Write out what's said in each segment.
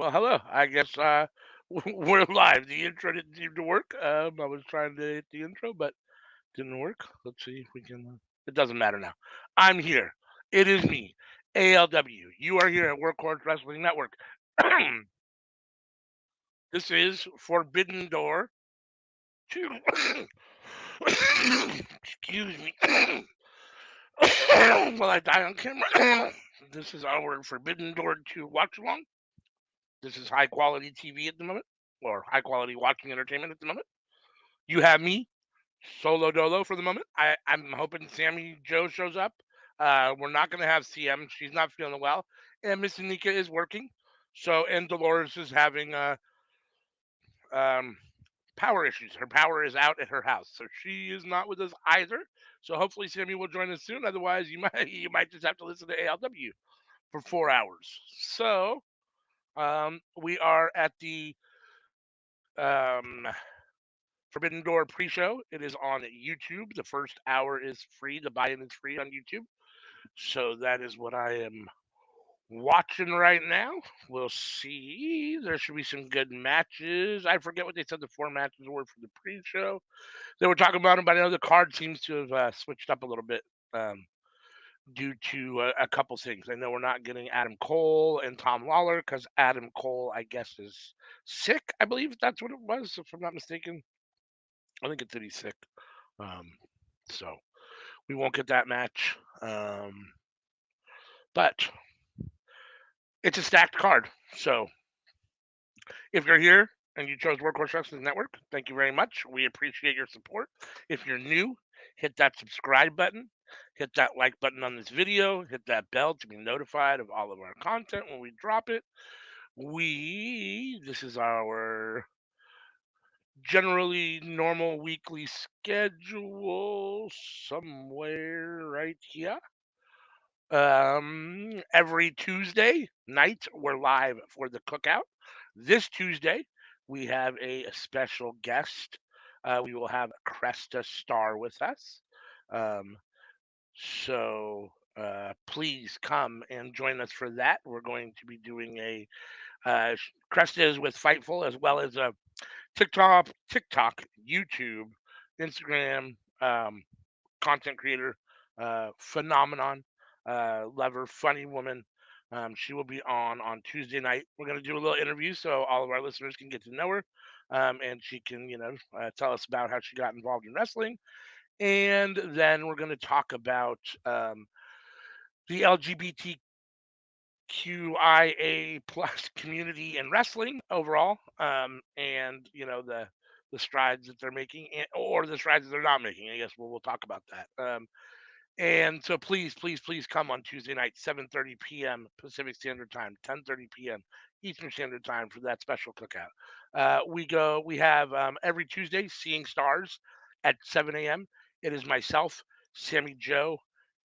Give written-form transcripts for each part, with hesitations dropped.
Well, hello. I guess we're live. The intro didn't seem to work. I was trying to hit the intro, but didn't work. Let's see if we can. It doesn't matter now. I'm here. It is me, ALW. You are here at Workhorse Wrestling Network. This is Forbidden Door to. Excuse me. While I die on camera. This is our Forbidden Door to Watchalong. This is high quality TV at the moment, or high quality watching entertainment at the moment. You have me, solo dolo for the moment. I'm hoping Sammy Joe shows up. We're not going to have CM. She's not feeling well. And Miss Anika is working. So, and Dolores is having um, power issues. Her power is out at her house. So she is not with us either. So hopefully Sammy will join us soon. Otherwise, you might just have to listen to ALW for 4 hours. So we are at the um, Forbidden Door pre-show. It is on YouTube. The first hour is free. The buy-in is free on YouTube. So that is what I am watching right now. We'll see. There should be some good matches. I forget what they said the four matches were for the pre-show. They were talking about them, but I know the card seems to have switched up a little bit um, due to a couple things. I know we're not getting Adam Cole and Tom Lawler because Adam Cole, I guess, is sick. I believe that's what it was, if I'm not mistaken. I think it's that he's sick. Um, so we won't get that match. But it's a stacked card. So if you're here and you chose Workhorse Wrestling Network, thank you very much. We appreciate your support. If you're new, hit that subscribe button, hit that like button on this video, hit that bell to be notified of all of our content when we drop it. This is our generally normal weekly schedule somewhere right here. Every Tuesday night, we're live for the cookout. This Tuesday, we have a special guest. We will have Cresta Star with us. Um, so please come and join us for that. We're going to be doing Cresta is with Fightful as well as a TikTok, YouTube, Instagram content creator, phenomenon, lover, funny woman. She will be on Tuesday night. We're going to do a little interview so all of our listeners can get to know her, and she can, tell us about how she got involved in wrestling. And then we're going to talk about the LGBTQIA plus community in wrestling overall, and the strides that they're making, or the strides that they're not making. I guess we'll talk about that. And so please, please, please come on Tuesday night, 7:30 p.m. Pacific Standard Time, 10:30 p.m. Eastern Standard Time for that special cookout. We have every Tuesday Seeing Stars at 7 a.m. It is myself, Sammy Joe,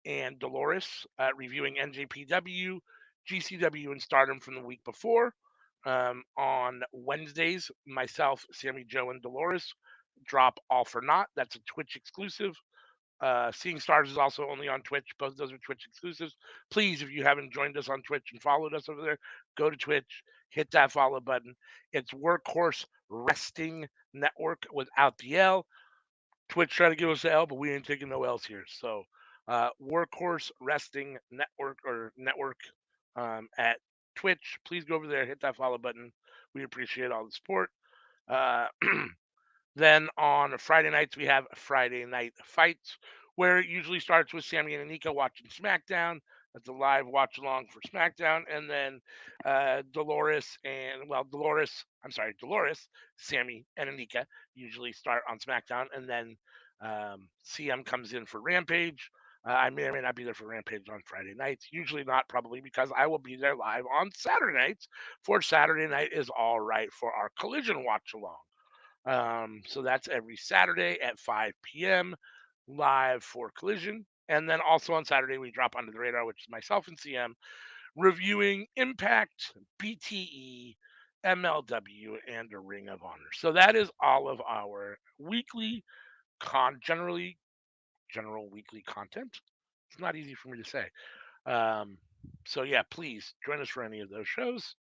and Dolores reviewing NJPW, GCW, and Stardom from the week before. On Wednesdays, myself, Sammy Joe, and Dolores drop All for Naught. That's a Twitch exclusive. Seeing Stars is also only on Twitch. Both of those are Twitch exclusives. Please, if you haven't joined us on Twitch and followed us over there, go to Twitch, hit that follow button. It's Workhorse Resting Network without the L. Twitch tried to give us the L, but we ain't taking no L's here. So, Workhorse Resting Network or Network at Twitch. Please go over there, hit that follow button. We appreciate all the support. Uh, Then on Friday nights, we have Friday Night Fights, where it usually starts with Sammy and Anika watching SmackDown. That's a live watch along for SmackDown. And then Dolores, Sammy, and Anika usually start on SmackDown. And then CM comes in for Rampage. I may or may not be there for Rampage on Friday nights. Usually not, probably because I will be there live on Saturday nights for Saturday Night is All Right for our Collision watch along. So that's every Saturday at 5 p.m. live for Collision. And then also on Saturday, we drop Under the Radar, which is myself and CM, reviewing Impact, BTE, MLW, and a Ring of Honor. So that is all of our weekly, general weekly content. It's not easy for me to say. So yeah, please join us for any of those shows.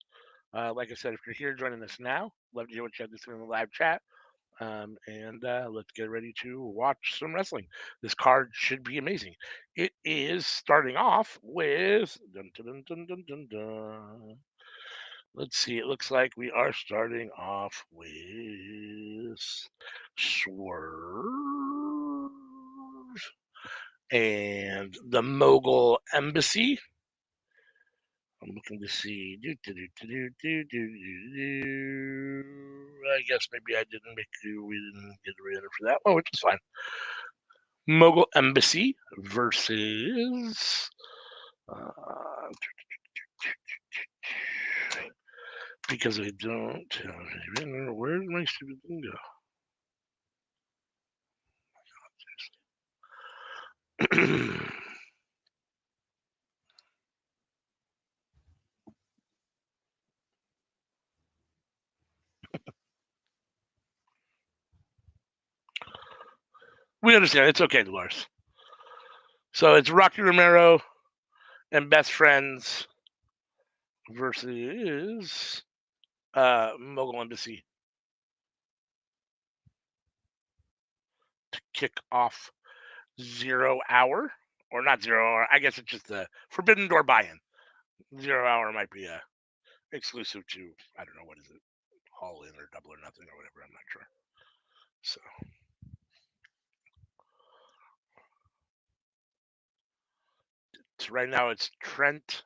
Like I said, if you're here joining us now, love to hear what you have to say in the live chat. And let's get ready to watch some wrestling. This card should be amazing. It is starting off with. Dun, dun, dun, dun, dun, dun. Let's see. It looks like we are starting off with Swerve and the Mogul Embassy. I'm looking to see. I guess maybe I didn't make you. We didn't get a re-enter for that one, which is fine. Mogul Embassy versus. Because I don't. Where's my stupid thing go? We understand. It's okay, Dolores. So it's Rocky Romero and Best Friends versus Mogul Embassy to kick off 0 hour. Or not 0 hour. I guess it's just a Forbidden Door buy-in. 0 hour might be exclusive to, I don't know, what is it? All in or double or nothing or whatever. I'm not sure. So right now it's Trent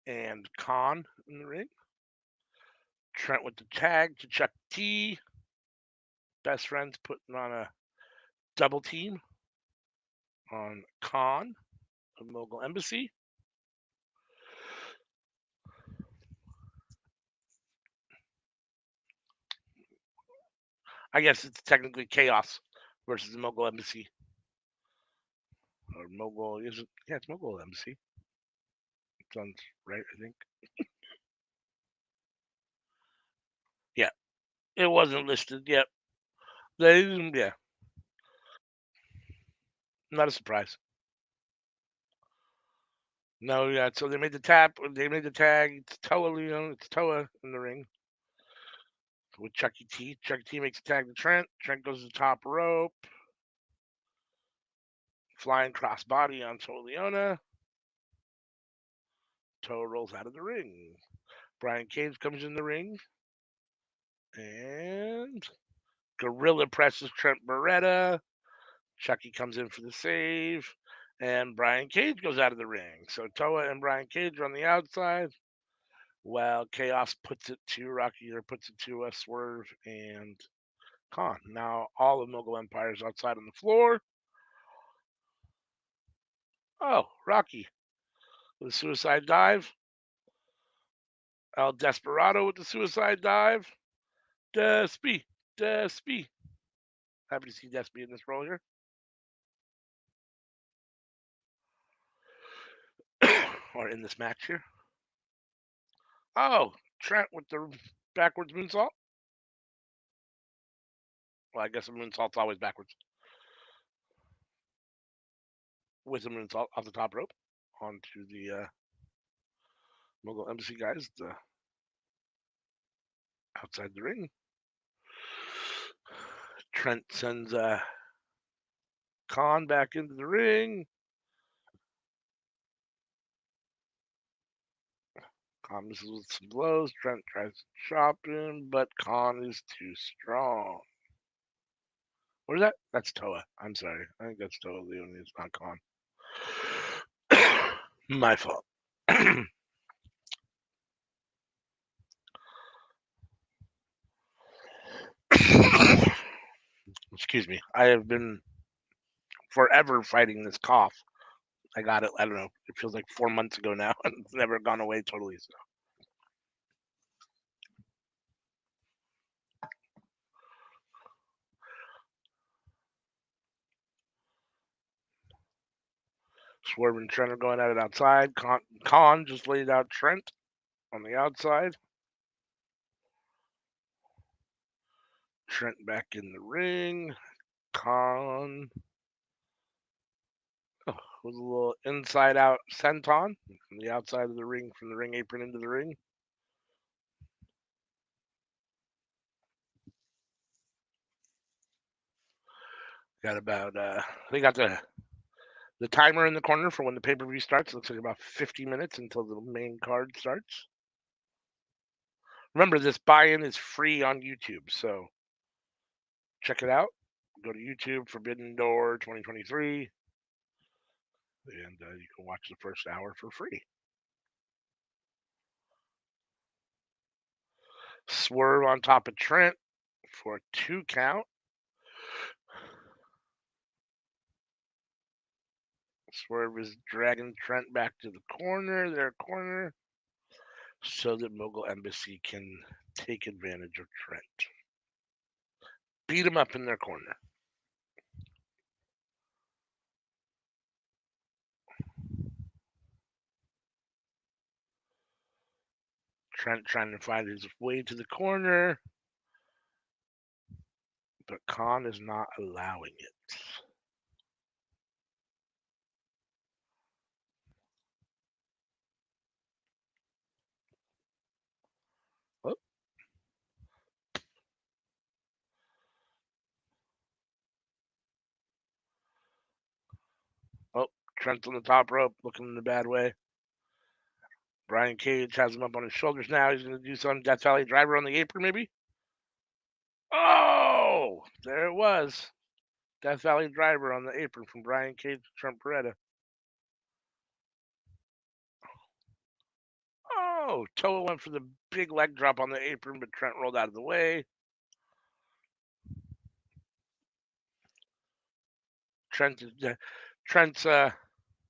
and Khan in the ring. Trent with the tag to Chuck T. Best Friends putting on a double team on Khan of Mogul Embassy. I guess it's technically Chaos versus the Mogul Embassy. Or Mogul, is it? Yeah, it's Mogul Embassy. Sounds right, I think. Yeah, it wasn't listed. Yep. Yeah, not a surprise. No, yeah. So they made the tap. They made the tag. It's Toa Leon. It's Toa in the ring with Chucky T. Chucky T makes a tag to Trent. Trent goes to the top rope. Flying crossbody on Toa Leona. Toa rolls out of the ring. Brian Cage comes in the ring. And Gorilla presses Trent Beretta. Chucky comes in for the save. And Brian Cage goes out of the ring. So Toa and Brian Cage are on the outside. Well, Chaos puts it to Rocky, or puts it to Swerve and Khan. Now all of Mogul Empire is outside on the floor. Oh, Rocky with a suicide dive. El Desperado with the suicide dive. Despy. Despy. Happy to see Despy in this role here. Or in this match here. Oh, Trent with the backwards moonsault. Well, I guess a moonsault's always backwards. With a moonsault off the top rope onto the Mogul Embassy guys outside the ring. Trent sends Khan back into the ring. Khan misses with some blows. Trent tries to chop him, but Khan is too strong. What is that? That's Toa. I'm sorry. I think that's Toa Leone. It's not Khan. My fault. Excuse me. I have been forever fighting this cough. I got it. I don't know. It feels like 4 months ago now, and it's never gone away totally. So. Swerve and Trent are going at it outside. Khan just laid out Trent on the outside. Trent back in the ring. Khan with a little inside out senton from the outside of the ring, from the ring apron into the ring. Got about they got the timer in the corner for when the pay-per-view starts. Looks like about 50 minutes until the main card starts. Remember, this buy-in is free on YouTube, so check it out. Go to YouTube, Forbidden Door 2023, and you can watch the first hour for free. Swerve on top of Trent for a 2 count. Swerve is dragging Trent back to the corner, their corner, so that Mogul Embassy can take advantage of Trent. Beat him up in their corner. Trent trying to find his way to the corner, but Khan is not allowing it. Oh. Oh, Trent's on the top rope, looking in a bad way. Brian Cage has him up on his shoulders now. He's going to do some Death Valley driver on the apron, maybe. Oh, there it was. Death Valley driver on the apron from Brian Cage to Trent Beretta. Oh, Toa went for the big leg drop on the apron, but Trent rolled out of the way. Trent's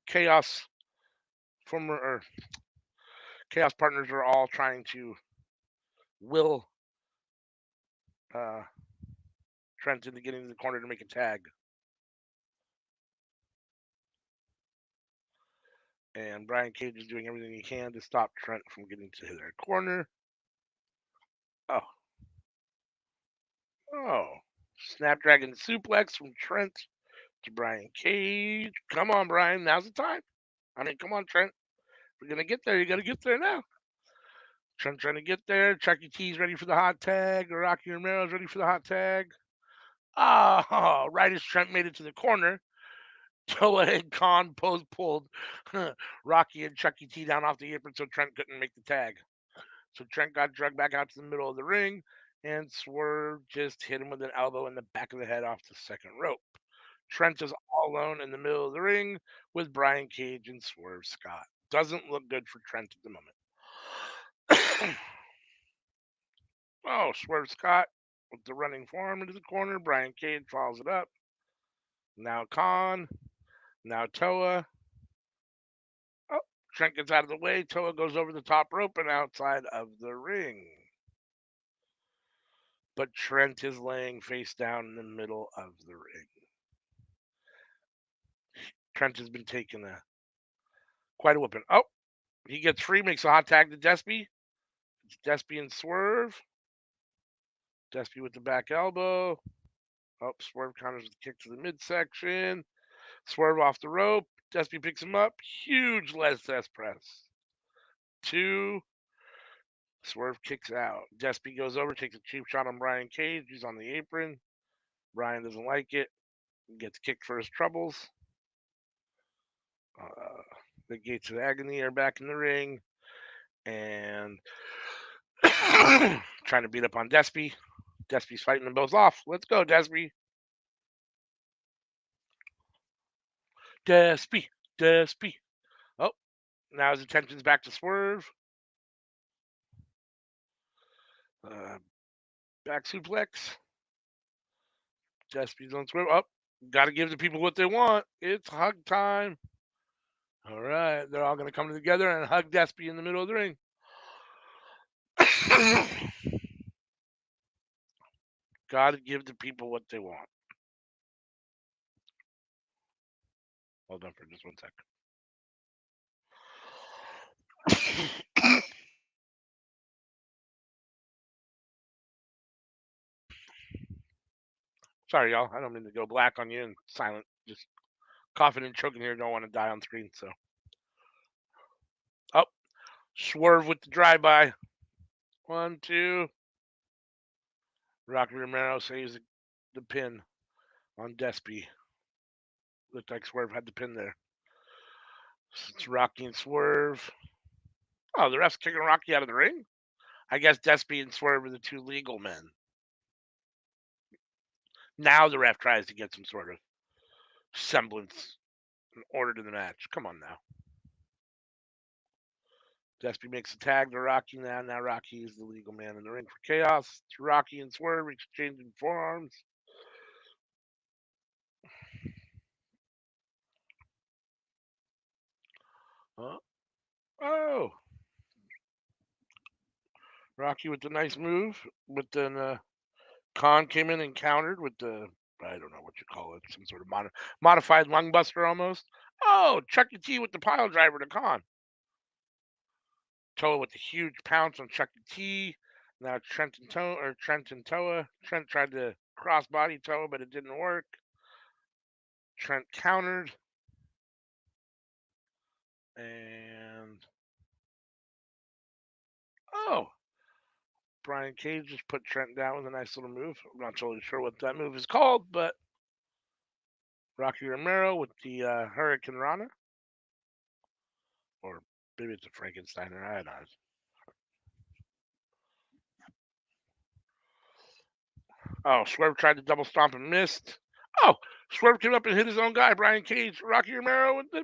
Chaos Chaos partners are all trying to will Trent into getting to the corner to make a tag. And Brian Cage is doing everything he can to stop Trent from getting to their corner. Oh. Snapdragon suplex from Trent to Brian Cage. Come on, Brian. Now's the time. I mean, come on, Trent. We're going to get there. You got to get there now. Trent trying to get there. Chuck E. T's ready for the hot tag. Rocky Romero's ready for the hot tag. Oh, right as Trent made it to the corner, Toa and Khan pulled Rocky and Chuck E. T down off the apron so Trent couldn't make the tag. So Trent got dragged back out to the middle of the ring, and Swerve just hit him with an elbow in the back of the head off the second rope. Trent is all alone in the middle of the ring with Brian Cage and Swerve Scott. Doesn't look good for Trent at the moment. Oh, Swerve Scott with the running forearm into the corner. Brian Cage follows it up. Now Khan. Now Toa. Oh, Trent gets out of the way. Toa goes over the top rope and outside of the ring. But Trent is laying face down in the middle of the ring. Trent has been taking quite a whipping. Oh, he gets free, makes a hot tag to Despy. It's Despy and Swerve. Despy with the back elbow. Oh, Swerve counters with a kick to the midsection. Swerve off the rope. Despy picks him up. Huge Les press. 2. Swerve kicks out. Despy goes over, takes a cheap shot on Brian Cage. He's on the apron. Brian doesn't like it. He gets kicked for his troubles. The Gates of Agony are back in the ring. And trying to beat up on Despy. Despy's fighting them both off. Let's go, Despy. Despy. Oh, now his attention's back to Swerve. Back suplex. Despy's on Swerve. Oh, got to give the people what they want. It's hug time. All right, they're all going to come together and hug Despy in the middle of the ring. Got to give the people what they want. Hold on for just 1 second. Sorry, y'all. I don't mean to go black on you and silent. Just coughing and choking here. Don't want to die on screen. So, oh, Swerve with the drive-by. 1, 2. Rocky Romero saves the pin. on Despy. Looked like Swerve had the pin there. It's Rocky and Swerve. Oh, the ref's kicking Rocky out of the ring? I guess Despy and Swerve are the two legal men. Now the ref tries to get some sort of semblance and order to the match. Come on now. Despy makes a tag to Rocky now. Now Rocky is the legal man in the ring for Chaos. It's Rocky and Swerve exchanging forearms. Oh, Rocky with the nice move. But then Khan came in and countered with the, I don't know what you call it, some sort of modified lung buster almost. Oh, Chuck E. T with the pile driver to Khan. Toa with the huge pounce on Chuck E. T. Now Trent and Toa. Trent tried to crossbody Toa, but it didn't work. Trent countered. And oh, Brian Cage just put Trent down with a nice little move. I'm not totally sure what that move is called, but Rocky Romero with the Hurricane Rana. Or maybe it's a Frankensteiner. I don't know. Oh, Swerve tried to double stomp and missed. Oh, Swerve came up and hit his own guy, Brian Cage. Rocky Romero with the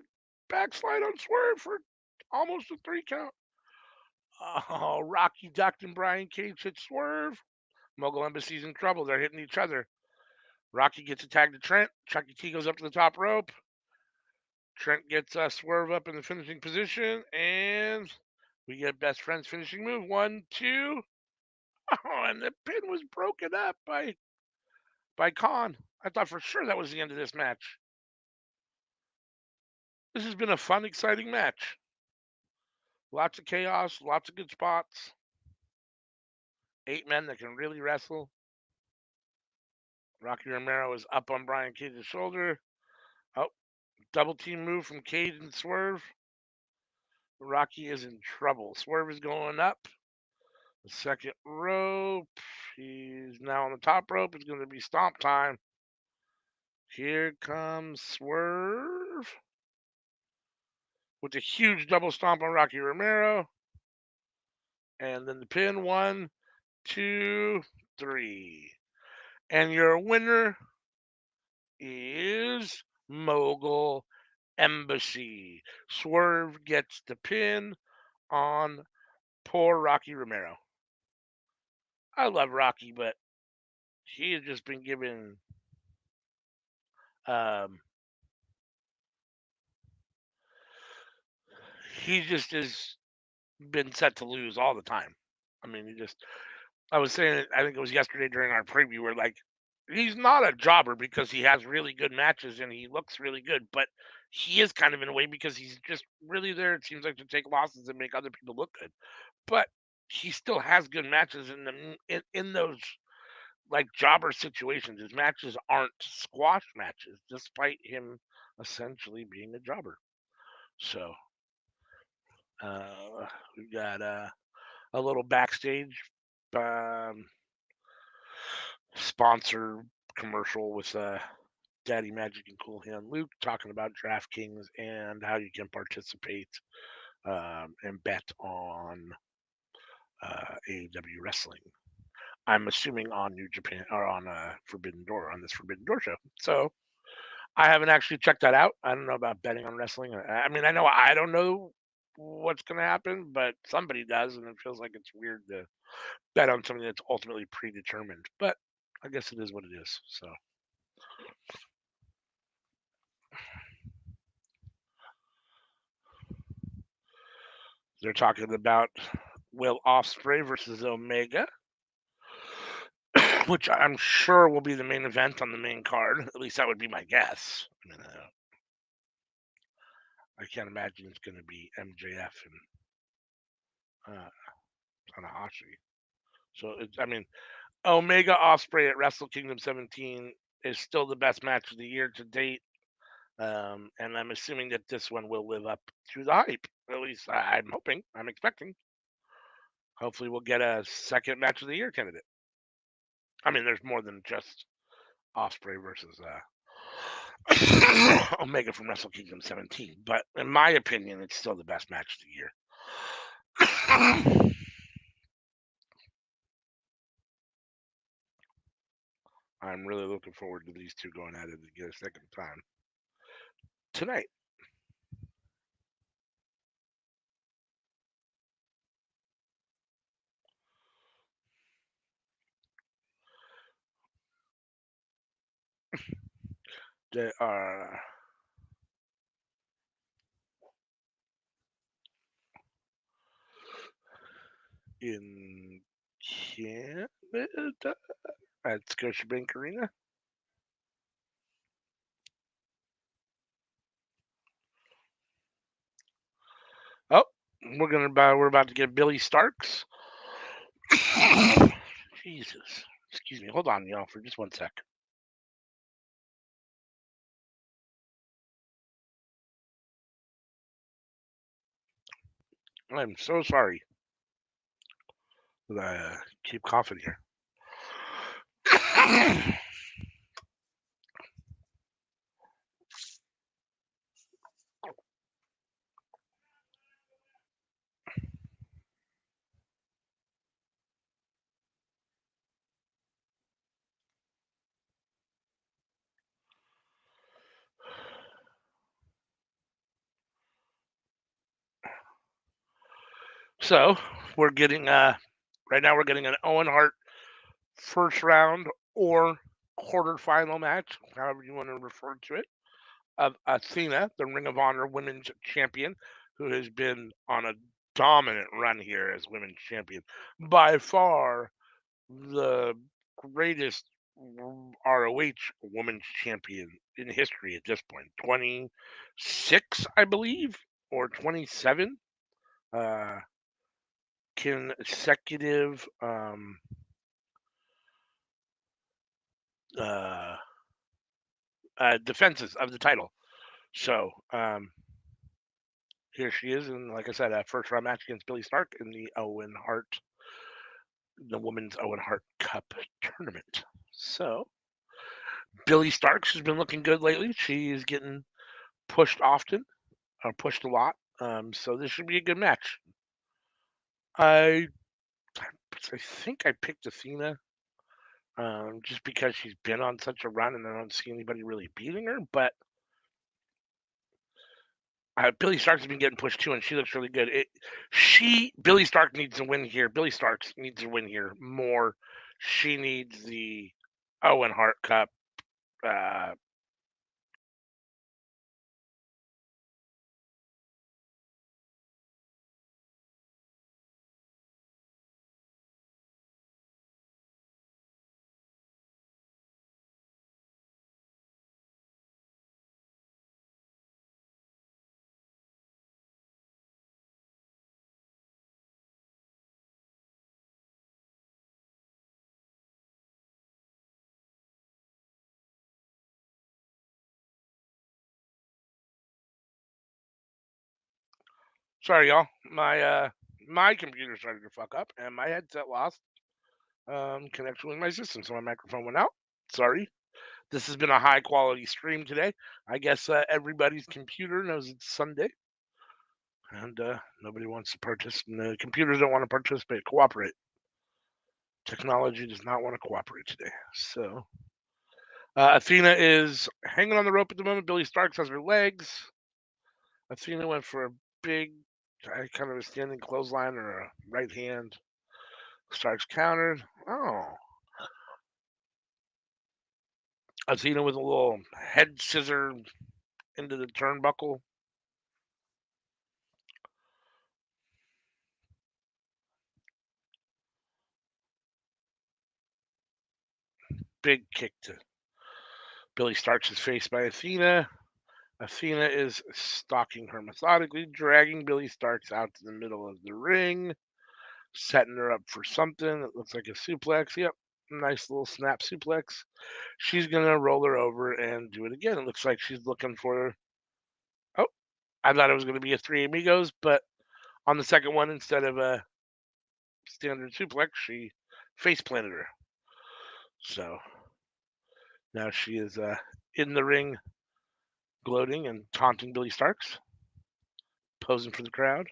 backslide on Swerve for almost a 3 count. Oh, Rocky ducked and Brian Cage hit Swerve. Mogul Embassy's in trouble. They're hitting each other. Rocky gets a tag to Trent. Chuck E. T goes up to the top rope. Trent gets Swerve up in the finishing position, and we get best friends finishing move. 1, 2. Oh, and the pin was broken up by Khan. I thought for sure that was the end of this match. This has been a fun, exciting match. Lots of chaos, lots of good spots. 8 men that can really wrestle. Rocky Romero is up on Brian Cage's shoulder. Oh, double team move from Cage and Swerve. Rocky is in trouble. Swerve is going up. The second rope. He's now on the top rope. It's going to be stomp time. Here comes Swerve with a huge double stomp on Rocky Romero. And then the pin. 1, 2, 3. And your winner is Mogul Embassy. Swerve gets the pin on poor Rocky Romero. I love Rocky, but he has just been given um, he just has been set to lose all the time. I mean, I was saying it, I think it was yesterday during our preview where like he's not a jobber because he has really good matches and he looks really good, but he is kind of in a way because he's just really there. It seems like to take losses and make other people look good, but he still has good matches in those like jobber situations. His matches aren't squash matches, despite him essentially being a jobber. So we got a little backstage um, sponsor commercial with Daddy Magic and Cool Hand Luke talking about DraftKings and how you can participate and bet on AEW wrestling. I'm assuming on New Japan or on Forbidden Door on this Forbidden Door show. So I haven't actually checked that out. I don't know about betting on wrestling. I mean, I know I don't know what's going to happen, but somebody does, and it feels like it's weird to bet on something that's ultimately predetermined. But I guess it is what it is. So they're talking about Will Ospreay versus Omega, which I'm sure will be the main event on the main card. At least that would be my guess. I mean, I can't imagine it's going to be MJF and Tanahashi. So I mean, Omega Ospreay at Wrestle Kingdom 17 is still the best match of the year to date. And I'm assuming that this one will live up to the hype. At least I'm hoping. I'm expecting. Hopefully, we'll get a second match of the year candidate. I mean, there's more than just Osprey versus Omega from Wrestle Kingdom 17. But in my opinion, it's still the best match of the year. I'm really looking forward to these two going at it again a second time tonight. They are in Canada at Scotiabank Arena. Oh, we're about to get Billy Starks. Jesus, excuse me. Hold on, y'all, for just one sec. I'm so sorry that I keep coughing here. So we're getting right now we're getting an Owen Hart first round or quarterfinal match, however you want to refer to it, of Athena, the Ring of Honor Women's Champion, who has been on a dominant run here as Women's Champion. By far the greatest ROH Women's Champion in history at this point. 26, I believe, or 27 consecutive uh, defenses of the title. So here she is, and like I said, a first round match against Billy Stark in the Women's Owen Hart Cup tournament. So Billy Starks has been looking good lately. She is getting pushed often, or pushed a lot. So this should be a good match. I I think I picked Athena just because she's been on such a run, and I don't see anybody really beating her. But Billy Starks has been getting pushed too, and she looks really good. Billy Stark needs to win here. Billy Starks needs to win here more. She needs the Owen Hart Cup. Uh, Sorry, y'all. My computer started to fuck up, and my headset lost connection with my system, so my microphone went out. Sorry. This has been a high quality stream today. I guess everybody's computer knows it's Sunday, and nobody wants to participate. The computers don't want to participate, cooperate. Technology does not want to cooperate today. So Athena is hanging on the rope at the moment. Billy Starks has her legs. Athena went for a big, kind of a standing clothesline or a right hand. Starks countered. Oh. Athena with a little head scissor into the turnbuckle. Big kick to Billy Starks' face by Athena. Athena is stalking her methodically, dragging Billy Starks out to the middle of the ring, setting her up for something that looks like a suplex. Yep, nice little snap suplex. She's gonna roll her over and do it again. It looks like she's looking for. Oh, I thought it was gonna be a Three Amigos, but on the second one, instead of a standard suplex, she face planted her. So Now she is in the ring, gloating and taunting Billy Starks, posing for the crowd.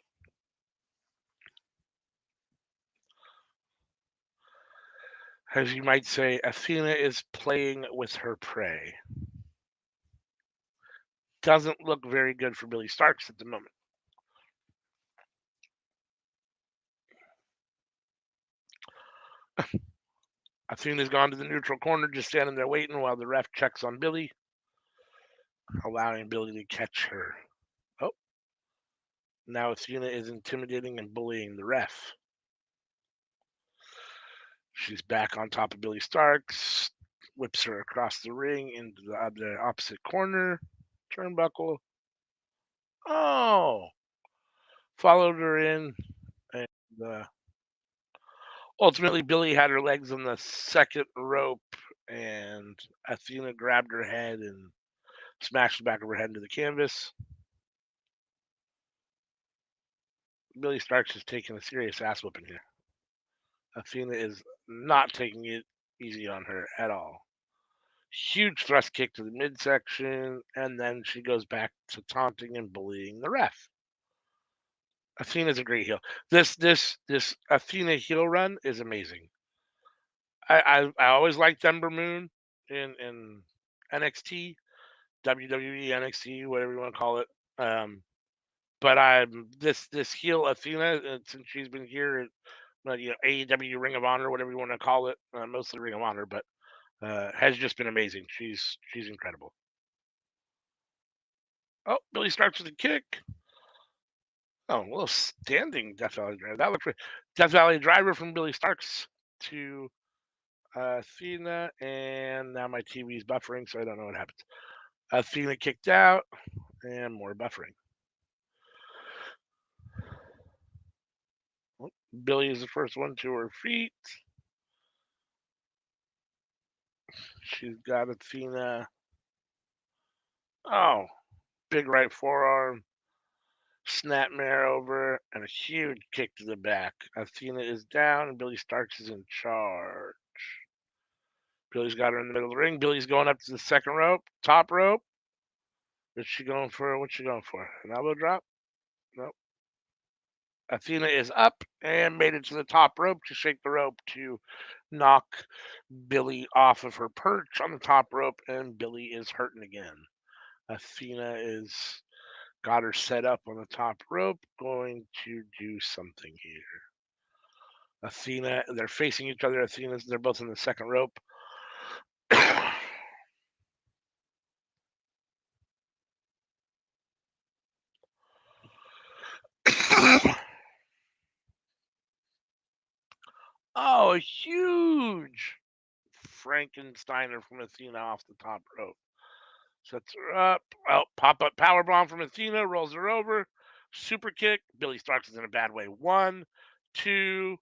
As you might say, Athena is playing with her prey. Doesn't look very good for Billy Starks at the moment. Athena's gone to the neutral corner, just standing there waiting while the ref checks on Billy, allowing Billy to catch her. Oh, now Athena is intimidating and bullying the ref. She's back on top of Billy Starks, whips her across the ring into the opposite corner, turnbuckle. Oh, followed her in, and ultimately Billy had her legs on the second rope, and Athena grabbed her head and smashed the back of her head into the canvas. Billy Starks is taking a serious ass whooping here. Athena is not taking it easy on her at all. Huge thrust kick to the midsection, and then she goes back to taunting and bullying the ref. Athena's a great heel. This Athena heel run is amazing. I always liked Ember Moon in NXT, WWE, NXT, whatever you want to call it. But I'm this heel Athena since she's been here at AEW Ring of Honor, whatever you want to call it, mostly Ring of Honor, but has just been amazing. She's incredible. Oh, Billy starts with a kick. Oh, a little standing Death Valley Driver. That looked great. Death Valley Driver from Billy Starks to Athena, and now my TV's buffering, so I don't know what happens. Athena kicked out, and more buffering. Oh, Billy is the first one to her feet. She's got Athena. Oh, big right forearm, snapmare over, and a huge kick to the back. Athena is down, and Billy Starks is in charge. Billy's got her in the middle of the ring. Billy's going up to the second rope, top rope. Is she going for? What's she going for? An elbow drop? Nope. Athena is up and made it to the top rope to shake the rope to knock Billy off of her perch on the top rope, and Billy is hurting again. Athena is got her set up on the top rope, going to do something here. Athena, they're facing each other. They're both in the second rope. Oh, a huge Frankensteiner from Athena off the top rope. Sets her up. Oh, pop up power bomb from Athena, rolls her over. Super kick. Billy Starks is in a bad way. One, two.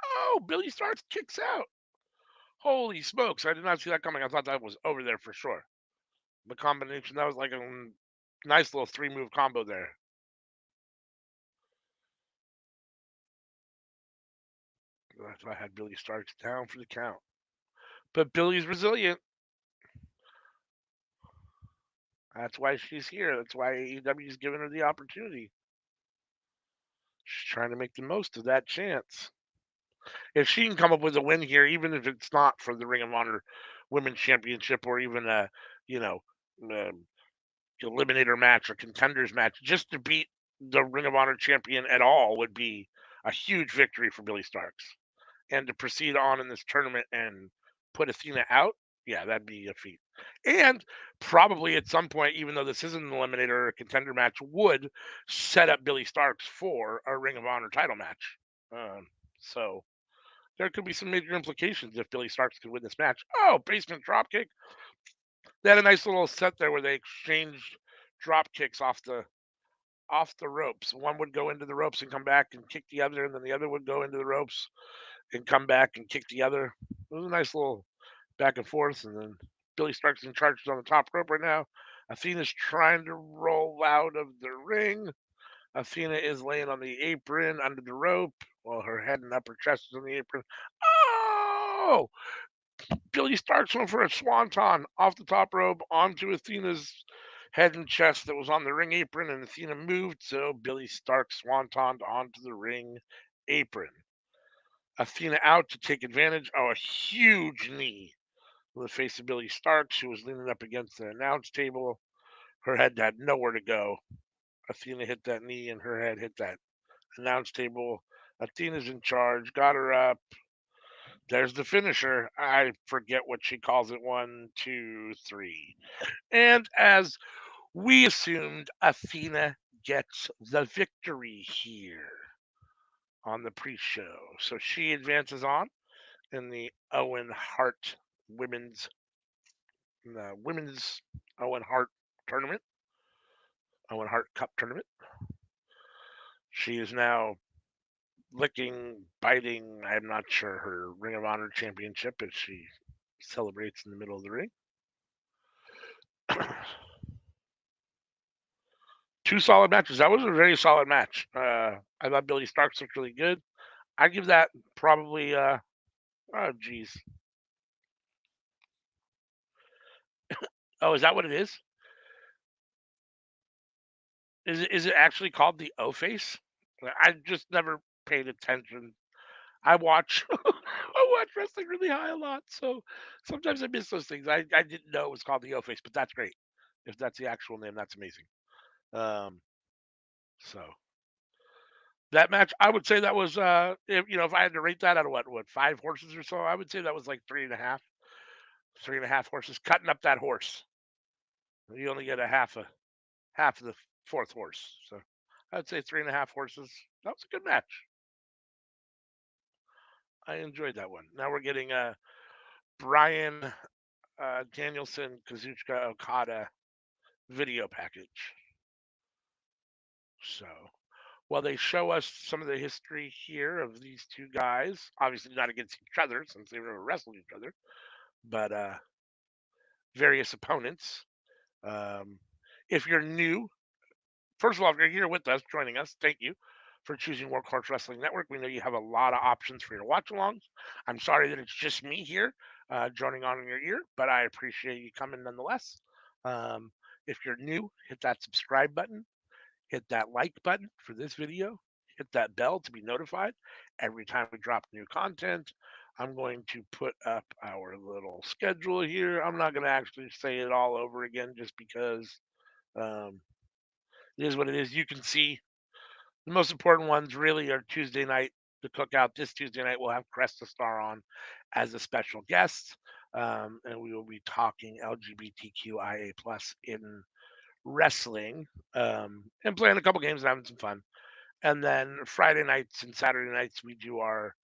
Oh, Billy Starks kicks out. Holy smokes. I did not see that coming. I thought that was over there for sure. The combination, that was like a nice little 3-move combo there. That's why I had Billy Starks down for the count. But Billy's resilient. That's why she's here. That's why AEW's giving her the opportunity. She's trying to make the most of that chance. If she can come up with a win here, even if it's not for the Ring of Honor Women's Championship or even a, you know, um, eliminator match or contenders match, just to beat the Ring of Honor champion at all would be a huge victory for Billy Starks. And to proceed on in this tournament and put Athena out, yeah, that'd be a feat. And probably at some point, even though this isn't an eliminator or a contender match, would set up Billy Starks for a Ring of Honor title match. So there could be some major implications if Billy Starks could win this match. Oh, basement dropkick. They had a nice little set there where they exchanged drop kicks off the ropes. One would go into the ropes and come back and kick the other, and then the other would go into the ropes and come back and kick the other. It was a nice little back and forth, and then Billy Starks in charge on the top rope right now. Athena's trying to roll out of the ring. Athena is laying on the apron under the rope while her head and upper chest is on the apron. Oh! Billy Starks went for a swanton off the top rope onto Athena's head and chest that was on the ring apron, and Athena moved, so Billy Starks swantoned onto the ring apron. Athena out to take advantage of a huge knee to the face of Billy Starks, who was leaning up against the announce table. Her head had nowhere to go. Athena hit that knee, and her head hit that announce table. Athena's in charge, got her up. There's the finisher. I forget what she calls it. 1, 2, 3. And as we assumed, Athena gets the victory here on the pre-show. So she advances on in the Owen Hart women's women's Owen Hart tournament, Owen Hart Cup tournament. She is now licking, biting, I'm not sure, her Ring of Honor championship as she celebrates in the middle of the ring. Two solid matches. That was a very solid match. I thought Billy Starks looked really good. I give that probably oh geez. Oh, is that what it is? Is it actually called the O face? I just never paid attention. I watch I watch wrestling really high a lot, so sometimes I miss those things. I didn't know it was called the O face, but that's great. If that's the actual name, that's amazing. Um, so that match, I would say that was if I had to rate that out of what 5 horses or so, I would say that was like 3.5, 3.5 horses. Cutting up that horse, you only get half of the fourth horse. So I'd say 3.5 horses. That was a good match. I enjoyed that one. Now we're getting Brian Danielson Kazuchika Okada video package. So while they show us some of the history here of these two guys, obviously not against each other since they've never wrestled each other, but various opponents. Um, if you're new, first of all, if you're here with us, joining us, thank you for choosing Workhorse Wrestling Network. We know you have a lot of options for your watch-alongs. I'm sorry that it's just me here joining on in your ear, but I appreciate you coming nonetheless. Um, if you're new, hit that subscribe button, hit that like button for this video, hit that bell to be notified every time we drop new content. I'm going to put up our little schedule here. I'm not going to actually say it all over again just because um, it is what it is. You can see the most important ones really are Tuesday night, the cookout. This Tuesday night, we'll have Cresta Star on as a special guest, and we will be talking LGBTQIA plus in wrestling, and playing a couple games and having some fun. And then Friday nights and Saturday nights, we do our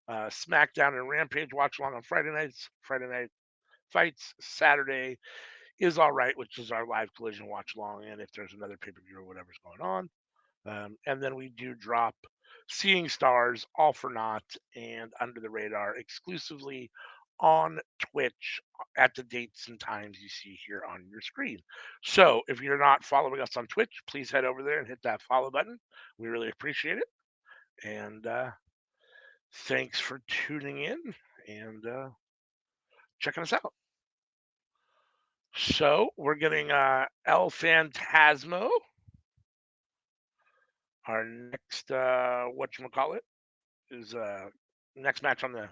SmackDown and Rampage watch along on Friday nights. Friday night fights. Saturday is all right, which is our live collision watch along, and if there's another pay per view or whatever's going on. And then we do drop Seeing Stars, All for Naught, and Under the Radar exclusively on Twitch at the dates and times you see here on your screen. So if you're not following us on Twitch, please head over there and hit that follow button. We really appreciate it. And thanks for tuning in and checking us out. So we're getting El Phantasmo. Our next whatchamacallit is next match on the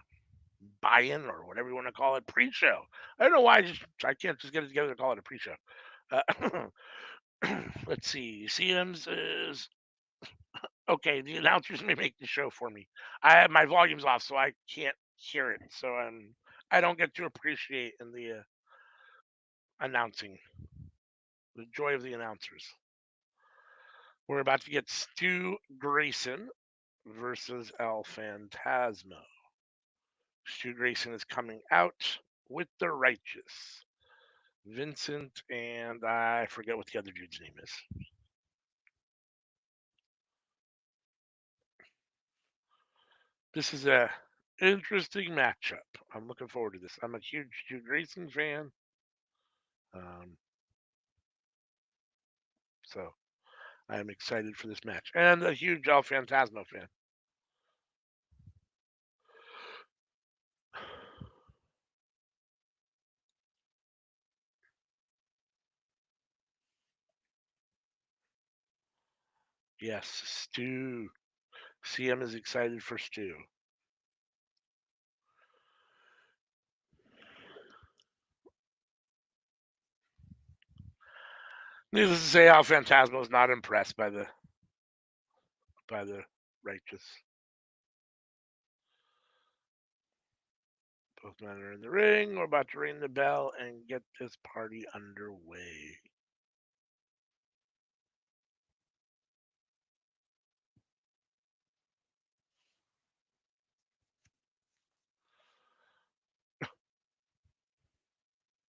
buy-in or whatever you want to call it, pre-show. I don't know why I can't just get it together and call it a pre-show. Let's see. CM's is okay. The announcers may make the show for me. I have my volume's off, so I can't hear it. So I don't get to appreciate in the announcing the joy of the announcers. We're about to get Stu Grayson versus El Phantasmo. Stu Grayson is coming out with the Righteous. Vincent, and I forget what the other dude's name is. This is a interesting matchup. I'm looking forward to this. I'm a huge Stu Grayson fan. So I am excited for this match. And a huge El Phantasmo fan. Yes, Stu. CM is excited for Stu. Needless to say, Al Phantasmo is not impressed by the righteous. Both men are in the ring. We're about to ring the bell and get this party underway.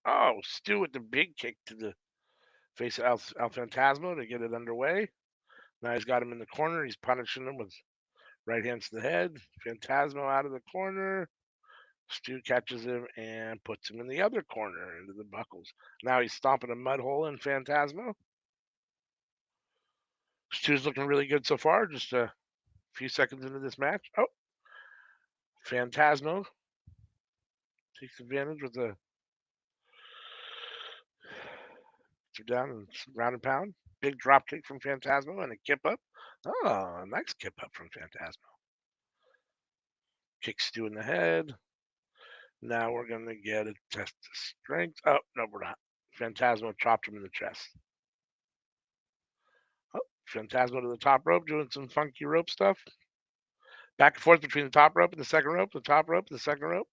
Oh, Stu with the big kick to the face of Al Phantasmo to get it underway. Now he's got him in the corner. He's punishing him with right hands to the head. Phantasmo out of the corner. Stu catches him and puts him in the other corner into the buckles. Now he's stomping a mud hole in Phantasmo. Stu's looking really good so far. Just a few seconds into this match. Oh, Phantasmo takes advantage with a down and round and pound. Big drop kick from Phantasmo and a kip up. Oh, a nice kip up from Phantasmo. Kicks Stu in the head. Now we're going to get a test of strength. Oh, no, we're not. Phantasmo chopped him in the chest. Oh, Phantasmo to the top rope, doing some funky rope stuff. Back and forth between the top rope and the second rope, the top rope and the second rope,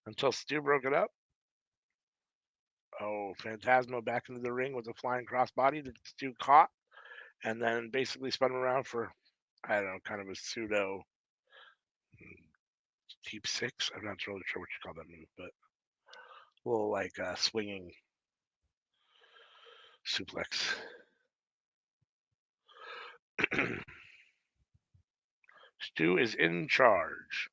until Stu broke it up. Oh, Phantasmo back into the ring with a flying crossbody that Stu caught, and then basically spun him around for, I don't know, kind of a pseudo deep six. I'm not really sure what you call that move, but a little like swinging suplex. Stu is in charge.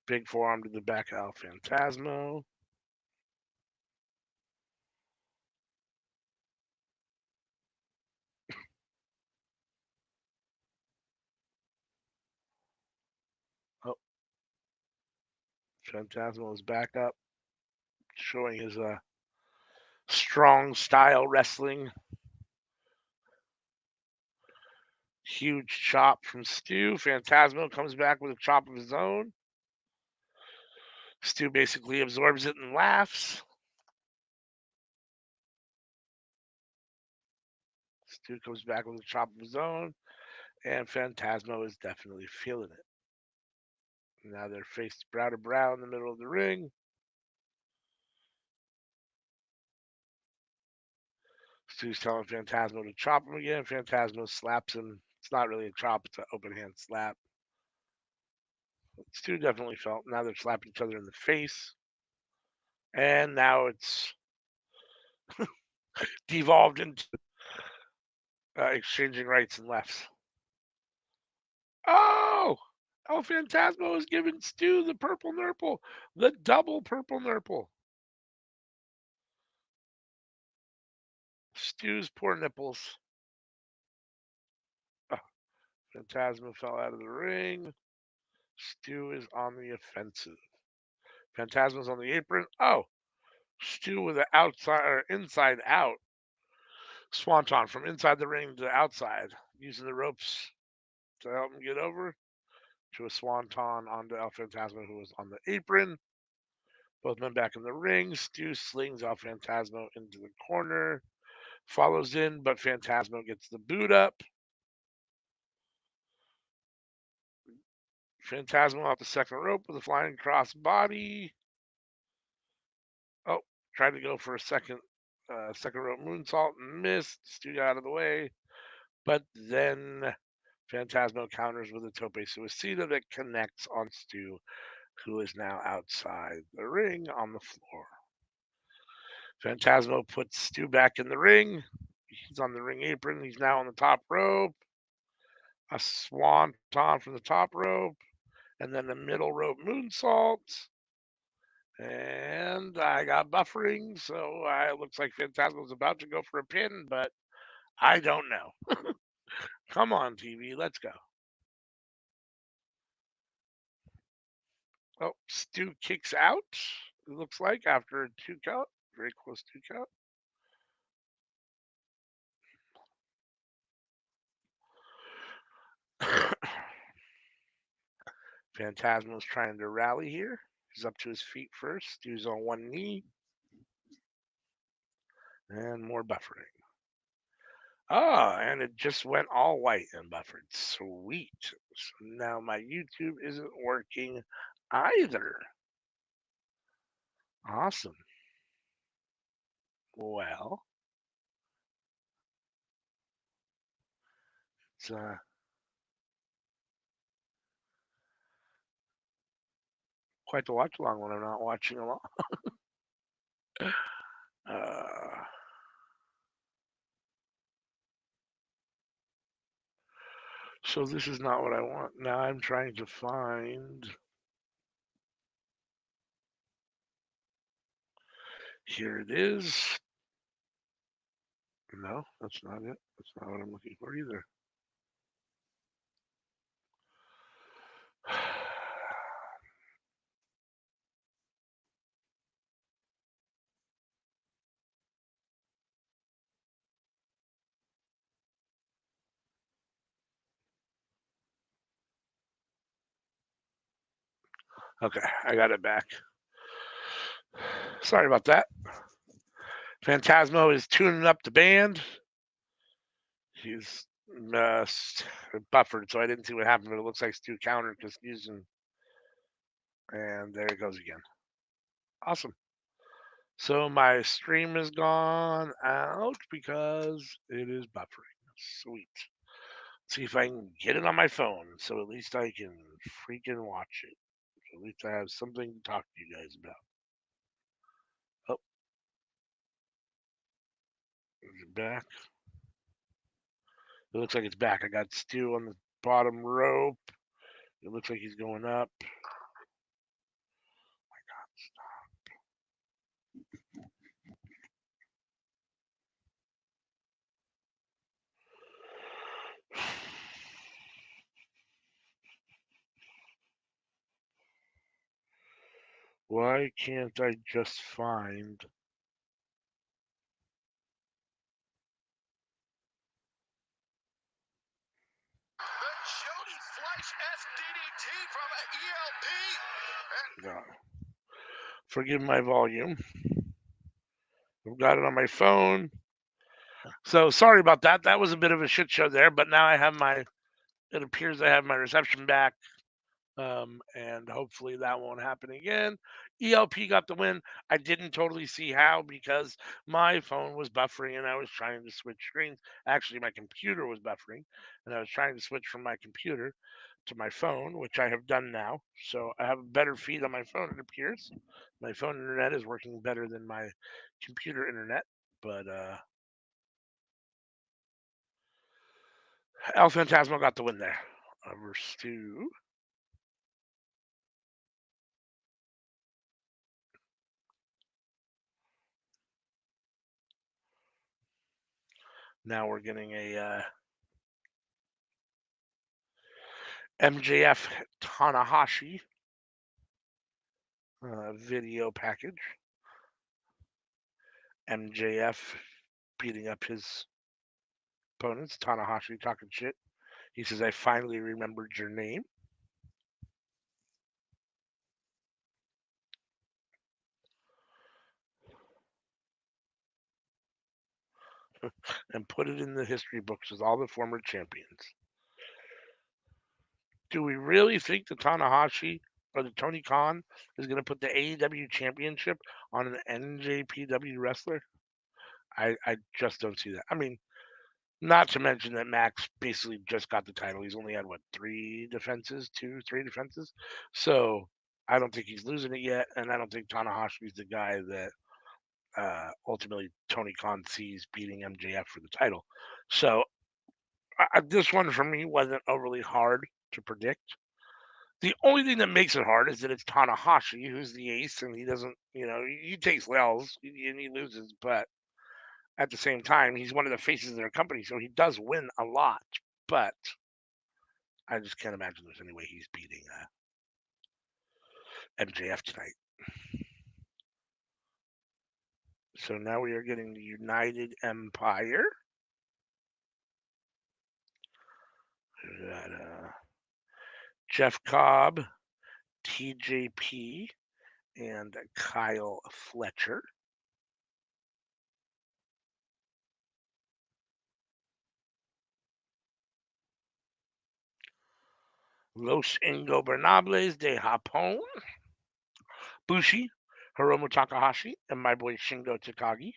Big forearm to the back of Phantasmo. Oh, Phantasmo is back up, showing his strong style wrestling. Huge chop from Stu. Phantasmo comes back with a chop of his own. Stu basically absorbs it and laughs. Stu comes back with a chop of his own, and Phantasmo is definitely feeling it. Now they're faced brow to brow in the middle of the ring. Stu's telling Phantasmo to chop him again. Phantasmo slaps him. It's not really a chop, it's an open hand slap. Stu definitely felt. Now they're slapping each other in the face. And now it's devolved into exchanging rights and lefts. Oh! El Phantasmo is giving Stu the purple nurple. The double purple nurple. Stu's poor nipples. Oh, Phantasmo fell out of the ring. Stu is on the offensive. Phantasmo's on the apron. Oh, Stu with an outside or inside out swanton from inside the ring to outside, using the ropes to help him get over to a swanton onto El Phantasmo, who was on the apron. Both men back in the ring. Stu slings El Phantasmo into the corner, follows in, but Phantasmo gets the boot up. Phantasmo off the second rope with a flying cross body. Oh, tried to go for a second rope moonsault and missed. Stu got out of the way, but then Phantasmo counters with a tope suicida that connects on Stu, who is now outside the ring on the floor. Phantasmo puts Stu back in the ring. He's on the ring apron. He's now on the top rope. A swanton from the top rope, and then the middle rope moonsault. And I got buffering, so it looks like Phantasmo's about to go for a pin, but I don't know. Come on, TV, let's go. Oh, Stu kicks out, it looks like, after a 2 count. Very close 2 count. Phantasmo's trying to rally here. He's up to his feet first. He's on one knee. And more buffering. Ah, and it just went all white and buffered. Sweet. So now my YouTube isn't working either. Awesome. Well, it's quite to watch along when I'm not watching along. Uh, so this is not what I want. Now I'm trying to find. Here it is. No, that's not it. That's not what I'm looking for either. Okay, I got it back. Sorry about that. Phantasmo is tuning up the band. He's buffered, so I didn't see what happened, but it looks like Stu countered because using. And there it goes again. Awesome. So my stream is gone out because it is buffering. Sweet. Let's see if I can get it on my phone, so at least I can freaking watch it. So at least I have something to talk to you guys about. Oh, is it back? It looks like it's back. I got Stu on the bottom rope. It looks like he's going up. Why can't I just find? No. Forgive my volume. I've got it on my phone. So sorry about that. That was a bit of a shit show there, but now I have my. It appears I have my reception back, and hopefully that won't happen again. ELP got the win. I didn't totally see how because my phone was buffering and I was trying to switch screens. Actually, my computer was buffering, and I was trying to switch from my computer to my phone, which I have done now. So I have a better feed on my phone, it appears. My phone internet is working better than my computer internet, but El Phantasmo got the win there over Stu. Now we're getting a MJF Tanahashi video package. MJF beating up his opponents. Tanahashi talking shit. He says, "I finally remembered your name." And put it in the history books with all the former champions. Do we really think that Tanahashi or the Tony Khan is going to put the AEW championship on an NJPW wrestler? I just don't see that. I mean, not to mention that Max basically just got the title. He's only had what, three defenses, three defenses. So I don't think he's losing it yet, and I don't think Tanahashi's the guy that ultimately Tony Khan sees beating MJF for the title. So this one for me wasn't overly hard to predict. The only thing that makes it hard is that it's Tanahashi, who's the ace, and he doesn't, he takes L's and he loses, but at the same time, he's one of the faces of their company, so he does win a lot. But I just can't imagine there's any way he's beating MJF tonight. So now we are getting the United Empire. We've got Jeff Cobb TJP and Kyle Fletcher. Los Ingobernables de Japón. Bushi, Hiromu Takahashi, and my boy Shingo Takagi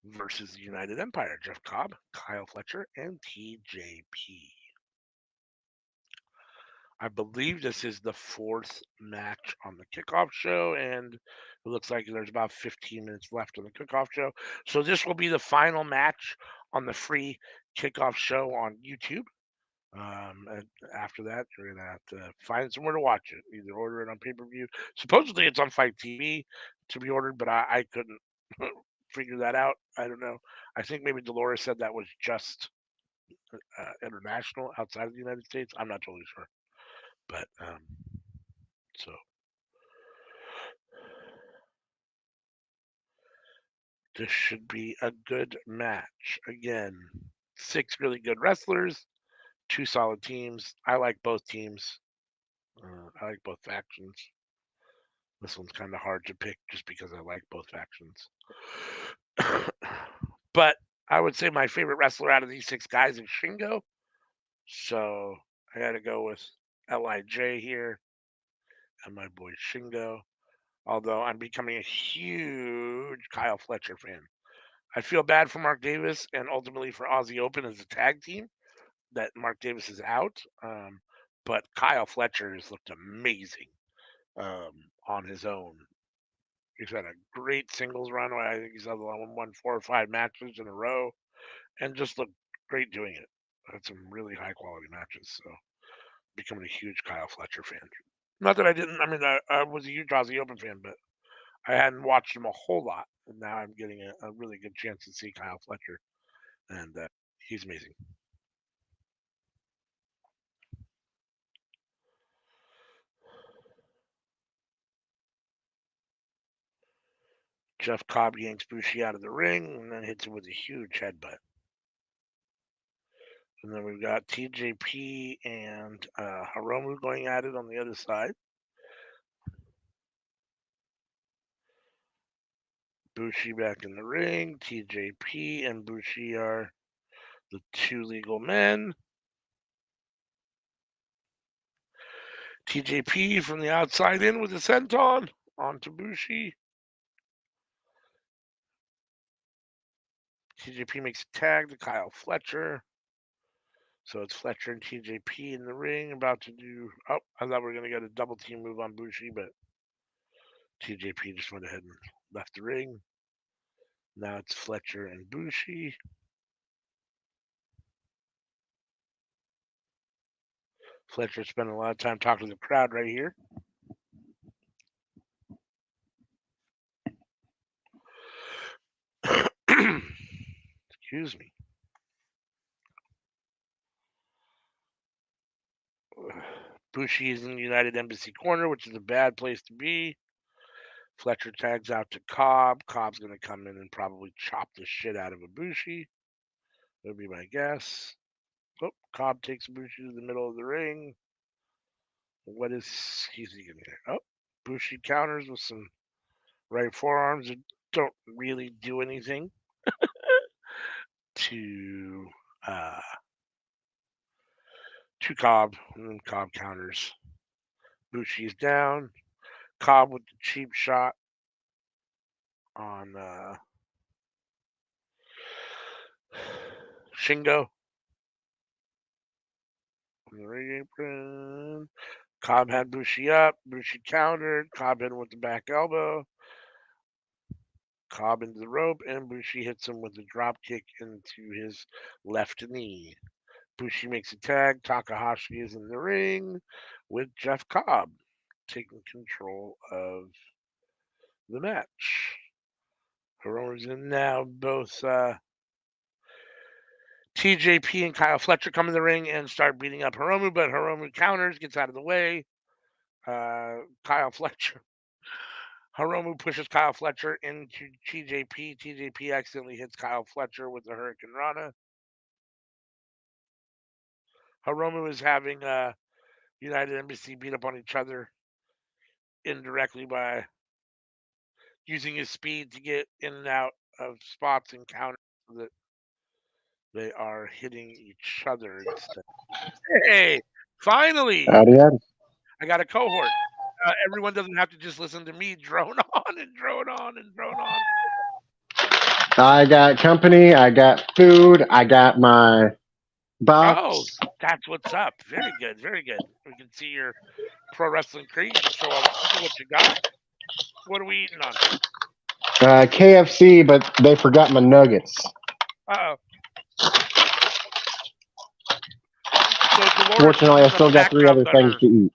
versus the United Empire. Jeff Cobb, Kyle Fletcher, and TJP. I believe this is the fourth match on the kickoff show, and it looks like there's about 15 minutes left on the kickoff show. So this will be the final match on the free kickoff show on YouTube. And after that, you're gonna have to find somewhere to watch it. Either order it on pay-per-view. Supposedly it's on Fight TV to be ordered, but I couldn't figure that out. I don't know. I think maybe Dolores said that was just international outside of the United States. I'm not totally sure, but so this should be a good match. Again, 6 really good wrestlers, 2 solid teams. I like both teams. I like both factions. This one's kind of hard to pick just because I like both factions. But I would say my favorite wrestler out of these 6 guys is Shingo. So I got to go with LIJ here and my boy Shingo. Although I'm becoming a huge Kyle Fletcher fan. I feel bad for Mark Davis and ultimately for Aussie Open as a tag team that Mark Davis is out. But Kyle Fletcher has looked amazing on his own. He's had a great singles run. I think he's won 4 or 5 matches in a row and just looked great doing it. Had some really high quality matches. So becoming a huge Kyle Fletcher fan. Not that I didn't. I mean, I was a huge Aussie Open fan, but I hadn't watched him a whole lot, and now I'm getting a really good chance to see Kyle Fletcher, and he's amazing. Jeff Cobb yanks Bushi out of the ring and then hits him with a huge headbutt. And then we've got TJP and Hiromu going at it on the other side. Bushi back in the ring. TJP and Bushi are the 2 legal men. TJP from the outside in with the senton onto Bushi. TJP makes a tag to Kyle Fletcher. So it's Fletcher and TJP in the ring about to do. Oh, I thought we were going to get a double team move on Bushi, but TJP just went ahead and left the ring. Now it's Fletcher and Bushi. Fletcher spent a lot of time talking to the crowd right here. Excuse me. Bushi is in the United Embassy corner, which is a bad place to be. Fletcher tags out to Cobb. Cobb's going to come in and probably chop the shit out of Ibushi. That would be my guess. Oh, Cobb takes Ibushi to the middle of the ring. What is he going to get? Oh, Bushi counters with some right forearms that don't really do anything to uh, to Cobb. And then Cobb counters. Bushi is down. Cobb with the cheap shot on Shingo on the ring apron. Cobb had Bushi up. Bushi countered. Cobb hit him with the back elbow. Cobb into the rope, and Bushi hits him with a drop kick into his left knee. Bushi makes a tag. Takahashi is in the ring with Jeff Cobb taking control of the match. Hiromu's in now. Both TJP and Kyle Fletcher come in the ring and start beating up Hiromu, but Hiromu counters, gets out of the way. Kyle Fletcher. Hiromu pushes Kyle Fletcher into TJP. TJP accidentally hits Kyle Fletcher with the Hurricane Rana. Hiromu is having United Embassy beat up on each other indirectly by using his speed to get in and out of spots and counters so that they are hitting each other instead. Hey, finally, Howdy, howdy. I got a cohort. Everyone doesn't have to just listen to me drone on and drone on and drone on. I got company. I got food. I got my Oh, box. that's what's up. Very good, very good. We can see your pro wrestling crate. You can show all the people what you got. What are we eating on? KFC, but they forgot my nuggets. Uh oh. So Dolores is Fortunately, I in the still got three background, other but things her to eat.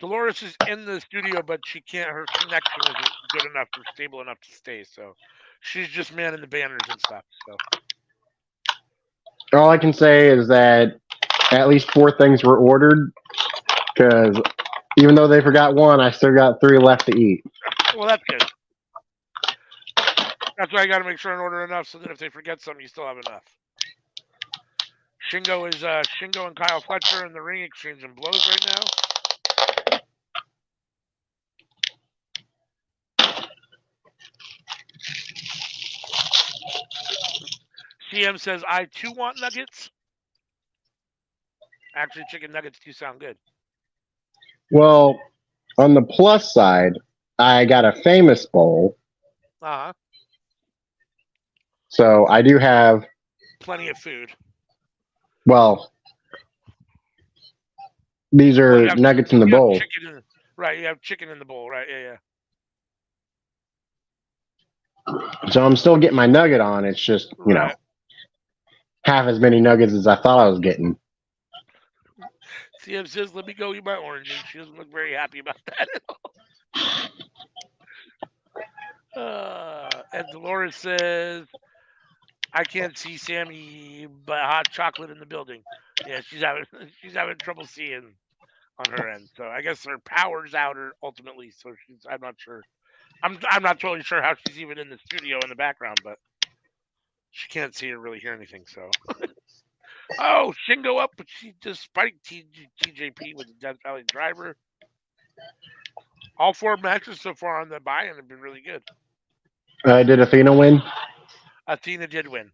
Dolores is in the studio, but she can't. Her connection isn't good enough or stable enough to stay. So she's just manning the banners and stuff. So All I can say is that at least four things were ordered because even though they forgot one, I still got three left to eat. well, that's good. That's why I got to make sure and order enough so that if they forget something, you still have enough. Shingo and Kyle Fletcher in the ring exchanging blows right now. CM says I too want nuggets. Actually, chicken nuggets do sound good. Well, on the plus side, I got a famous bowl, Uh huh. so I do have. Plenty of food. Well, these Well, are nuggets in the you have bowl, chicken in right. You have chicken in the bowl, right? Yeah, so I'm still getting my nugget on. It's just right. half as many nuggets as I thought I was getting. CM says, "Let me go eat my oranges." She doesn't look very happy about that at all. And Dolores says, "I can't see Sammy, but hot chocolate in the building." Yeah, she's having she's having trouble seeing on her end. So I guess her power's out or ultimately. So she's I'm not sure. I'm not totally sure how she's even in the studio in the background, but she can't see or really hear anything. So oh, Shingo up, but she just spiked TJP with the Death Valley driver. All four matches so far on the buy-in have been really good. Did Athena win? Athena did win.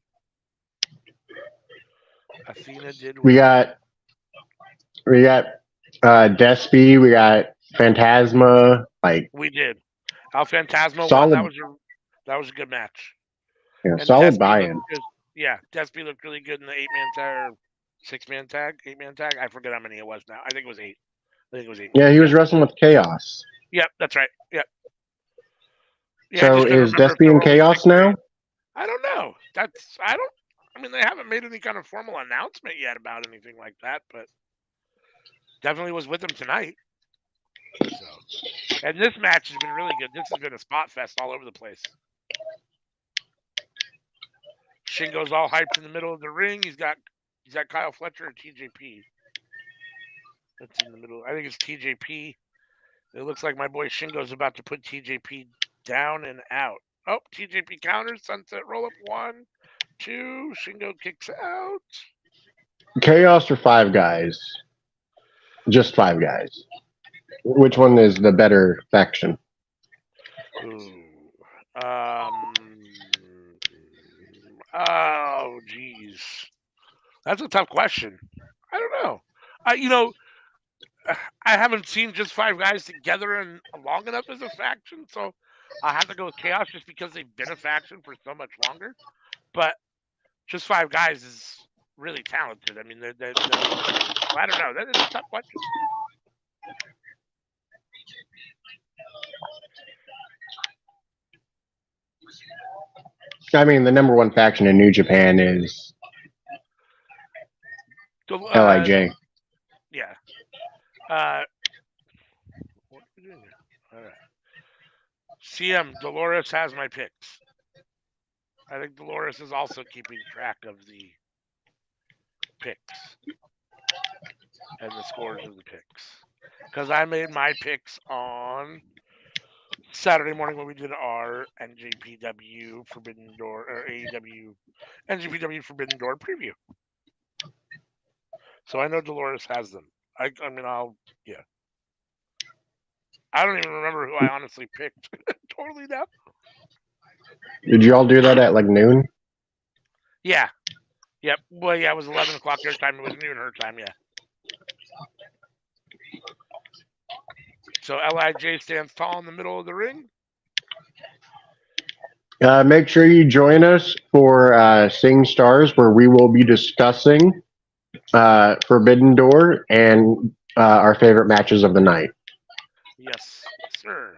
Athena did We win. got we got Despy. We got Phantasma. Like We did. El Phantasmo won. solid, That was a good match. And solid Despy looked buy-in. good. Yeah, Despy looked really good in the 8-man tag or 6-man tag, 8-man tag. I forget how many it was now. I think it was 8. I think it was 8 Yeah, man. he was Yeah. wrestling with Chaos. Yep, that's right. Yep. Yeah, I So just couldn't is remember if Despy they in were only Chaos 6 or 8. now? I don't know. I mean, they haven't made any kind of formal announcement yet about anything like that, but definitely was with them tonight. So, and this match has been really good. This has been a spot fest all over the place. Shingo's all hyped in the middle of the ring. He's got Kyle Fletcher and TJP. That's in the middle. I think it's TJP. It looks like my boy Shingo's about to put TJP down and out. Oh, TJP counters, sunset roll up, 1, 2. Shingo kicks out. Chaos or Five Guys? Just Five Guys. Which one is the better faction? Ooh. Oh, geez. That's a tough question. I don't know. You know, I haven't seen just Five Guys together in long enough as a faction, so I have to go with Chaos just because they've been a faction for so much longer. But just Five Guys is really talented. I mean, I don't know. That is a tough question. I mean, the number one faction in New Japan is So, Lij. yeah. Uh, what are we doing here? All right. CM Dolores has my picks. I think Dolores is also keeping track of the picks and the scores of the picks because I made my picks on Saturday morning when we did our NJPW Forbidden Door or AEW NJPW Forbidden Door preview. So I know Dolores has them. Yeah. I don't even remember who I honestly picked. Totally now. Did you all do that at like noon? Yeah. Yep. Well, yeah, it was 11 o'clock your time. It was noon her time. Yeah. So Lij stands tall in the middle of the ring. Make sure you join us for Sing Stars, where we will be discussing Forbidden Door and our favorite matches of the night. Yes, sir.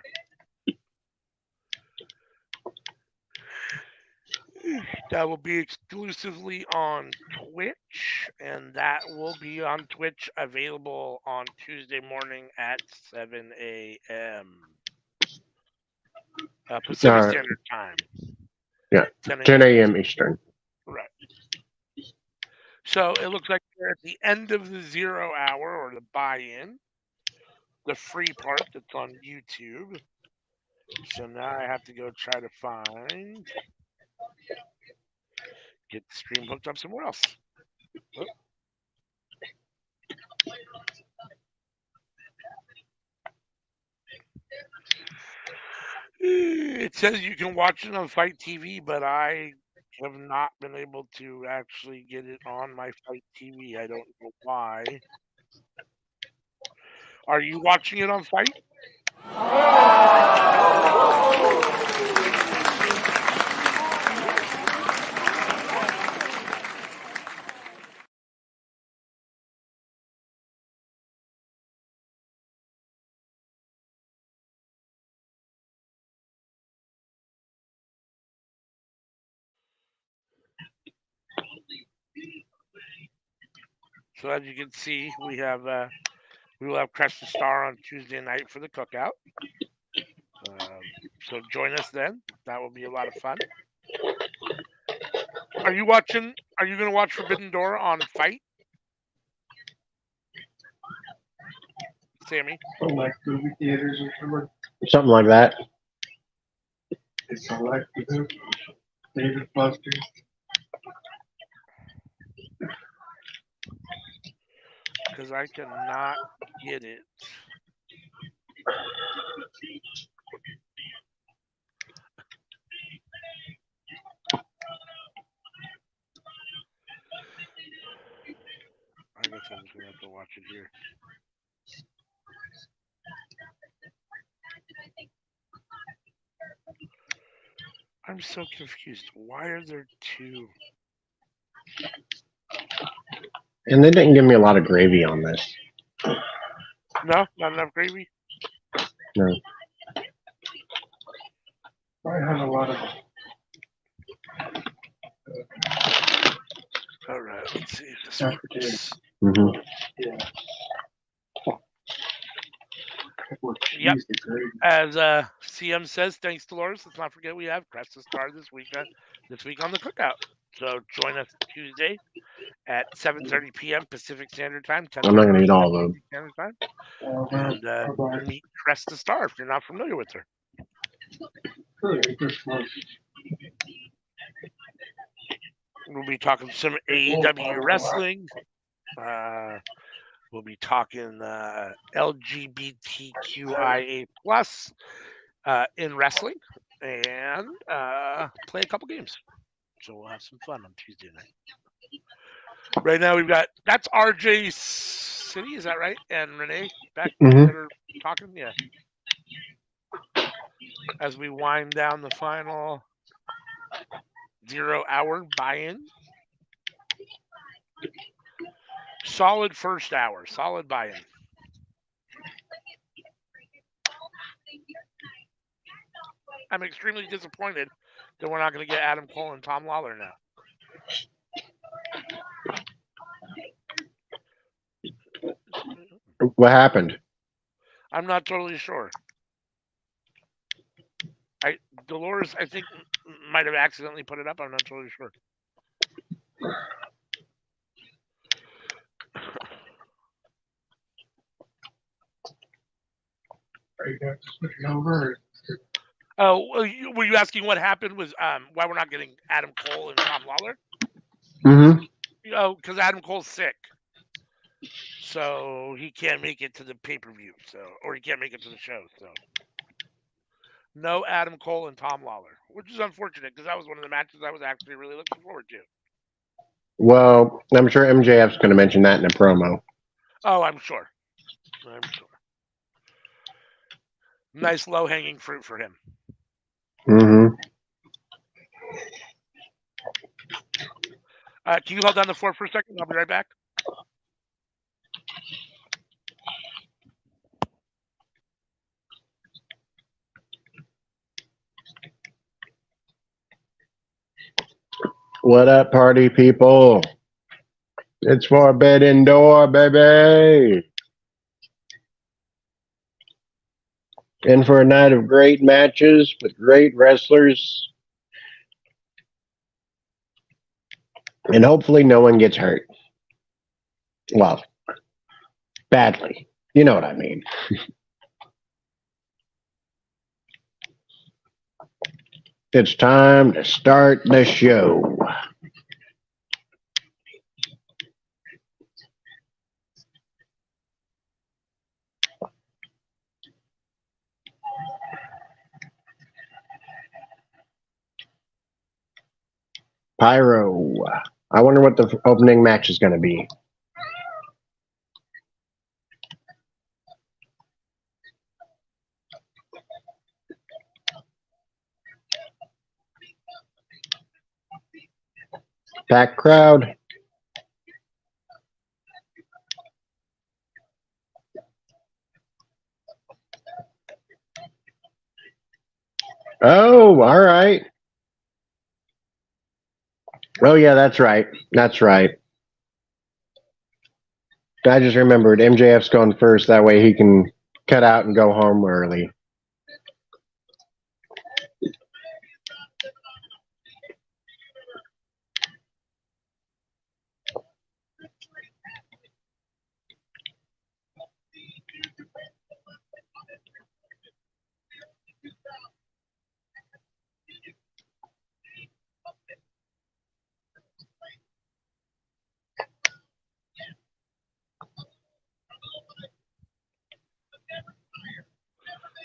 That will be exclusively on Twitch, and that will be on Twitch available on Tuesday morning at 7 a.m. Pacific Standard Time. Yeah, 10 10 a.m. a.m. Eastern. Right. So it looks like we're at the end of the 0 hour or the buy-in, the free part that's on YouTube. So now I have to go try to get the stream hooked up somewhere else. Oh. It says you can watch it on Fight TV, but I have not been able to actually get it on my Fight TV. I don't know why. Are you watching it on Fight? So as you can see, we will have Crest the Star on Tuesday night for the cookout. So join us then. That will be a lot of fun. Are you watching? Are you going to watch Forbidden Door on Fight, Sammy? Like movie theaters or something like that. It's like David Foster. Because I cannot get it. I guess I'm just going to have to watch it here. I'm so confused. Why are there two? And they didn't give me a lot of gravy on this. No, not enough gravy. No. I have a lot of. All right, let's see if this works. Mm-hmm. Yeah. Yep. As CM says, thanks Dolores. Let's not forget we have Crest the Star this week on the cookout. So join us Tuesday at 7:30 p.m. Pacific Standard Time. I'm not going to eat all of them. Standard Time. And meet Crest the Star if you're not familiar with her. We'll be talking some AEW wrestling. We'll be talking LGBTQIA plus in wrestling and play a couple games. So we'll have some fun on Tuesday night. Right now that's RJ City, is that right? And Renee back that are talking, yeah. As we wind down the final 0 hour buy-in. Solid first hour, solid buy-in. I'm extremely disappointed that we're not going to get Adam Cole and Tom Lawler now. What happened? I'm not totally sure. Dolores, I think, might have accidentally put it up. I'm not totally sure. Are you going to switch it over? Oh, were you asking what happened was why we're not getting Adam Cole and Tom Lawler? Mm-hmm. Oh, because Adam Cole's sick. so he can't make it to the pay-per-view. Or he can't make it to the show. So no Adam Cole and Tom Lawler, which is unfortunate because that was one of the matches I was actually really looking forward to. Well, I'm sure MJF's going to mention that in a promo. Oh, I'm sure. I'm sure. Nice low-hanging fruit for him. Hmm. Can you hold down the fort for a second? I'll be right back. What up, party people? It's Forbidden Door, baby. In for a night of great matches with great wrestlers, and hopefully no one gets hurt. Well, badly. You know what I mean. It's time to start the show. Pyro. I wonder what the opening match is going to be. Packed crowd. Oh, all right. Oh, yeah, that's right. That's right. I just remembered MJF's going first. That way he can cut out and go home early.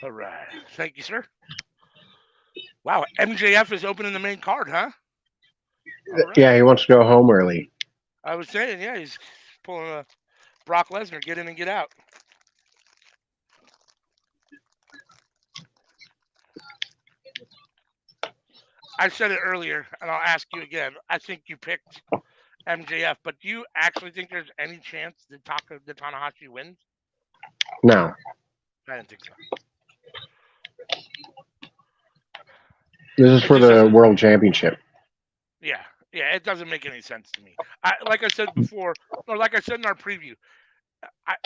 All right. Thank you, sir. Wow, MJF is opening the main card, huh? All right. Yeah, he wants to go home early. I was saying, yeah, he's pulling a Brock Lesnar, get in and get out. I said it earlier, and I'll ask you again. I think you picked MJF, but do you actually think there's any chance that Tanahashi wins? No, I didn't think so. this is It for just the doesn't. World Championship. Yeah, yeah, it doesn't make any sense to me. Like I said before, or like I said in our preview,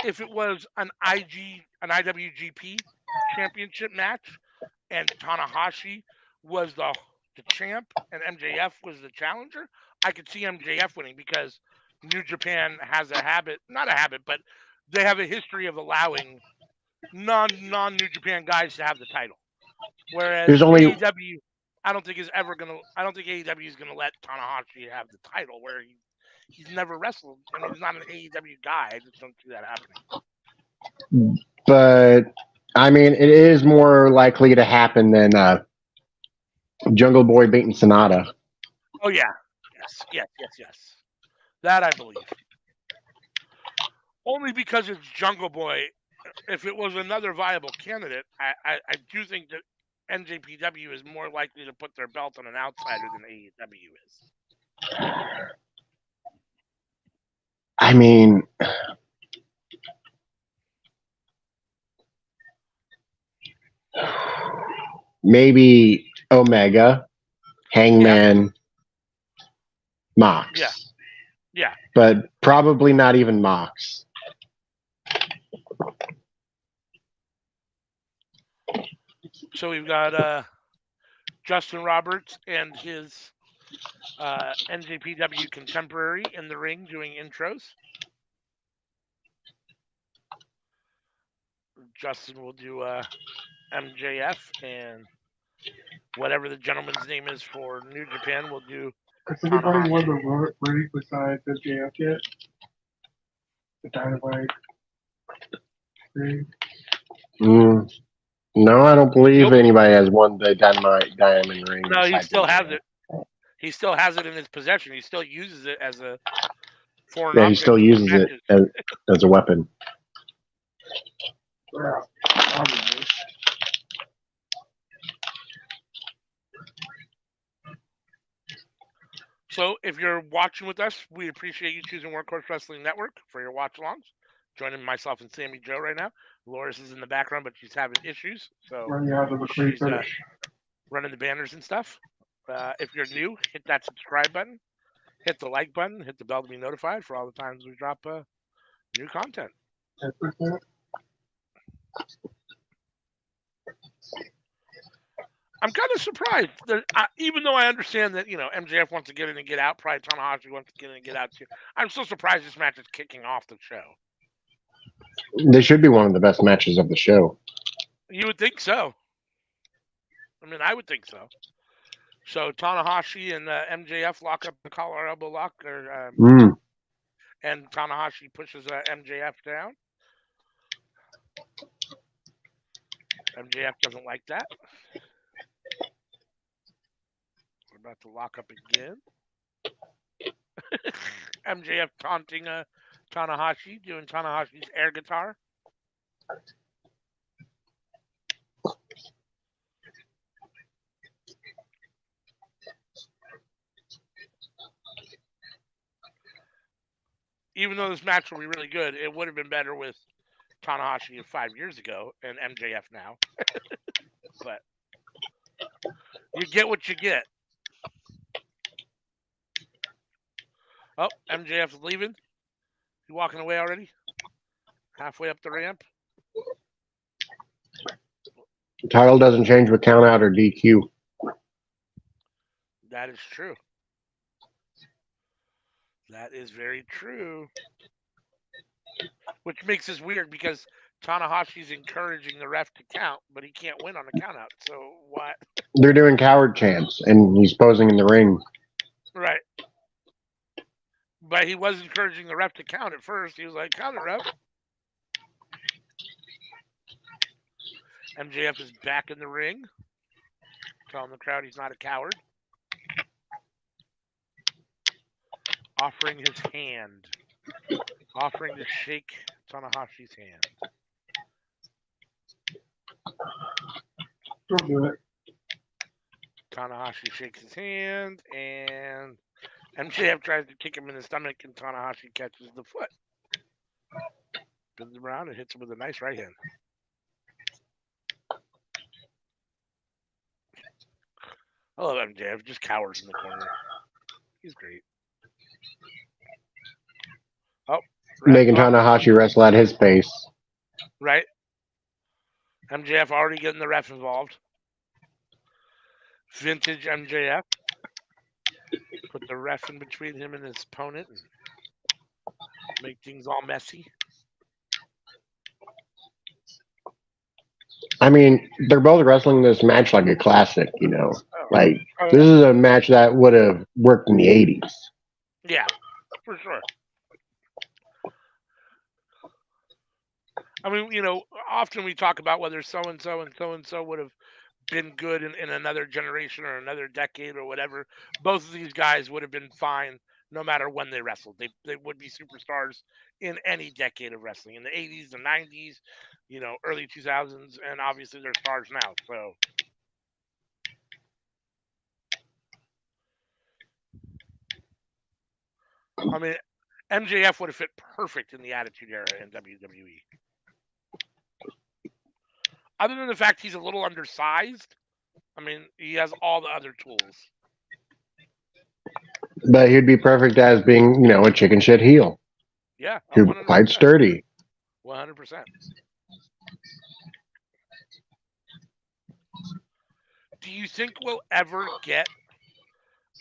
if it was an IWGP championship match, and Tanahashi was the champ and MJF was the challenger, I could see MJF winning because New Japan has a habit, not a habit, but they have a history of allowing non New Japan guys to have the title. There's Whereas only AEW, I don't think AEW is gonna let Tanahashi have the title where he's never wrestled. I mean, he's not an AEW guy. I just don't see that happening. but I mean, it is more likely to happen than Jungle Boy beating Sonata. Oh yeah, yes, yes, yes, yes. That I believe. Only because it's Jungle Boy. If it was another viable candidate, I do think that NJPW is more likely to put their belt on an outsider than AEW is. I mean, maybe Omega, Yeah, Hangman, yeah, Mox, yeah. but probably not even Mox. So we've got Justin Roberts and his NJPW contemporary in the ring doing intros. Justin will do MJF, and whatever the gentleman's name is for New Japan will do Has anybody won Tanahashi. the verdict besides MJF yet? Mm, no, I don't believe Nope. anybody has won the Dynamite Diamond ring No, he besides still has MJF. it. He still has it in his possession. He still uses it as a for an Yeah, he object still to win uses it matches. as a weapon. So if you're watching with us, we appreciate you choosing Workhorse Wrestling Network for your watch alongs. Joining myself and Sammy Joe right now. Loris is in the background, but she's having issues, so she's running the banners and stuff. If you're new, hit that subscribe button, hit the like button, hit the bell to be notified for all the times we drop new content. I'm kind of surprised that even though I understand that MJF wants to get in and get out, probably Tanahashi wants to get in and get out too. I'm still surprised this match is kicking off the show. This should be one of the best matches of the show. You would think so. I mean, I would think so. So Tanahashi and MJF lock up the collar elbow lock, Mm. and Tanahashi pushes MJF down. MJF doesn't like that. We're about to lock up again. MJF taunting Tanahashi, doing Tanahashi's air guitar. Even though this match will be really good, it would have been better with Tanahashi 5 years ago and MJF now. But you get what you get. Oh, MJF's leaving. He walking away already? Halfway up the ramp. The title doesn't change with count out or DQ. That is true. That is very true. Which makes this weird because Tanahashi's encouraging the ref to count, but he can't win on a count out. So what? They're doing coward chants, and he's posing in the ring. Right. But he was encouraging the ref to count at first. He was like, count it, ref. MJF is back in the ring, telling the crowd he's not a coward. Offering his hand. Offering to shake Tanahashi's hand. Don't do it. Tanahashi shakes his hand, and MJF tries to kick him in the stomach, and Tanahashi catches the foot. Spins him around and hits him with a nice right hand. I love MJF, just cowers in the corner. He's great. Oh, Making Tanahashi wrestle at his pace. Right. MJF already getting the ref involved. Vintage MJF. Put the ref in between him and his opponent and make things all messy. I mean, they're both wrestling this match like a classic, Like, this is a match that would have worked in the 80s. Yeah, for sure. I mean, often we talk about whether so-and-so and so-and-so would have been good in another generation or another decade or whatever. Both of these guys would have been fine no matter when they wrestled. They would be superstars in any decade of wrestling. In the 80s, the 90s, early 2000s, and obviously they're stars now. So I mean, MJF would have fit perfect in the Attitude Era in WWE. Other than the fact he's a little undersized, I mean, he has all the other tools. But he'd be perfect as being, a chicken shit heel. Yeah. Who fights sturdy. 100%. Do you think we'll ever get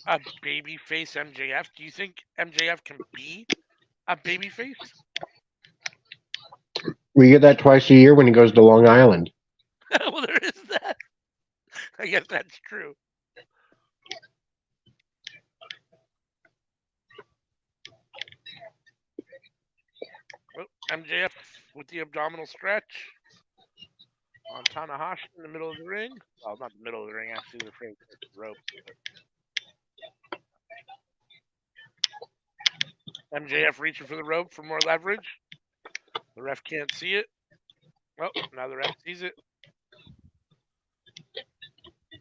a babyface MJF? Do you think MJF can be a babyface? We get that twice a year when he goes to Long Island. Well, there is that. I guess that's true. MJF with the abdominal stretch on Tanahashi in the middle of the ring. Well, not the middle of the ring, actually. They're afraid of the ropes. But MJF reaching for the rope for more leverage. The ref can't see it. Oh, now the ref sees it.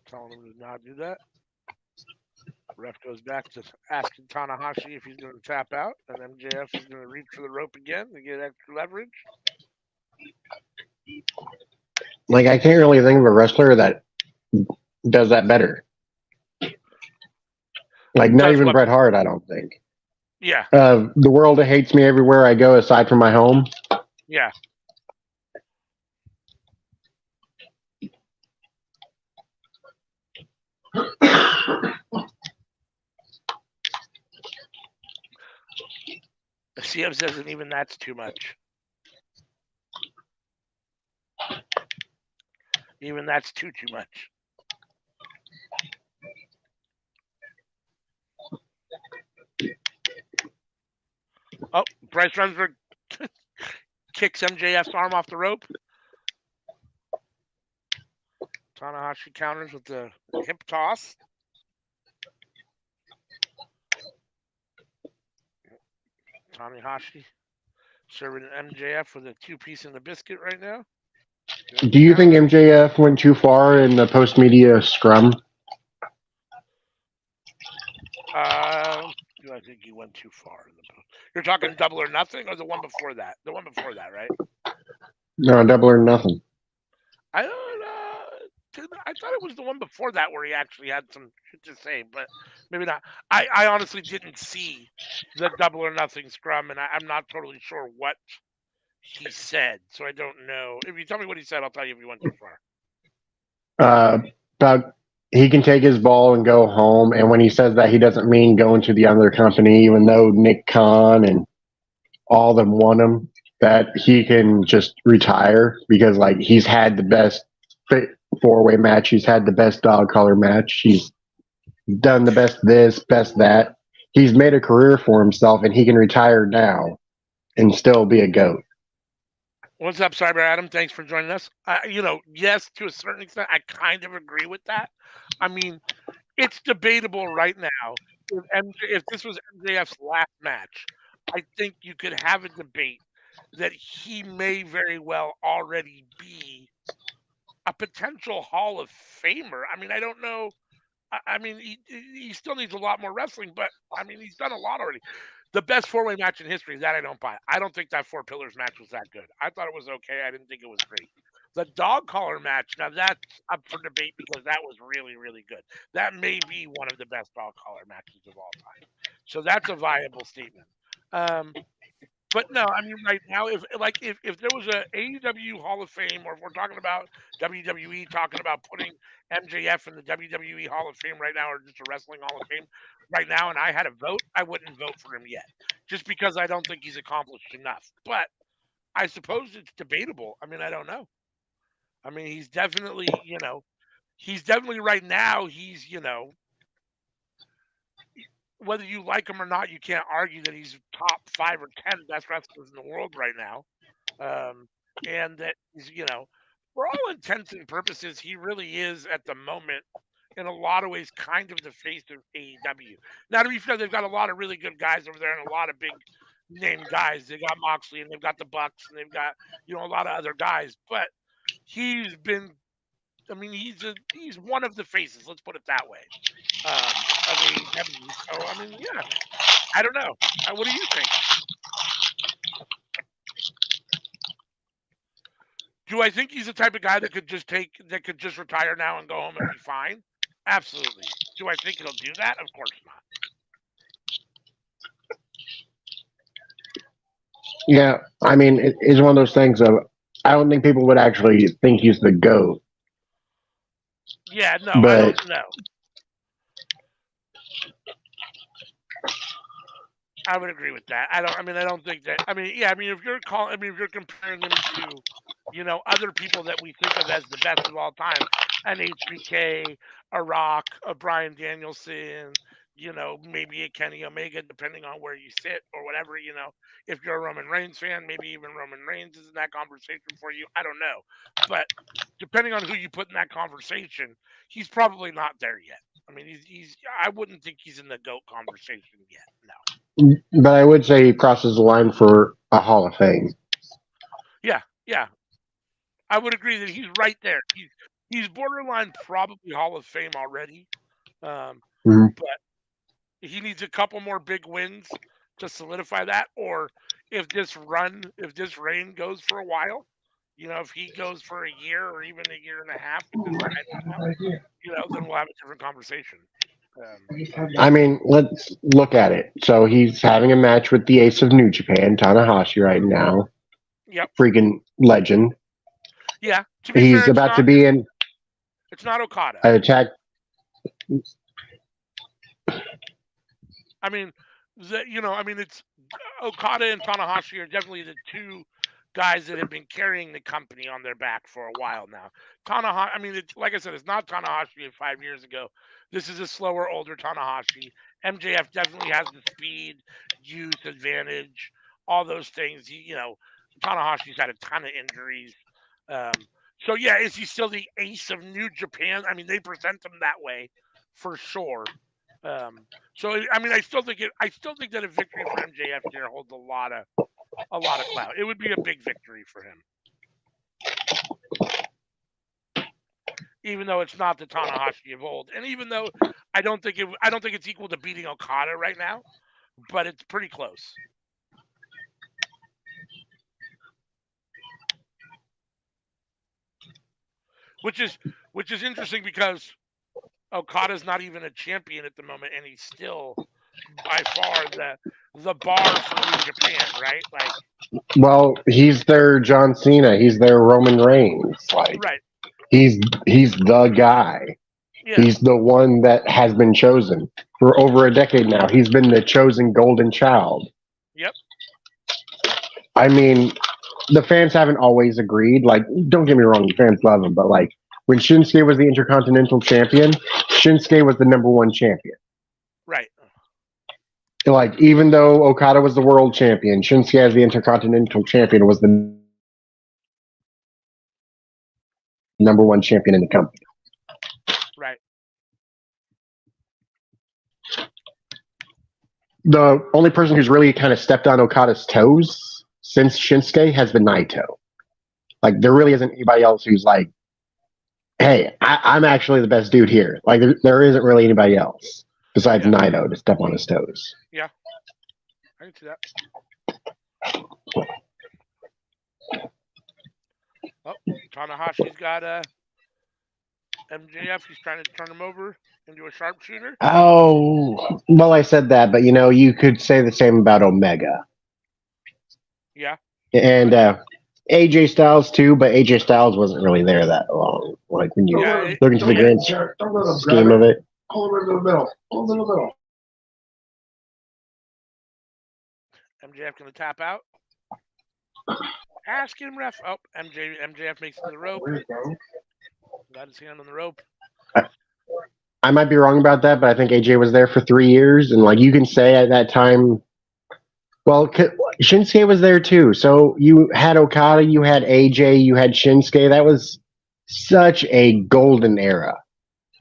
Telling him to not do that. Ref goes back to asking Tanahashi if he's going to tap out, and MJF is going to reach for the rope again to get extra leverage. Like, I can't really think of a wrestler that does that better. Like, not Does even what? Bret Hart, I don't think. Yeah, The world hates me everywhere I go, aside from my home. yeah. The CM says, and even that's too much. Even that's too much. Oh, Bryce Remsburg kicks MJF's arm off the rope. Tanahashi counters with the hip toss. Tanahashi serving MJF with a 2-piece in the biscuit right now. Do you think MJF went too far in the post-media scrum? Do I think he went too far in the post? You're talking Double or Nothing, or the one before that? The one before that, right? No, Double or Nothing. I don't know. I thought it was the one before that where he actually had some shit to say, but maybe not. I honestly didn't see the Double or Nothing scrum, and I'm not totally sure what he said, so I don't know. If you tell me what he said, I'll tell you if he went too far. About he can take his ball and go home, and when he says that, he doesn't mean going to the other company, even though Nick Khan and all of them want him, that he can just retire because, like, he's had the best four-way match, he's had the best dog collar match, he's done the best this, best that. He's made a career for himself, and he can retire now and still be a GOAT. What's up, Cyber Adam? Thanks for joining us. Yes, to a certain extent, I kind of agree with that. I mean, it's debatable right now. If this was MJF's last match, I think you could have a debate that he may very well already be a potential Hall of Famer. I mean, I don't know. I mean, he still needs a lot more wrestling, but I mean, he's done a lot already. The best 4-way match in history, that I don't buy. I don't think that Four Pillars match was that good. I thought it was okay. I didn't think it was great. The dog collar match, now that's up for debate because that was really, really good. That may be one of the best dog collar matches of all time. So that's a viable statement. But no, I mean, right now, if there was a AEW Hall of Fame, or if we're talking about WWE talking about putting MJF in the WWE Hall of Fame right now, or just a Wrestling Hall of Fame right now, and I had a vote, I wouldn't vote for him yet, just because I don't think he's accomplished enough. But I suppose it's debatable. I mean, I don't know. I mean, he's definitely, right now, whether you like him or not, you can't argue that he's top 5 or 10 best wrestlers in the world right now. And that he's, for all intents and purposes, he really is at the moment, in a lot of ways, kind of the face of AEW. Now, to be fair, they've got a lot of really good guys over there and a lot of big name guys. They got Moxley and they've got the Bucks and they've got, a lot of other guys. But he's been, I mean, he's one of the faces. Let's put it that way. Of AEW. So, I mean, yeah, I don't know. What do you think? Do I think he's the type of guy that could just retire now and go home and be fine? Absolutely. Do I think he'll do that? Of course not. Yeah, I mean, it's one of those things of, I don't think people would actually think he's the GOAT. Yeah, no, I don't know. I would agree with that. I don't think that. If you're comparing him to, other people that we think of as the best of all time, an HBK, a Rock, a Bryan Danielson, maybe a Kenny Omega, depending on where you sit or whatever. If you're a Roman Reigns fan, maybe even Roman Reigns is in that conversation for you. I don't know, but depending on who you put in that conversation, he's probably not there yet. I mean, he's. I wouldn't think he's in the GOAT conversation yet. No. But I would say he crosses the line for a Hall of Fame. Yeah, yeah, I would agree that he's right there. He's borderline probably Hall of Fame already. Um, Mhm. but he needs a couple more big wins to solidify that. Or if this reign goes for a while, if he goes for a year or even a year and a half with this title now, then we'll have a different conversation. But I mean, let's look at it. So he's having a match with the ace of New Japan, Tanahashi, right now. yep, Freaking legend. yeah. To be fair, He's about to be in it's not Okada. an attack. I mean, it's Okada and Tanahashi are definitely the two guys that have been carrying the company on their back for a while now. Tanahashi, it's like I said, it's not Tanahashi of 5 years ago. This is a slower, older Tanahashi. MJF definitely has the speed, youth advantage, all those things. Tanahashi's had a ton of injuries. Um, so yeah, is he still the ace of New Japan? I mean, they present him that way for sure. Um, so I still think that a victory for MJF here holds a lot of clout. It would be a big victory for him, even though it's not the Tanahashi of old, and even though I don't think it's equal to beating Okada right now, but it's pretty close. Which is which is interesting because Okada's not even a champion at the moment, and he's still by far the bar for New Japan, right? Like, Well, he's their John Cena. He's their Roman Reigns. Like right? he's the guy. Yeah. He's the one that has been chosen for over a decade now. He's been the chosen golden child. Yep. I mean, the fans haven't always agreed. Like, don't get me wrong, the fans love him, but like when Shinsuke was the Intercontinental Champion, Shinsuke was the number one champion. Right. Like, even though Okada was the world champion, Shinsuke as the Intercontinental Champion was the number one champion in the company. Right. The only person who's really kind of stepped on Okada's toes since Shinsuke has been Naito. Like, there really isn't anybody else who's like, hey, I'm actually the best dude here. Like, there isn't really anybody else besides Yeah. Naito to step on his toes. Yeah. I can see that. Oh, Tanahashi's got MJF. He's trying to turn him over into a sharpshooter. Oh, well, I said that, but you could say the same about Omega Yeah. and AJ Styles too, but AJ Styles wasn't really there that long. Like when you Yeah. look into the grand scheme of it. MJF gonna tap out. Ask him, ref. Oh, MJF makes it to the rope. Got his hand on the rope. I might be wrong about that, but I think AJ was there for 3 years, and like you can say at that time, well, Shinsuke was there too. So you had Okada, you had AJ, you had Shinsuke. That was such a golden era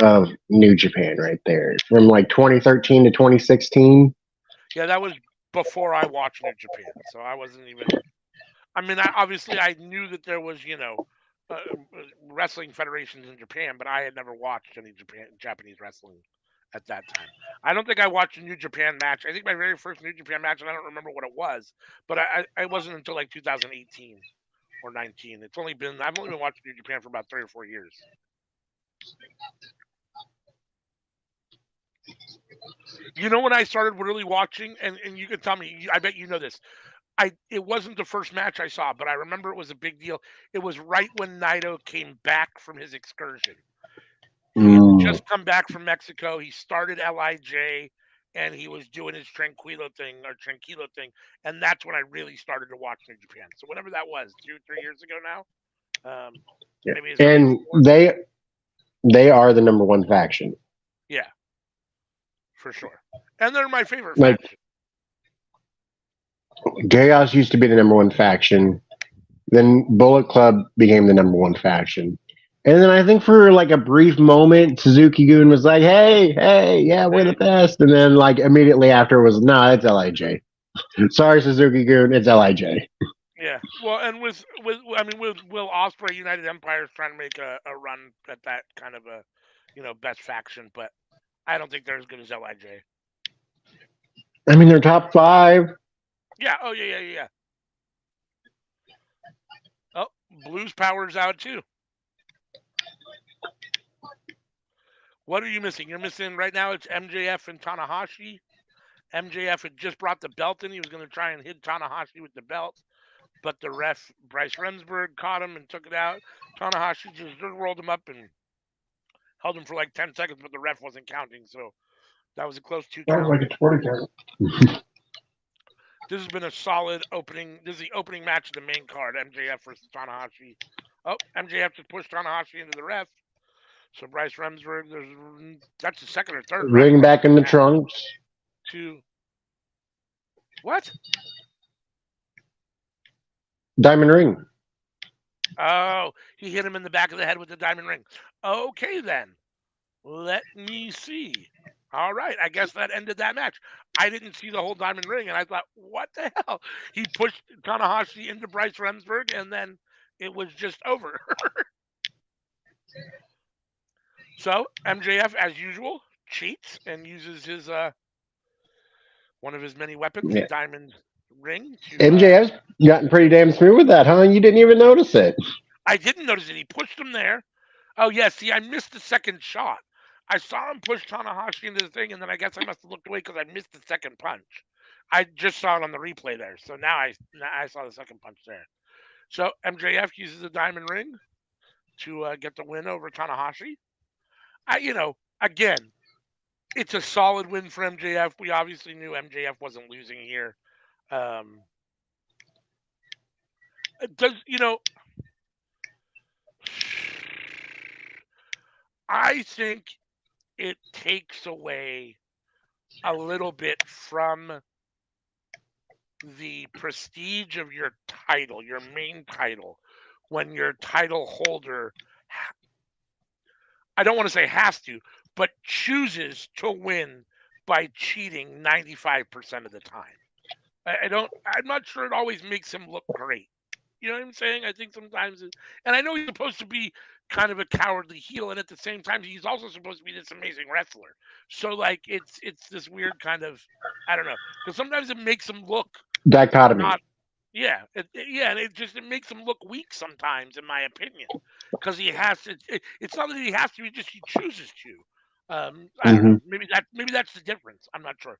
of New Japan right there, from like 2013 to 2016. Yeah, that was before I watched New Japan, so I wasn't even. Obviously I knew that there was, wrestling federations in Japan, but I had never watched any Japanese wrestling at that time. I don't think I watched a New Japan match. I think my very first New Japan match, and I don't remember what it was, but I wasn't until like 2018 or 19. I've only been watching New Japan for about 3 or 4 years. You know when I started really watching, and you can tell me, I bet you know this. It wasn't the first match I saw, but I remember it was a big deal. It was right when Naito came back from his excursion. He had just come back from Mexico. He started Lij, and he was doing his Tranquilo thing, and that's when I really started to watch New Japan. So whenever that was, 2, 3 years ago now, maybe as early as And 4. they are the number one faction. Yeah. for sure. And they're my favorite Like faction. Chaos used to be the number one faction. Then Bullet Club became the number one faction. And then I think for like a brief moment, Suzuki Goon was like, "Hey, hey, yeah, we're the Hey, best." And then like immediately after was, "No, it's Lij. Sorry, Suzuki Goon, it's Lij." yeah. Well, and with Will Ospreay, United Empire's trying to make a run at that kind of a, best faction, but I don't think they're as good as Lij. I mean, they're top five. Yeah. Oh yeah, yeah, yeah, yeah. Oh, Blues Power's out too. What are you missing? You're missing right now. It's MJF and Tanahashi. MJF had just brought the belt in. He was going to try and hit Tanahashi with the belt, but the ref Bryce Remsburg caught him and took it out. Tanahashi just rolled him up and held him for like 10 seconds, but the ref wasn't counting, so that was a close 2 count. Like a 20 count. This has been a solid opening. This is the opening match of the main card: MJF versus Tanahashi. Oh, MJF just pushed Tanahashi into the ref. So Bryce Remsburg, that's the second or third ref Ring push back in in the the match. trunks. To what? Diamond ring. Oh, he hit him in the back of the head with the diamond ring. Okay, then. Let me see. All right, I guess that ended that match. I didn't see the whole diamond ring, and I thought, what the hell? He pushed Tanahashi into Bryce Remsburg, and then it was just over. So MJF, as usual, cheats and uses his one of his many weapons, the Yeah. diamond ring, to. MJF's gotten pretty damn smooth with that, huh? You didn't even notice it. I didn't notice it. He pushed him there. Oh yeah, see, I missed the second shot. I saw him push Tanahashi into the thing, and then I guess I must have looked away because I missed the second punch. I just saw it on the replay there, so now I saw the second punch there. So MJF uses a diamond ring to get the win over Tanahashi. Again, it's a solid win for MJF. We obviously knew MJF wasn't losing here. Um, does I think it takes away a little bit from the prestige of your title, your main title, when your title holder, I don't want to say has to, but chooses to win by cheating 95% of the time. I'm not sure it always makes him look great. You know what I'm saying? I think sometimes, and I know he's supposed to be kind of a cowardly heel, and at the same time, he's also supposed to be this amazing wrestler. So like, it's this weird kind of, I don't know, because sometimes it makes him look not. Dichotomy. Yeah, yeah, and it makes him look weak sometimes, in my opinion, because he has to. It's not that he has to; he chooses to. I don't know. Hmm. Maybe that's the difference. I'm not sure.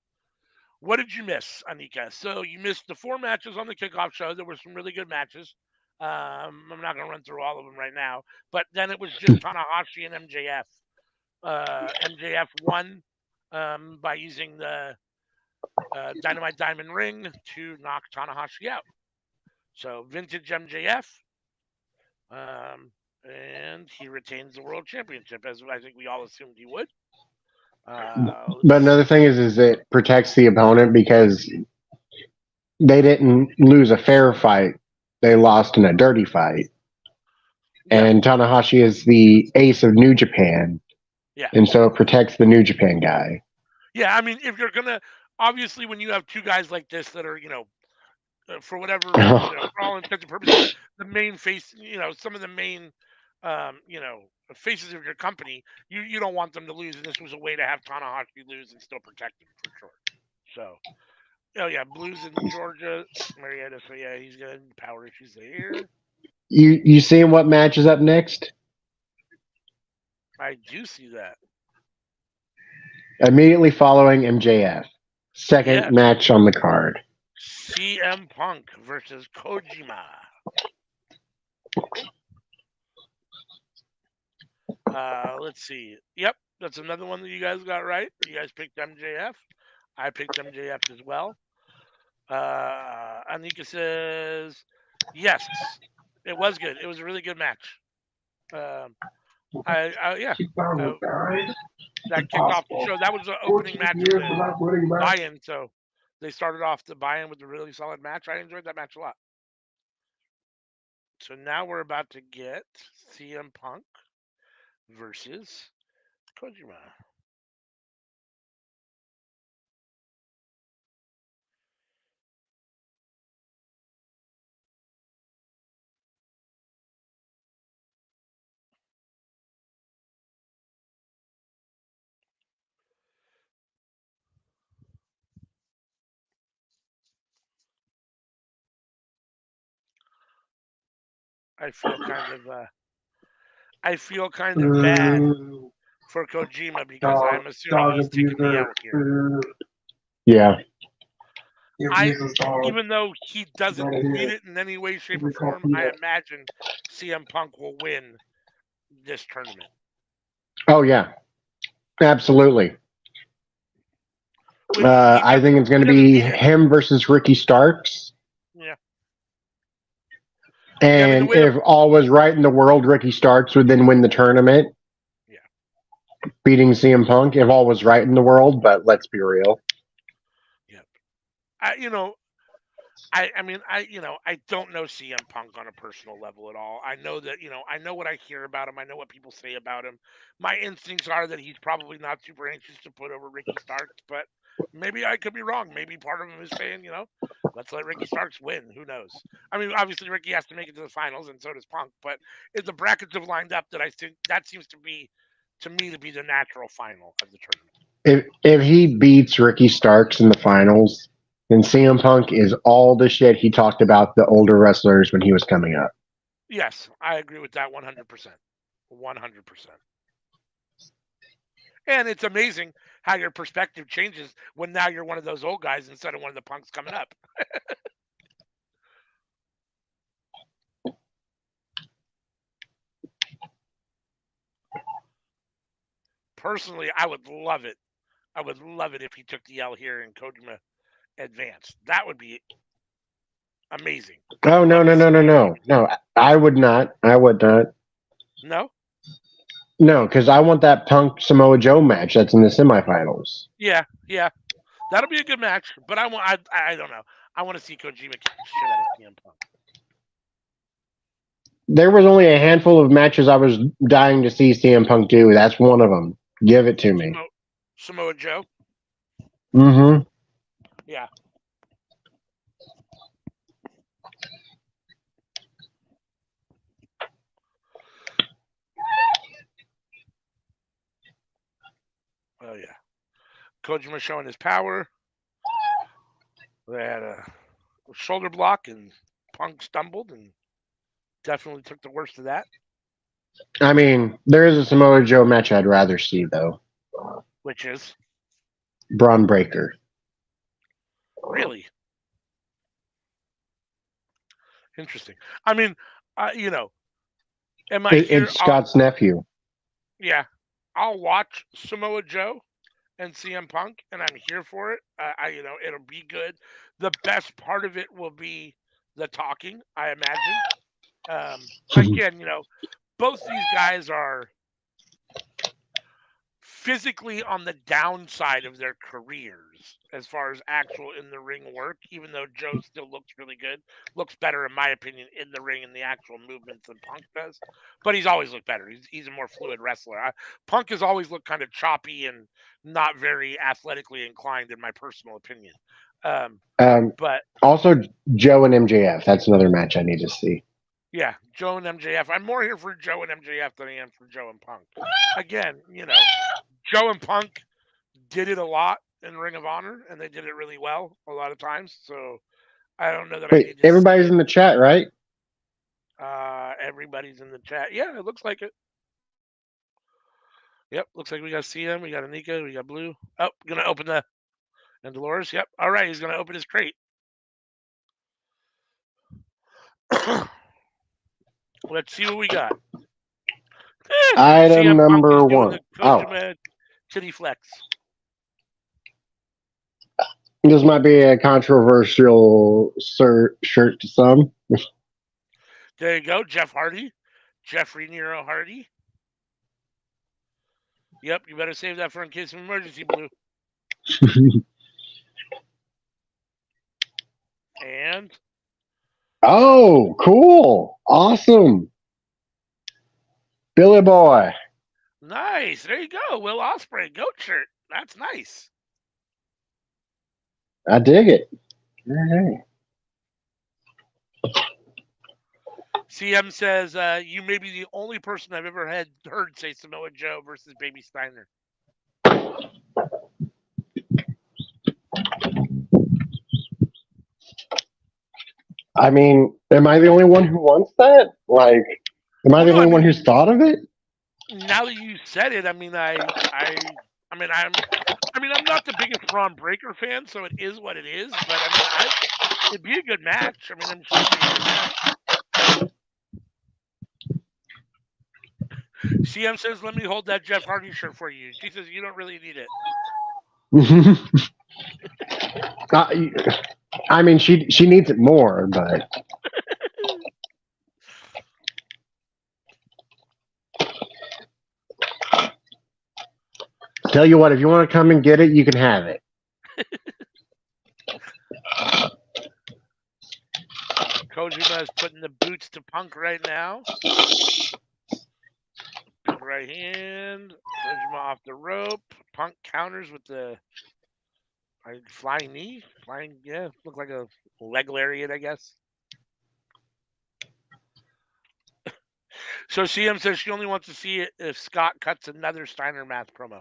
What did you miss, Anika? So you missed the 4 matches on the kickoff show. There were some really good matches. I'm not going to run through all of them right now, but then it was just Tanahashi and MJF. MJF won by using the Dynamite Diamond Ring to knock Tanahashi out. So vintage MJF, and he retains the world championship, as I think we all assumed he would. But Let's another thing see. is it protects the opponent because they didn't lose a fair fight; they lost in a dirty fight. Yeah, And Tanahashi is the ace of New Japan, yeah. and so it protects the New Japan guy. Yeah, I mean, if you're gonna obviously when you have two guys like this that are for whatever for all intents and purposes the main face some of the main faces of your company you don't want them to lose and this was a way to have Tanahashi lose and still protect him for sure. So oh yeah, Blues in Georgia, Marietta. So yeah, he's got power issues there. You seeing what match is up next? I do see that. Immediately following MJF, second Yes, match on the card. CM Punk versus Kojima. Let's see. Yep, that's another one that you guys got right. You guys picked MJF. I picked MJF as well. Anika says yes, it was good. It was a really good match. Um, Yeah, uh, that kicked off the show. That was the opening match of the buy-in. So they started off the buy-in with a really solid match. I enjoyed that match a lot. So now we're about to get CM Punk versus Kojima. I feel kind of uh, I feel kind of bad for Kojima because I'm assuming he's taking the L here. Yeah. I Even though he doesn't mean it in any way, shape, or form, I imagine CM Punk will win this tournament. Oh yeah. Absolutely. I think it's going to be him versus Ricky Starks. Yeah. And if all was right in the world, Ricky Starks would then win the tournament. Yeah. Beating CM Punk, if all was right in the world, but let's be real. Yeah. I don't know CM Punk on a personal level at all. I know that, I know what I hear about him. I know what people say about him. My instincts are that he's probably not super anxious to put over Ricky Starks, but maybe I could be wrong. Maybe part of him is saying, let's let Ricky Starks win. Who knows? I mean, obviously Ricky has to make it to the finals, and so does Punk. But if the brackets have lined up, that I think that seems to me, to be the natural final of the tournament. If he beats Ricky Starks in the finals, then CM Punk is all the shit he talked about the older wrestlers when he was coming up. Yes, I agree with that 100%. 100%. And it's amazing how your perspective changes when now you're one of those old guys instead of one of the punks coming up. Personally, I would love it. I would love it if he took the L here and Kojima advanced. That would be amazing. Oh no! I would not. I would not. No. No, because I want that Punk Samoa Joe match that's in the semifinals. Yeah, that'll be a good match. But I don't know. I want to see Kojima kick the shit out of CM Punk. There was only a handful of matches I was dying to see CM Punk do. That's one of them. Give it to me. Samoa Joe. Mm-hmm. Yeah. Oh yeah. Kojima showing his power. They had a shoulder block, and Punk stumbled and definitely took the worst of that. I mean, there is a Samoa Joe match I'd rather see though. Which is Braun Breaker. Really interesting. I mean, am I here? It's Scott's nephew. Yeah, I'll watch Samoa Joe and CM Punk, and I'm here for it. It'll be good. The best part of it will be the talking, I imagine. Again, both these guys are physically on the downside of their careers as far as actual in the ring work, even though Joe still looks really good, looks better in my opinion in the ring and the actual movements than Punk does. But he's always looked better. He's a more fluid wrestler. Punk has always looked kind of choppy and not very athletically inclined in my personal opinion. But also Joe and MJF. That's another match I need to see. Yeah, Joe and MJF. I'm more here for Joe and MJF than I am for Joe and Punk. Again, Joe and Punk did it a lot in Ring of Honor, and they did it really well a lot of times. So I don't know that I need to. Everybody's in the chat, right? Everybody's in the chat. Yeah, it looks like it. Yep, looks like we got CM, we got Anika, we got Blue. Oh, gonna open the and Dolores. Yep. All right, he's gonna open his crate. Let's see what we got. Item number one. Titty flex. This might be a controversial shirt to some. There you go, Jeff Hardy, Jeffrey Nero Hardy. Yep, you better save that for in case of emergency, Blue. And Oh, cool. Awesome. Billy Boy. nice. There you go. Will Ospreay, goat shirt. That's nice. I dig it. All right. CM says, you may be the only person I've ever heard say Samoa Joe versus Baby Steiner. I mean, am I the only one who wants that? Like, am I Well, the no, I only one mean, who's thought of it? now that you said it, I mean, I'm not the biggest Braun Breaker fan, so it is what it is. But I mean, it'd be a good match. I mean, I'm sure it'd be a good match. CM says, "Let me hold that Jeff Hardy shirt for you." She says, "You don't really need it." uh, I mean, she needs it more, but tell you what, if you want to come and get it, you can have it. Kojima is putting the boots to Punk right now. Big right hand. Kojima off the rope. Punk counters with the flying knee. Flying, yeah, look like a leg lariat, I guess. So CM says she only wants to see it if Scott cuts another Steiner math promo.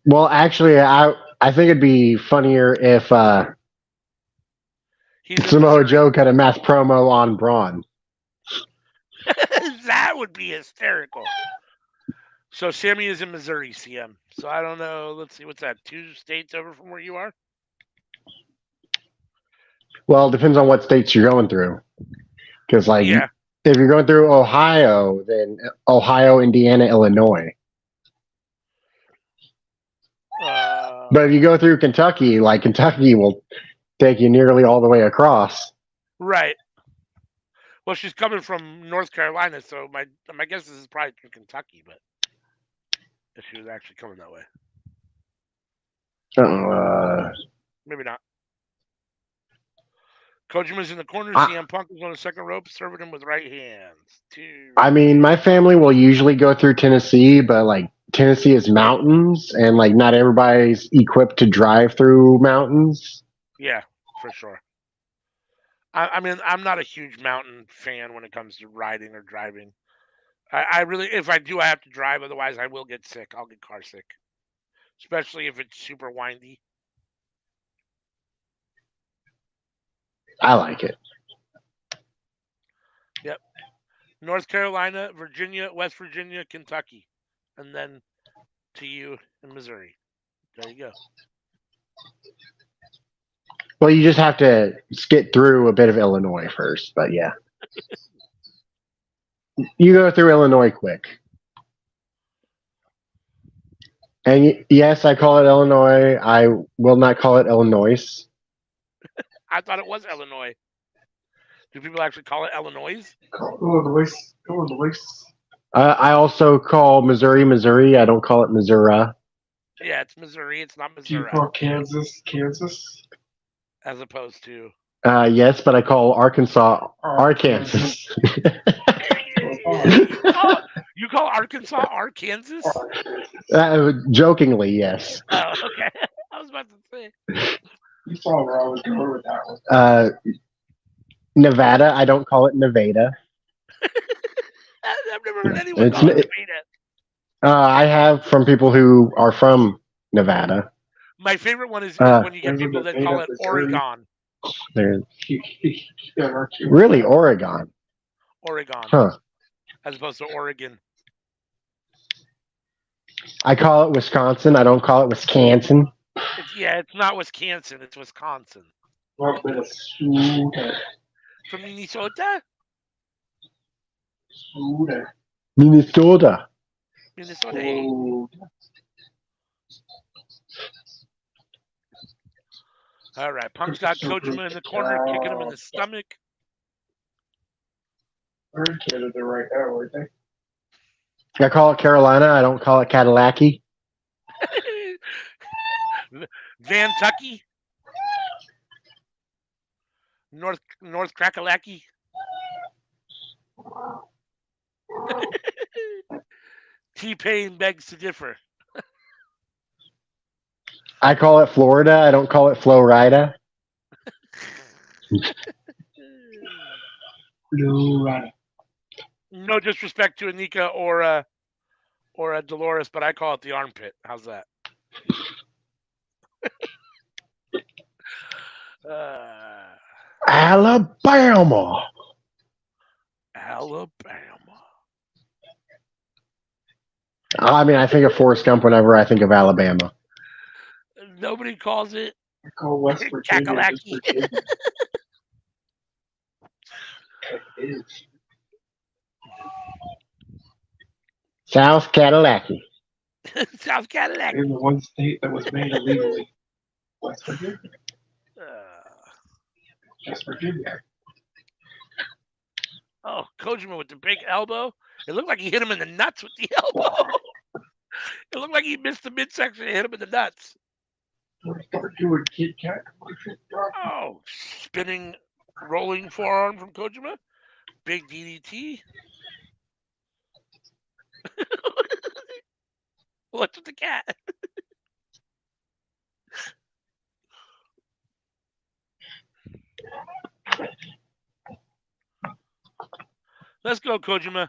Well, actually, I think it'd be funnier if He's in Samoa Missouri. Joe cut a mass promo on Braun. That would be hysterical. So Sammy is in Missouri, CM. So I don't know. Let's see, what's that? 2 states over from where you are? Well, it depends on what states you're going through. Because, like, Yeah. if you're going through Ohio, then Ohio, Indiana, Illinois. But if you go through Kentucky, like, Kentucky will take you nearly all the way across. Right. Well, she's coming from North Carolina, so my guess is probably from Kentucky, but if she was actually coming that way, Uh, maybe not. Kojima's in the corner. I, CM Punk is on the second rope, serving him with right hands. Two. I mean, my family will usually go through Tennessee, but, like, Tennessee is mountains, and, like, not everybody's equipped to drive through mountains. Yeah, for sure. I mean, I'm not a huge mountain fan when it comes to riding or driving. I really, if I do, I have to drive. Otherwise, I will get sick. I'll get car sick, especially if it's super windy. I like it. Yep. North Carolina, Virginia, West Virginia, Kentucky, and then to you in Missouri. There you go. Well, you just have to skip through a bit of Illinois first, but yeah. You go through Illinois quick. And yes, I call it Illinois. I will not call it Illinois. I thought it was Illinois. Do people actually call it Illinois? Illinois, Illinois. I also call Missouri, Missouri. I don't call it Missouri. Yeah, it's Missouri. It's not Do you Missouri, call Kansas, Kansas? as opposed to. Yes, but I call Arkansas, Arkansas. You call Arkansas Arkansas? Jokingly, yes. Oh, okay. I was about to say. You saw where I was going with that one. Nevada, I don't call it Nevada. I've never heard anyone call it Nevada. I have from people who are from Nevada. My favorite one is when you get people that call it Oregon. Really, Oregon? Oregon. Huh. As opposed to Oregon. I call it Wisconsin. I don't call it Wisconsin. It's not Wisconsin. It's Wisconsin. Well, Minnesota. From Minnesota? Minnesota. Minnesota. All right. Punk's got Kojima in the corner, kicking him in the stomach. They're together right now, aren't they? I call it Carolina. I don't call it Cadillac. Van Tucky, North Crackalacky. T-Pain begs to differ. I call it Florida. I don't call it Florida. Blue Rider. No disrespect to Anika or Dolores, but I call it the armpit. How's that? Uh, Alabama. Alabama. I mean, I think of Forrest Gump whenever I think of Alabama. Nobody calls it I call West Virginia just Kakalaki. Virginia. It is. South Cadillac. South Cadillac. In the one state that was made illegally. West Virginia. Uh, Just Virginia. oh, Kojima with the big elbow. It looked like he hit him in the nuts with the elbow. It looked like he missed the midsection and hit him in the nuts. Start doing Kit Kat commercials. Oh, spinning, rolling forearm from Kojima. Big DDT. What's with the cat? Let's go, Kojima.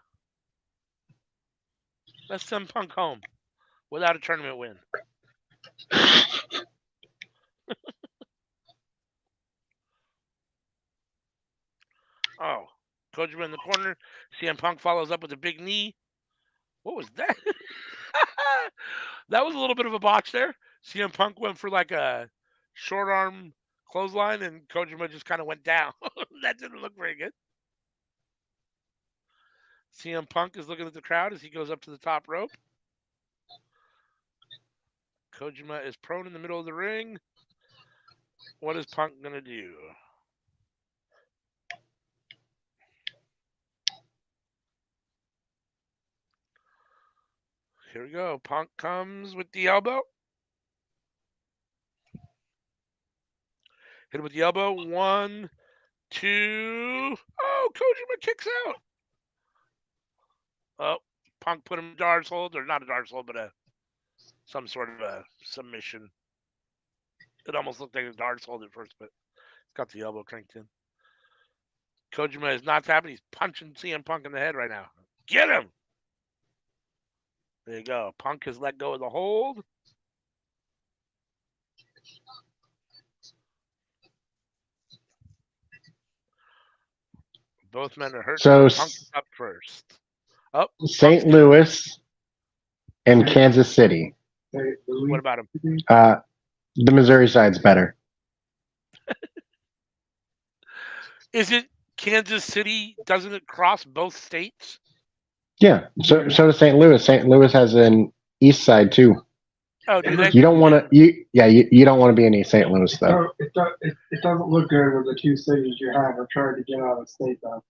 Let's send Punk home without a tournament win. Oh, Kojima in the corner. CM Punk follows up with a big knee. What was that? That was a little bit of a botch there. CM Punk went for like a short arm clothesline, and Kojima just kind of went down. That didn't look very good. CM Punk is looking at the crowd as he goes up to the top rope. Kojima is prone in the middle of the ring. What is Punk going to do? Here we go. Punk comes with the elbow. Hit him with the elbow. 1, 2. Oh, Kojima kicks out. Oh, Punk put him in Dar's hold, or not a Dar's hold, but some sort of a submission. It almost looked like a Dar's hold at first, but it's got the elbow cranked in. Kojima is not tapping. He's punching CM Punk in the head right now. Get him! There you go. Punk has let go of the hold. Both men are hurt. So Punk is up first. Oh, St. Louis and Kansas City. What about him? The Missouri side's better. Is it Kansas City? Doesn't it cross both states? Yeah. So does St. Louis. St. Louis has an east side too. Oh, do they? You don't want to. You don't want to be in East St. Louis though. It doesn't look good when the two cities you have are trying to get out of state though.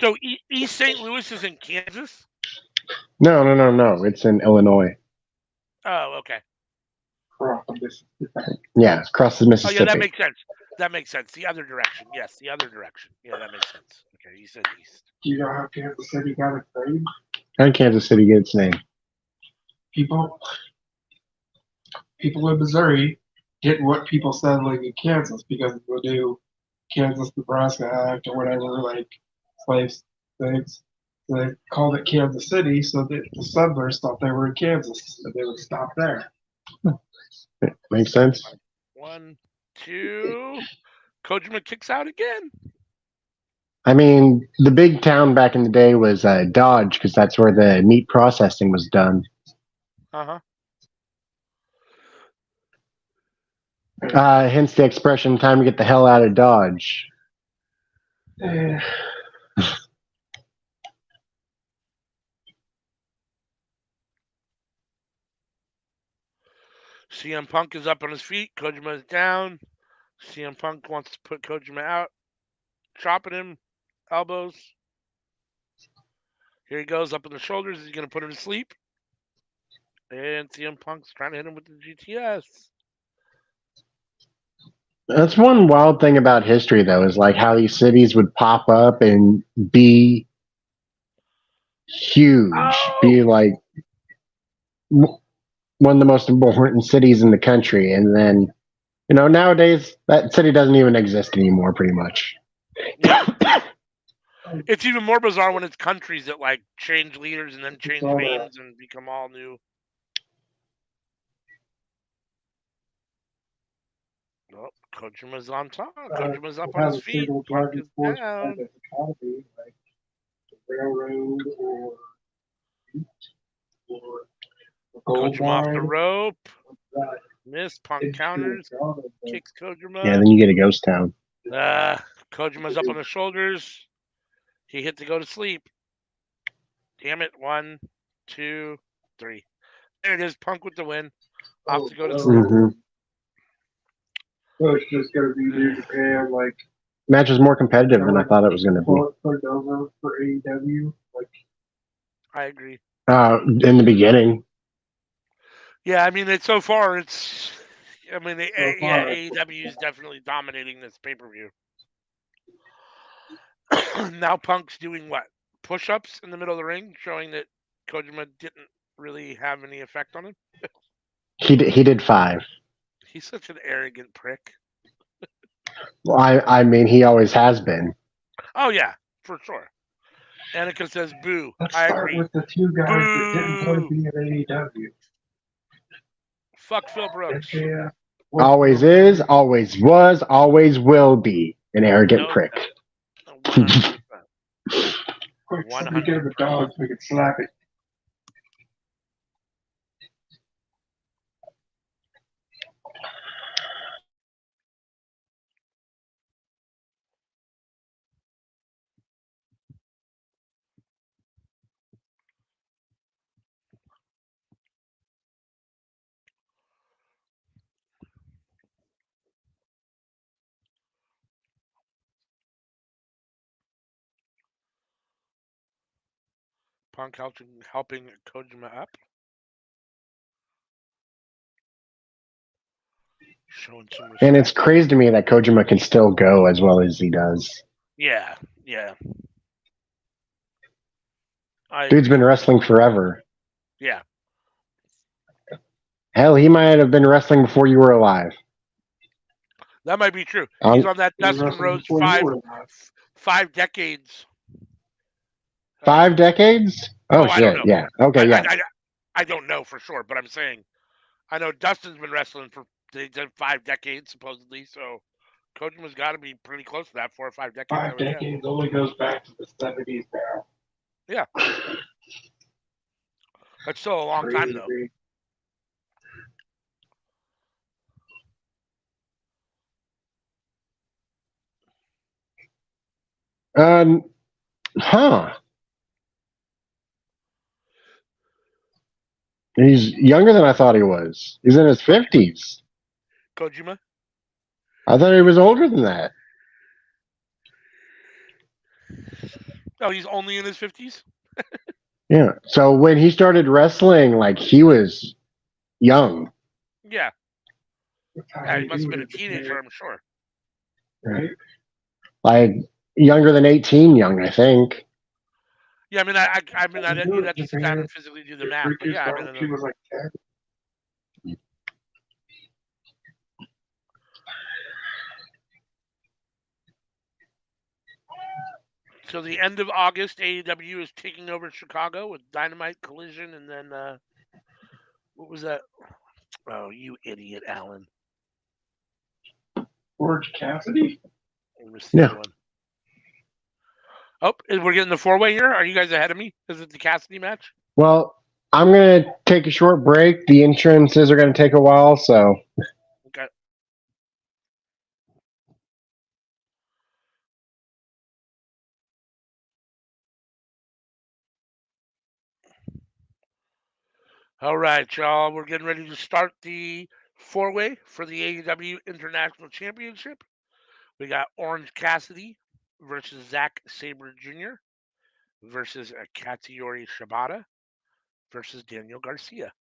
So East St. Louis is in Kansas? No. It's in Illinois. Oh, okay. Yeah, across the Oh, Mississippi. yeah, that makes sense. That makes sense. The other direction. Yes, the other direction. Yeah, that makes sense. Okay, you said east. Do you know how Kansas City got its name? How did Kansas City get its name? People in Missouri didn't want people settling in Kansas because of the new Kansas-Nebraska Act or whatever, like slave things. So they called it Kansas City so that the settlers thought they were in Kansas and they would stop there. Makes sense. 1, 2. Kojima kicks out again. I mean, the big town back in the day was Dodge because that's where the meat processing was done. Uh-huh. Hence the expression, time to get the hell out of Dodge. CM Punk is up on his feet. Kojima is down. CM Punk wants to put Kojima out. Chopping him. Elbows. Here he goes up in the shoulders. He's going to put him to sleep. And CM Punk's trying to hit him with the GTS. That's one wild thing about history, though, is like how these cities would pop up and be huge, be like one of the most important cities in the country, and then nowadays that city doesn't even exist anymore, pretty much. Yeah. It's even more bizarre when it's countries that like change leaders and then change names and become all new. Oh, Kojima's on top. Kojima's up on his feet. Punk is down. Economy, like the railroad or gold Kojima off the mine. rope. That Miss. Punk counters. Kicks Kojima. Yeah, then you get a ghost town. Kojima's up on the shoulders. He hit to go to sleep. Damn it. 1, 2, 3. There it is. Punk with the win. Off to go to sleep. Mm-hmm. So it's just going to be New Japan, like. Match was more competitive than I thought it was going to be. Put over for AEW. Like, I agree. In the beginning. Yeah, I mean, so far, AEW is definitely dominating this pay-per-view. Now Punk's doing what? Push-ups in the middle of the ring, showing that Kojima didn't really have any effect on him? He did 5. He's such an arrogant prick. Well, I mean, he always has been. Oh, yeah, for sure. Annika says, boo. Let's I start agree. with the two guys that didn't Boo! want to be in AEW. Fuck Phil Brooks. MJF. Always is, always was, always will be an arrogant prick. 100%. Quick, somebody get him a dog so we can slap it. Punk helping Kojima up. Showing some respect. And it's crazy to me that Kojima can still go as well as he does. Yeah. Dude's been wrestling forever. Yeah. Hell, he might have been wrestling before you were alive. That might be true. He's on that Dustin Rhodes 5 decades. 5 decades? Oh shit! Yeah. Okay. Yeah. I don't know for sure, but I'm saying I know Dustin's been wrestling for 5 decades supposedly. So Kojima's got to be pretty close to that 4 or 5 decades. 5 decades only goes back to the 70s now. Yeah. That's still a long time though. Huh. He's younger than I thought he was. He's in his 50s. Kojima? I thought he was older than that. Oh, he's only in his 50s? Yeah. So when he started wrestling, like, he was young. Yeah. He must have been a teenager, I'm sure. Right? Like, younger than 18 young, I think. Yeah, I mean, you'd have to sit down and physically do the math. But yeah, I mean, she was like 10. So the end of August, AEW is taking over Chicago with Dynamite, Collision, and then what was that? Oh, you idiot, Alan. Orange Cassidy? Yeah. Oh, we're getting the 4-way here. Are you guys ahead of me? Is it the Cassidy match? Well, I'm going to take a short break. The entrances are going to take a while, so. Okay. All right, y'all. We're getting ready to start the 4-way for the AEW International Championship. We got Orange Cassidy versus Zack Sabre Jr. versus Katsuyori Shibata versus Daniel Garcia.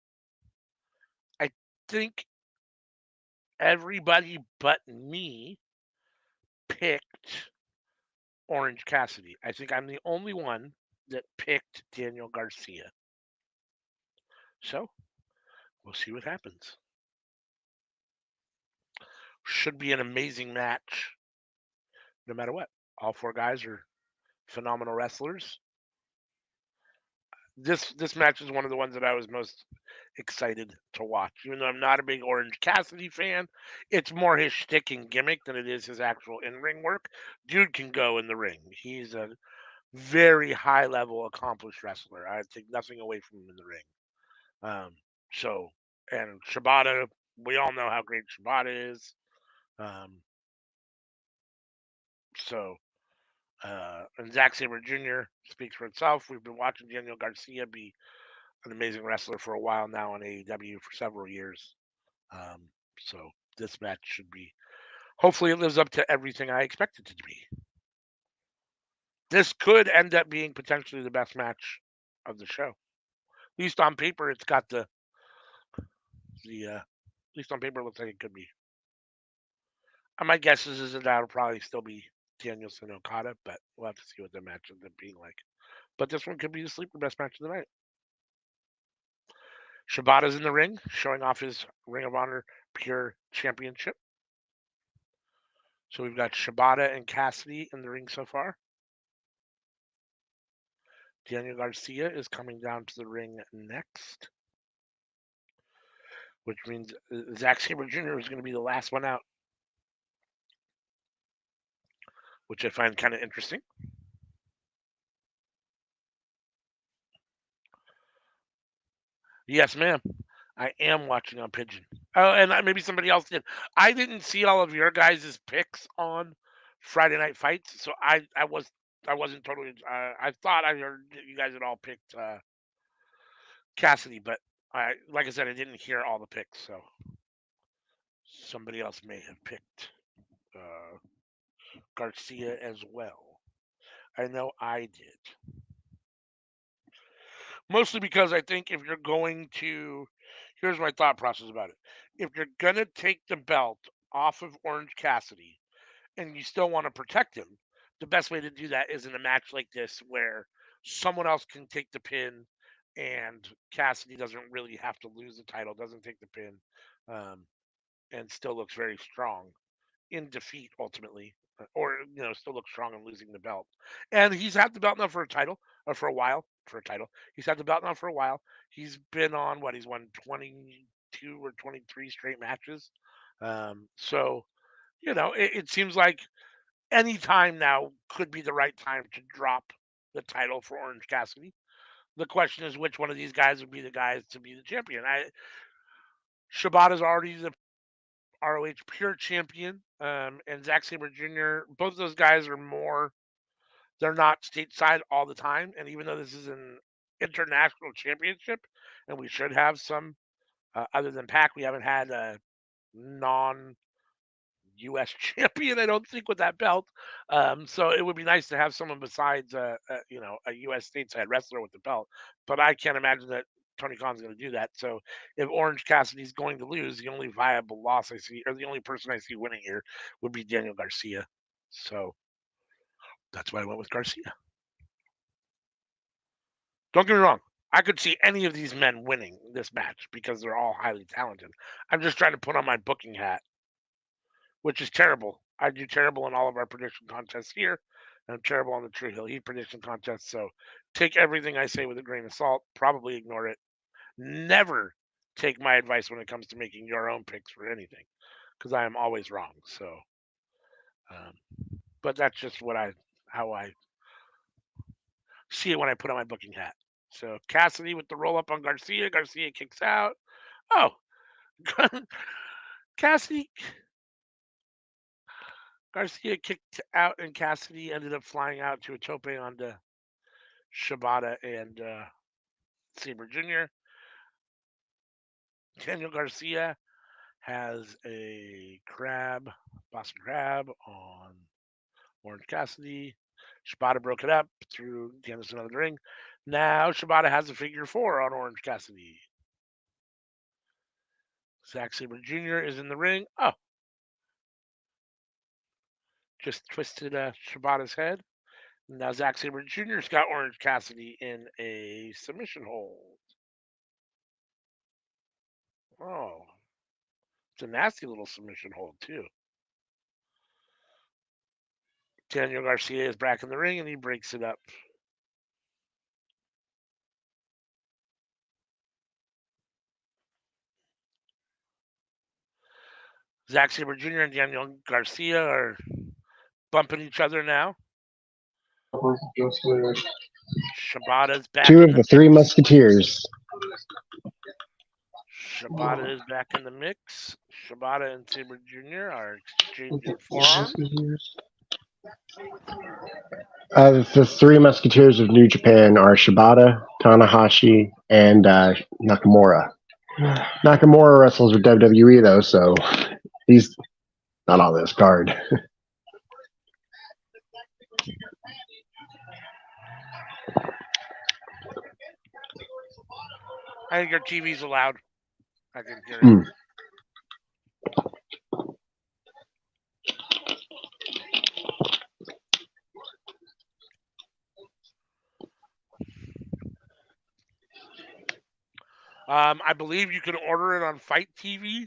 I think everybody but me picked Orange Cassidy. I think I'm the only one that picked Daniel Garcia. So we'll see what happens. Should be an amazing match, no matter what. All four guys are phenomenal wrestlers. This match is one of the ones that I was most excited to watch. Even though I'm not a big Orange Cassidy fan, it's more his shtick and gimmick than it is his actual in-ring work. Dude can go in the ring. He's a very high level, accomplished wrestler. I take nothing away from him in the ring. Um, so, and Shibata, we all know how great Shibata is. Um, so, and Zack Sabre Jr. speaks for itself. We've been watching Daniel Garcia be an amazing wrestler for a while now on AEW for several years. Um, so this match should be. Hopefully, it lives up to everything I expected it to be. This could end up being potentially the best match of the show. At least on paper, it's got the. At least on paper, it looks like it could be. My guess is that that'll probably still be Danielson Okada, but we'll have to see what the match ends up being like. But this one could be the sleeper best match of the night. Shibata's in the ring, showing off his Ring of Honor Pure Championship. So we've got Shibata and Cassidy in the ring so far. Daniel Garcia is coming down to the ring next, which means Zack Sabre Jr. is going to be the last one out, which I find kind of interesting. Yes, ma'am. I am watching on Pigeon. Oh, and maybe somebody else did. I didn't see all of your guys' picks on Friday Night Fights, so I wasn't totally. I thought I heard that you guys had all picked Cassidy, but like I said, I didn't hear all the picks, so somebody else may have picked uh, Garcia as well. I know I did. Mostly because I think if you're going to, here's my thought process about it. If you're going to take the belt off of Orange Cassidy and you still want to protect him, the best way to do that is in a match like this where someone else can take the pin and Cassidy doesn't really have to lose the title, doesn't take the pin, um, and still looks very strong in defeat ultimately, or still looks strong in losing the belt. And he's had the belt now for a title, or for a while. For a title, he's had the belt now for a while. He's been on what he's won 22 or 23 straight matches. So it seems like any time now could be the right time to drop the title for Orange Cassidy. The question is which one of these guys would be the guys to be the champion. Shibata's already the ROH Pure Champion, and Zack Sabre Jr. Both of those guys are more. They're not stateside all the time, and even though this is an international championship, and we should have some, other than Pac, we haven't had a non U.S. champion, I don't think, with that belt. So it would be nice to have someone besides, a U.S. stateside wrestler with the belt. But I can't imagine that Tony Khan's going to do that. So if Orange Cassidy's going to lose, the only viable loss I see, or the only person I see winning here, would be Daniel Garcia. So that's why I went with Garcia. Don't get me wrong. I could see any of these men winning this match because they're all highly talented. I'm just trying to put on my booking hat, which is terrible. I do terrible in all of our prediction contests here, and I'm terrible on the True Hill Heat prediction contest. So take everything I say with a grain of salt. Probably ignore it. Never take my advice when it comes to making your own picks for anything, because I am always wrong. So, um, but that's just how I see it when I put on my booking hat. So Cassidy with the roll up on Garcia. Garcia kicks out. Oh, Cassidy Garcia kicked out, and Cassidy ended up flying out to a tope onto Shibata and Sabre Jr. Daniel Garcia has a Boston Crab on Orange Cassidy. Shibata broke it up through the end of the ring. Now Shibata has a figure 4 on Orange Cassidy. Zack Sabre Jr. is in the ring. Oh, just twisted Shibata's head. Now Zack Sabre Jr.'s got Orange Cassidy in a submission hold. Oh, it's a nasty little submission hold, too. Daniel Garcia is back in the ring, and he breaks it up. Zack Sabre Jr. and Daniel Garcia are bumping each other now. Shibata's back. Two of the Three Musketeers. Shibata is back in the mix. Shibata and Sabre Jr. are exchanging forearms. The Three Musketeers of New Japan are Shibata, Tanahashi, and Nakamura. Nakamura wrestles with WWE, though, so he's not on this card. I think your TV's allowed. I can hear it. I believe you can order it on Fight TV.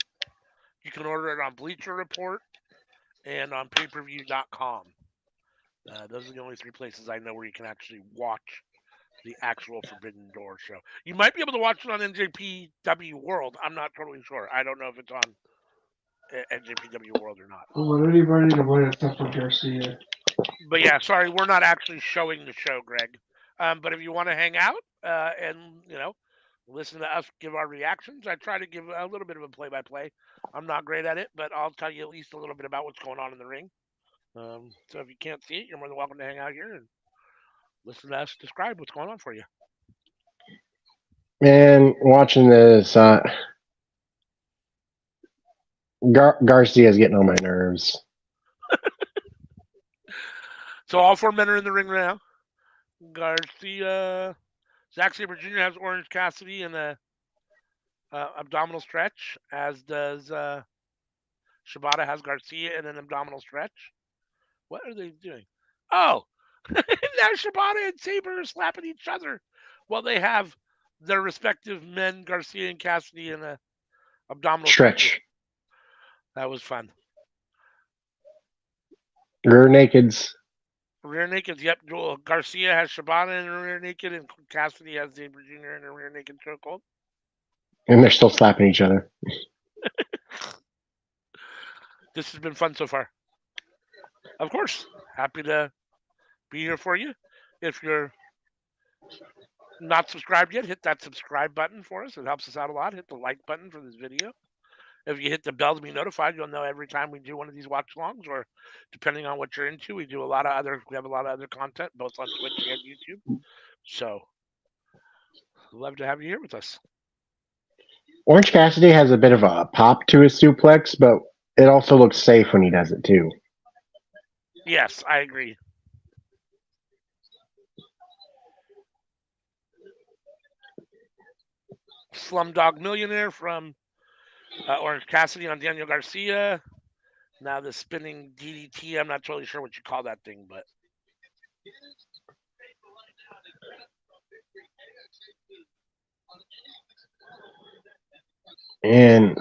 You can order it on Bleacher Report and on payperview.com. Those are the only 3 places I know where you can actually watch the actual Forbidden Door show. You might be able to watch it on NJPW World. I'm not totally sure. I don't know if it's on NJPW World or not. Well, anybody to buy stuff from Garcia. But yeah, sorry, we're not actually showing the show, Greg. But if you want to hang out and listen to us give our reactions, I try to give a little bit of a play-by-play. I'm not great at it, but I'll tell you at least a little bit about what's going on in the ring. So if you can't see it, you're more than welcome to hang out here and listen to us describe what's going on for you. Man, watching this, Garcia's getting on my nerves. So all 4 men are in the ring now. Garcia, Zack Sabre Jr. has Orange Cassidy in a abdominal stretch, as does Shibata has Garcia in an abdominal stretch. What are they doing? Oh, now Shibata and Sabre are slapping each other while they have their respective men, Garcia and Cassidy, in a abdominal stretch. That was fun. Rear nakeds. Rear naked, yep. Garcia has Shibata in a rear naked, and Cassidy has Sabre Jr. in a rear naked chokehold. And they're still slapping each other. This has been fun so far. Of course, happy to be here for you. If you're not subscribed yet, hit that subscribe button for us. It helps us out a lot. Hit the like button for this video. If you hit the bell to be notified, you'll know every time we do one of these watch-alongs, or depending on what you're into, we have a lot of other content, both on Twitch and YouTube. So, love to have you here with us. Orange Cassidy has a bit of a pop to his suplex, but it also looks safe when he does it, too. Yes, I agree. Slumdog Millionaire from Orange Cassidy on Daniel Garcia. Now the spinning DDT. I'm not totally sure what you call that thing, but and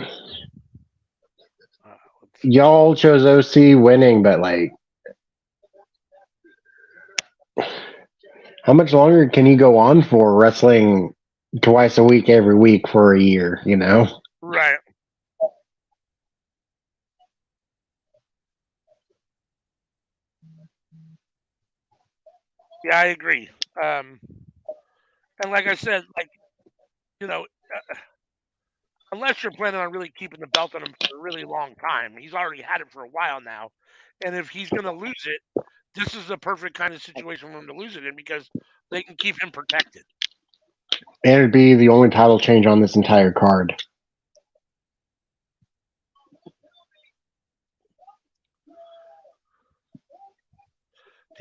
y'all chose OC winning, but like, how much longer can he go on for wrestling twice a week, every week for a year? You know, right? Yeah, I agree. And like I said, unless you're planning on really keeping the belt on him for a really long time, he's already had it for a while now. And if he's going to lose it, this is the perfect kind of situation for him to lose it in, because they can keep him protected. And it'd be the only title change on this entire card.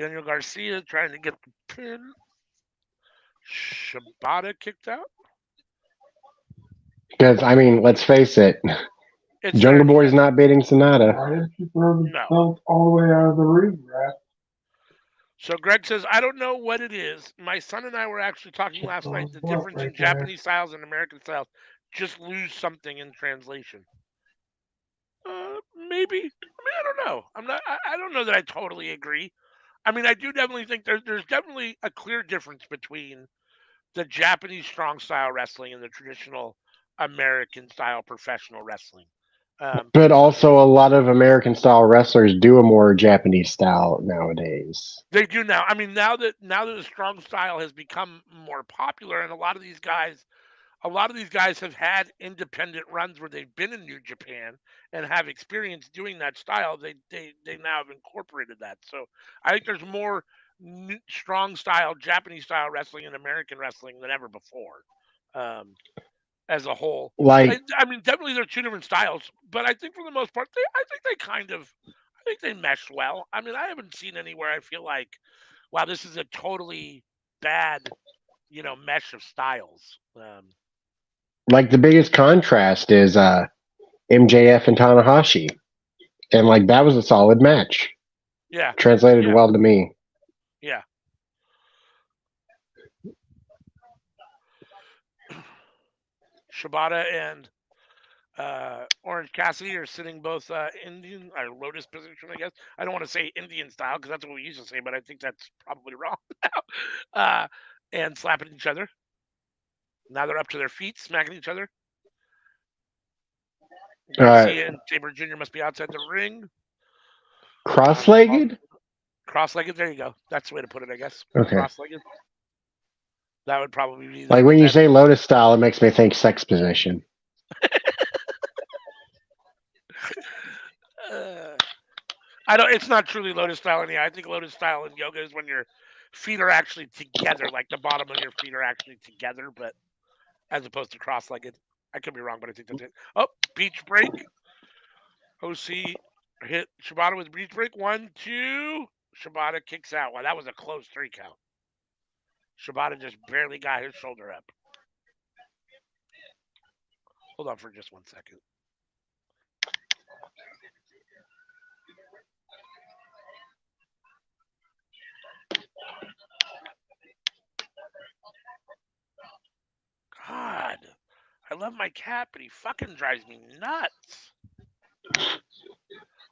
Daniel Garcia trying to get the pin. Shibata kicked out. Because, I mean, let's face it, It's there Jungle in the Boy's end. not beating Sonata. Why didn't you throw the No. belt all the way out of the ring, Rap? So Greg says, I don't know what it is. My son and I were actually talking Check last night. those The belt difference right in there. Japanese styles and American styles just lose something in translation. Maybe. I mean, I don't know. I don't know that I totally agree. I mean, I do definitely think there's definitely a clear difference between the Japanese strong style wrestling and the traditional American style professional wrestling. But also, a lot of American style wrestlers do a more Japanese style nowadays. They do now. I mean, now that the strong style has become more popular, and a lot of these guys have had independent runs where they've been in New Japan and have experience doing that style. They now have incorporated that. So I think there's more strong style Japanese style wrestling and American wrestling than ever before, um, as a whole. Like, I mean, definitely they're two different styles, but I think for the most part, I think they I think they mesh well. I mean, I haven't seen anywhere I feel like, wow, this is a totally bad, mesh of styles. the biggest contrast is MJF and Tanahashi, and like that was a solid match. Yeah, Translated yeah, well to me. yeah. Shibata and Orange Cassidy are sitting both Indian or Lotus position, I guess. I don't want to say Indian style because that's what we used to say, but I think that's probably wrong now. And slapping each other. Now they're up to their feet, smacking each other. Uh, Garcia and Sabre Jr. must be outside the ring. Cross-legged. Cross-legged. There you go. That's the way to put it, I guess. Okay. Cross-legged. That would probably be Like the when you best. say Lotus style, it makes me think sex position. Uh, I don't. It's not truly Lotus style in here. I think Lotus style in yoga is when your feet are actually together, like the bottom of your feet are actually together, but as opposed to cross-legged. I could be wrong, but I think that's it. Oh, beach break. OC hit Shibata with beach break. 1, 2. Shibata kicks out. Wow, that was a close 3 count. Shibata just barely got his shoulder up. Hold on for just 1 second. God, I love my cat, but he fucking drives me nuts.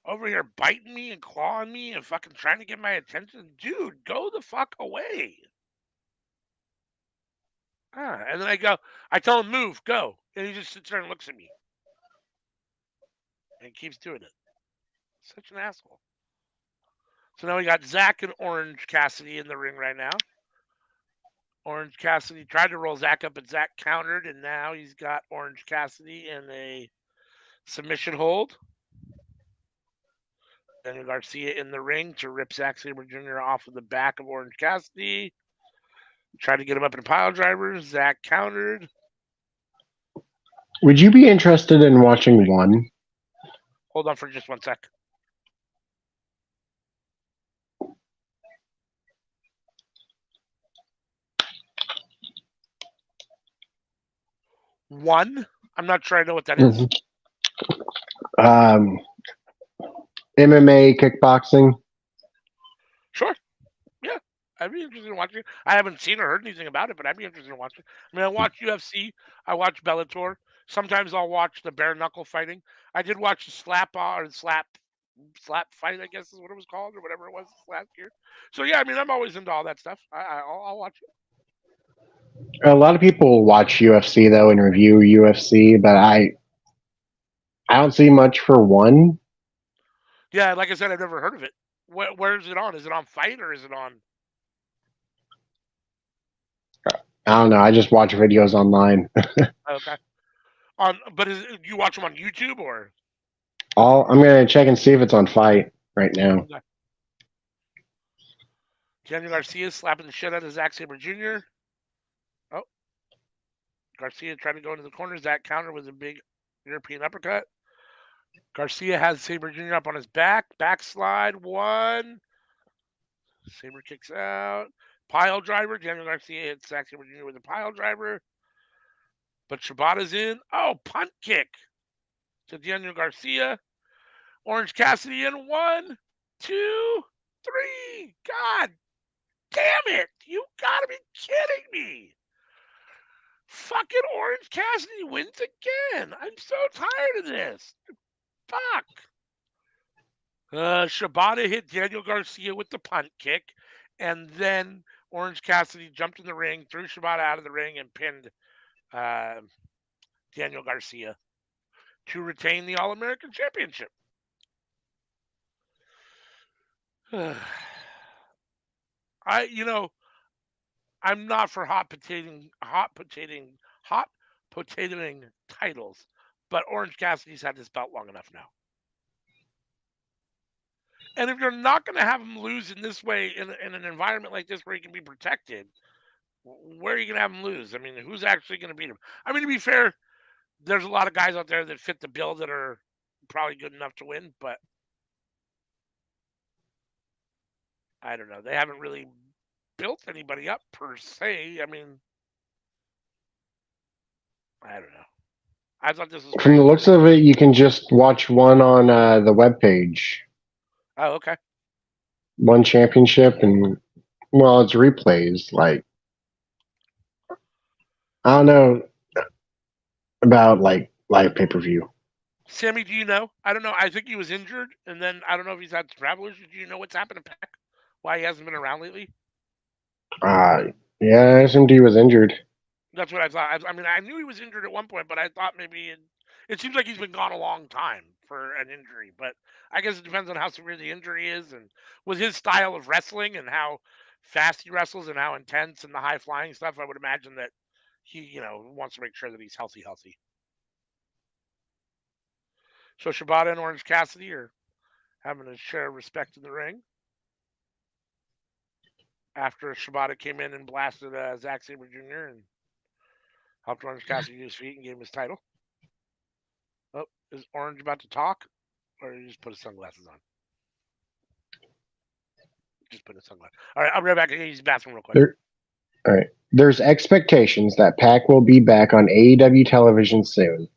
Over here biting me and clawing me and fucking trying to get my attention. Dude, go the fuck away. And then I tell him, move, go. And he just sits there and looks at me. And keeps doing it. Such an asshole. So now we got Zach and Orange Cassidy in the ring right now. Orange Cassidy tried to roll Zach up, but Zach countered, and now he's got Orange Cassidy in a submission hold. Daniel Garcia in the ring to rip Zack Sabre Jr. off of the back of Orange Cassidy. Tried to get him up in pile drivers. Zach countered. Would you be interested in watching one? Hold on for just 1 sec. One? I'm not sure I know what that is. Um, MMA, kickboxing. Sure. Yeah. I'd be interested in watching it. I haven't seen or heard anything about it, but I'd be interested in watching it. I mean, I watch UFC. I watch Bellator. Sometimes I'll watch the bare knuckle fighting. I did watch the slap fight, I guess is what it was called, or whatever it was last year. So yeah, I mean, I'm always into all that stuff. I'll watch it. A lot of people watch UFC though and review UFC, but I don't see much for one. Yeah, like I said, I've never heard of it. Where is it on? Is it on Fight or is it on? I don't know. I just watch videos online. Okay. But you watch them on YouTube or? I'm gonna check and see if it's on Fight right now. Okay. Daniel Garcia slapping the shit out of Zack Sabre Jr. Oh, Garcia trying to go into the corner. Zach counter with a big European uppercut. Garcia has Sabre Jr. up on his back. Backslide. 1. Sabre kicks out. Pile driver. Daniel Garcia hits Zack Sabre Jr. with a pile driver. But Shibata's in. Oh, punt kick to Daniel Garcia. Orange Cassidy in. 1, 2, 3. God damn it. You gotta be kidding me. Fucking Orange Cassidy wins again. I'm so tired of this. Fuck. Shibata hit Daniel Garcia with the punt kick, and then Orange Cassidy jumped in the ring, threw Shibata out of the ring, and pinned uh, Daniel Garcia to retain the All American Championship. I'm not for hot potatoing titles, but Orange Cassidy's had this belt long enough now. And if you're not going to have him lose in this way, in an environment like this where he can be protected, where are you going to have him lose? I mean, who's actually going to beat him? I mean, to be fair, there's a lot of guys out there that fit the bill that are probably good enough to win, but I don't know. They haven't really built anybody up per se. I mean, I don't know. I thought this was From great. the looks of it, you can just watch one on the webpage. Oh, okay. One championship, and well, it's replays. Like, I don't know about like live pay per view. Sammy, do you know? I don't know. I think he was injured, and then I don't know if he's had travel issues. Do you know what's happened to Pac? Why he hasn't been around lately? Yeah, SMD was injured. That's what I thought. I mean, I knew he was injured at one point, but I thought maybe it seems like he's been gone a long time for an injury. But I guess it depends on how severe the injury is and with his style of wrestling and how fast he wrestles and how intense and the high flying stuff. I would imagine that he, wants to make sure that he's healthy. So Shibata and Orange Cassidy are having a share of respect in the ring after Shibata came in and blasted Zack Sabre Jr. and helped Orange Cassidy to his feet and gave him his title. Oh, is Orange about to talk? Or you just put his sunglasses on? Just put his sunglasses. All right, I'll be right back. I use the bathroom real quick. All right. There's expectations that Pac will be back on AEW television soon.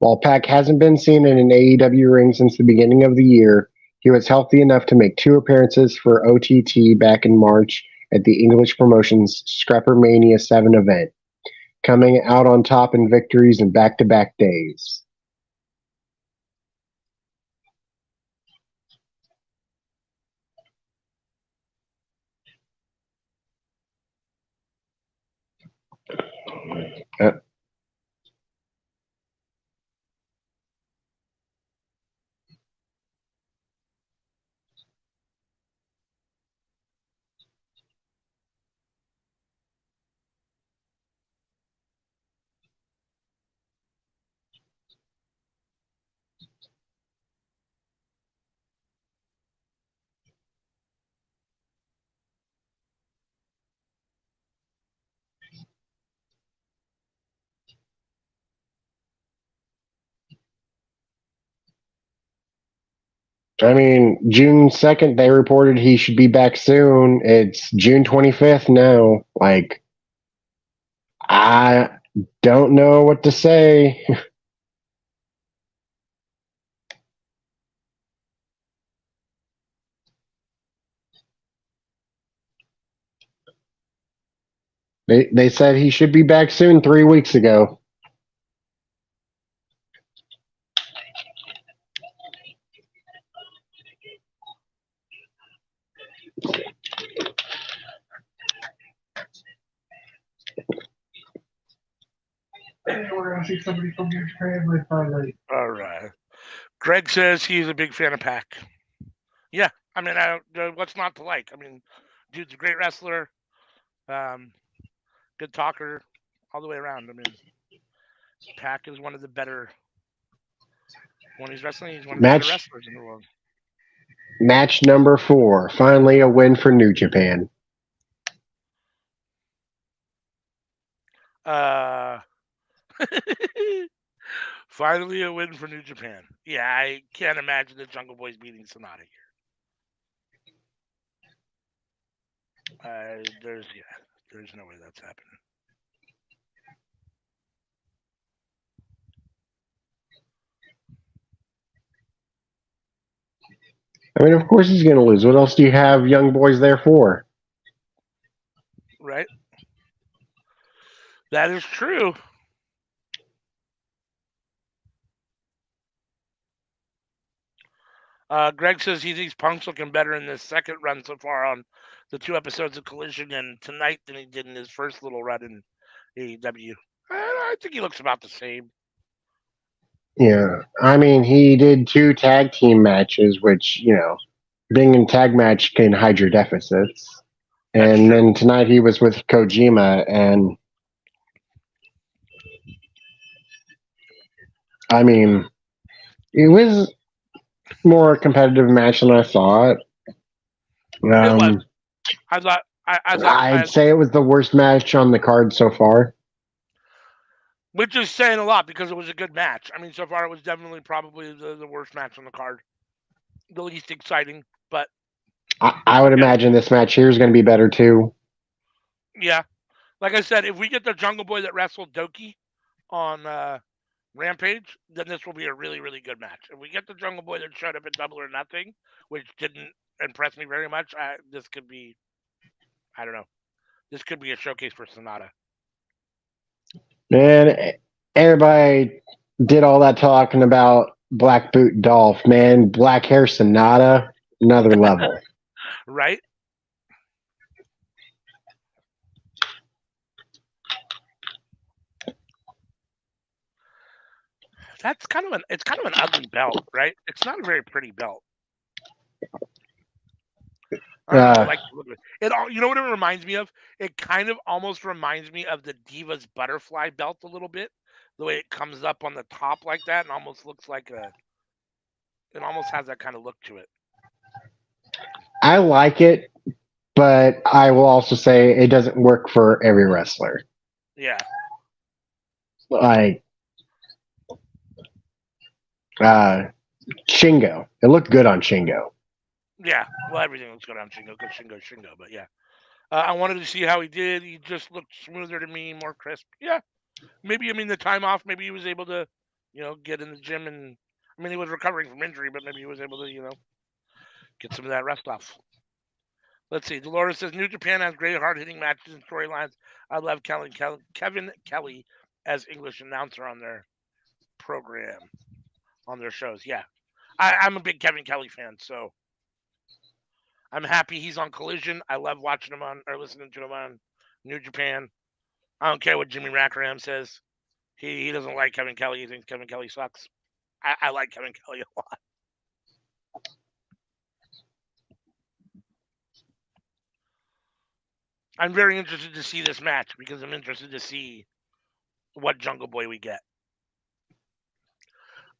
While Pac hasn't been seen in an AEW ring since the beginning of the year, he was healthy enough to make 2 appearances for OTT back in March at the English Promotions Scrapper Mania 7 event, coming out on top in victories in back-to-back days. I mean, June 2nd, they reported he should be back soon. It's June 25th now. Like, I don't know what to say. They said he should be back soon 3 weeks ago. We're gonna see somebody from your family finally. All right. Greg says he's a big fan of Pac. Yeah, I mean, what's not to like? I mean, dude's a great wrestler, good talker, all the way around. I mean, Pac is one of the better. When he's wrestling, he's one of the better wrestlers in the world. Match number 4. Finally a win for New Japan. Finally a win for New Japan. Yeah, I can't imagine the Jungle Boys beating Sonata here. There's no way that's happening. I mean, of course he's going to lose. What else do you have young boys there for? Right? That is true. Greg says he thinks Punk's looking better in this second run so far on the 2 episodes of Collision and tonight than he did in his first little run in AEW. I think he looks about the same. Yeah. I mean, he did 2 tag team matches, which, being in tag match can hide your deficits. That's And true. then tonight he was with Kojima, and I mean, it was more competitive match than I thought. It was. I thought. I'd say it was the worst match on the card so far. Which is saying a lot because it was a good match. I mean, so far it was definitely probably the worst match on the card, the least exciting. But I would imagine this match here is going to be better too. Yeah, like I said, if we get the Jungle Boy that wrestled Doki on Rampage, then this will be a really, really good match. If we get the Jungle Boy that showed up at Double or Nothing, which didn't impress me very much, this could be, I don't know, this could be a showcase for Sonata. Man, everybody did all that talking about Black Boot Dolph. Man, black hair Sonata, another level. Right? It's kind of an ugly belt, right? It's not a very pretty belt. I don't really like the look of it. You know what it reminds me of? It kind of almost reminds me of the Divas butterfly belt a little bit. The way it comes up on the top like that and almost looks like it almost has that kind of look to it. I like it, but I will also say it doesn't work for every wrestler. Yeah. Like Shingo. It looked good on Shingo. Yeah. Well, everything looks good on Shingo because Shingo. But yeah. I wanted to see how he did. He just looked smoother to me, more crisp. Yeah. Maybe, I mean, the time off, maybe he was able to, get in the gym and, I mean, he was recovering from injury, but maybe he was able to, get some of that rest off. Let's see. Dolores says New Japan has great hard hitting matches and storylines. I love Kevin Kelly as English announcer on their program, on their shows. Yeah. I'm a big Kevin Kelly fan, so I'm happy he's on Collision. I love watching him on or listening to him on New Japan. I don't care what Jimmy Rackham says. He doesn't like Kevin Kelly. He thinks Kevin Kelly sucks. I like Kevin Kelly a lot. I'm very interested to see this match because I'm interested to see what Jungle Boy we get.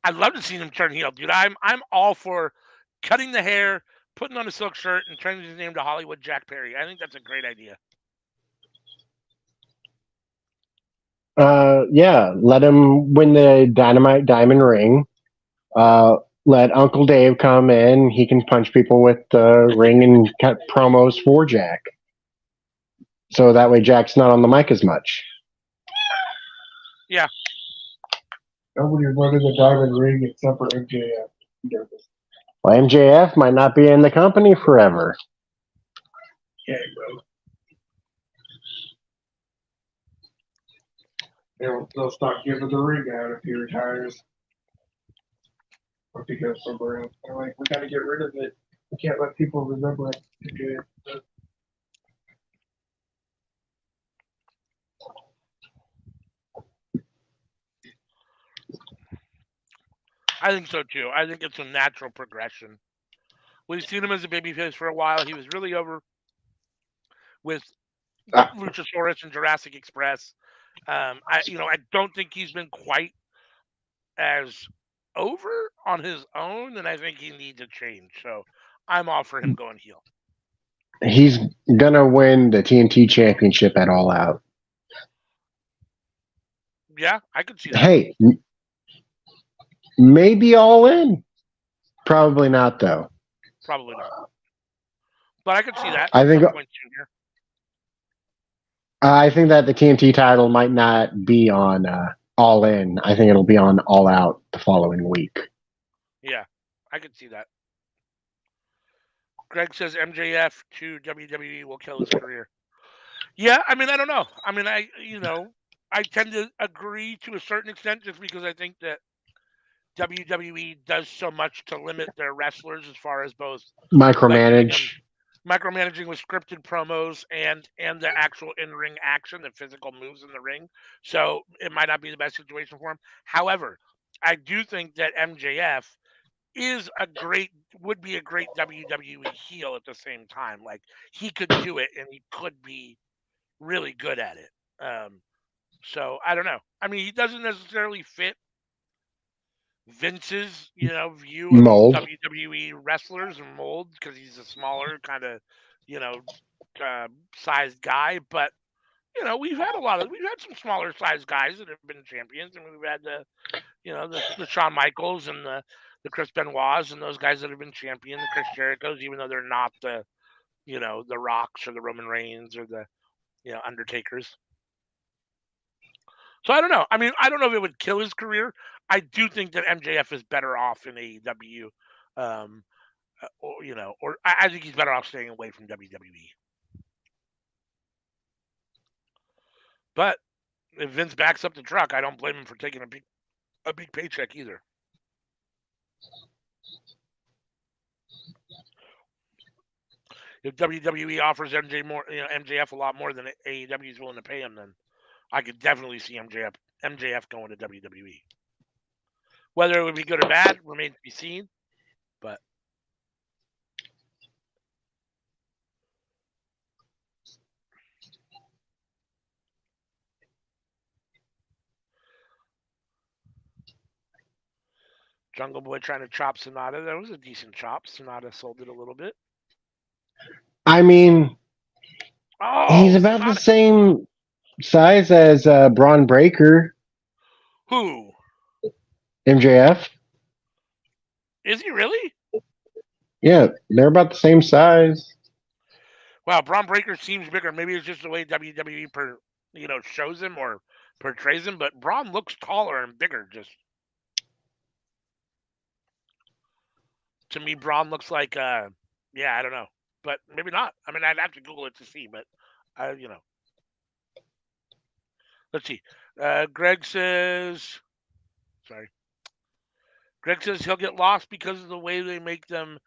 I'd love to see him turn heel, dude. I'm all for cutting the hair, putting on a silk shirt, and changing his name to Hollywood Jack Perry. I think that's a great idea. Yeah, let him win the Dynamite Diamond ring. Let Uncle Dave come in. He can punch people with the ring and cut promos for Jack. So that way Jack's not on the mic as much. Yeah. Nobody wanted the diamond ring except for MJF. Well, MJF might not be in the company forever. Yeah, bro. They'll stop giving the ring out if he retires. Or if he goes somewhere else. They're like, we gotta get rid of it. We can't let people remember it. I think so too. I think it's a natural progression. We've seen him as a babyface for a while. He was really over with Luchasaurus and Jurassic Express. I don't think he's been quite as over on his own, and I think he needs a change. So I'm all for him going heel. He's gonna win the TNT Championship at All Out. Yeah, I could see that. Hey, maybe All In. Probably not, though. Probably not. But I could see that. I think I think that the TNT title might not be on All In. I think it'll be on All Out the following week. Yeah, I could see that. Greg says MJF to WWE will kill his career. Yeah, I mean, I don't know. I mean, I tend to agree to a certain extent just because I think that WWE does so much to limit their wrestlers as far as both like giving them Micromanage. micromanaging with scripted promos and the actual in-ring action, the physical moves in the ring. So it might not be the best situation for him. However, I do think that MJF is a great would be a great WWE heel at the same time. Like he could do it and he could be really good at it. So I don't know. I mean, he doesn't necessarily fit Vince's, view of Mold. WWE wrestlers and mold because he's a smaller kind of, you know, sized guy. But we've had some smaller sized guys that have been champions, and we've had the Shawn Michaels and the Chris Benoits and those guys that have been champion, the Chris Jerichos, even though they're not the Rocks or the Roman Reigns or the Undertakers. So I don't know. I mean, I don't know if it would kill his career. I do think that MJF is better off in AEW, um, or I think he's better off staying away from WWE. But if Vince backs up the truck, I don't blame him for taking a big paycheck either. If WWE offers MJF a lot more than AEW is willing to pay him, then I could definitely see MJF going to WWE. Whether it would be good or bad remains to be seen. But Jungle Boy trying to chop Sonata. That was a decent chop. Sonata sold it a little bit. I mean, he's Oh, about the Sonata. same size as Braun Breaker, Who? MJF. Is he really? Yeah, they're about the same size. Wow, Braun Breaker seems bigger. Maybe it's just the way WWE shows him or portrays him, but Braun looks taller and bigger. Just to me, Braun looks like yeah, I don't know. But maybe not. I mean, I'd have to Google it to see, but let's see. Greg says sorry. Greg says he'll get lost because of the way they make them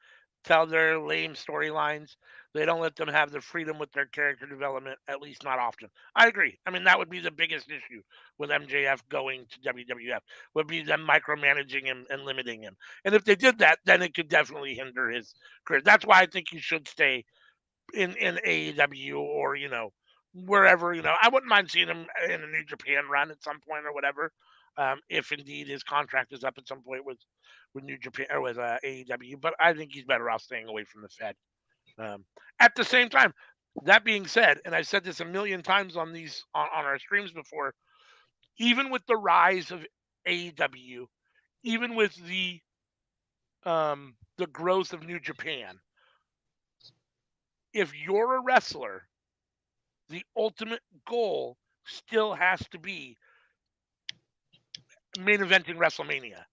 tell their lame storylines. They don't let them have the freedom with their character development, at least not often. I agree. I mean, that would be the biggest issue with MJF going to WWF, would be them micromanaging him and limiting him. And if they did that, then it could definitely hinder his career. That's why I think he should stay in AEW or wherever. I wouldn't mind seeing him in a New Japan run at some point or whatever. If indeed his contract is up at some point with New Japan or with AEW, but I think he's better off staying away from the Fed. At the same time, that being said, and I've said this a million times on on our streams before, even with the rise of AEW, even with the growth of New Japan, if you're a wrestler, the ultimate goal still has to be main eventing WrestleMania.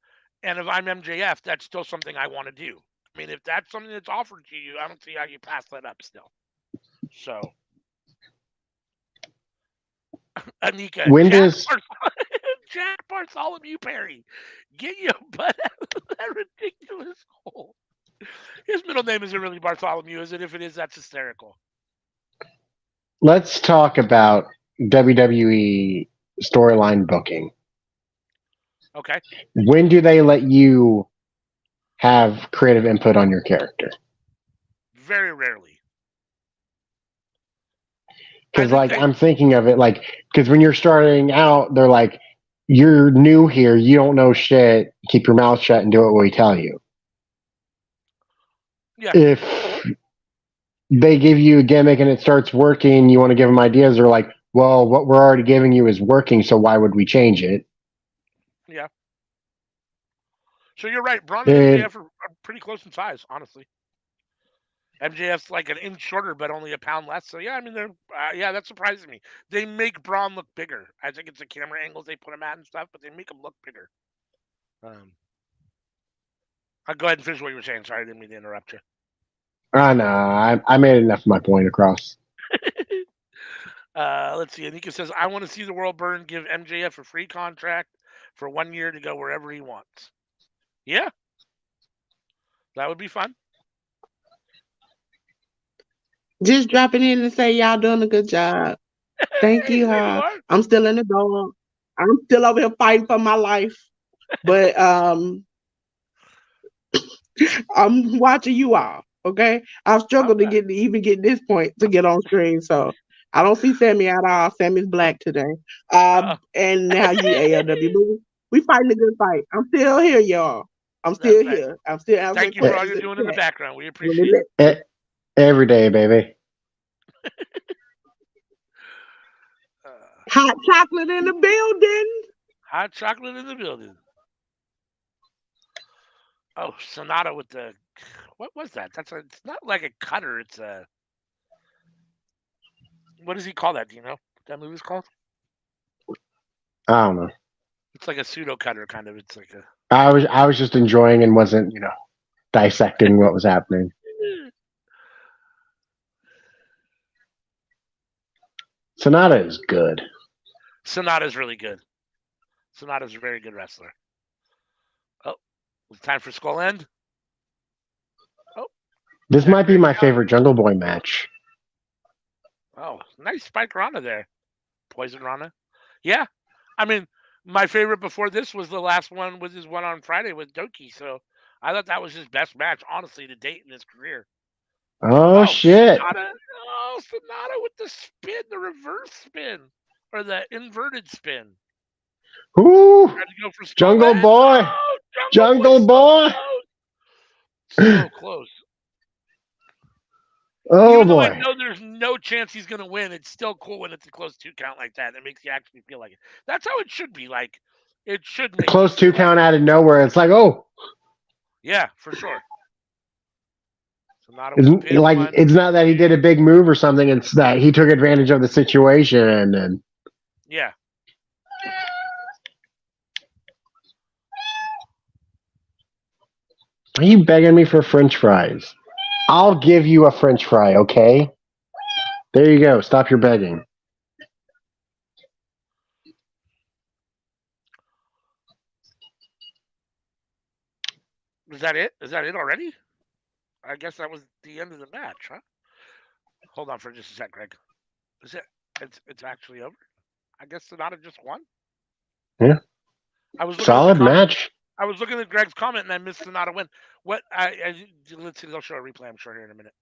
And if I'm MJF, that's still something I want to do. I mean, if that's something that's offered to you, I don't see how you pass that up still. So, Anika, When does Jack Bartholomew Perry, get your butt out of that ridiculous hole. His middle name isn't really Bartholomew, is it? If it is, that's hysterical. let's talk about WWE storyline booking. Okay. When do they let you have creative input on your character? Very rarely. Because I'm thinking of it because when you're starting out, they're like, you're new here, you don't know shit, keep your mouth shut and do what we tell you. Yeah. If they give you a gimmick and it starts working, you want to give them ideas, they're like, well, what we're already giving you is working, so why would we change it? Yeah. So you're right. Braun and MJF are pretty close in size, honestly. MJF's like an inch shorter, but only a pound less. So yeah, I mean, they're yeah, that surprises me. They make Braun look bigger. I think it's the camera angles they put him at and stuff, but they make him look bigger. I'll go ahead and finish what you were saying. Sorry, I didn't mean to interrupt you. No, I made enough of my point across. Let's see. Anika says, I want to see the world burn. Give MJF a free contract for 1 year to go wherever he wants. Yeah, that would be fun. Just dropping in and say y'all doing a good job. Thank Hey, you, there you huh? are. I'm still in the dog. I'm still over here fighting for my life. But I'm watching you all. Okay, I've struggled to even get this point to get on screen. So I don't see Sammy at all. Sammy's black today. And now you ALW. But we fighting a good fight. I'm still here, y'all. I'm still here. I'm still answering Thank you for all questions you're in doing the in the chat. background. We appreciate it. Every day, baby. Hot chocolate in the building. Hot chocolate in the building. Oh, Sonata with the what was that? It's not like a cutter. It's a what does he call that? Do you know what that movie's called? I don't know. It's like a pseudo cutter, kind of. It's like a. I was just enjoying and wasn't dissecting what was happening. Sonata is good. Sonata's really good. Sonata's a very good wrestler. Oh, it's time for Skull End. Oh, this might be my favorite Jungle Boy match. Oh, nice Spike Rana there. Poison Rana. Yeah. I mean, my favorite before this was the last one was his one on Friday with Doki. So I thought that was his best match, honestly, to date in his career. Oh shit. Sonata with the spin, the reverse spin. Or the inverted spin. Ooh. Jungle Boy. Oh, Jungle Boy. So close. Oh, even though boy. I know there's no chance he's going to win, it's still cool when it's a close 2 count like that. It makes you actually feel like it. That's how it should be. Like, it should make close 2 count out of nowhere. It's like, oh. Yeah, for sure. It's not that he did a big move or something. It's that he took advantage of the situation. And yeah. Are you begging me for French fries? I'll give you a French fry, okay? There you go. Stop your begging. Is that it? Is that it already? I guess that was the end of the match, huh? Hold on for just a sec, Greg. Is it? It's actually over. I guess Sonata just won. Yeah. I was solid match. I was looking at Greg's comment and I missed Sonata win. What? Let's see. They'll show a replay. I'm sure here in a minute.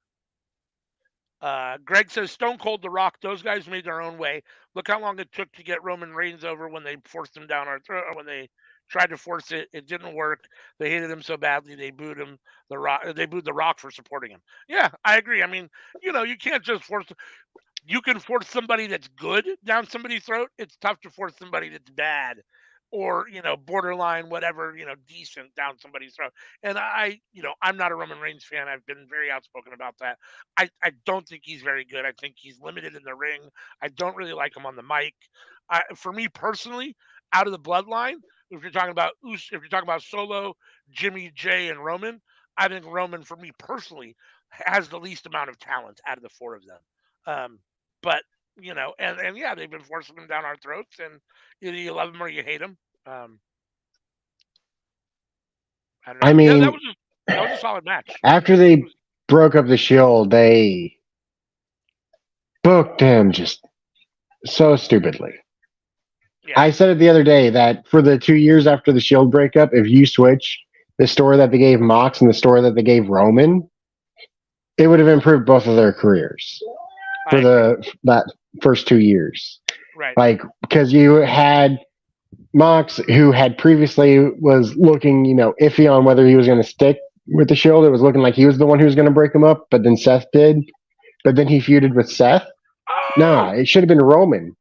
Greg says Stone Cold, The Rock, those guys made their own way. Look how long it took to get Roman Reigns over when they forced him down our throat, or when they tried to force it. It didn't work. They hated him so badly they booed him. They booed The Rock for supporting him. Yeah, I agree. I mean, you can't just force. You can force somebody that's good down somebody's throat. It's tough to force somebody that's bad or, borderline, whatever, decent down somebody's throat. And I'm not a Roman Reigns fan. I've been very outspoken about that. I don't think he's very good. I think he's limited in the ring. I don't really like him on the mic. For me personally, out of the bloodline, if you're talking about Solo, Jimmy, Jay, and Roman, I think Roman, for me personally, has the least amount of talent out of the 4 of them. But and yeah, they've been forcing them down our throats, and either you love them or you hate them. I don't know. I mean, that was a solid match. After they broke up the Shield, they booked him just so stupidly. Yeah. I said it the other day that for the 2 years after the Shield breakup, if you switch the story that they gave Mox and the story that they gave Roman, it would have improved both of their careers for that first 2 years. Right. Like, because you had Mox, who had previously was looking, iffy on whether he was going to stick with the Shield. It was looking like he was the one who was going to break him up, but then Seth did. But then he feuded with Seth. Oh! Nah, it should have been Roman.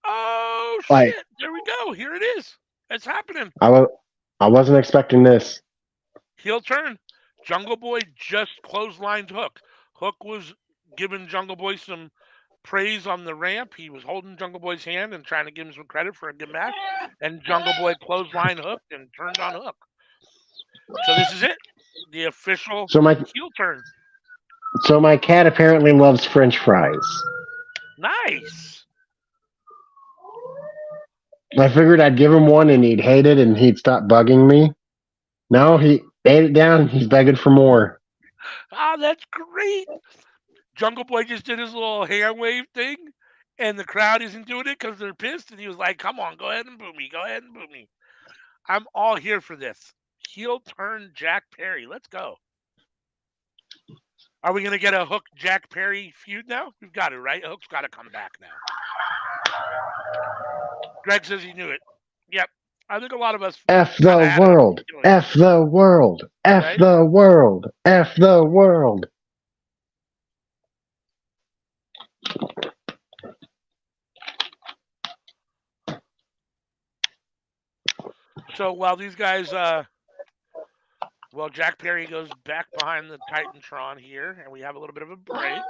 Oh, shit. There we go. Here it is. It's happening. I wasn't expecting this. Heel turn. Jungle Boy just clotheslined Hook. Hook was giving Jungle Boy some praise on the ramp. He was holding Jungle Boy's hand and trying to give him some credit for a good match. And Jungle Boy clothesline hooked and turned on Hook. So this is it. The official So my heel turn. so my cat apparently loves French fries. Nice. I figured I'd give him one and he'd hate it and he'd stop bugging me. No, he ate it down. He's begging for more. Ah, that's great. Jungle Boy just did his little hand wave thing, and the crowd isn't doing it because they're pissed. And he was like, "Come on, go ahead and boo me. Go ahead and boo me. I'm all here for this." Heel turn Jack Perry. Let's go. Are we gonna get a Hook Jack Perry feud now? We've got to, right? Hook's got to come back now. Greg says he knew it. Yep. I think a lot of us F kinda the had a world. feeling, F the world. F right? the world. F the world. So while these guys, well, Jack Perry goes back behind the Titantron here, and we have a little bit of a break.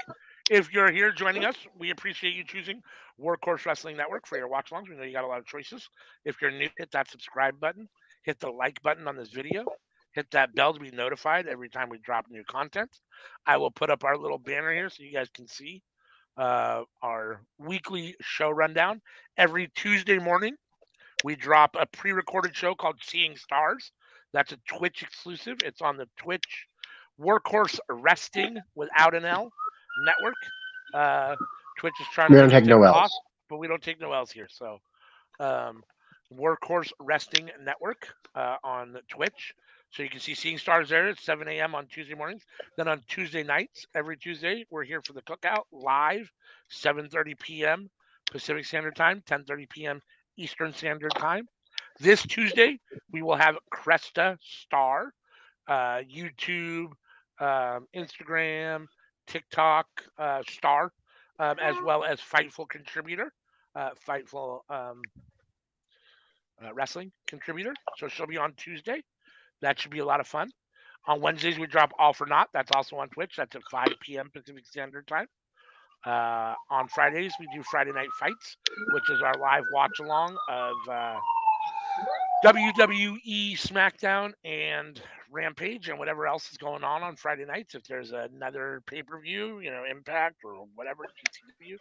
If you're here joining us, we appreciate you choosing Workhorse Wrestling Network for your watch alongs. We know you got a lot of choices. If you're new, hit that subscribe button, hit the like button on this video, hit that bell to be notified every time we drop new content. I will put up our little banner here so you guys can see our weekly show rundown. Every Tuesday morning, we drop a pre-recorded show called Seeing Stars. That's a Twitch exclusive. It's on the Twitch Workhorse Resting without an L network. Twitch is trying to We don't make us take take no a L's. cost, but we don't take no L's here. So, Workhorse Resting Network on Twitch. So you can see Seeing Stars there at 7 a.m. on Tuesday mornings. Then on Tuesday nights, every Tuesday, we're here for the cookout live, 7:30 p.m. Pacific Standard Time, 10:30 p.m. Eastern Standard Time. This Tuesday, we will have Cresta Star, YouTube, Instagram, TikTok star, as well as Fightful contributor, Fightful wrestling contributor. So she'll be on Tuesday. That should be a lot of fun. On Wednesdays, we drop All for Naught. That's also on Twitch. That's at 5 p.m. Pacific Standard Time. On Fridays, we do Friday Night Fights, which is our live watch along of WWE SmackDown and Rampage and whatever else is going on Friday nights. If there's another pay per view, Impact or whatever, GCW,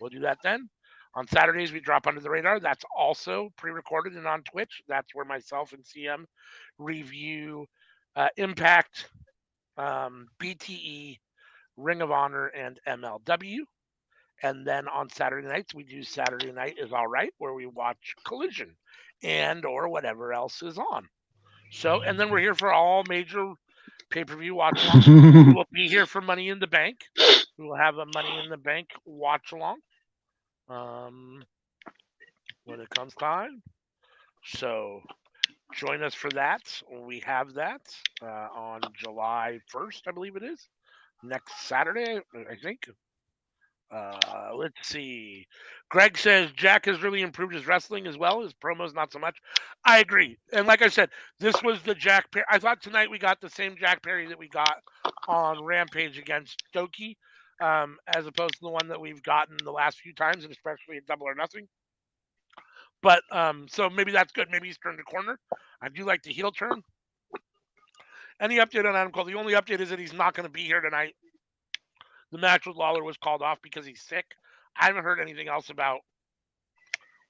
we'll do that then. On Saturdays, we drop Under the Radar. That's also pre recorded and on Twitch. That's where myself and CM review Impact, BTE, Ring of Honor, and MLW. And then on Saturday nights, we do Saturday Night is All Right, where we watch Collision and or whatever else is on. So, and then we're here for all major pay-per-view watch alongs. We will be here for Money in the Bank. We will have a Money in the Bank watch along when it comes time. So join us for that. We have that on July 1st, I believe it is. Next Saturday, I think. Let's see. Greg says Jack has really improved his wrestling as well. His promos, not so much. I agree. And like I said, this was the Jack Perry. I thought tonight we got the same Jack Perry that we got on Rampage against Doki, as opposed to the one that we've gotten the last few times, and especially at Double or Nothing. But so maybe that's good. Maybe he's turned a corner. I do like the heel turn. Any update on Adam Cole? The only update is that he's not going to be here tonight. The match with Lawler was called off because he's sick. I haven't heard anything else about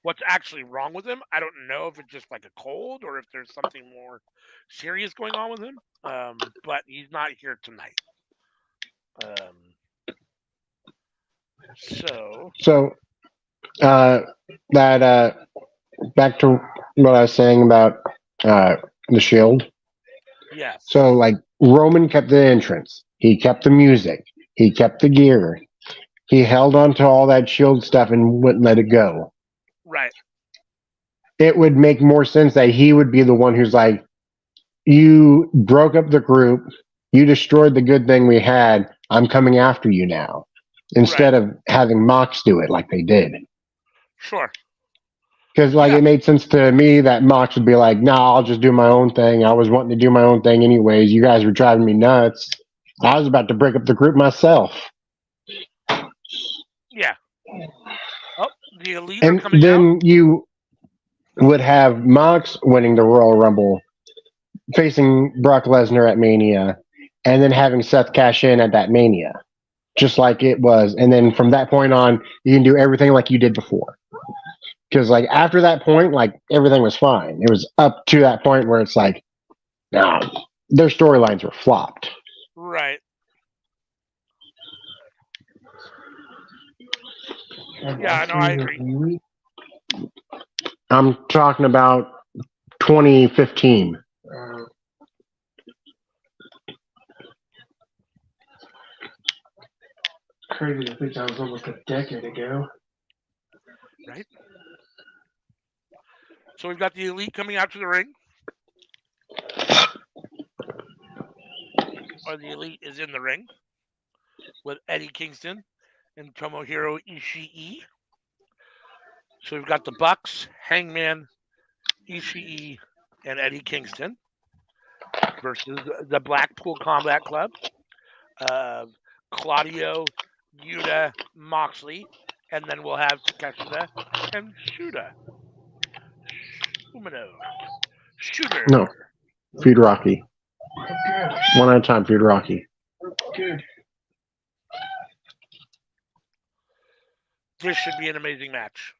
what's actually wrong with him. I don't know if it's just like a cold or if there's something more serious going on with him. But he's not here tonight. So that back to what I was saying about the Shield. Yes. So like Roman kept the entrance, he kept the music, he kept the gear, he held on to all that Shield stuff and wouldn't let it go. Right. It would make more sense that he would be the one who's like, you broke up the group, you destroyed the good thing we had, I'm coming after you now. Instead of having Mox do it like they did. Sure. Because it made sense to me that Mox would be like, nah, I'll just do my own thing. I was wanting to do my own thing anyways. You guys were driving me nuts. I was about to break up the group myself. Yeah. Oh, the Elite are And coming out. then you would have Mox winning the Royal Rumble, facing Brock Lesnar at Mania, and then having Seth cash in at that Mania, just like it was. And then from that point on, you can do everything like you did before. Because like after that point, like everything was fine. It was up to that point where it's like, no, their storylines were flopped. Right. Yeah, no, I agree. I'm talking about 2015. Crazy to think that was almost a decade ago. Right. So we've got the Elite coming out to the ring. Or the Elite is in the ring with Eddie Kingston and Tomohiro Ishii. So we've got the Bucks, Hangman, Ishii, and Eddie Kingston versus the Blackpool Combat Club of Claudio, Yuta, Moxley, and then we'll have Takeshita and No, Shooter. Feud Rocky. Good. One at a time, Feud Rocky. Good. This should be an amazing match.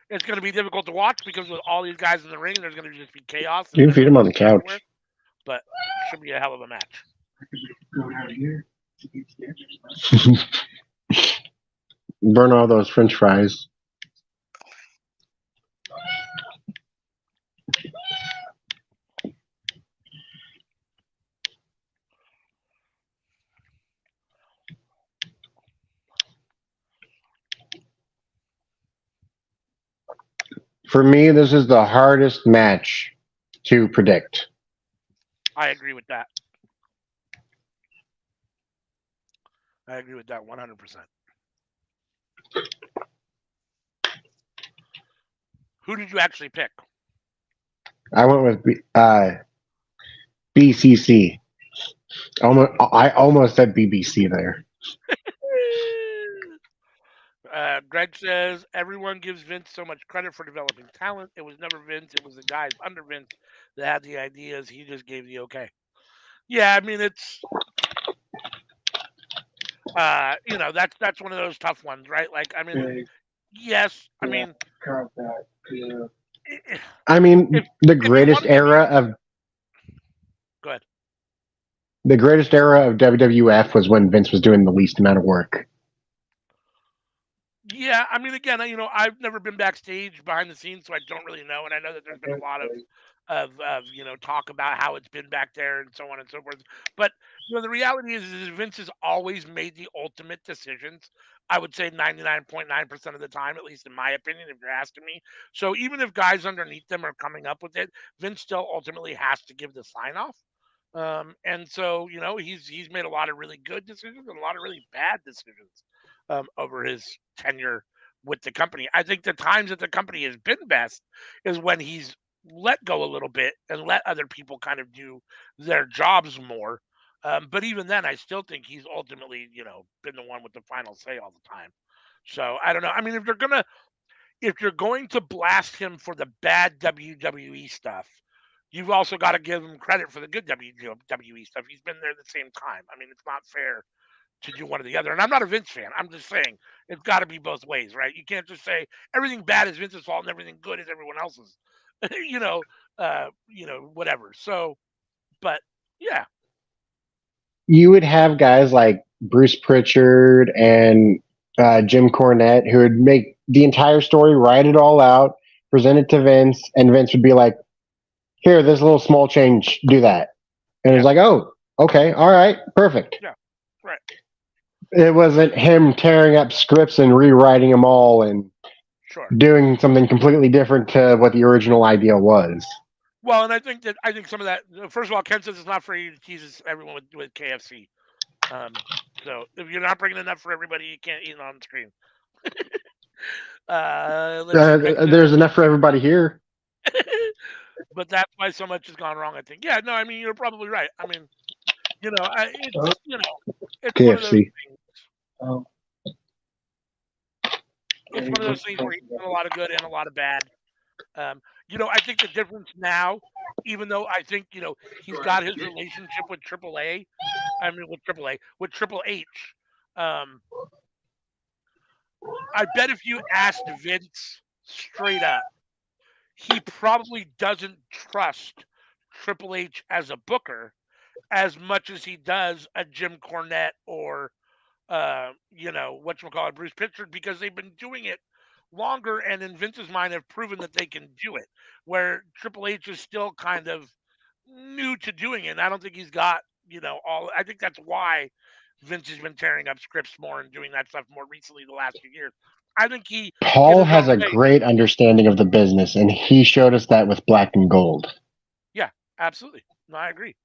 It's going to be difficult to watch because with all these guys in the ring, there's going to just be chaos. You can feed him on the couch. Everywhere. But it should be a hell of a match. Go down here. Burn all those French fries. For me, this is the hardest match to predict. I agree with that. I agree with that 100%. Who did you actually pick? I went with BCC. I almost said BBC there. Greg says everyone gives Vince so much credit for developing talent. It was never Vince. It was the guys under Vince that had the ideas. He just gave the okay. Yeah, I mean it's that's one of those tough ones, right? Like I mean, yes, I mean. I mean, the greatest era of. Go ahead. The greatest era of WWF was when Vince was doing the least amount of work. Yeah, I mean, again, I've never been backstage behind the scenes, so I don't really know. And I know that there's been a lot of talk about how it's been back there and so on and so forth. But the reality is Vince has always made the ultimate decisions. I would say 99.9% of the time, at least in my opinion, if you're asking me. So even if guys underneath them are coming up with it, Vince still ultimately has to give the sign off. And so he's made a lot of really good decisions and a lot of really bad decisions over his tenure with the company. I think the times that the company has been best is when he's let go a little bit and let other people kind of do their jobs more. But even then, I still think he's ultimately, been the one with the final say all the time. So I don't know. I mean, if you're going to blast him for the bad WWE stuff, you've also got to give him credit for the good WWE stuff. He's been there at the same time. I mean, it's not fair to do one or the other. And I'm not a Vince fan. I'm just saying it's got to be both ways, right? You can't just say everything bad is Vince's fault and everything good is everyone else's. Whatever. So, but yeah. You would have guys like Bruce Pritchard and Jim Cornette who would make the entire story, write it all out, present it to Vince, and Vince would be like, "Here, this little small change, do that." And it's like, "Oh, okay, all right, perfect." Yeah, right. It wasn't him tearing up scripts and rewriting them all and doing something completely different to what the original idea was. Well, and I think some of that. First of all, Ken says it's not for you to tease everyone with KFC. So if you're not bringing enough for everybody, you can't eat it on the screen. There's enough for everybody here. But that's why so much has gone wrong, I think. Yeah, no, I mean, you're probably right. I mean, Oh, It's one of those KFC. things. oh, It's one of those things where he's done a lot of good and a lot of bad. Um, I think the difference now, even though I think he's got his relationship with AAA. I mean, with AAA, with Triple H. Um, I bet if you asked Vince straight up, he probably doesn't trust Triple H as a booker as much as he does a Jim Cornette or whatchamacallit, Bruce Pitchford, because they've been doing it longer and in Vince's mind have proven that they can do it. Where Triple H is still kind of new to doing it. And I don't think he's got, all I think that's why Vince has been tearing up scripts more and doing that stuff more recently the last few years. I think he in Paul his has own a way. great understanding of the business, and he showed us that with Black and Gold. Yeah, absolutely. No, I agree.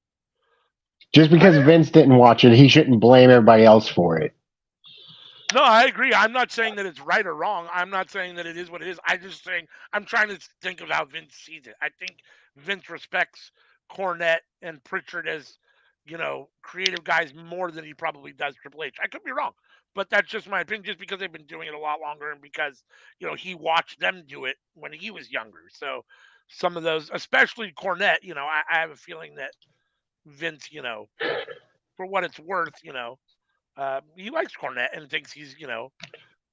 Just because Vince didn't watch it, he shouldn't blame everybody else for it. No, I agree. I'm not saying that it's right or wrong. I'm not saying that it is what it is. I'm just saying I'm trying to think of how Vince sees it. I think Vince respects Cornette and Pritchard as, creative guys more than he probably does Triple H. I could be wrong, but that's just my opinion. Just because they've been doing it a lot longer and because he watched them do it when he was younger. So some of those, especially Cornette, I have a feeling that Vince, for what it's worth, he likes Cornette and thinks he's,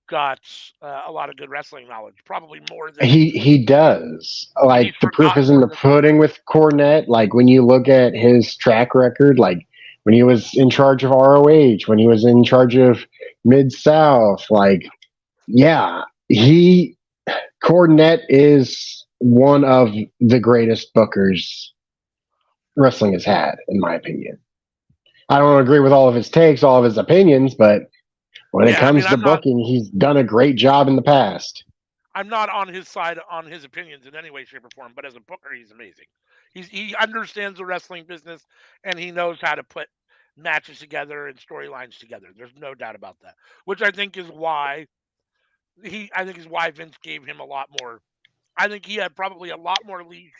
got a lot of good wrestling knowledge, probably more than He does. he's Like, the proof forgotten is in more the than. pudding with Cornette. Like, when you look at his track record, like when he was in charge of ROH, when he was in charge of Mid South, like, yeah, Cornette is one of the greatest bookers wrestling has had, in my opinion. I don't agree with all of his takes, all of his opinions, but when it Yeah, I mean, comes to booking, he's done a great job in the past. I'm not on his side on his opinions in any way, shape, or form. But as a booker, he's amazing. He understands the wrestling business and he knows how to put matches together and storylines together. There's no doubt about that. Which I think is why Vince gave him a lot more. I think he had probably a lot more leash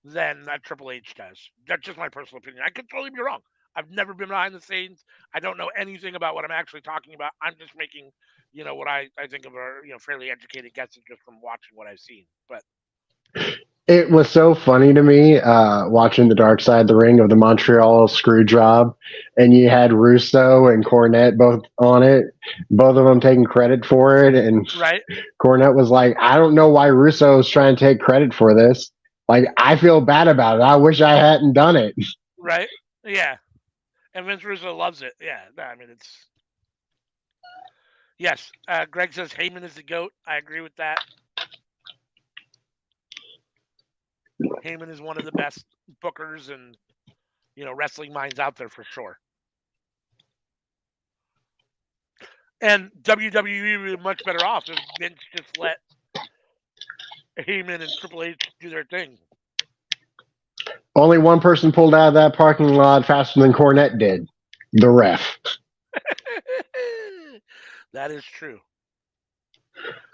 than Triple H does. That's just my personal opinion. I could totally be wrong. I've never been behind the scenes. I don't know anything about what I'm actually talking about. I'm just making, what I think of are, fairly educated guesses just from watching what I've seen. But It was so funny to me watching the Dark Side of the Ring of the Montreal screw job, and you had Russo and Cornette both on it, both of them taking credit for it, and right, Cornette was like, "I don't know why Russo's trying to take credit for this. Like, I feel bad about it. I wish I hadn't done it." right, yeah. And Vince Russo loves it. Yeah, no, I mean it's yes. Greg says Heyman is the goat. I agree with that. Heyman is one of the best bookers and wrestling minds out there for sure. And WWE would be much better off if Vince just let Heyman and Triple H do their thing. Only one person pulled out of that parking lot faster than Cornette did. The ref. That is true.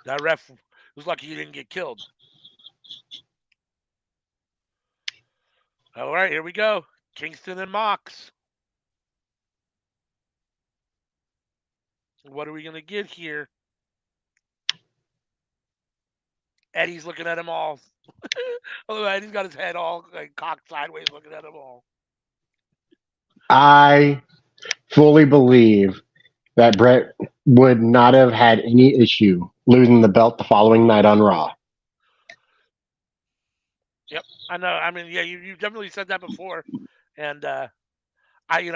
That ref was lucky he didn't get killed. All right, here we go. Kingston and Mox. What are we going to get here? Eddie's looking at him all. Oh, Eddie's got his head all like cocked sideways looking at him all. I fully believe that Brett would not have had any issue losing the belt the following night on Raw. Yep, I know. I mean, yeah, you definitely said that before, and I mean,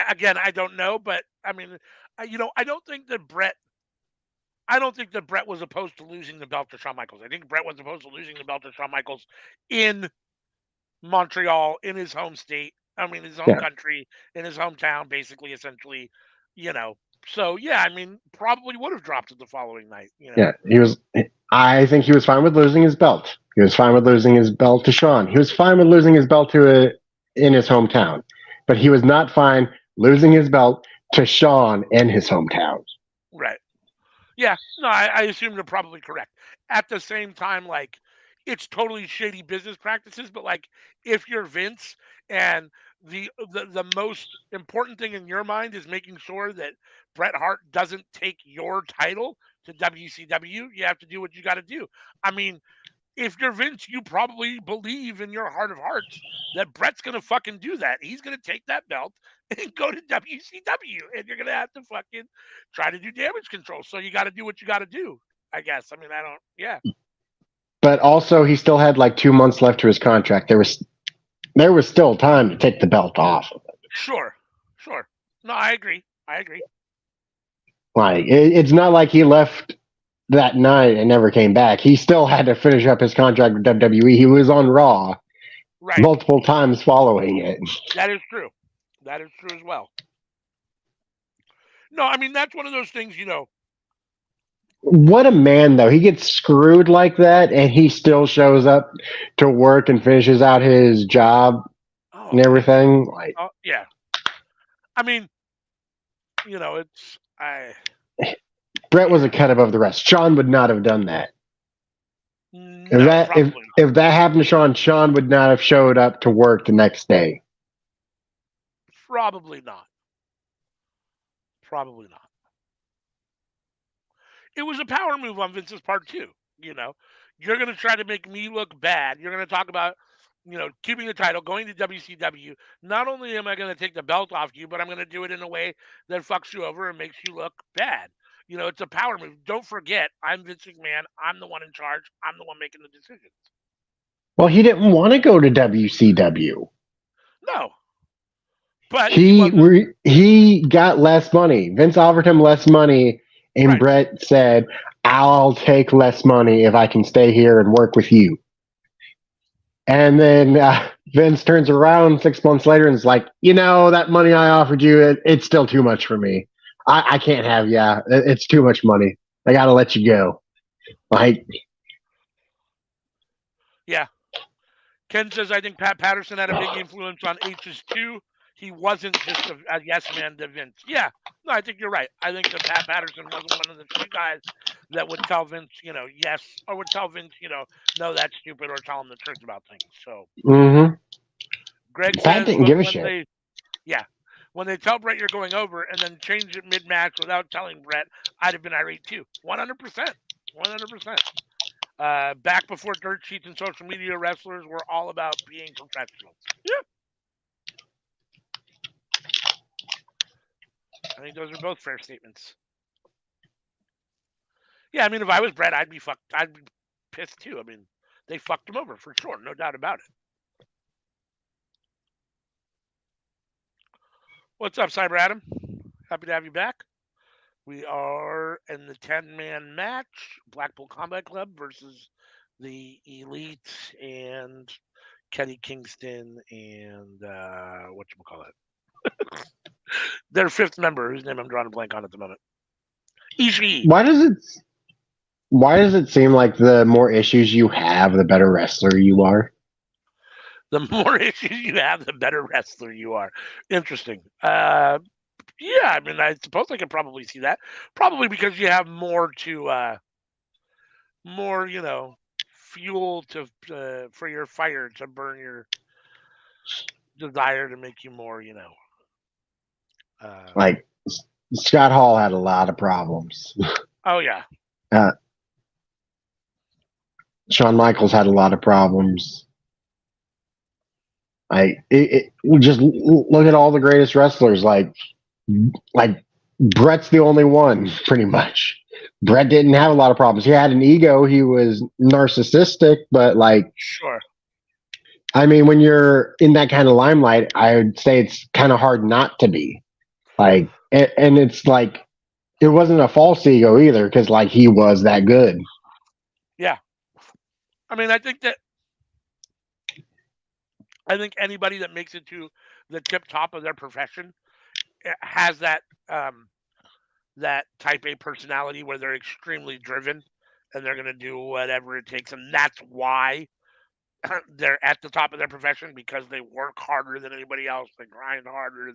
again, I don't know, but I mean, I don't think that Brett. I don't think that Brett was opposed to losing the belt to Shawn Michaels. I think Brett was opposed to losing the belt to Shawn Michaels in Montreal, in his home state. I mean, his home Yeah. country, in his hometown, basically, essentially. So yeah, I mean, probably would have dropped it the following night. Yeah, he was. I think he was fine with losing his belt. He was fine with losing his belt to Shawn. He was fine with losing his belt in his hometown, but he was not fine losing his belt to Shawn in his hometown. Right. Yeah. No, I assume you're probably correct. At the same time, like, it's totally shady business practices. But like, if you're Vince and the most important thing in your mind is making sure that Bret Hart doesn't take your title to WCW, you have to do what you got to do. I mean, if you're Vince, you probably believe in your heart of hearts that Brett's gonna fucking do that. He's gonna take that belt and go to WCW, and you're gonna have to fucking try to do damage control. So you got to do what you got to do, I guess. I mean, I don't. Yeah, But also, he still had like 2 months left to his contract. There was still time to take the belt off. sure, sure. No, I agree. I agree. Like it's not like he left that night and never came back. He still had to finish up his contract with WWE. He was on Raw Right. multiple times following it. That is true. That is true as well. No, I mean that's one of those things. What a man, though. He gets screwed like that, and he still shows up to work and finishes out his job Oh, and everything. Like oh yeah. I mean, it's Brett was a cut above the rest. Sean would not have done that. no, probably If that happened to Sean would not have showed up to work the next day. probably not. Probably not. It was a power move on Vince's part too. You're going to try to make me look bad. You're going to talk about, keeping the title, going to WCW. Not only am I going to take the belt off you, but I'm going to do it in a way that fucks you over and makes you look bad. It's a power move. Don't forget, I'm Vince McMahon. I'm the one in charge. I'm the one making the decisions. Well, he didn't want to go to WCW. No, but he got less money. Vince offered him less money, and right. Brett said, "I'll take less money if I can stay here and work with you." And then Vince turns around 6 months later and is like, that money I offered you, it's still too much for me. I can't have you. It's too much money. I got to let you go. Like, yeah. Ken says, I think Pat Patterson had a big influence on H's too. He wasn't just a yes man to Vince. Yeah, no, I think you're right. I think that Pat Patterson wasn't one of the few guys that would tell Vince, yes, or would tell Vince, no, that's stupid, or tell him the truth about things. So, Greg Pat says, didn't give a shit. When they tell Brett you're going over and then change it mid match without telling Brett, I'd have been irate too. 100%. 100%. Back before dirt sheets and social media, wrestlers were all about being professionals. Yeah. I think those are both fair statements. Yeah, I mean, if I was Brett, I'd be fucked. I'd be pissed too. I mean, they fucked him over for sure, no doubt about it. What's up, Cyber Adam? Happy to have you back. We are in the 10-man match, Blackpool Combat Club versus the Elite and Kenny Kingston and whatchamacallit. Their fifth member, whose name I'm drawing a blank on at the moment. Ishii. Why does it seem like the more issues you have, the better wrestler you are? The more issues you have, the better wrestler you are. Interesting. Yeah, I mean, I suppose I could probably see that. Probably because you have more to, fuel to for your fire to burn your desire to make you more, Like Scott Hall had a lot of problems. Oh yeah. Shawn Michaels had a lot of problems. Just look at all the greatest wrestlers. Like Brett's the only one, pretty much. Brett didn't have a lot of problems. He had an ego. He was narcissistic, but sure. I mean, when you're in that kind of limelight, I would say it's kind of hard not to be. And it's like it wasn't a false ego either, because he was that good. Yeah, I mean, I think anybody that makes it to the tip top of their profession has that that type A personality where they're extremely driven and they're going to do whatever it takes, and that's why they're at the top of their profession, because they work harder than anybody else. They grind harder.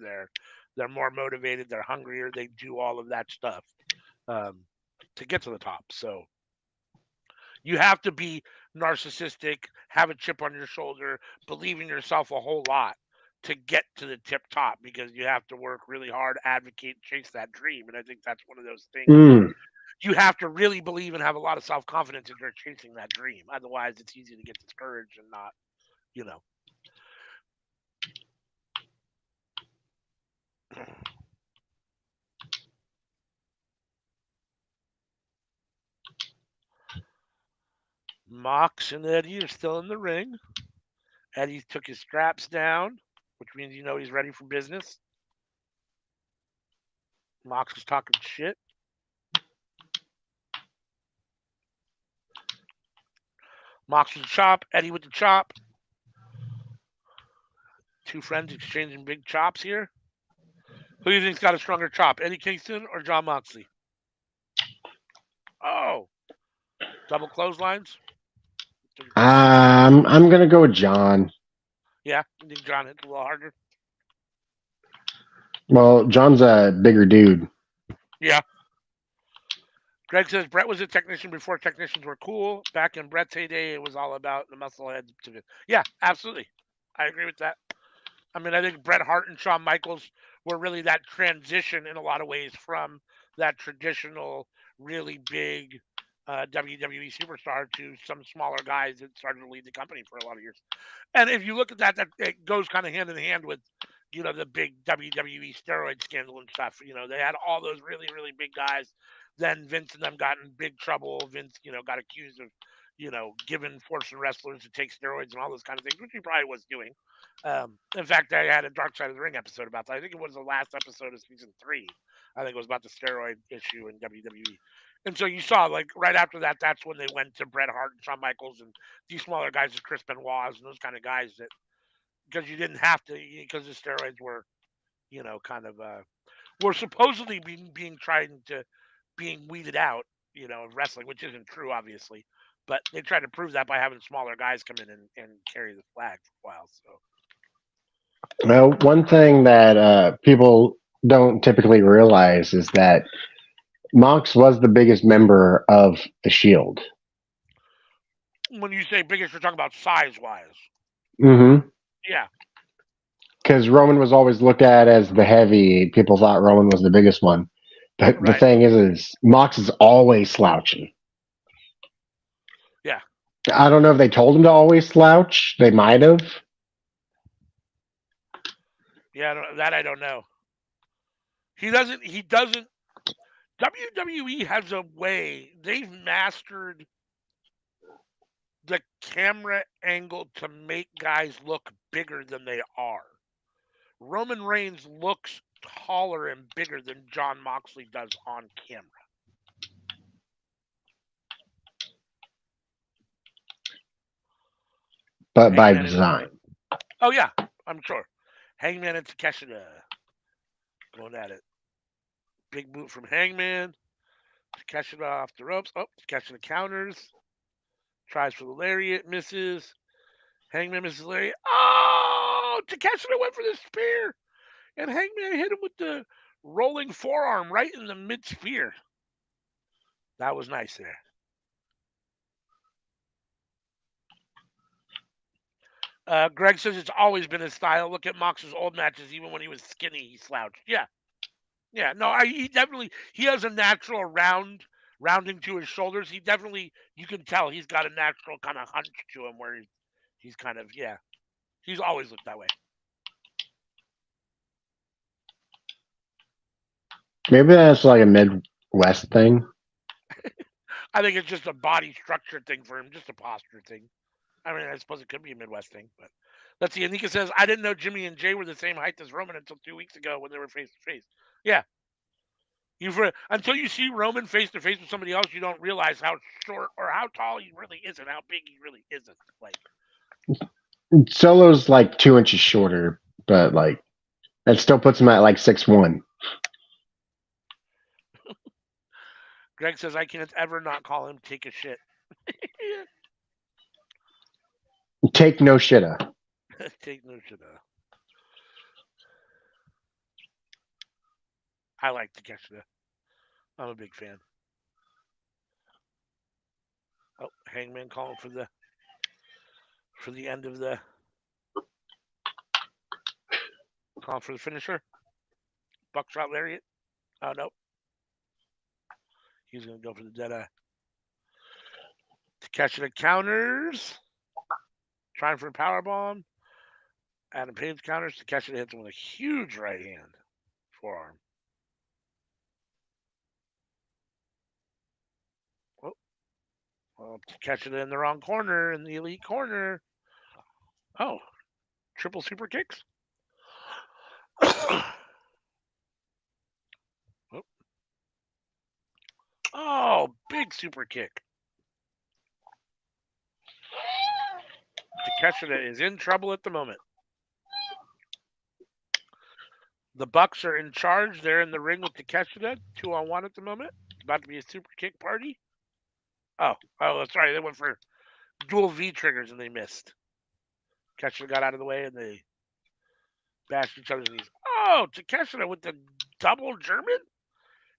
They're more motivated. They're hungrier. They do all of that stuff to get to the top. So you have to be narcissistic, have a chip on your shoulder, believe in yourself a whole lot to get to the tip top because you have to work really hard, advocate, chase that dream. And I think that's one of those things that Mm. you have to really believe and have a lot of self confidence if you're chasing that dream. Otherwise, it's easy to get discouraged and not, you know. Mox and Eddie are still in the ring. Eddie took his straps down, which means you know he's ready for business. Mox is talking shit. Mox with the chop, Eddie with the chop. Two friends exchanging big chops here. Who do you think's got a stronger chop, Eddie Kingston or John Moxley? Oh, double clotheslines. I'm gonna go with John. Yeah, I think John hits a little harder. Well, John's a bigger dude. Yeah. Greg says Brett was a technician before technicians were cool. Back in Brett's heyday, it was all about the muscle heads. Yeah, absolutely. I agree with that. I mean, I think Bret Hart and Shawn Michaels were really that transition in a lot of ways from that traditional, really big WWE superstar to some smaller guys that started to lead the company for a lot of years. And if you look at that, that it goes kind of hand in hand with, the big WWE steroid scandal and stuff. They had all those really, really big guys. Then Vince and them got in big trouble. Vince, got accused of, giving forcing wrestlers to take steroids and all those kind of things, which he probably was doing. In fact, I had a Dark Side of the Ring episode about that. I think it was the last episode of season 3. I think it was about the steroid issue in WWE. And so you saw, like, right after that, that's when they went to Bret Hart and Shawn Michaels and these smaller guys, as Chris Benoit and those kind of guys that, because you didn't have to, because the steroids were, kind of, were supposedly being tried to, being weeded out, of wrestling, which isn't true, obviously. But they tried to prove that by having smaller guys come in and carry the flag for a while. So. Well, one thing that people don't typically realize is that Mox was the biggest member of the Shield. When you say biggest, you're talking about size wise. Mm-hmm. Yeah. Because Roman was always looked at as the heavy. People thought Roman was the biggest one. But the Right. thing is Mox is always slouching. Yeah. I don't know if they told him to always slouch. They might have. Yeah, that I don't know. He doesn't. He doesn't. WWE has a way. They've mastered the camera angle to make guys look bigger than they are. Roman Reigns looks taller and bigger than John Moxley does on camera. But by Hangman design. Oh yeah, I'm sure. Hangman and Takeshita going at it. Big boot from Hangman. Takeshita off the ropes. Oh, Takeshita counters. Tries for the lariat, misses. Hangman misses the lariat. Oh, Takeshita went for the spear, and Hangman hit him with the rolling forearm right in the mid spear. That was nice there. Greg says it's always been his style. Look at Mox's old matches. Even when he was skinny, he slouched. Yeah, yeah. No, he definitely he has a natural rounding to his shoulders. He definitely, you can tell he's got a natural kind of hunch to him where he's kind of, yeah. He's always looked that way. Maybe that's like a Midwest thing. I think it's just a body structure thing for him, just a posture thing. I mean, I suppose it could be a Midwest thing, but let's see. Anika says, I didn't know Jimmy and Jay were the same height as Roman until 2 weeks ago when they were face to face. Yeah. Until you see Roman face to face with somebody else, you don't realize how short or how tall he really is and how big he really isn't. Like, Solo's like 2 inches shorter, but like that still puts him at like 6'1". Greg says, I can't ever not call him take a shit. Take no shitta. Take no shit. I like Takeshita. I'm a big fan. Oh, Hangman calling for the for the end of the call for the finisher. Buckshot lariat. Oh no, he's gonna go for the dead eye. Takeshita counters, trying for a power bomb. Adam Page counters. Takeshita hits him with a huge right hand forearm. Oh, well, Takeshita in the wrong corner, in the elite corner. Oh, triple super kicks. Oh, big super kick. Takeshita is in trouble at the moment. The Bucks are in charge. They're in the ring with Takeshita, 2-on-1 at the moment. It's about to be a super kick party. Oh, sorry. They went for dual V triggers and they missed. Takeshita got out of the way and they bashed each other's knees. Oh, Takeshita with the double German?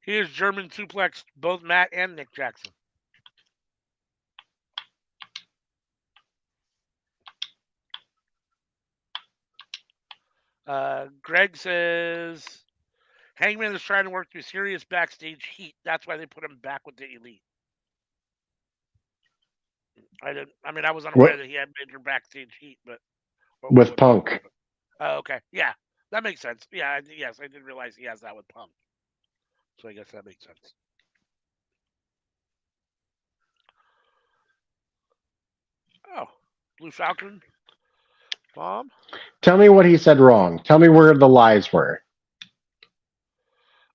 He is German suplexed both Matt and Nick Jackson. Greg says Hangman is trying to work through serious backstage heat. That's why they put him back with the Elite. I was unaware that he had major backstage heat, but with Punk. Oh, okay. Yeah, that makes sense. Yeah, yes, I didn't realize he has that with Punk. So I guess that makes sense. Oh, Blue Falcon bomb. Tell me what he said wrong. Tell me where the lies were.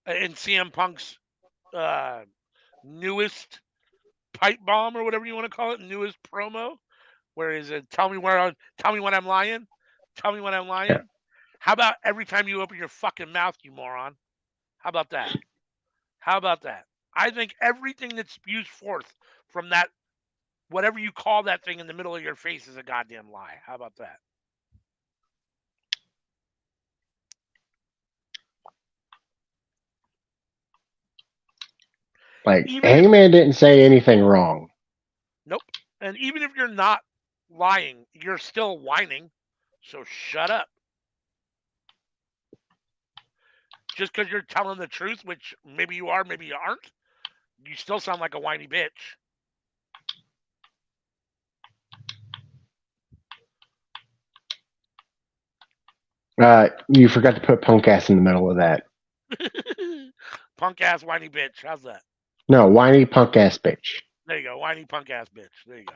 In CM Punk's newest pipe bomb or whatever you want to call it, newest promo, where is it? Tell me when I'm lying. Tell me when I'm lying. Yeah. How about every time you open your fucking mouth, you moron? How about that? How about that? I think everything that spews forth from that, whatever you call that thing in the middle of your face, is a goddamn lie. How about that? Like, Hangman didn't say anything wrong. Nope. And even if you're not lying, you're still whining. So shut up. Just because you're telling the truth, which maybe you are, maybe you aren't, you still sound like a whiny bitch. You forgot to put punk ass in the middle of that. Punk ass whiny bitch. How's that? No, whiny punk ass bitch. There you go. Whiny punk ass bitch. There you go.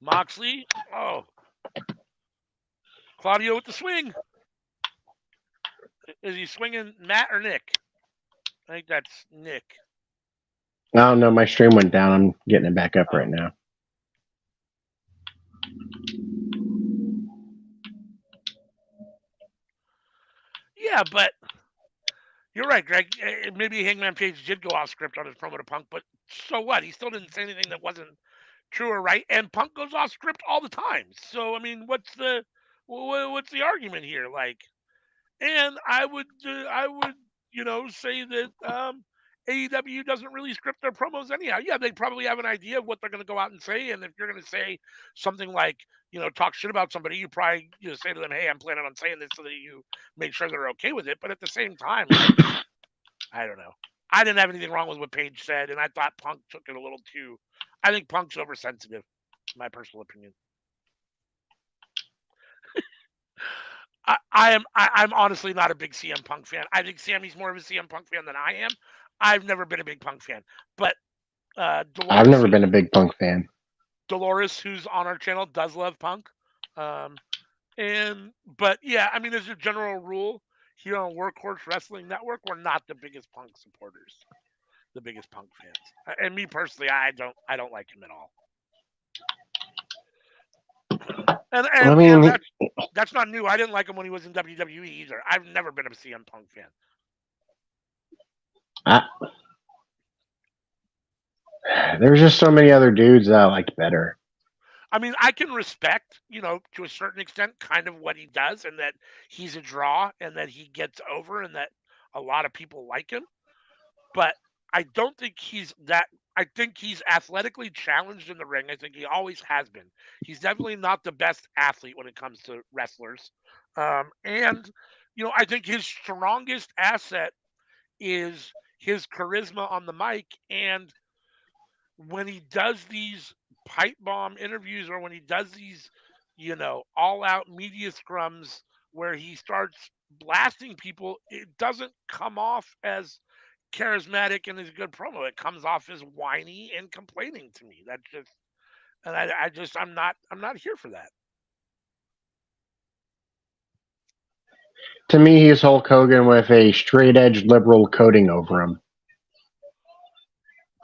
Moxley. Oh. Claudio with the swing. Is he swinging Matt or Nick? I think that's Nick. Oh, no, my stream went down. I'm getting it back up right now. Yeah, but you're right, Greg. Maybe Hangman Page did go off script on his promo to Punk, but so what? He still didn't say anything that wasn't true or right, and Punk goes off script all the time. So I mean, what's the argument here? Like, and I would say that AEW doesn't really script their promos anyhow. Yeah, they probably have an idea of what they're going to go out and say, and if you're going to say something like talk shit about somebody, you probably say to them, "Hey, I'm planning on saying this," so that you make sure they're okay with it. But at the same time, like, I don't know. I didn't have anything wrong with what Paige said, and I thought Punk took it a little too. I think Punk's oversensitive, my personal opinion. I'm honestly not a big CM Punk fan. I think Sammy's more of a CM Punk fan than I am. I've never been a big Punk fan, but Dolores, I've never been a big Punk fan. Dolores, who's on our channel, does love Punk. But yeah, I mean, as a general rule, here on Workhorse Wrestling Network, we're not the biggest Punk supporters, the biggest Punk fans. And me personally, I don't like him at all. And that's not new. I didn't like him when he was in WWE either. I've never been a CM Punk fan. There's just so many other dudes that I liked better. I mean, I can respect, to a certain extent, kind of what he does, and that he's a draw, and that he gets over, and that a lot of people like him. But I don't think he's that I think he's athletically challenged in the ring. I think he always has been. He's definitely not the best athlete when it comes to wrestlers. And, I think his strongest asset is his charisma on the mic. And when he does these pipe bomb interviews or when he does these, all out media scrums where he starts blasting people, it doesn't come off as charismatic and as a good promo. It comes off as whiny and complaining to me. That's just, and I just, I'm not here for that. To me, he's Hulk Hogan with a straight edge liberal coating over him.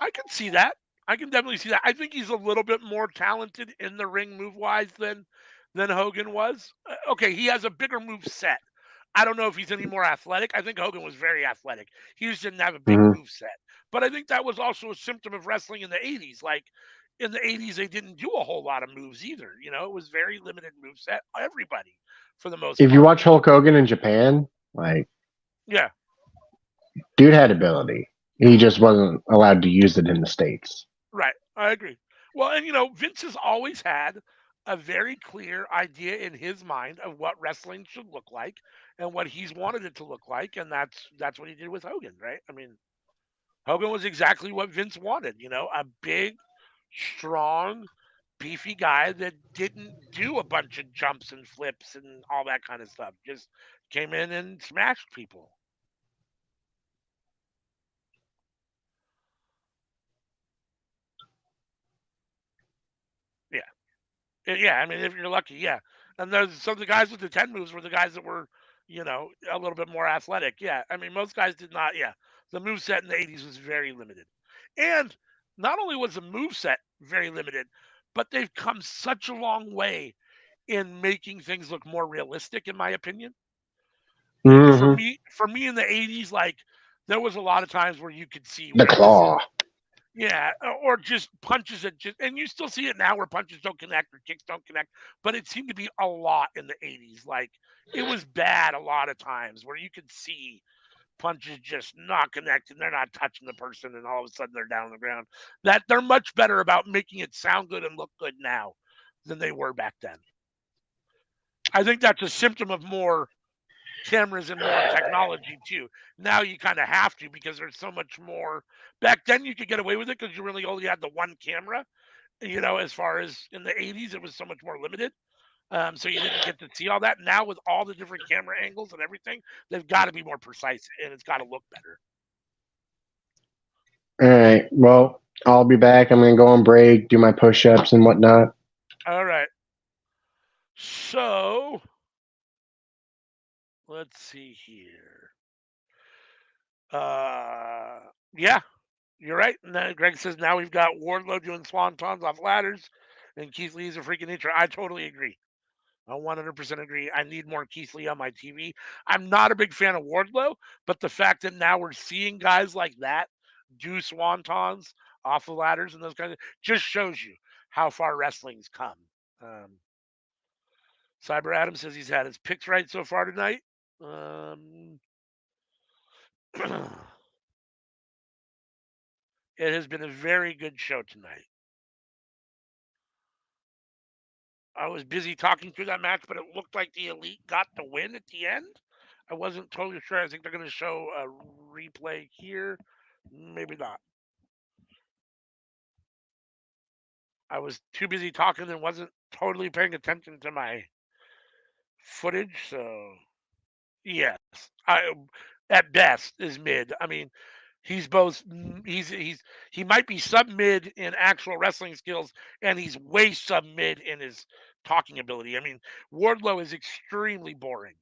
I can see that. I can definitely see that. I think he's a little bit more talented in the ring move wise than Hogan was. Okay, he has a bigger move set. I don't know if he's any more athletic. I think Hogan was very athletic. He just didn't have a big Hmm. move set. But I think that was also a symptom of wrestling in the 80s. Like in the 80s, they didn't do a whole lot of moves either. It was very limited move set. Everybody, for the most If you part. watch Hulk Hogan in Japan, like, Yeah, dude had ability. He just wasn't allowed to use it in the States. right. I agree. Well, and Vince has always had a very clear idea in his mind of what wrestling should look like and what he's wanted it to look like, and that's what he did with Hogan, right? I mean, Hogan was exactly what Vince wanted, a big, strong, beefy guy that didn't do a bunch of jumps and flips and all that kind of stuff. Just came in and smashed people. Yeah. Yeah, I mean, if you're lucky, yeah. And there's some of the guys with the 10 moves were the guys that were, a little bit more athletic. Yeah. I mean, most guys did not. Yeah. The move set in the 80s was very limited. And not only was the move set very limited, but they've come such a long way in making things look more realistic, in my opinion. For Hmm. me in the 80s, like, there was a lot of times where you could see The where this is claw. yeah, or just punches that just and you still see it now where punches don't connect or kicks don't connect, but it seemed to be a lot in the 80s. Like it was bad a lot of times where you could see punches just not connecting, they're not touching the person, and all of a sudden they're down on the ground. That they're much better about making it sound good and look good now than they were back then. I think that's a symptom of more cameras and more technology too. Now you kind of have to because there's so much more. Back then you could get away with it because you really only had the one camera. As far as in the 80s, it was so much more limited. So you didn't get to see all that. Now with all the different camera angles and everything, they've got to be more precise and it's got to look better. All right. Well, I'll be back. I'm going to go on break, do my push ups and whatnot. All right. So let's see here. Uh, yeah, you're right. And then Greg says now we've got Wardlow doing swantons off ladders, and Keith Lee's a freaking nature. I totally agree. I 100% agree. I need more Keith Lee on my TV. I'm not a big fan of Wardlow, but the fact that now we're seeing guys like that do swantons off the ladders and those kinds of just shows you how far wrestling's come. Um, Cyber Adam says he's had his picks right so far tonight. It has been a very good show tonight. I was busy talking through that match, but it looked like the Elite got the win at the end. I wasn't totally sure. I think they're going to show a replay here. Maybe not. I was too busy talking and wasn't totally paying attention to my footage. So, yes, I at best is mid. I mean, he's both. He might be sub mid in actual wrestling skills, and he's way sub mid in his talking ability. I mean, Wardlow is extremely boring.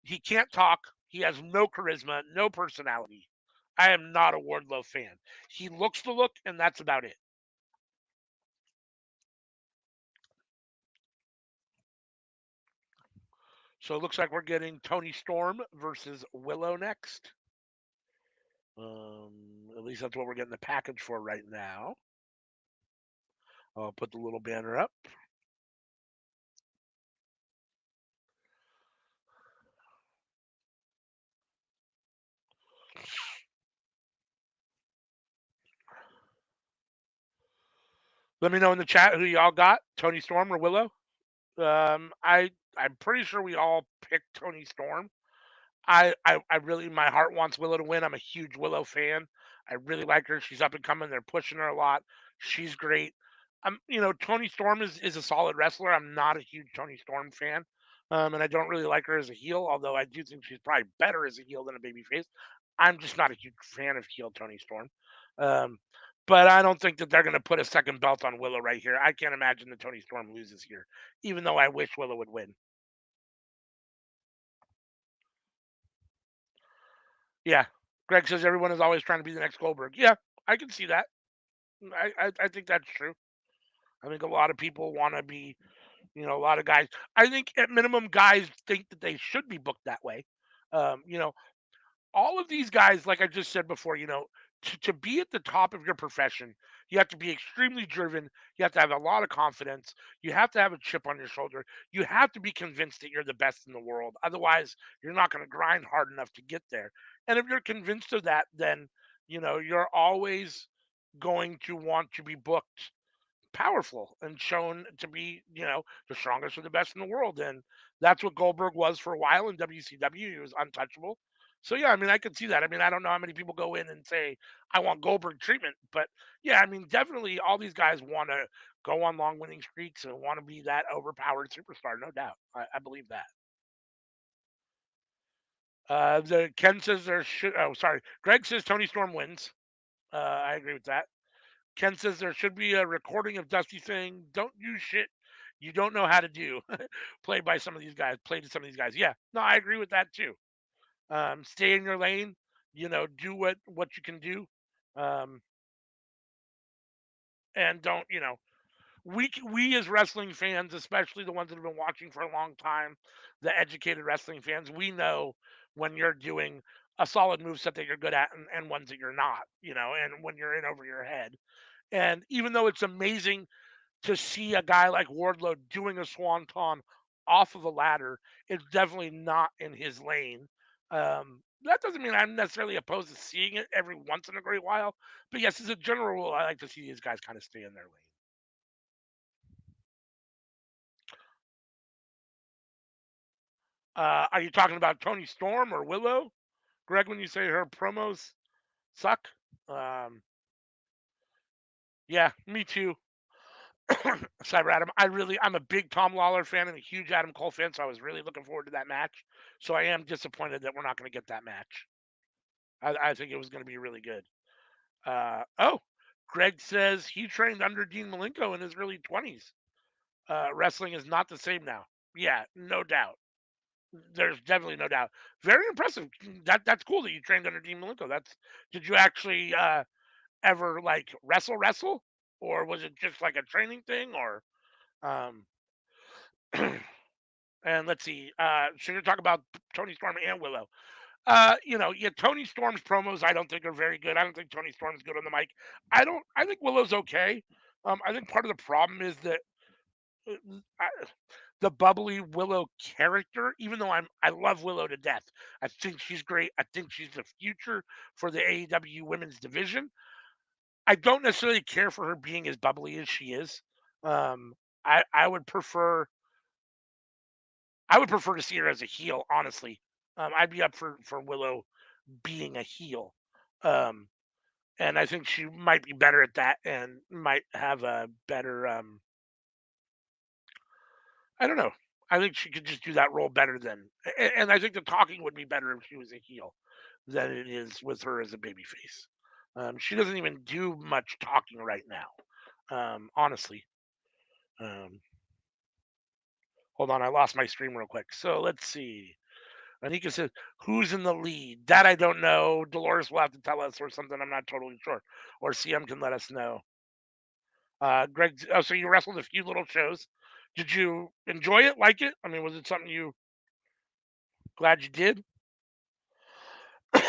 He can't talk. He has no charisma, no personality. I am not a Wardlow fan. He looks the look, and that's about it. So it looks like we're getting Tony Storm versus Willow next. At least that's what we're getting the package for right now. I'll put the little banner up. Let me know in the chat who y'all got, Tony Storm or Willow. I'm pretty sure we all picked Tony Storm. I really, my heart wants Willow to win. I'm a huge Willow fan. I really like her. She's up and coming. They're pushing her a lot. She's great. Tony Storm is a solid wrestler. I'm not a huge Tony Storm fan. And I don't really like her as a heel, although I do think she's probably better as a heel than a babyface. I'm just not a huge fan of heel Tony Storm. Um, but I don't think that they're going to put a second belt on Willow right here. I can't imagine that Tony Storm loses here, even though I wish Willow would win. Yeah. Greg says everyone is always trying to be the next Goldberg. Yeah, I can see that. I think that's true. I think a lot of people want to be, a lot of guys. I think at minimum, guys think that they should be booked that way. Um, you know, all of these guys, like I just said before, to be at the top of your profession, you have to be extremely driven. You have to have a lot of confidence. You have to have a chip on your shoulder. You have to be convinced that you're the best in the world. Otherwise, you're not going to grind hard enough to get there. And if you're convinced of that, then, you're always going to want to be booked powerful and shown to be, the strongest or the best in the world. And that's what Goldberg was for a while in WCW. He was untouchable. So yeah, I mean, I could see that. I mean, I don't know how many people go in and say, I want Goldberg treatment, but yeah, I mean, definitely all these guys want to go on long winning streaks and want to be that overpowered superstar, no doubt. I believe that. The Ken says there should. Oh, sorry. Greg says Tony Storm wins. I agree with that. Ken says there should be a recording of Dusty saying, "Don't use shit you don't know how to do." Played by some of these guys. Played to some of these guys. Yeah, no, I agree with that too. Stay in your lane. Do what you can do, um, and don't. We as wrestling fans, especially the ones that have been watching for a long time, the educated wrestling fans, we know when you're doing a solid move set that you're good at and ones that you're not. And when you're in over your head. And even though it's amazing to see a guy like Wardlow doing a swanton off of a ladder, it's definitely not in his lane. That doesn't mean I'm necessarily opposed to seeing it every once in a great while, but yes, as a general rule, I like to see these guys kind of stay in their lane. Are you talking about Tony Storm or Willow, Greg? When you say her promos suck, um, yeah, me too. Cyber Adam. I'm a big Tom Lawler fan and a huge Adam Cole fan, so I was really looking forward to that match. So I am disappointed that we're not going to get that match. I think it was going to be really good. Oh, Greg says he trained under Dean Malenko in his early 20s. Wrestling is not the same now. Yeah, no doubt. There's definitely no doubt. Very impressive. That's cool that you trained under Dean Malenko. Did you actually ever like wrestle, or was it just like a training thing, or um? And let's see. So you're talking about Tony Storm and Willow. Yeah, Tony Storm's promos I don't think are very good. I don't think Tony Storm's good on the mic. I think Willow's okay. I think part of the problem is that uh, I, the bubbly Willow character, even though I love Willow to death. I think she's great. I think she's the future for the AEW women's division. I don't necessarily care for her being as bubbly as she is. Um, I would prefer to see her as a heel, honestly. I'd be up for Willow being a heel. Um, and I think she might be better at that and might have a better I don't know. I think she could just do that role better than and I think the talking would be better if she was a heel than it is with her as a babyface. She doesn't even do much talking right now. Honestly. Um, hold on, I lost my stream real quick. So let's see. Anika says, "Who's in the lead?" That I don't know. Dolores will have to tell us or something. I'm not totally sure. Or CM can let us know. Greg, oh, so you wrestled a few little shows. Did you enjoy it? Like it? I mean, was it something you glad you did?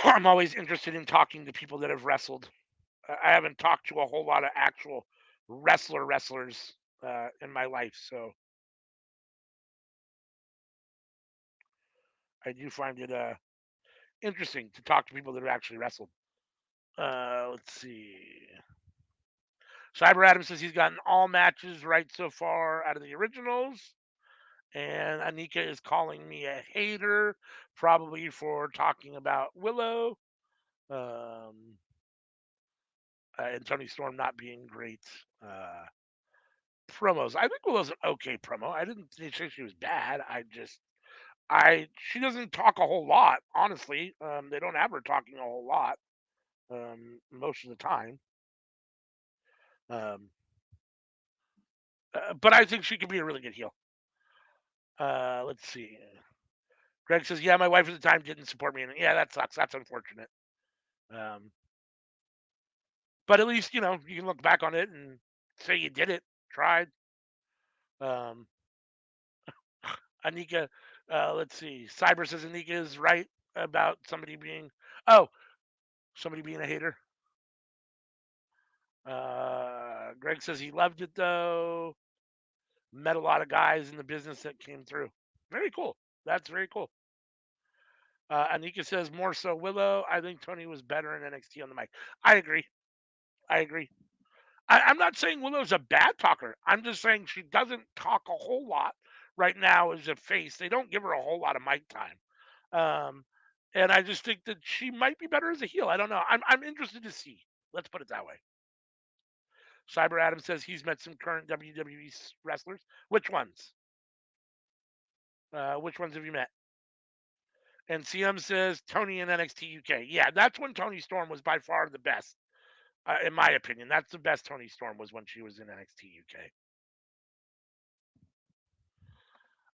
I'm always interested in talking to people that have wrestled. I haven't talked to a whole lot of actual wrestlers in my life, so I do find it interesting to talk to people that have actually wrestled. Let's see. Cyber Adam says he's gotten all matches right so far out of the originals. And Anika is calling me a hater, probably for talking about Willow. Um, and Tony Storm not being great promos. I think Willow's an okay promo. I didn't say she was bad. She doesn't talk a whole lot, honestly. They don't have her talking a whole lot most of the time. Um, but I think she could be a really good heel. Let's see. Greg says, "Yeah, my wife at the time didn't support me, and yeah, that sucks. That's unfortunate. Um, but at least you can look back on it and say you did it, tried." Um, Anika, let's see. Cyber says Anika is right about somebody being a hater. Greg says he loved it though. Met a lot of guys in the business that came through. Very cool. That's very cool. Anika says more so Willow. I think Tony was better in NXT on the mic. I agree. I agree. I'm not saying Willow's a bad talker. I'm just saying she doesn't talk a whole lot right now as a face. They don't give her a whole lot of mic time. Um, and I just think that she might be better as a heel. I don't know. I'm interested to see. Let's put it that way. Cyber Adam says he's met some current WWE wrestlers. Which ones? Which ones have you met? And CM says Tony in NXT UK. Yeah, that's when Tony Storm was by far the best, in my opinion. That's the best Tony Storm was when she was in NXT UK.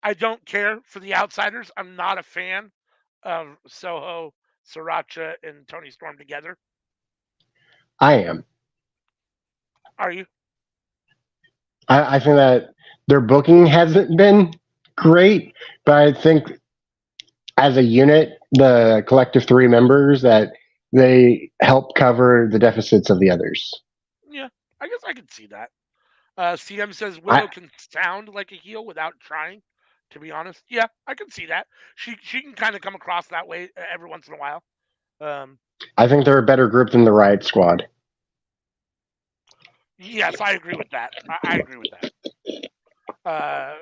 I don't care for the outsiders. I'm not a fan of Soho, Sriracha, and Tony Storm together. I am. Are you? I think that their booking hasn't been great, but I think as a unit, the collective three members, that they help cover the deficits of the others. Yeah, I guess I could see that. CM says I, Willow can sound like a heel without trying. To be honest, yeah, I can see that. She can kind of come across that way every once in a while. Um, I think they're a better group than the Riot Squad. yes, I agree with that. I agree with that. Uh,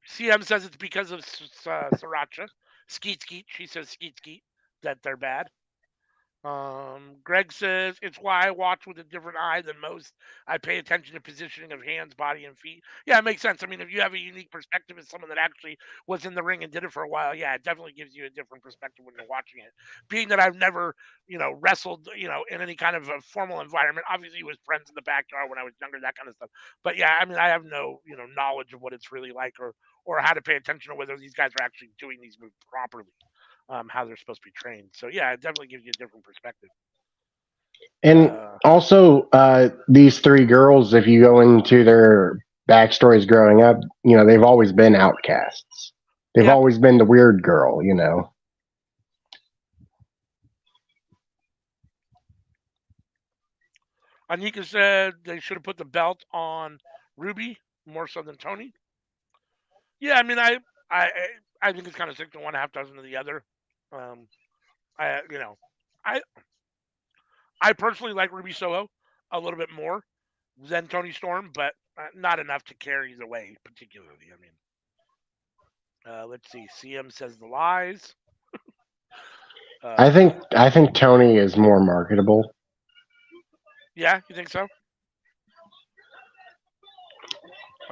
CM says it's because of Sriracha. Skeet Skeet. She says Skeet Skeet that they're bad. Greg says it's why I watch with a different eye than most. I pay attention to positioning of hands, body, and feet. Yeah, it makes sense. I mean, if you have a unique perspective as someone that actually was in the ring and did it for a while, yeah, it definitely gives you a different perspective when you're watching it. Being that I've never, wrestled, in any kind of a formal environment. Obviously, with friends in the backyard when I was younger, that kind of stuff. But yeah, I mean, I have no, knowledge of what it's really like or how to pay attention to whether these guys are actually doing these moves properly. How they're supposed to be trained. So yeah, it definitely gives you a different perspective. And also, these three girls, if you go into their backstories growing up, they've always been outcasts. They've always been the weird girl. Anika said they should have put the belt on Ruby more so than Tony. Yeah, I mean, I think it's kind of 6 to 1, half dozen to the other. Um, I you know, I I personally like Ruby Soho a little bit more than Tony Storm, but not enough to carry either way, particularly. I mean, let's see. CM says the lies. I think Tony is more marketable. Yeah, you think so?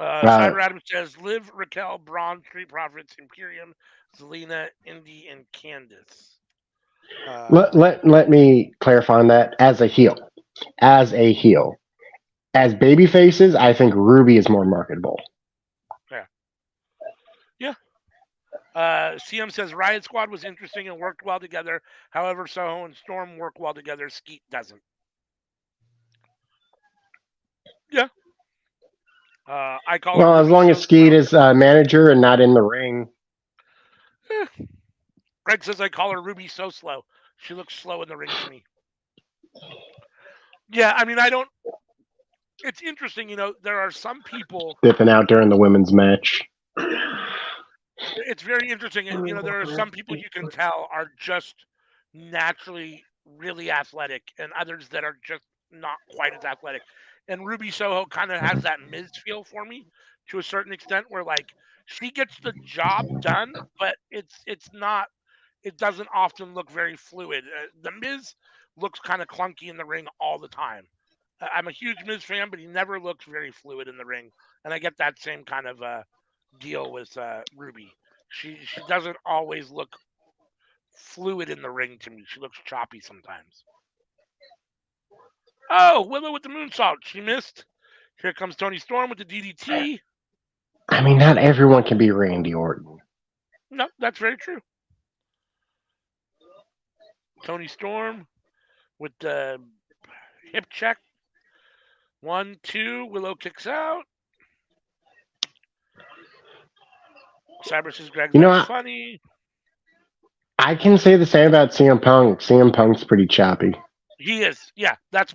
Uh, Cyber Adam says Liv, Raquel, Braun, Street Profits, Imperium, Zelina, Indy, and Candice. let me clarify on that. As a heel, as baby faces, I think Ruby is more marketable. Yeah. Yeah. CM says Riot Squad was interesting and worked well together. However, Soho and Storm work well together. Skeet doesn't. Yeah. I call her Well, as Ruby long so as Skeet slow. is a manager and not in the ring. Eh. Greg says I call her Ruby so slow. She looks slow in the ring to me. Yeah, I mean, I don't. It's interesting, there are some people. Dipping out during the women's match. It's very interesting. There are some people you can tell are just naturally really athletic, and others that are just not quite as athletic. and Ruby Soho kind of has that Miz feel for me to a certain extent, where like she gets the job done, but it's not. It doesn't often look very fluid. The Miz looks kind of clunky in the ring all the time. I'm a huge Miz fan, but he never looks very fluid in the ring, and I get that same kind of deal with Ruby. She doesn't always look fluid in the ring to me. She looks choppy sometimes. Oh, Willow with the moonsault. She missed. Here comes Tony Storm with the DDT. I mean, not everyone can be Randy Orton. No, that's very true. Tony Storm with the hip check. 1, 2. Willow kicks out. Cyber says, Greg, You know, that's funny. I can say the same about CM Punk. CM Punk's pretty choppy. He is, yeah. That's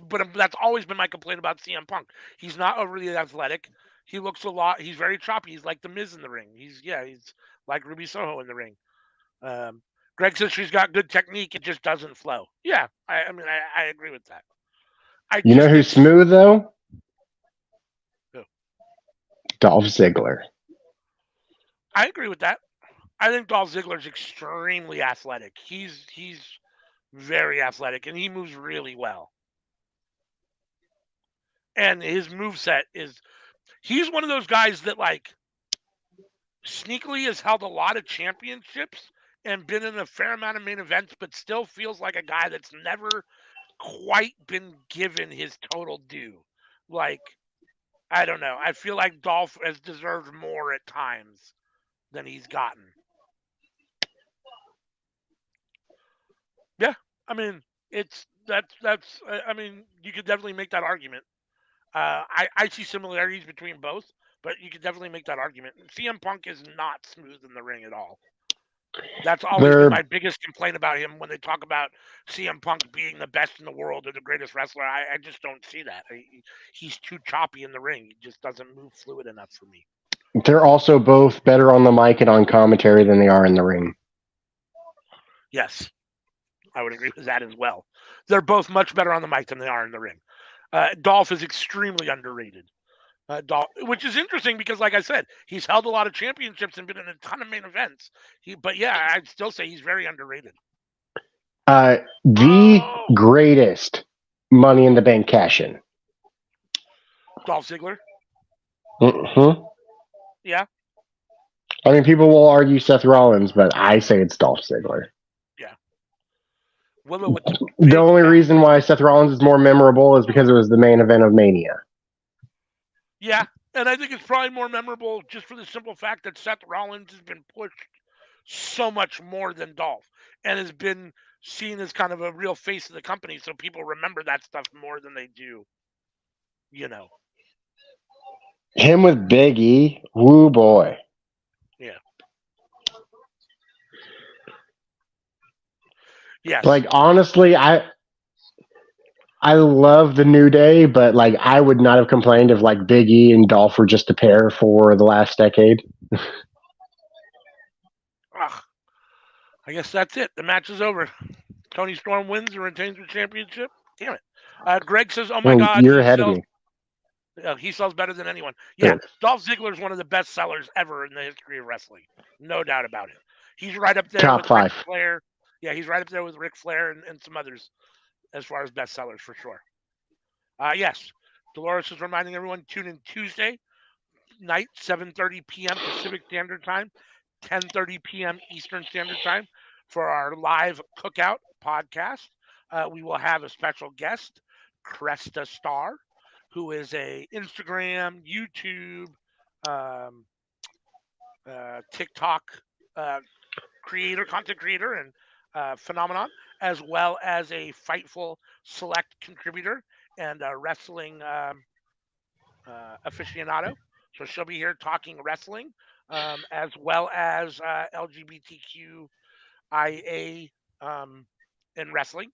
always been my complaint about CM Punk. He's not overly athletic. He looks a lot. He's very choppy. He's like the Miz in the ring. He's like Ruby Soho in the ring. Um, Greg says she's got good technique. It just doesn't flow. Yeah, I mean, I agree with that. I You know just who's think smooth though? Who? Dolph Ziggler. I agree with that. I think Dolph Ziggler's extremely athletic. He's very athletic and he moves really well. And his moveset is he's one of those guys that like sneakily has held a lot of championships and been in a fair amount of main events, but still feels like a guy that's never quite been given his total due. Like, I don't know. I feel like Dolph has deserved more at times than he's gotten. Yeah, I mean, that's. I mean, you could definitely make that argument. I see similarities between both, but you could definitely make that argument. CM Punk is not smooth in the ring at all. That's always been They're my biggest complaint about him when they talk about CM Punk being the best in the world or the greatest wrestler. I just don't see that. He's too choppy in the ring. He just doesn't move fluid enough for me. they're also both better on the mic and on commentary than they are in the ring. Yes, I would agree with that as well. They're both much better on the mic than they are in the ring. Dolph is extremely underrated. Which is interesting because, like I said, he's held a lot of championships and been in a ton of main events. But yeah, I'd still say he's very underrated. The greatest Money in the Bank cash-in. Dolph Ziggler. Mm-hmm. Yeah. I mean, people will argue Seth Rollins, but I say it's Dolph Ziggler. Yeah. Willow with the The only reason why Seth Rollins is more memorable is because it was the main event of Mania. Yeah, and I think it's probably more memorable just for the simple fact that Seth Rollins has been pushed so much more than Dolph and has been seen as kind of a real face of the company, so people remember that stuff more than they do, you know. Him with Big E, woo boy. Yeah. Yes. Like honestly, I love the New Day, but like I would not have complained if like Big E and Dolph were just a pair for the last decade. Ugh. I guess that's it. The match is over. Tony Storm wins and retains the championship. Damn it. Greg says, "Oh my God, You're ahead of me. He sells better than anyone." Yeah, Dolph Ziggler is one of the best sellers ever in the history of wrestling, no doubt about it. He's right up there Top with 5. Ric Flair. Yeah, he's right up there with Ric Flair and some others as far as best sellers for sure. Yes, Dolores is reminding everyone tune in Tuesday night, 7:30 p.m. Pacific Standard Time, 10:30 p.m. Eastern Standard Time for our live cookout podcast. We will have a special guest, Cresta Star, who is a Instagram, YouTube, um, TikTok content creator, and phenomenon, as well as a Fightful Select contributor and a wrestling aficionado. So she'll be here talking wrestling, as well as LGBTQIA in wrestling.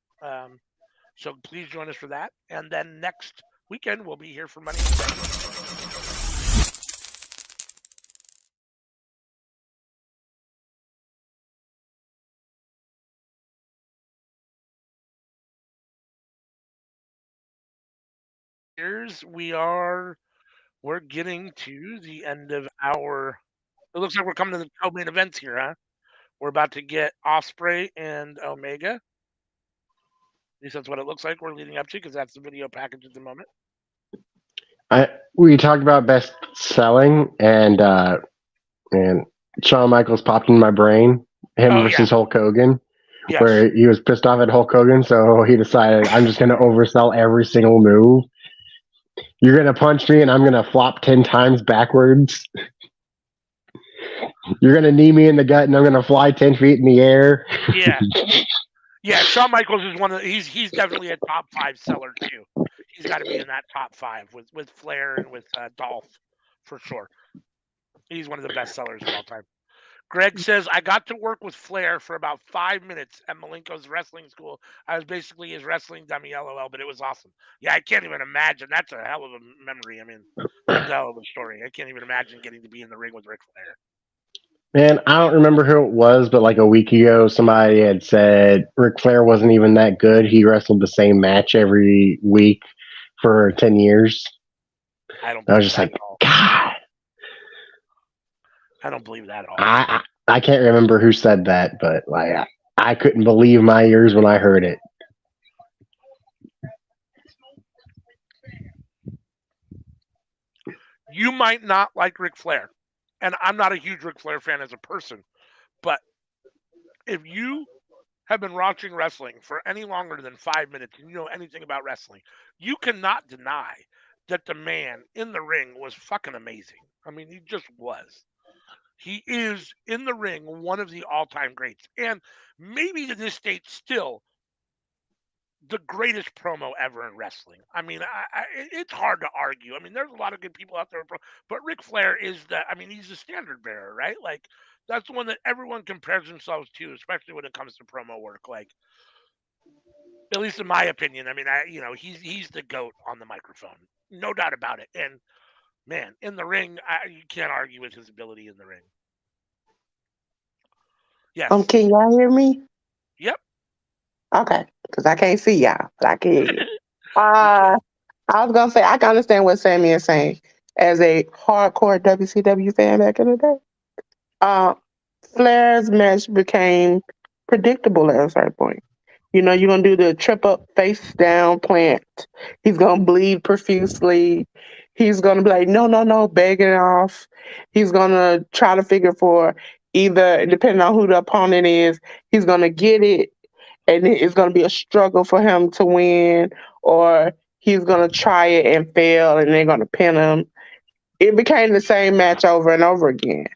So please join us for that. And then next weekend, we'll be here for Money in the Bank. appears we're getting to the end of our. It looks like we're coming to the co-main events here, huh? We're about to get Osprey and Omega. At least that's what it looks like. We're leading up to because that's the video package at the moment. We talked about best selling, and Shawn Michaels popped in my brain. Him Oh yeah, versus Hulk Hogan, yes. where he was pissed off at Hulk Hogan, so he decided I'm just going to oversell every single move. You're going to punch me, and I'm going to flop 10 times backwards. You're going to knee me in the gut, and I'm going to fly 10 feet in the air. Yeah, yeah. Shawn Michaels is one of he's definitely a top five seller too. He's got to be in that top five with Flair and with Dolph for sure. He's one of the best sellers of all time. Greg says, I got to work with Flair for about 5 minutes at Malenko's wrestling school. I was basically his wrestling dummy, LOL, but it was awesome. Yeah, I can't even imagine. That's a hell of a memory. I mean, that's a hell of a story. I can't even imagine getting to be in the ring with Ric Flair. Man, I don't remember who it was, but like a week ago, somebody had said Ric Flair wasn't even that good. He wrestled the same match every week for 10 years. I don't I was believe just that like, at all. God, I don't believe that at all. I can't remember who said that, but like I couldn't believe my ears when I heard it. You might not like Ric Flair, and I'm not a huge Ric Flair fan as a person, but if you have been watching wrestling for any longer than 5 minutes and you know anything about wrestling, you cannot deny that the man in the ring was fucking amazing. I mean, he just was. He is in the ring one of the all-time greats, and maybe to this date still the greatest promo ever in wrestling. I mean, it's hard to argue. I mean, there's a lot of good people out there, but Ric Flair is the. I mean, he's the standard bearer, right? Like that's the one that everyone compares themselves to, especially when it comes to promo work. Like at least in my opinion. I mean, he's the goat on the microphone, no doubt about it. And man, in the ring, you can't argue with his ability in the ring. Yes. Can y'all hear me? Yep. Okay, because I can't see y'all, but I can hear you. We Uh, can. I was gonna say I can understand what Sammy is saying as a hardcore WCW fan back in the day. Uh, Flair's match became predictable at a certain point. You know, you're gonna do the trip up, face down plant. He's gonna bleed profusely. He's gonna be like, no, no, no, begging off. He's gonna try to figure for either, depending on who the opponent is, he's gonna get it, and it's gonna be a struggle for him to win, or he's gonna try it and fail, and they're gonna pin him. It became the same match over and over again,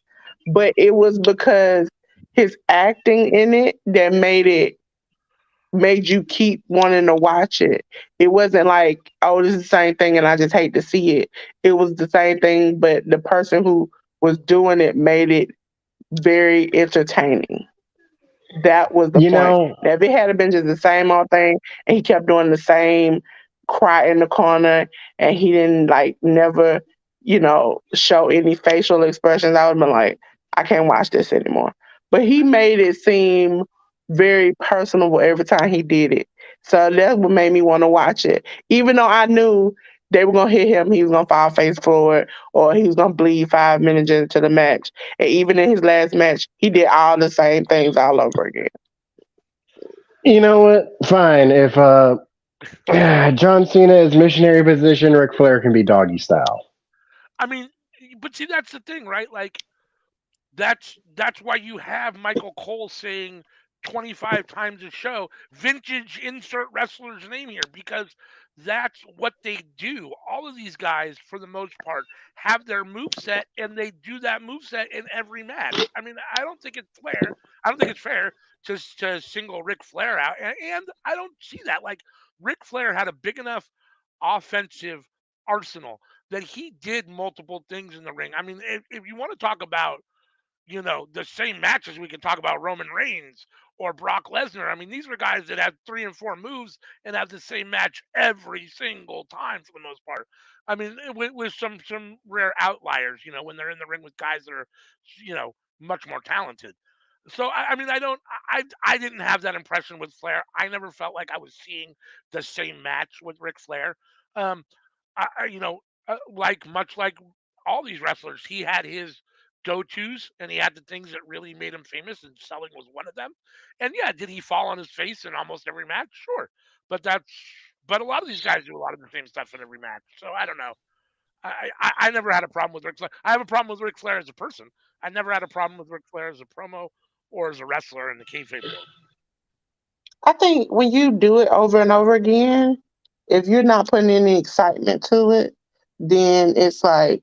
but it was because his acting in it that made you keep wanting to watch it. It wasn't like, oh, this is the same thing and I just hate to see it. It was the same thing, but the person who was doing it made it very entertaining. That was the You point. know, Now, if it had been just the same old thing and he kept doing the same cry in the corner and he didn't like never, show any facial expressions, I would have been like, I can't watch this anymore. But he made it seem very personable every time he did it. So that's what made me want to watch it. Even though I knew they were gonna hit him, he was gonna fall face forward, or he was gonna bleed 5 minutes into the match. And even in his last match, he did all the same things all over again. you know what? Fine. If John Cena is missionary position, Ric Flair can be doggy style. I mean, but see, that's the thing, right? Like that's why you have Michael Cole saying 25 times a show, vintage insert wrestler's name here, because that's what they do. All of these guys, for the most part, have their move set and they do that move set in every match. I mean, I don't think it's fair. I don't think it's fair to single Ric Flair out. And I don't see that. Like Ric Flair had a big enough offensive arsenal that he did multiple things in the ring. I mean, if you want to talk about the same matches, we can talk about Roman Reigns or Brock Lesnar. I mean, these were guys that had 3 and 4 moves and have the same match every single time for the most part. I mean, with some rare outliers, when they're in the ring with guys that are, much more talented. So I mean, I didn't have that impression with Flair. I never felt like I was seeing the same match with Ric Flair. Um, much like all these wrestlers, he had his go-tos and he had the things that really made him famous, and selling was one of them. And yeah, did he fall on his face in almost every match? Sure, but but a lot of these guys do a lot of the same stuff in every match. So I don't know. I never had a problem with Ric Flair. I have a problem with Ric Flair as a person. I never had a problem with Ric Flair as a promo or as a wrestler in the kayfabe world. I think when you do it over and over again, if you're not putting any excitement to it, then it's like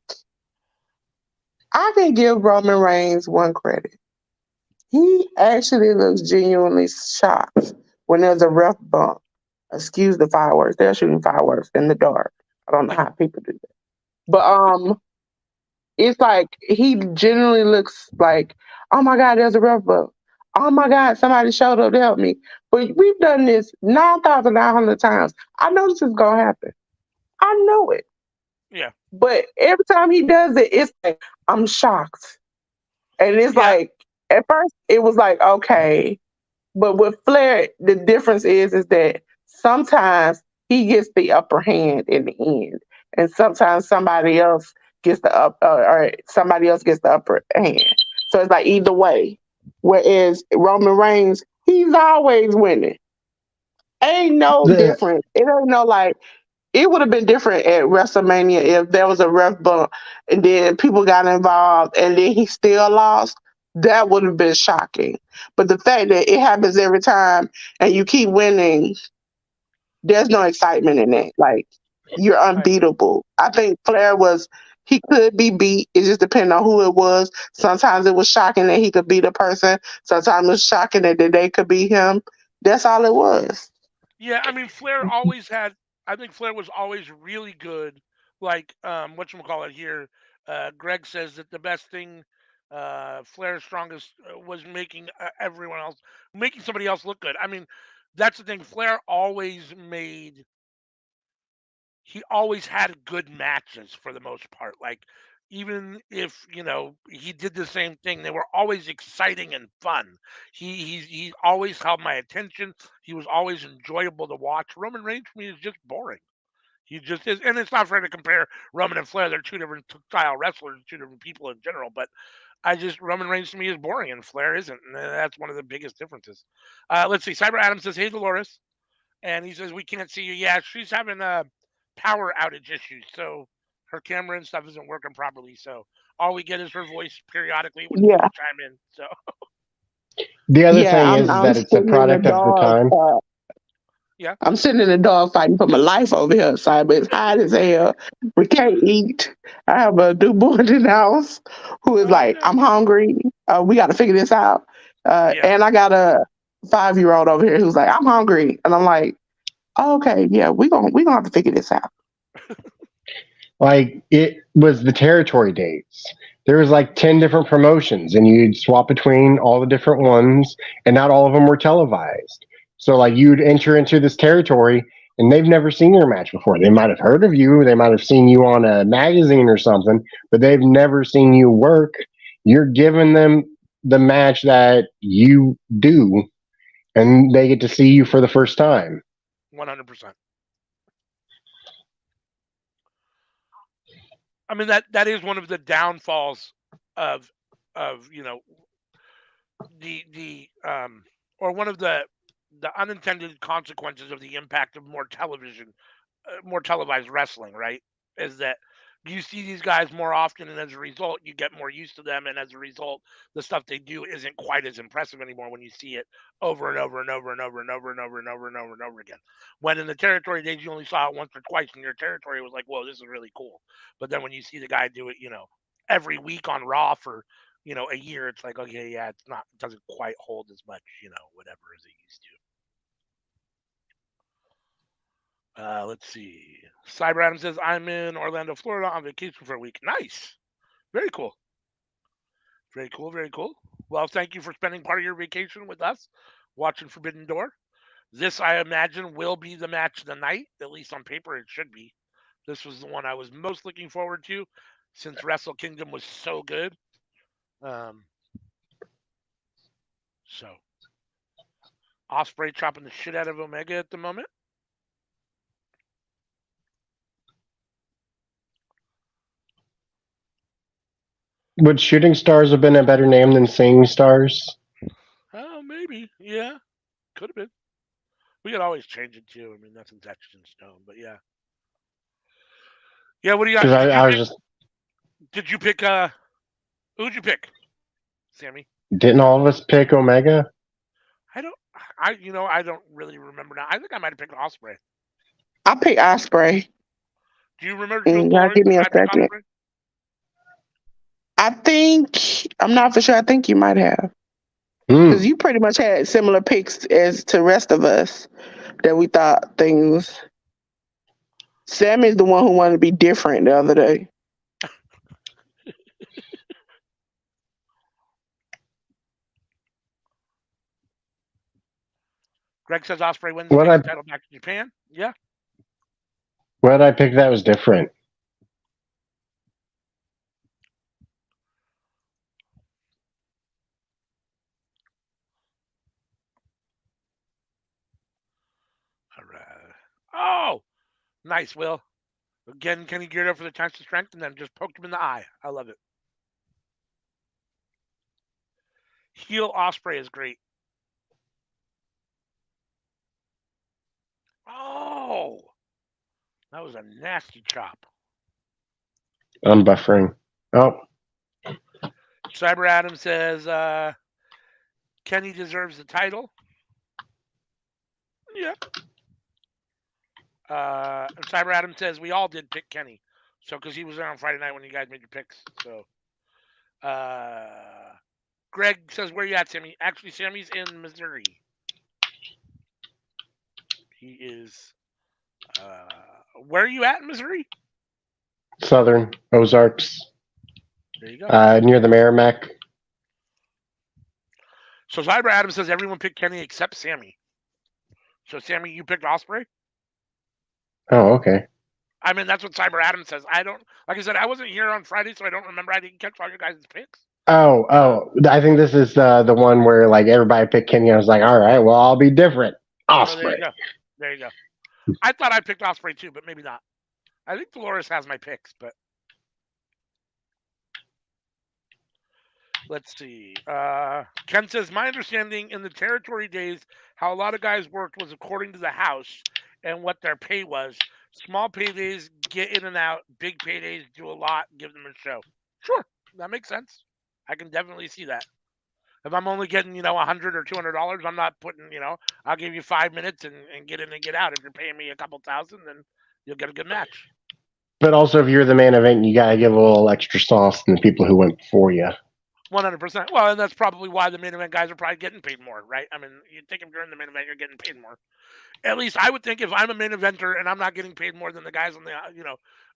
I can give Roman Reigns one credit. He actually looks genuinely shocked when there's a rough bump. Excuse the fireworks. They're shooting fireworks in the dark. I don't know how people do that. But it's like he generally looks like, oh my God, there's a rough bump. Oh my God, somebody showed up to help me. But we've done this 9,900 times. I know this is gonna happen. I know it. Yeah, But every time he does it, it's like I'm shocked. And it's yeah, like at first it was like, okay. But with Flair, the difference is that sometimes he gets the upper hand in the end, and sometimes somebody else gets the or somebody else gets the upper hand. So it's like either way. Whereas Roman Reigns, he's always winning. Ain't no The difference. It ain't no like it would have been different at WrestleMania if there was a ref bump and then people got involved and then he still lost. That would have been shocking. But the fact that it happens every time and you keep winning, there's no yeah. excitement in that. Like you're I agree. unbeatable. I think Flair was he could be beat. It just depends on who it was. Sometimes it was shocking that he could beat a person. Sometimes it was shocking that they could beat him. That's all it was. Yeah, I mean, Flair always had. I think Flair was always really good. Like, what you call it here? Greg says that the best thing Flair's strongest was making everyone else, making somebody else look good. I mean, that's the thing. Flair always made. He always had good matches for the most part. Like, even if he did the same thing, they were always exciting and fun. He always held my attention. He was always enjoyable to watch. Roman Reigns for me is just boring. He just is, and it's not fair to compare Roman and Flair. They're two different style wrestlers, two different people in general. But I just Roman Reigns to me is boring, and Flair isn't, and that's one of the biggest differences. Let's see. Cyber Adam says, "Hey Dolores," and he says, "We can't see you." Yeah, she's having power outage issues, so her camera and stuff isn't working properly. So all we get is her voice periodically when Yeah. people chime in. So the other Yeah, thing I'm is I'm that it's a sitting in the product of the dog. time. yeah, I'm sitting in the dog fighting for my life over here, side, but it's hot as hell. We can't eat. I have a newborn in the house who is oh like, no, I'm hungry. We got to figure this out. yeah, And I got a 5-year old over here who's like, I'm hungry. And I'm like, oh, okay, yeah, we gonna have to figure this out. Like it was the territory dates. There was like 10 different promotions and you'd swap between all the different ones and not all of them were televised. So like you'd enter into this territory and they've never seen your match before. They might have heard of you, they might have seen you on a magazine or something, but they've never seen you work. You're giving them the match that you do and they get to see you for the first time. 100%. I mean that is one of the downfalls of of the or one of the unintended consequences of the impact of more televised wrestling, right? Is that you see these guys more often, and as a result, you get more used to them, and as a result, the stuff they do isn't quite as impressive anymore when you see it over and over and over and over and over and over and over and over and over again. When in the territory days, you only saw it once or twice in your territory, it was like, whoa, this is really cool. But then when you see the guy do it, every week on Raw for a year, it's like, okay, yeah, it doesn't quite hold as much, whatever as it used to. Let's see. Cyber Adam says, I'm in Orlando, Florida on vacation for a week. Nice. Very cool. Very cool. Very cool. Well, thank you for spending part of your vacation with us watching Forbidden Door. This, I imagine, will be the match of the night. At least on paper, it should be. This was the one I was most looking forward to since Wrestle Kingdom was so good. Um, so, Osprey chopping the shit out of Omega at the moment. Would Shooting Stars have been a better name than Singing Stars? Oh, maybe. Yeah, could have been. We could always change it too. I mean, nothing's etched in stone. But yeah, yeah. What do you got? Because Did you I was pick? just Did you pick? Who'd you pick, Sammy? didn't all of us pick Omega? I don't. I don't really remember now. I think I might have picked Osprey. I pick Osprey. Do you remember, Y'all Dolores? give me Did a I pick second. Osprey? I think I'm not for sure. I think you might have Hmm. because you pretty much had similar picks as to the rest of us that we thought things. Sammy's the one who wanted to be different the other day. Greg says Osprey wins and What takes I the title back to Japan. Yeah. what I picked that was different. All right. Oh, nice, Will. Again, Kenny geared up for the test of strength and then just poked him in the eye. I love it. Heel Osprey is great. Oh, that was a nasty chop. I'm buffering. Oh, Cyber Adam says Kenny deserves the title. Yeah. And Cyber Adam says we all did pick Kenny. So, because he was there on Friday night when you guys made your picks. So, Greg says, where you at, Sammy? Actually, Sammy's in Missouri. He is. Where are you at in Missouri? Southern Ozarks, There you go. near the Merrimack. So Cyber Adam says everyone picked Kenny except Sammy. So Sammy, you picked Osprey. Oh, okay. I mean, that's what Cyber Adam says. I don't, like I said, I wasn't here on Friday, so I don't remember. I didn't catch all your guys' picks. Oh. I think this is the one where like everybody picked Kenny. I was like, all right, well, I'll be different. Oh, there you Osprey. go. There you go. I thought I picked Osprey too, but maybe not. I think Dolores has my picks, but let's see. Ken says, my understanding in the territory days, how a lot of guys worked was according to the house and what their pay was. Small paydays, get in and out. Big paydays, do a lot, give them a show. Sure, that makes sense. I can definitely see that. If I'm only getting, $100 or $200, I'm not putting, I'll give you 5 minutes and get in and get out. If you're paying me a couple thousand, then you'll get a good match. But also, if you're the main event, you gotta give a little extra sauce than the people who went before you. 100%. Well, and that's probably why the main event guys are probably getting paid more, right? I mean, you think if you're in the main event, you're getting paid more. At least I would think if I'm a main eventer and I'm not getting paid more than the guys on the,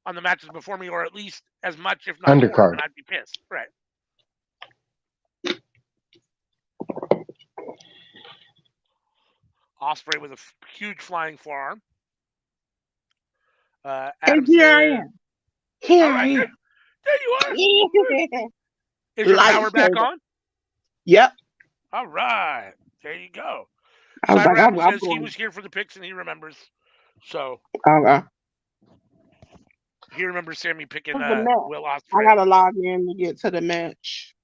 on the matches before me, or at least as much, if not more, then Undercard. I'd be pissed, right? Osprey with a huge flying forearm. And Adam here I says, am. Here "All I right, am. there you are. Is your power back Lightsaber. on? Yep. All right, there you go." I was Cyber like, Adam I'm says he going. was here for the picks and he remembers. So Okay. he remembers Sammy picking What's the match? Will I Osprey. gotta log in to get to the match.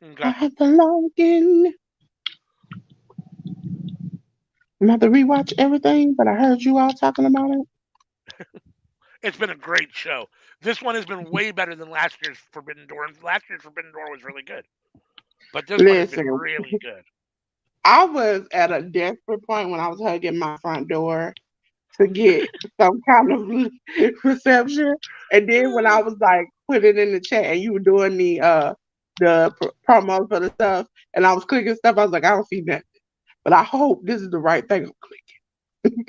Okay. I have to log in. I'm gonna have to rewatch everything, but I heard you all talking about it. It's been a great show. This one has been way better than last year's Forbidden Door. And last year's Forbidden Door was really good, but this one has been Listen, really good. I was at a desperate point when I was hugging my front door to get some kind of reception. And then when I was like put it in the chat and you were doing the promos for the stuff and I was clicking stuff, I was like, I don't see nothing. But I hope this is the right thing I'm clicking.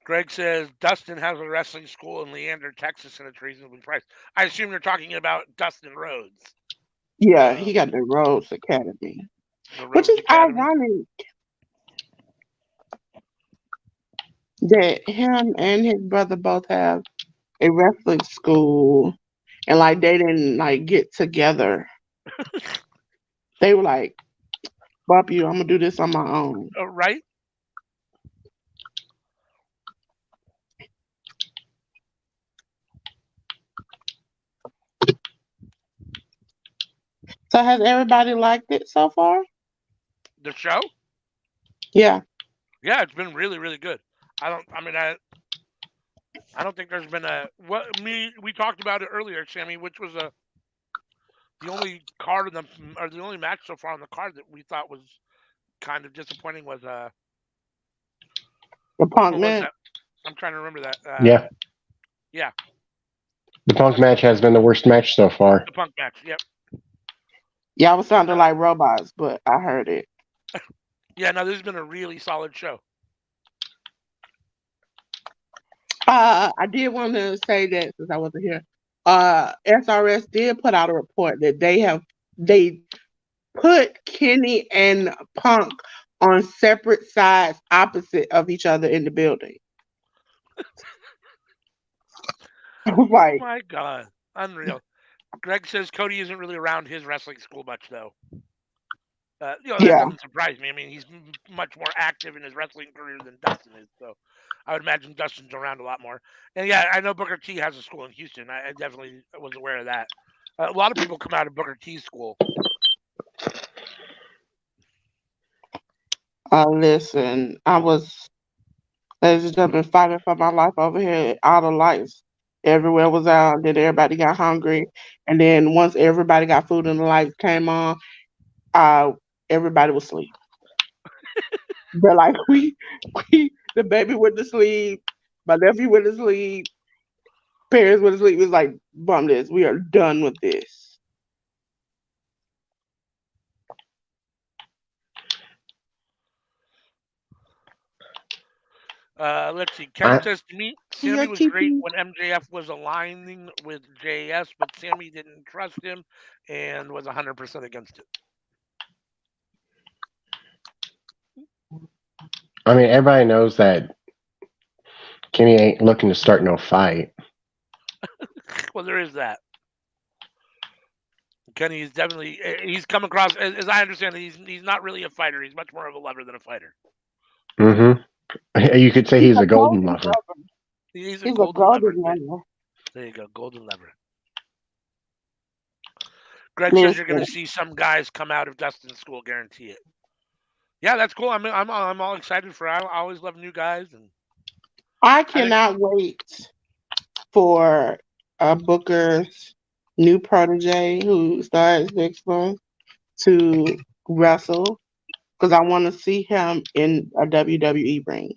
Greg says Dustin has a wrestling school in Leander, Texas, and it's reasonably priced. I assume you're talking about Dustin Rhodes. Yeah, he got the Rhodes Academy. The Which Rhodes is Academy. ironic that him and his brother both have a wrestling school and like they didn't like get together. They were like, bump you, I'm gonna do this on my own. Right? So has everybody liked it so far? The show, Yeah. yeah, it's been really, really good. I don't. I mean, I don't think there's been a what me. We talked about it earlier, Sammy, which was the only card in the or the only match so far on the card that we thought was kind of disappointing was The Punk what was match. that? I'm trying to remember that. Yeah, Yeah, the Punk what's match has been the worst match so far. the Punk match? Yep. Y'all was sounding Uh, like robots, but I heard it. yeah, no, this has been a really solid show. I did want to say that since I wasn't here. SRS did put out a report that they put Kenny and Punk on separate sides opposite of each other in the building. I was like, My God, unreal. Greg says Cody isn't really around his wrestling school much, though. That yeah. doesn't surprise me. I mean, he's much more active in his wrestling career than Dustin is, so I would imagine Dustin's around a lot more. And yeah, I know Booker T has a school in Houston. I definitely was aware of that. A lot of people come out of Booker T's school. Listen, I was, ladies and gentlemen, fighting for my life over here. All the lights everywhere was out. Then everybody got hungry, and then once everybody got food and the lights came on, uh, everybody was asleep. But like the baby went to sleep, my nephew went to sleep, parents went to sleep. It was like, bum this. We are done with this. Let's see. Ken I, says to me, Yeah, Sammy was great Kiki. when MJF was aligning with JS, but Sammy didn't trust him and was 100% against it. I mean, everybody knows that Kenny ain't looking to start no fight. Well, there is that. Kenny is definitely he's come across as I understand it, he's not really a fighter. He's much more of a lover than a fighter. Mm-hmm. You could say He's he's a a golden golden lover. lover. He's a He's a golden lover. golden lover. There you go, golden lover. Greg says you're going Listen, to see some guys come out of Dustin's school, guarantee it. Yeah, that's cool. I'm all excited for. I always love new guys, and I I think cannot wait for Booker's new protege who starts next month to wrestle because I want to see him in a WWE ring.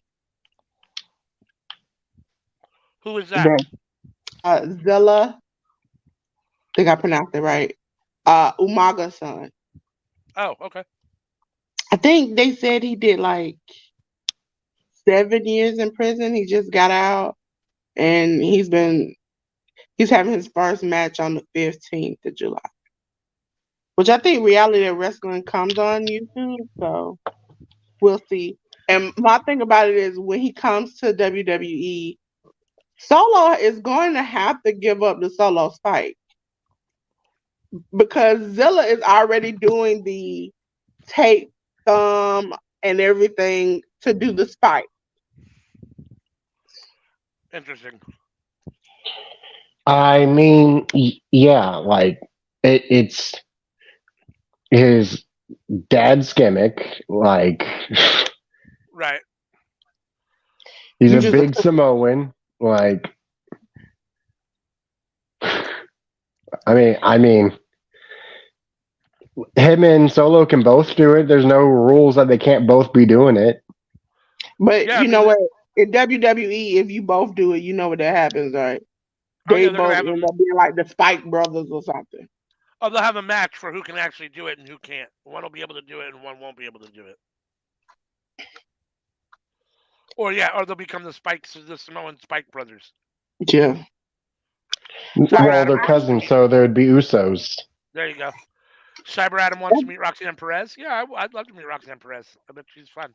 who is that? The Zilla, I think I pronounced it right. Umaga's son. Oh, okay. I think they said he did like 7 years in prison. He just got out, and he's having his first match on the 15th of July, which I think reality wrestling comes on YouTube. So we'll see. And my thing about it is when he comes to WWE, Solo is going to have to give up the solo fight because Zilla is already doing the tape, thumb, and everything to do the spike. Interesting. I mean, yeah, like it's his dad's gimmick. Like Right. he's You a just big Samoan. Like I mean, him and Solo can both do it. There's no rules that they can't both be doing it. But Yeah, I you know mean, what? In WWE, if you both do it, you know what that happens, right? oh They yeah, they're gonna both have end a up being like the Spike brothers or something. they'll have a match for who can actually do it and who can't. One will be able to do it and one won't be able to do it. Or yeah, or they'll become the Samoan Spike brothers. Yeah. Cyber Like Well, Adam they're wants to cousins, meet. so there'd be Usos. There you go. Cyber Adam wants to meet Roxanne Perez. Yeah, I'd love to meet Roxanne Perez. I bet she's fun.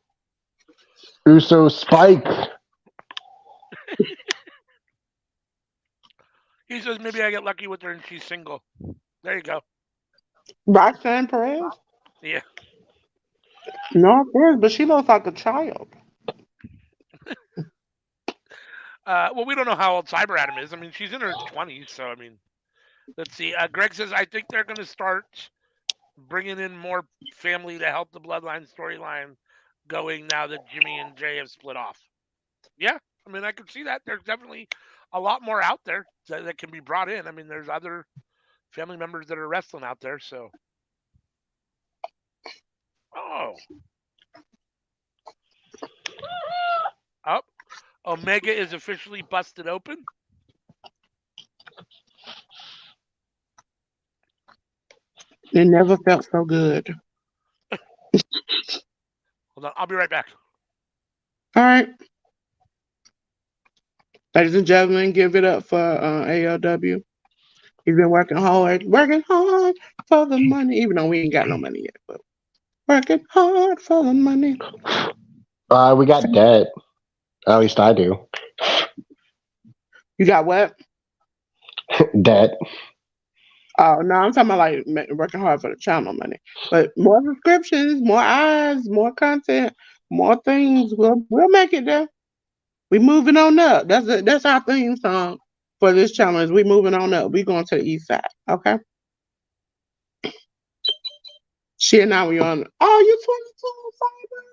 Uso Spike. He says maybe I get lucky with her and she's single. There you go. Roxanne Perez? Yeah. No, Perez, but she looks like a child. Well, we don't know how old Cyber Adam is. I mean, she's in her 20s, so I mean, let's see. Greg says I think they're going to start bringing in more family to help the bloodline storyline going now that Jimmy and Jay have split off. Yeah, I mean, I can see that. There's definitely a lot more out there that can be brought in. I mean, there's other family members that are wrestling out there. So, oh, oh, Omega is officially busted open. It never felt so good. Hold on, I'll be right back. All right. Ladies and gentlemen, give it up for ALW. He's been working hard for the money, even though we ain't got no money yet, but working hard for the money. We got debt. At least I do. You got what? Debt. Oh, no, I'm talking about like working hard for the channel money. But more subscriptions, more eyes, more content, more things. We'll make it there. We moving on up. That's our theme song for this channel. Is we moving on up. We going to the east side. Okay. Shit, now we on. Oh, you're 22, Cyber.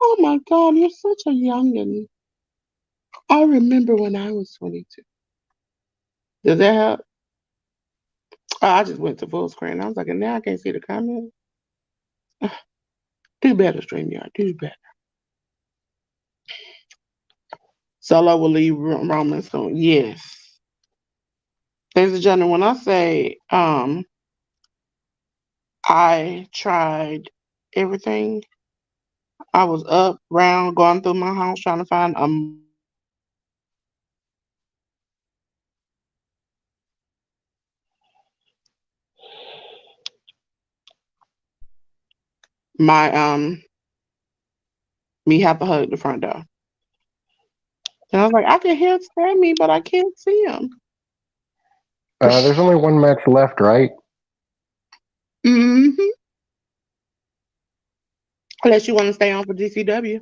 Oh my God, you're such a youngin'. I remember when I was 22. Does that help? Oh, I just went to full screen. I was like, now I can't see the comments. Do better, StreamYard. Do better. Solo will leave Roman soon. Yes. Ladies and gentlemen, when I say I tried everything, I was up, round, going through my house trying to find my me have to hug the front door. And I was like, I can hear Sammy, but I can't see him. There's only one match left, right? Mm-hmm. Unless you want to stay on for GCW.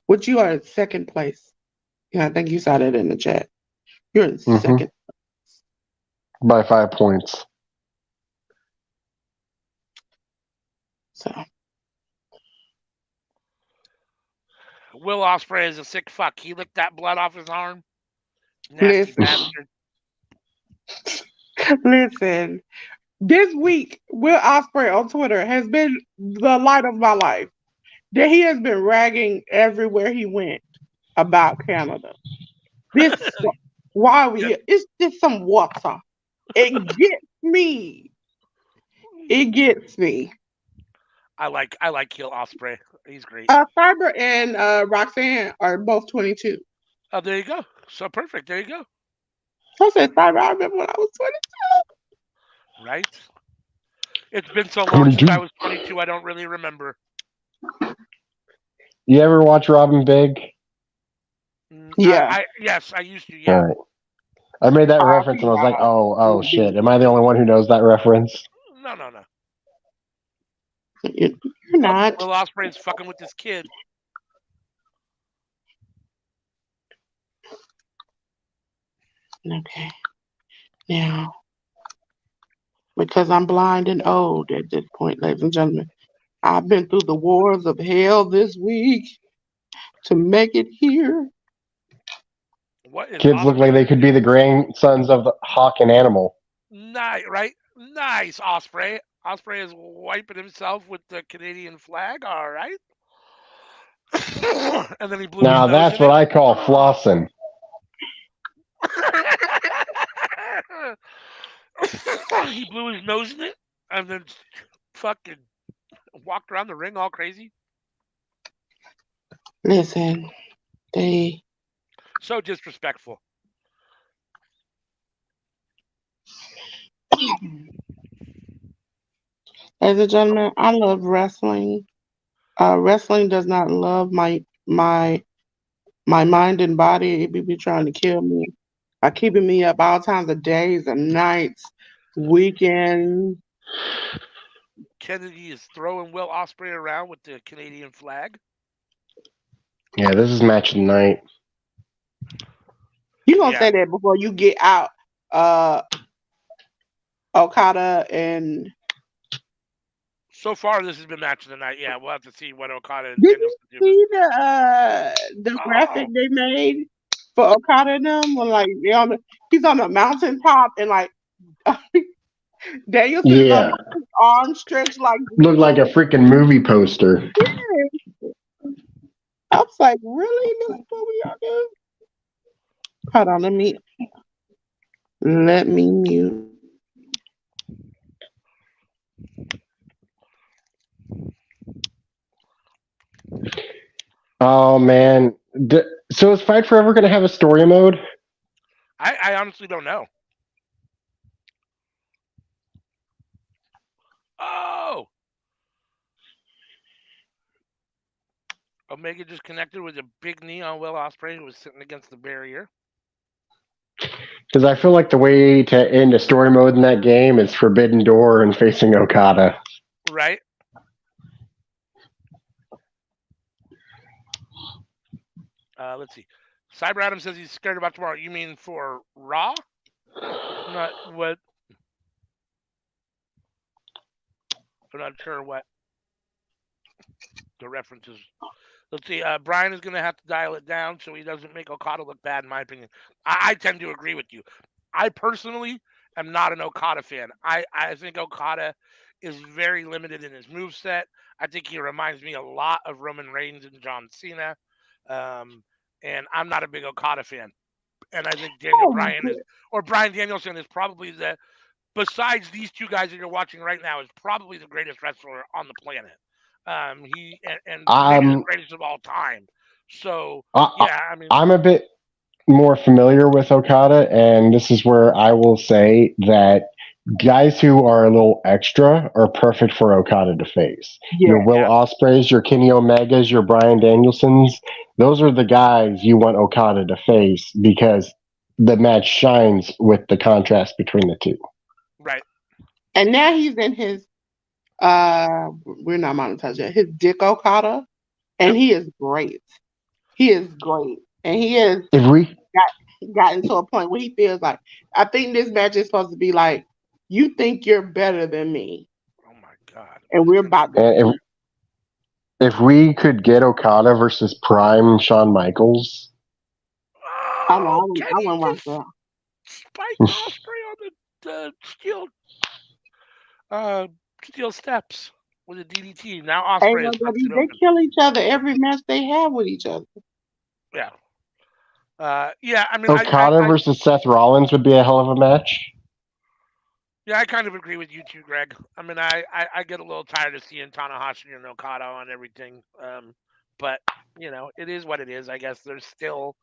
Which you are in second place. Yeah, I think you saw that in the chat. You're in second. By 5 points. So Will Ospreay is a sick fuck. He licked that blood off his arm. Nasty bastard. Listen, this week, Will Ospreay on Twitter has been the light of my life. That he has been ragging everywhere he went about Canada. This why are we here? It's just some water. It gets me. It gets me. I like heel Ospreay. He's great. Cyber and Roxanne are both 22. Oh, there you go. So perfect. There you go. I said Cyber. I remember when I was 22. Right. It's been so long since I was 22. I don't really remember. You ever watch Robin Big? Yeah. Yes, I used to. Yeah. All right. I made that reference and I was like, oh shit. Am I the only one who knows that reference? No. You're not. Will Ospreay's fucking with this kid. Okay. Now, because I'm blind and old at this point, ladies and gentlemen, I've been through the wars of hell this week to make it here. Kids look like they could be the grandsons of Hawk and Animal. Nice, right? Nice, Ospreay. Ospreay is wiping himself with the Canadian flag. All right. And then he blew now his nose that's what I call flossing. He blew his nose in it and then fucking walked around the ring all crazy. Listen, they so disrespectful. Ladies and gentlemen, I love wrestling. Wrestling does not love my mind and body. It be trying to kill me. Keeping me up all times of days and nights, weekends. Kennedy is throwing Will Ospreay around with the Canadian flag. Yeah, this is match of the night. You gonna say that before you get out uh Okada and So far, this has been match of the night. Yeah, we'll have to see what Okada and did you Danielson do. see the graphic Oh, they made for Okada and them when like he's on the mountaintop and like Danielson is on Yeah, his arm stretched like this looked like a little freaking movie poster. I was like, really? This is what we are doing? Hold on, let me mute. Oh man, so is Fight Forever going to have a story mode? I honestly don't know. Oh, Omega just connected with a big knee on Will Ospreay, who was sitting against the barrier. Because I feel like the way to end a story mode in that game is Forbidden Door and facing Okada. Right. Let's see. Cyber Adam says he's scared about tomorrow. You mean for Raw? Not what? I'm not sure what the reference is. Let's see. Brian is going to have to dial it down so he doesn't make Okada look bad, in my opinion. I tend to agree with you. I personally am not an Okada fan. I think Okada is very limited in his move set. I think he reminds me a lot of Roman Reigns and John Cena. Um, and I'm not a big Okada fan. And I think Daniel Oh, Bryan is, or Brian Danielson is probably besides these two guys that you're watching right now, is probably the greatest wrestler on the planet. And maybe the I'm greatest of all time. So I, yeah, I mean, I'm a bit more familiar with Okada, and this is where I will say that guys who are a little extra are perfect for Okada to face. Your yeah. Will yeah, Ospreys, your Kenny Omegas, your Brian Danielsons, those are the guys you want Okada to face because the match shines with the contrast between the two. right. And now he's in his we're not monetized yet. His Dick Okada, and Yep. he is great. He is great, and he has If we gotten to a point where he feels like I think this match is supposed to be like you think you're better than me, Oh my God, and it's we're gonna be about to great. if, if we could get Okada versus Prime Shawn Michaels, I know Oh, can I he wouldn't watch just that. spike Osprey on the uh steel steps with a DDT? Now Ain't Osprey no is busted they open. kill each other every match they have with each other. Yeah. Yeah. I mean, Okada versus Seth Rollins would be a hell of a match. yeah, I kind of agree with you too, Greg. I mean, I get a little tired of seeing Tanahashi and Okada on everything. But it is what it is. I guess there's still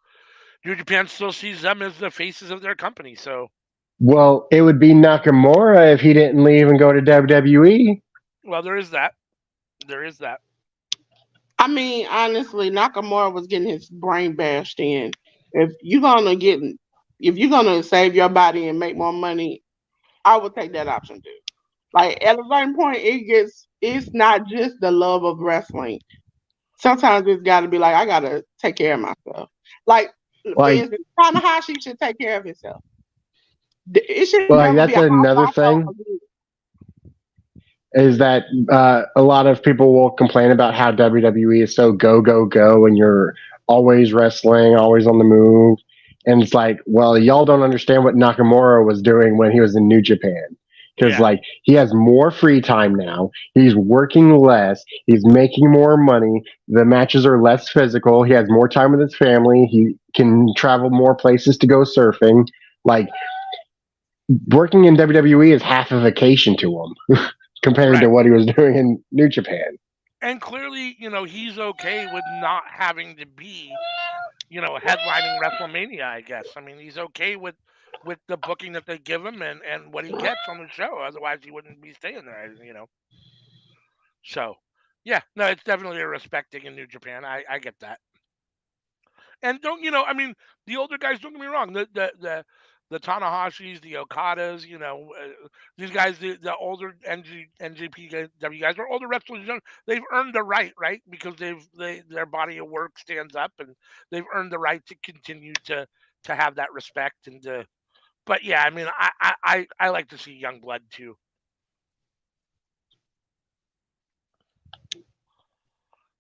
New Japan still sees them as the faces of their company. So, Well, it would be Nakamura if he didn't leave and go to WWE. well, there is that. There is that. I mean, honestly, Nakamura was getting his brain bashed in. If you're gonna get, if you're gonna save your body and make more money, I would take that option too. Like at a certain point, it's not just the love of wrestling. Sometimes it's got to be like I gotta take care of myself. Like for Like, instance, Tanahashi should take care of himself. It should never be that's a hot another wash thing over. is that a lot of people will complain about how WWE is so go go go and you're always wrestling, always on the move, and it's like, well, y'all don't understand what Nakamura was doing when he was in New Japan. Because Yeah. like he has more free time now, he's working less, he's making more money. The matches are less physical. He has more time with his family. He can travel more places to go surfing. Like working in WWE is half a vacation to him compared Right. to what he was doing in New Japan. And clearly, he's okay with not having to be, headlining WrestleMania, I guess. I mean, he's okay with the booking that they give him and what he gets on the show. Otherwise, he wouldn't be staying there. So, yeah, no, it's definitely a respecting in New Japan. I get that. And don't I mean, the older guys. Don't get me wrong. The Tanahashis, the Okadas. These guys, the older NGPW guys, are older wrestlers. They've earned the right, because their body of work stands up, and they've earned the right to continue to have that respect and to But yeah, I mean, I like to see young blood too.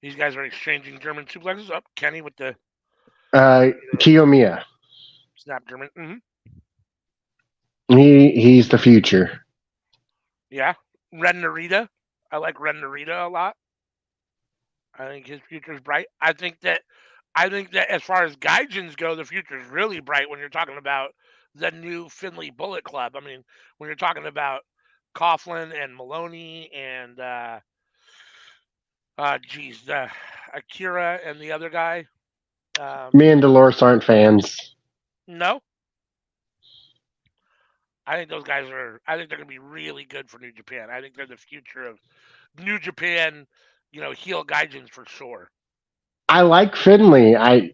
These guys are exchanging German suplexes. Up, Kenny with the Kiyomiya. snap German. He's the future. Yeah, Ren Narita. I like Ren Narita a lot. I think his future is bright. I think that as far as Gaijins go, the future is really bright when you're talking about the new Finley Bullet Club. I mean, when you're talking about Coughlin and Maloney and geez, Akira and the other guy. Me and Dolores aren't fans. No, I think those guys are. I think they're going to be really good for New Japan. I think they're the future of New Japan. Heel Gaijins for sure. I like Finley. I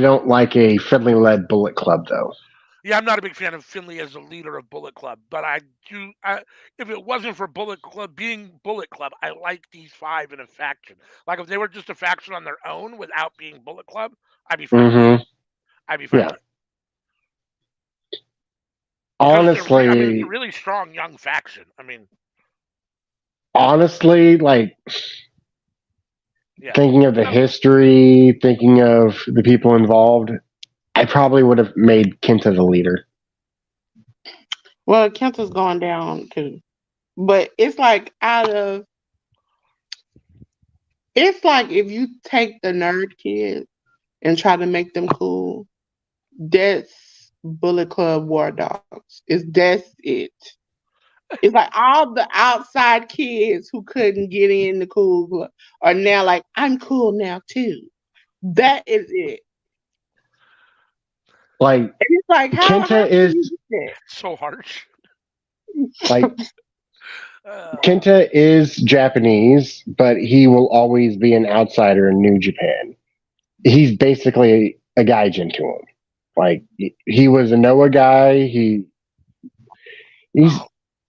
don't like a Finley led Bullet Club though. Yeah, I'm not a big fan of Finley as the leader of Bullet Club, but I do. If it wasn't for Bullet Club being Bullet Club, I like these five in a faction. Like if they were just a faction on their own without being Bullet Club, I'd be fine with it. Mm-hmm. I'd be fine Yeah. with it because I mean, it's a Honestly, really strong young faction. I mean, like yeah, thinking of the history, thinking of the people involved, I probably would have made Kenta the leader. Well, Kenta's going down too. But it's like if you take the nerd kids and try to make them cool, that's Bullet Club War Dogs. That's it. It's like all the outside kids who couldn't get in the cool club are now like, I'm cool now too. That is it. Like And it's like, how Kenta can is you do so harsh. like Uh, Kenta is Japanese, but he will always be an outsider in New Japan. He's basically a gaijin to him. Like he was a Noah guy. He's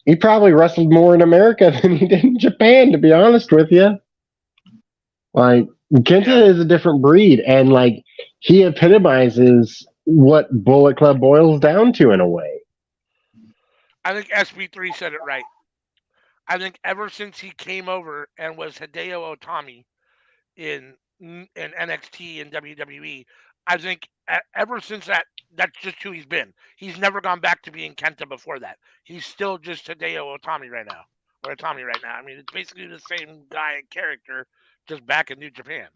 he probably wrestled more in America than he did in Japan, to be honest with you. Like yeah, Kenta is a different breed, and like he epitomizes what Bullet Club boils down to in a way. I think SB3 said it right. I think ever since he came over and was Hideo Otami in NXT and WWE. I think ever since that, that's just who he's been. He's never gone back to being Kenta before that. He's still just Hideo Otami right now, or Otami right now. I mean, it's basically the same guy and character, just back in New Japan.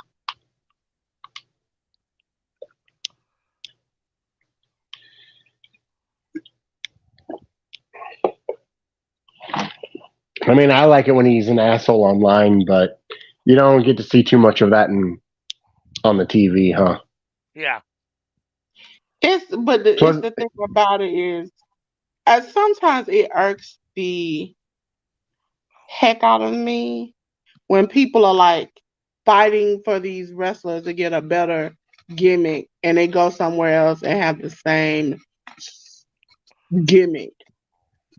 I mean, I like it when he's an asshole online, but you don't get to see too much of that on the TV, huh? Yeah, it's So the thing about it is, sometimes it irks the heck out of me when people are like fighting for these wrestlers to get a better gimmick and they go somewhere else and have the same gimmick.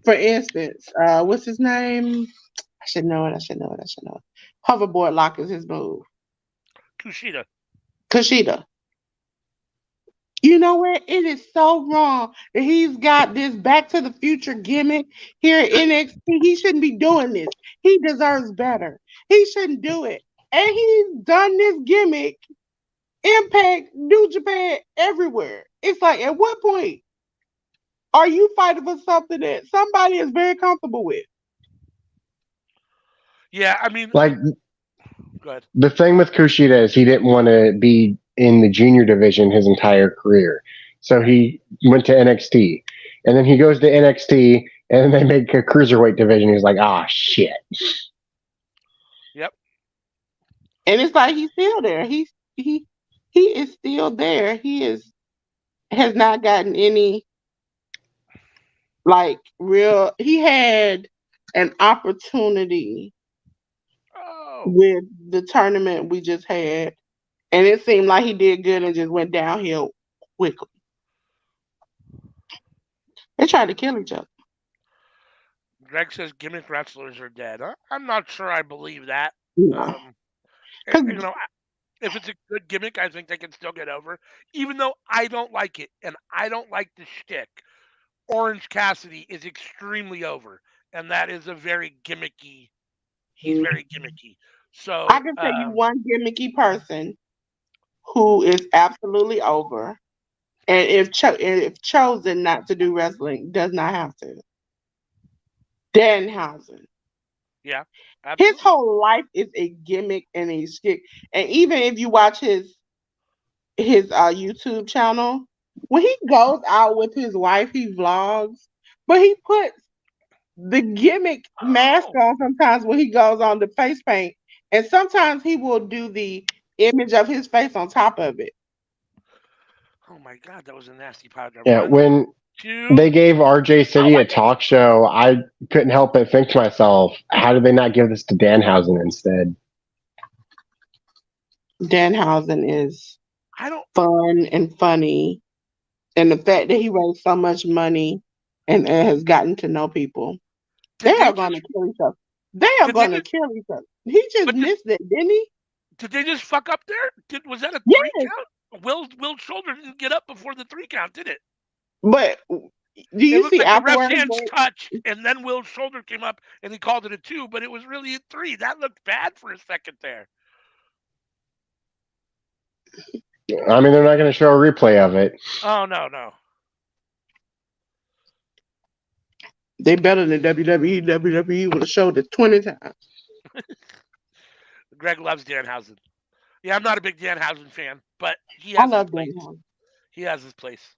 For instance, what's his name? I should know it. I should know it. I should know it. Hoverboard lock is his move. Kushida. Kushida. You know what? It is so wrong that he's got this Back to the Future gimmick here at NXT. He shouldn't be doing this. He deserves better. He shouldn't do it. And he's done this gimmick, Impact, New Japan, everywhere. It's like, at what point are you fighting for something that somebody is very comfortable with? Yeah, I mean, like good. the thing with Kushida is he didn't want to be in the junior division his entire career. So Right. he went to NXT. And then he goes to NXT and they make a cruiserweight division. He's like, ah, shit. Yep. And it's like he's still there. He is still there. Has not gotten any like real. He had an opportunity Oh, with the tournament we just had, and it seemed like he did good and just went downhill quickly. They tried to kill each other. Greg says gimmick wrestlers are dead. I'm not sure I believe that. No, Um, because you know, If it's a good gimmick, I think they can still get over, even though I don't like it and I don't like the shtick. Orange Cassidy is extremely over, and that is a very gimmicky. He's very gimmicky. I So, can tell you one gimmicky person who is absolutely over, and if chosen not to do wrestling, does not have to. Danhausen. yeah, His absolutely. whole life is a gimmick and a stick. And even if you watch his YouTube channel, when he goes out with his wife, he vlogs, but he puts the gimmick mask Oh, on sometimes when he goes on the face paint, and sometimes he will do the image of his face on top of it. oh my God, that was a nasty powder. Yeah, One, when two. they gave RJ Oh City my a talk show, I couldn't help but think to myself, how did they not give this to Danhausen instead? Danhausen is I don't. fun and funny, and the fact that he raised so much money and has gotten to know people, Did they they are going just? to kill each other. They are Did they going to just? kill each other. He just But did, missed it, didn't he? did they just fuck up there? Was that a three Yes, count? Will's shoulder didn't get up before the three count, did it? but do It you looked see like the ref's afterwards? hands touched, and then Will's shoulder came up, and he called it a two, but it was really a three. That looked bad for a second there. I mean, they're not going to show a replay of it. Oh no, no. They better than WWE. WWE would have showed it 20 times. Greg loves Danhausen. Yeah, I'm not a big Danhausen fan, but he I has his love place. Danhausen. He has his place.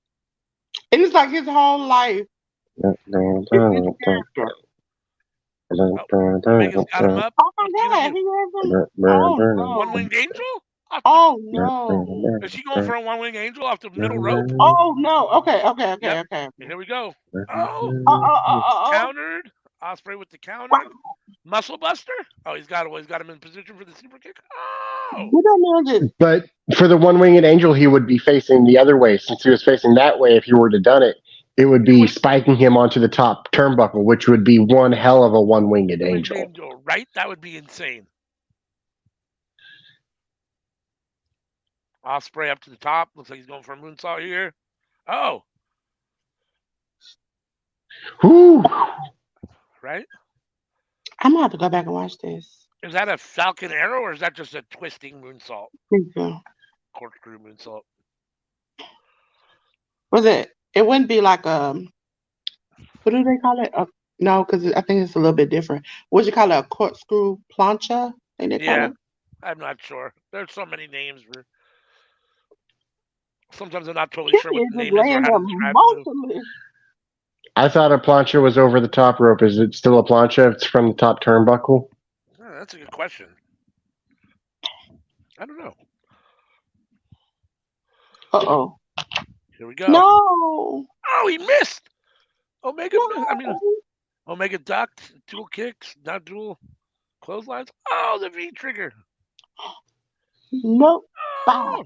And it's like his whole life is this character. Oh, Omega's got him up. Oh What's he my gonna God, do? he has him. Oh One no. winged angel? Off the, Oh no. is he going for a one winged angel off the middle rope? Oh no. Okay, okay, Yep. okay, okay. Here we go. Oh, Oh. countered. Osprey with the Wow. countered. Muscle Buster. Oh, he's got him in position for the super kick. Oh, Did that man just But for the one winged angel, he would be facing the other way. Since he was facing that way, if he were to done it, it would it be would spiking him onto the top turnbuckle, which would be one hell of a one winged winged angel. angel, right? That would be insane. Osprey up to the top. Looks like he's going for a moonsault here. Oh, Whew. right. I'm gonna have to go back and watch this. Is that a Falcon Arrow or is that just a twisting moonsault? Thank you. Corkscrew moonsault. Was it? It wouldn't be like what do they call it? No, because I think it's a little bit different. What you call it? A corkscrew plancha? I think they call Yeah, it. I'm not sure. There's so many names. Sometimes I'm not totally He sure what is the just name is or laying how to there describe the move. motionless. I thought a plancha was over the top rope. Is it still a plancha? It's from the top turnbuckle. Oh, that's a good question. I don't know. Uh-oh. Here we go. No. Oh, he missed. Omega. I mean, No. Omega ducked. Dual kicks, not dual clotheslines. Oh, the V trigger. Nope. Bye. Oh,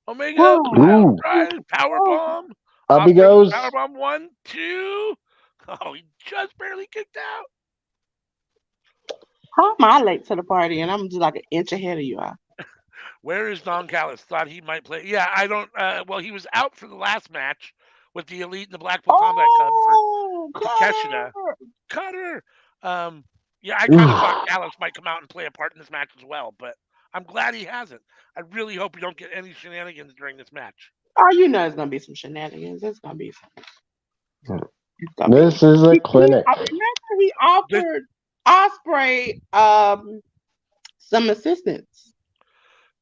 Omega pile Oh. Ooh, drive, power Oh. bomb. up he Osprey with the power goes. bomb. 1, 2. Oh, he just barely kicked out. How am I late to the party and I'm just like an inch ahead of you all? Where is Don Callis? Thought he might play. Yeah, I don't. Well, he was out for the last match with the Elite and the Blackpool Combat Club for Oh, Takeshita. Cutter. Cutter. Um, yeah, I kind of thought Ooh. Callis might come out and play a part in this match as well, but I'm glad he hasn't. I really hope we don't get any shenanigans during this match. Oh, you know it's gonna be some shenanigans. It's gonna be it's gonna be This is a clinic. I remember he This, offered Osprey some assistance.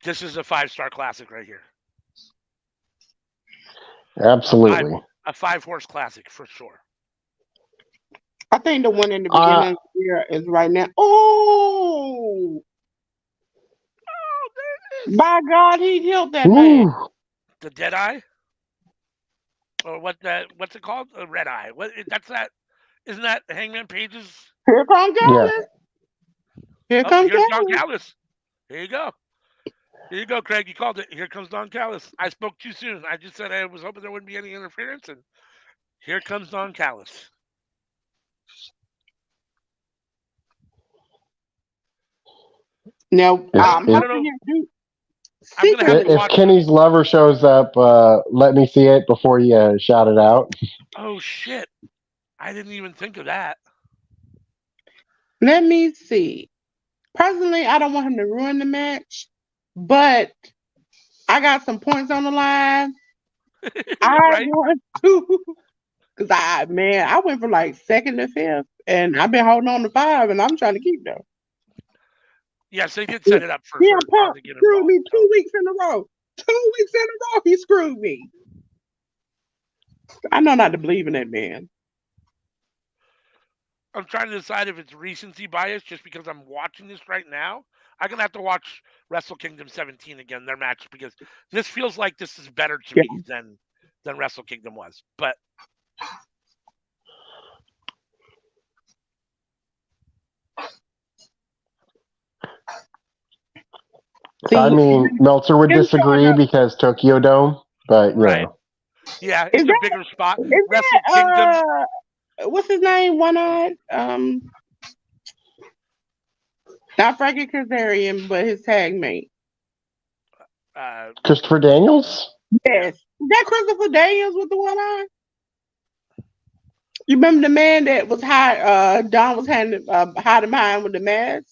this is a 5-star classic right here. A five, Absolutely. a 5-horse classic for sure. I think the one in the Uh, beginning of the year is right now. Oh, Oh, there it is. by God, he killed that man. ooh. The Dead Eye, or what's it called? A Red Eye. What? That's that. Isn't that Hangman Page's? Here comes Yeah. Gallus. Here Oh, comes here's Don Gallus. Callis. Here you go. Here you go, Craig. You called it. Here comes Don Callis. I spoke too soon. I just said I was hoping there wouldn't be any interference, and here comes Don Callis. Now Is, I I'm don't. I is, don't hoping know. you do. I'm gonna have to If watch. Kenny's lover shows up, let me see it before you shout it out. Oh shit! I didn't even think of that. Let me see. Personally, I don't want him to ruin the match, but I got some points on the line. I Right? want to, cause I went from like second to fifth, and I've been holding on to five, and I'm trying to keep them. Yes, they did set it up for CM Don Punk to get screwed involved. me So. 2 weeks in a row. 2 weeks in a row, he screwed me. I know not to believe in that man. I'm trying to decide if it's recency bias just because I'm watching this right now. I'm gonna have to watch Wrestle Kingdom 17 again, their match, because this feels like this is better to Yeah. me than Wrestle Kingdom was. But I See, mean, Meltzer would him showing disagree up. because Tokyo Dome, but you right, know. yeah, Is it's a bigger spot. Wrestle Kingdom, that what's his name? One eyed. Not Frankie Kazarian, but his tag mate. uh, Christopher Daniels? yeah, Yes. Is that Christopher Daniels with the one eye? You remember the man that was high? Don was hiding behind with the mask.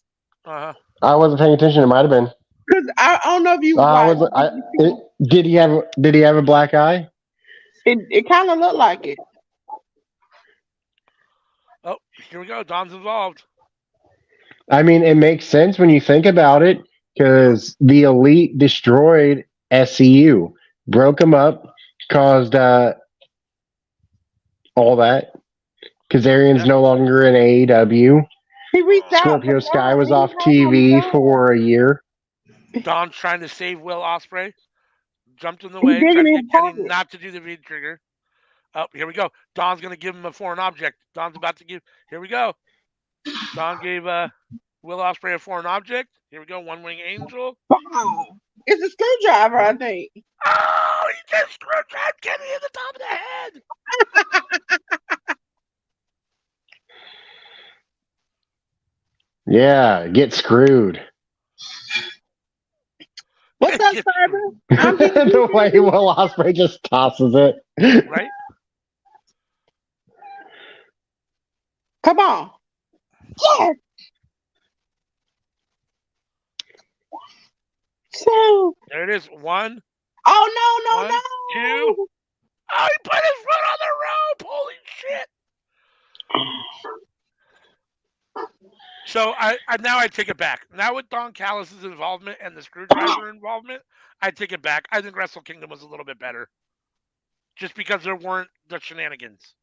uh-huh. I wasn't paying attention. It might have been. Cause I don't know if you I watched. wasn't. Did he have a black eye? It kind of looked like it. Oh, here we go. Don's involved. I mean, it makes sense when you think about it because the Elite destroyed SCU, broke them up, caused all that. Kazarian's Yeah. no longer in AEW. He reached out. Scorpio Sky was He off was on TV the for a year. Don's trying to save Will Ospreay. Jumped in the He way, digging trying to his get Kenny pocket. not to do the V trigger. Oh, here we go. Don's gonna give him a foreign object. Don's about to give. Here we go. Don gave Will Ospreay a foreign object. Here we go. One wing angel. Wow. It's a screwdriver, I think. Oh, he just screwdrivered Kenny in the top of the head. Yeah, get screwed. What's up, Get Cyber? The way Will Ospreay just tosses it. right? Come on. Yes. Two. There it is. One. Oh no, One, two. Oh, he put his foot on the rope. Holy shit. So I now I take it back. Now with Don Callis' involvement and the screwdriver involvement, I take it back. I think Wrestle Kingdom was a little bit better, just because there weren't the shenanigans.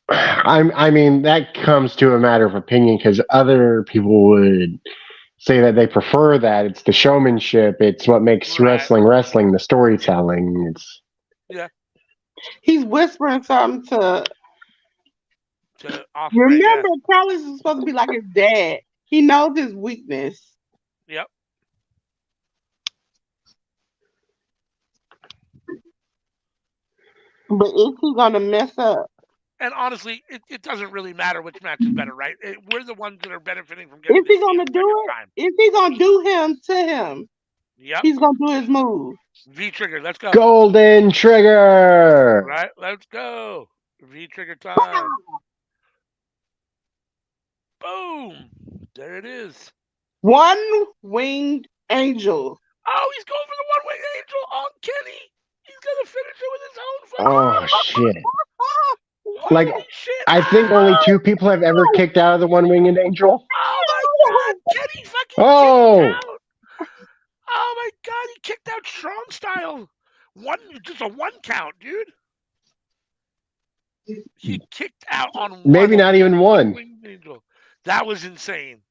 I mean, that comes to a matter of opinion because other people would say that they prefer that. It's the showmanship. It's what makes wrestling, the storytelling. It's Yeah. He's whispering something to Ospreay. remember, Yeah. Callis is supposed to be like his dad. He knows his weakness. Yep. But is he gonna mess up? And honestly, it doesn't really matter which match is better, right? We're the ones that are benefiting from getting Is he to see gonna it a do second it? time. Is he gonna do him to him? Yep. He's gonna do his move. V trigger. Let's go. Golden Trigger. Right. Let's go. V trigger time. Boom. There it is. One winged angel. Oh, he's going for the one winged angel on Kenny. He's gonna finish it with his own fucking. Oh shit! Holy Like, shit! I think only 2 people have ever kicked out of the One Winged Angel. Oh my god! Kenny fucking Oh, kicked out. Oh my god! He kicked out strong style. Just a one count, dude. He kicked out on one. maybe not even one. Winged angel. That was insane.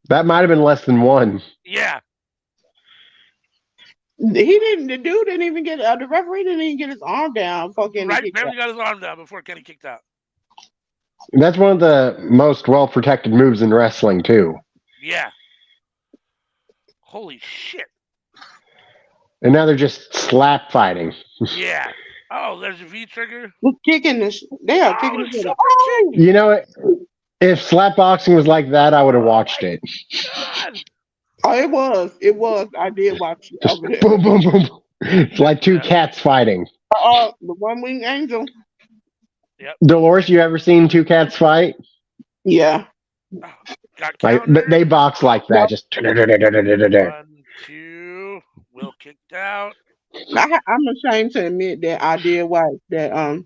That might have been less than one. Yeah. He didn't. The dude didn't even get. The referee didn't even get his arm down. Fucking Right. Barely got his arm down before Kenny kicked out. That's one of the most well protected moves in wrestling too. Yeah. Holy shit. And now they're just slap fighting. Yeah. Oh, there's a V trigger. They're kicking this. They are kicking this. super Oh, You know, if slap boxing was like that, I would have watched it. God. Oh, it was. It was. I did watch it Just over there. boom, boom, boom. It's like two Yeah. cats fighting. The one winged angel. Yep. Dolores, you ever seen two cats fight? Yeah. Oh, got Like countered. they box like that, Yep. just. One, two. Will kicked out. I'm ashamed to admit that I did watch that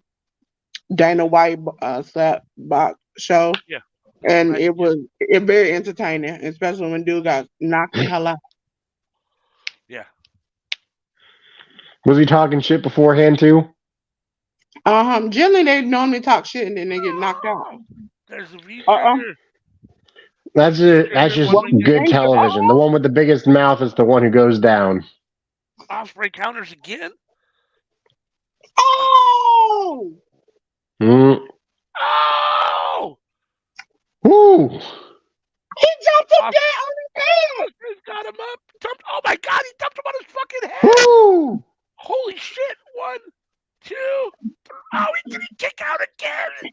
Dana White slap box show, Yeah. and I it yeah. was very entertaining, especially when dude got knocked the hell out. Yeah. Was he talking shit beforehand too? Generally they normally talk shit and then they get knocked out. Oh, there's a V Uh trigger. That's V it. That's trigger. just One Well, winged good angel. angel. television. The one with the biggest mouth is the one who goes down. Osprey counters again. Oh! Mm. Oh! Woo! He jumped him Os- dead on his head. Osprey's got him up. Dumped. Oh my God! He dumped him on his fucking head. Woo! Holy shit! One, two, three. Oh, did he kick out again?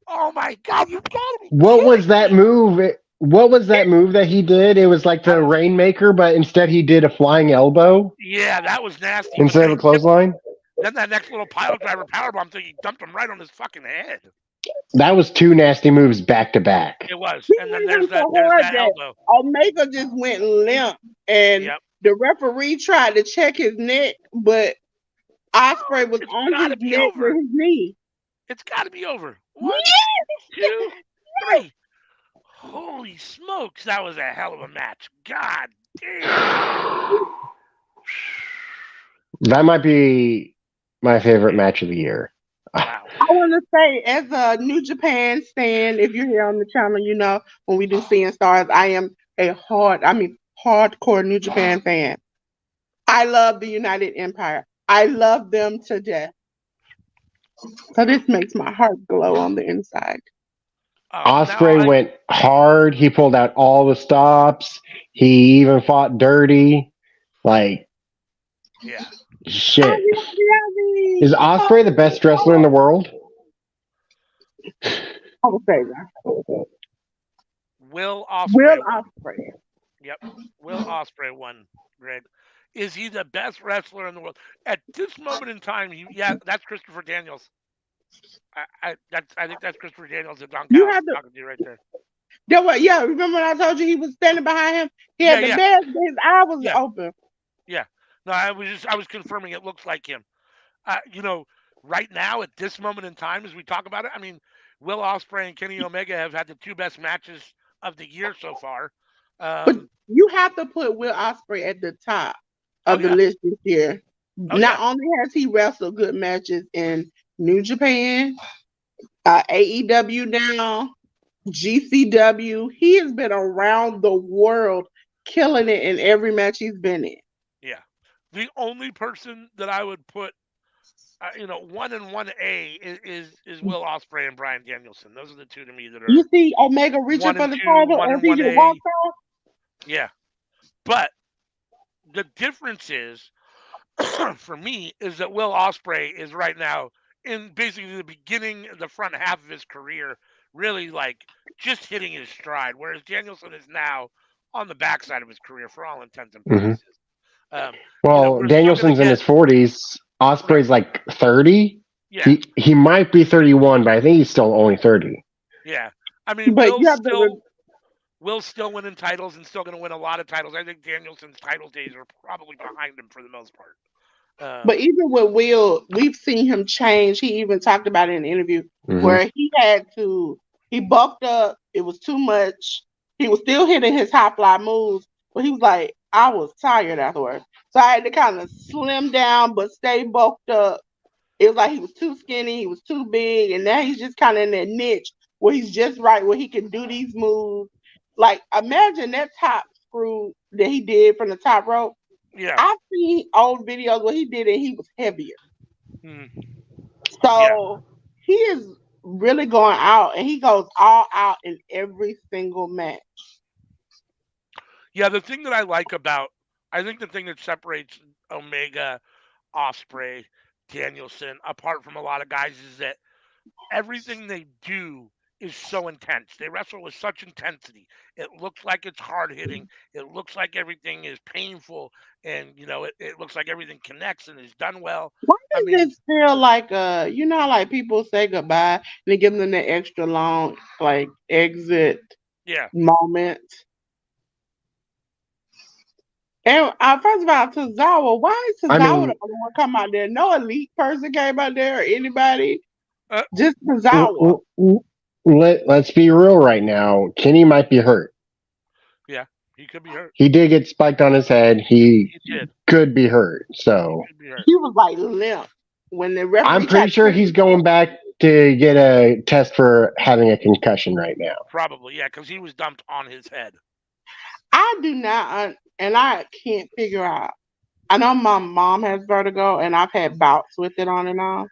Oh my God! You gotta be What was kidding that me! move? What was that move that he did? It was like That the was Rainmaker, but instead he did a flying elbow yeah, that was nasty. But instead of a clothesline. then that next little pile driver powerbomb thing, he dumped him right on his fucking head. That was two nasty moves back to back. It was, He and then hit him so there's hard that that elbow. Omega just went limp, and Yep. the referee tried to check his neck, but Osprey was It's on got his to be neck with over. his knee. It's got to be over. One, Yes! two, three. Holy smokes, that was a hell of a match. God damn. That might be my favorite match of the year. Wow. I want to say, as a New Japan stan, if you're here on the channel, you know when we do Seeing Stars, I am hardcore New Japan fan. I love the United Empire. I love them to death. So this makes my heart glow on the inside. Now Osprey went hard. He pulled out all the stops. He even fought dirty. Like yeah. shit. Ozzy, Ozzy, Ozzy. Is Osprey the best wrestler in the world? I would say that. Will Osprey Will won. Osprey. Yep. Will Osprey won, Greg. Is he the best wrestler in the world? At this moment in time, that's Christopher Daniels. I think that's Christopher Daniels that Don You Callis have is to. talking to right there. Yeah. Remember when I told you he was standing behind him? He Yeah, had the yeah, best. His eye was yeah, open. yeah. No, I was confirming it looks like him. Right now at this moment in time, as we talk about it, I mean, Will Ospreay and Kenny Omega have had the two best matches of the year so far. But you have to put Will Osprey at the top Oh of the yeah, list this year. oh Not yeah, only has he wrestled good matches in New Japan, AEW now, GCW, he has been around the world killing it in every match he's been in. yeah. The only person that I would put, 1 and 1A is Will Ospreay and Bryan Danielson. Those are the two to me that You are see Omega reaching one for and the two, title one as and he one just A. walks off. Yeah, but the difference is for me is that Will Ospreay is right now in basically the beginning, the front half of his career, really like just hitting his stride, whereas Danielson is now on the backside of his career for all intents and Hmm. purposes. Um, Well, we're still gonna Danielson's in get his 40s. right. Osprey's like 30. Yeah, He might be 31, but I think he's still only 30. yeah. I mean, But you have to. Will's still winning titles and still going to win a lot of titles. I think Danielson's title days are probably behind him for the most part. But even with Will, we've seen him change. He even talked about it in an interview Hmm. where he bulked up. It was too much. He was still hitting his high fly moves, but he was like, I was tired afterwards. So I had to kind of slim down, but stay bulked up. It was like he was too skinny, he was too big, and now he's just kind of in that niche where he's just right, where he can do these moves. Like, imagine that top screw that he did from the top rope. Yeah. I've seen old videos where he did it, he was heavier. Mm. Yeah. So he is really going out and he goes all out in every single match. Yeah. I think the thing that separates Omega, Osprey, Danielson apart from a lot of guys is that everything they do is so intense. They wrestle with such intensity. It looks like it's hard hitting. It looks like everything is painful, and it looks like everything connects and is done well. Why I does mean, this feel like you know how like people say goodbye and they give them the extra long like exit yeah. moment? And first of all, Tozawa, why is I Tozawa the mean, only one come out there? No elite person came out there or anybody. Uh, Just w- Tozawa. w- w- let's be real right now. Kenny might be hurt. yeah. He could be hurt. He did get spiked on his head. He He did. could be hurt. He So could be hurt. He was like limp when the I'm referee pretty tried to sure put his he's going back to get a test for having a concussion right now. Probably, yeah, because he was dumped on his head. I do not, and I can't figure out. I know my mom has vertigo, and I've had bouts with it on and off.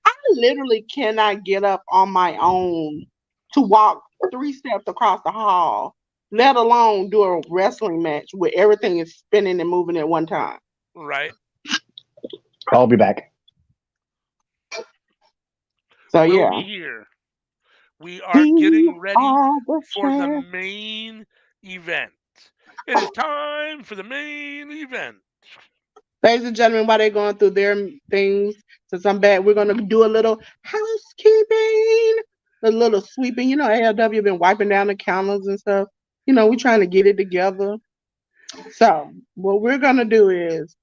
I literally cannot get up on my own to walk 3 steps across the hall, let alone do a wrestling match where everything is spinning and moving at one time. Right. I'll be back. So We'll yeah, be here. We are we getting ready are the for the champ. main event. It is time for the main event. Ladies and gentlemen, while they're going through their things, since I'm back, we're gonna do a little housekeeping, a little sweeping. You know, ALW been wiping down the counters and stuff. You know, we're trying to get it together. So what we're gonna do is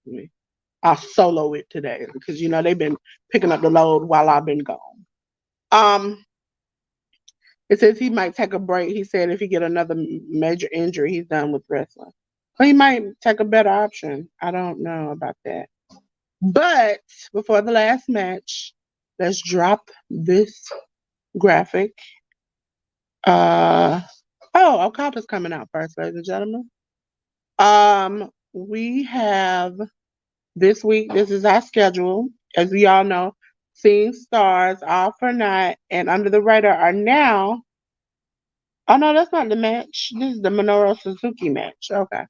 I'll solo it today because you know they've been picking up the load while I've been gone. Um, it says he might take a break. He said if he get another major injury, he's done with wrestling. Or he might take a better option. I don't know about that. But before the last match, let's drop this graphic. Uh oh, Okapa's coming out first, ladies and gentlemen. We have this week. This is our schedule, as we all know. Seeing Stars, All for Night, and Under the Radar are now. Oh no, that's not the match. This is the Minoru Suzuki match. Okay.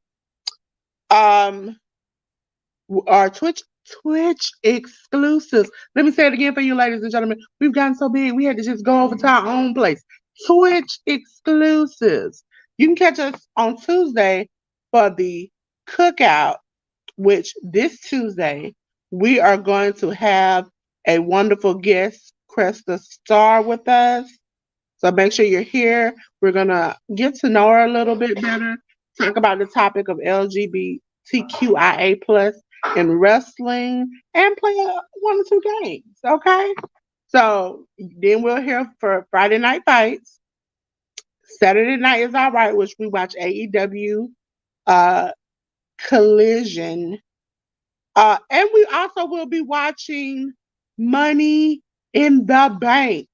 Um, our Twitch exclusives. Let me say it again for you, ladies and gentlemen. We've gotten so big, we had to just go over to our own place. Twitch exclusives. You can catch us on Tuesday for the cookout, which this Tuesday we are going to have a wonderful guest, Cresta Star, with us. So make sure you're here. We're gonna get to know her a little bit better, talk about the topic of LGBTQIA plus in wrestling, and play one or two games. Okay. So then we'll hear for Friday Night Fights. Saturday night is all right, which we watch AEW uh, Collision. And we also will be watching Money in the Bank.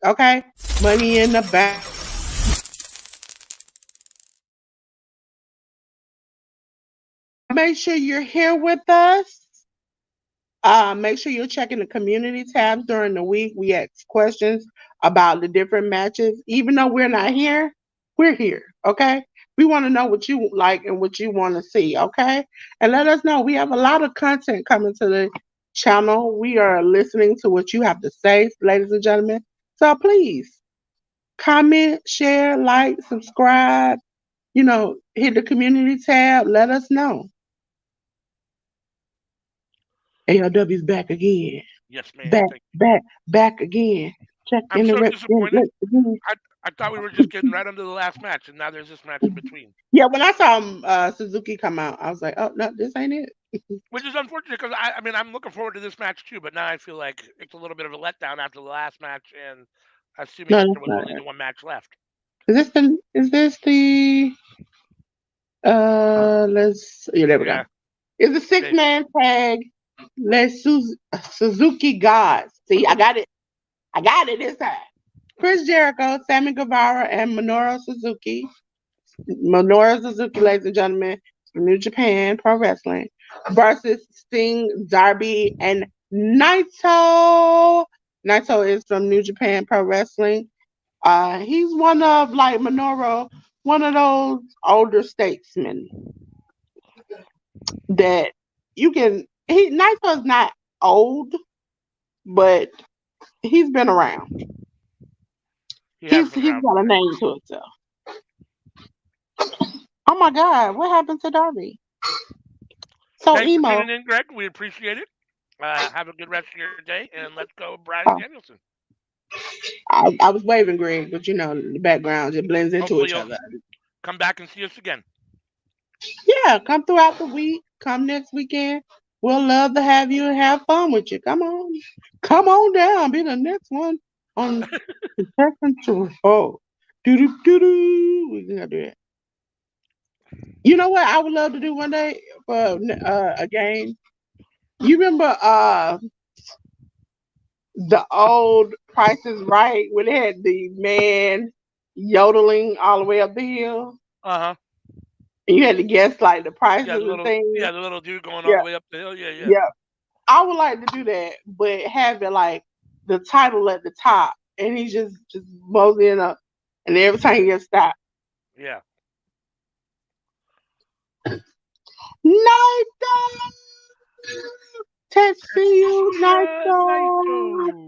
Okay? Money in the Bank. Make sure you're here with us. Make sure you're checking the community tabs during the week. We ask questions about the different matches. Even though we're not here, we're here. Okay. We want to know what you like and what you want to see. Okay. And let us know. We have a lot of content coming to the channel. We are listening to what you have to say, ladies and gentlemen. So please comment, share, like, subscribe, hit the community tab. Let us know. ALW's back again. Yes, ma'am. Back, Thank you. back, back again. Check I'm in the so rep. disappointed. I thought we were just getting right into the last match, and now there's this match in between, Yeah, when I saw Suzuki come out, I was like, oh no, this ain't it. which is unfortunate because I mean, I'm looking forward to this match too, but now I feel like it's a little bit of a letdown after the last match, and assuming No, that that's there was not only it. the one match left. Is this the let's yeah, there we go. Yeah, It's a six maybe. man tag. Suzuki Gods. See, I got it this time. Chris Jericho, Sammy Guevara, and Minoru Suzuki. Minoru Suzuki, ladies and gentlemen, from New Japan Pro Wrestling, versus Sting, Darby, and Naito. Naito is from New Japan Pro Wrestling. He's one of like Minoru, one of those older statesmen that you can. Naito's not old, but he's been around. He has been He's around got a for a minute. name to himself. Oh my God, what happened to Darby? So Thanks for emo. tuning in, Greg. We appreciate it. Have a good rest of your day, and let's go, Brian Oh, Danielson. I was waving Greg, but the background just blends into Hopefully, each you'll other. come back and see us again. Yeah, come throughout the week. Come next weekend. We'll love to have you and have fun with you. Come on down. Be the next one on the second tour. Oh, doo doo doo doo. We gonna do that. You know what? I would love to do one day for a game. You remember the old Price is Right when they had the man yodeling all the way up the hill, Uh huh. and you had to guess like the prices Yeah, and things. the little dude going all Yeah, the way up the hill. Yeah, yeah. yeah. I would like to do that, but have it like the title at the top, and he just moseying up, and every time he gets stopped, Yeah. night text you, night Tetsuya Naito.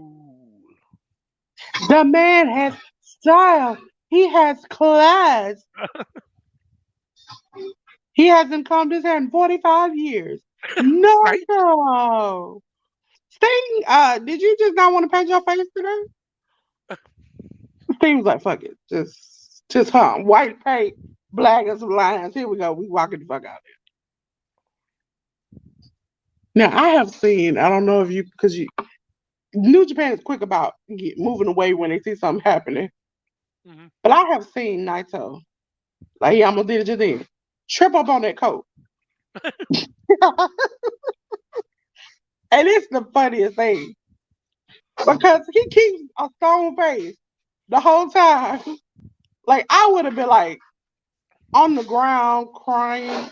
the man has style, he has class, he hasn't combed his hair in 45 years. Right? No. Sting, did you just not want to paint your face today? Sting was like, fuck it. Just white paint, black and some lines. Here we go. We walking the fuck out there. Now I have seen, I don't know if you because you New Japan is quick about moving away when they see something happening. Hmm. But I have seen Naito, like he almost did it just then, trip up on that coat. And it's the funniest thing. Because he keeps a stone face the whole time. Like I would have been like on the ground crying.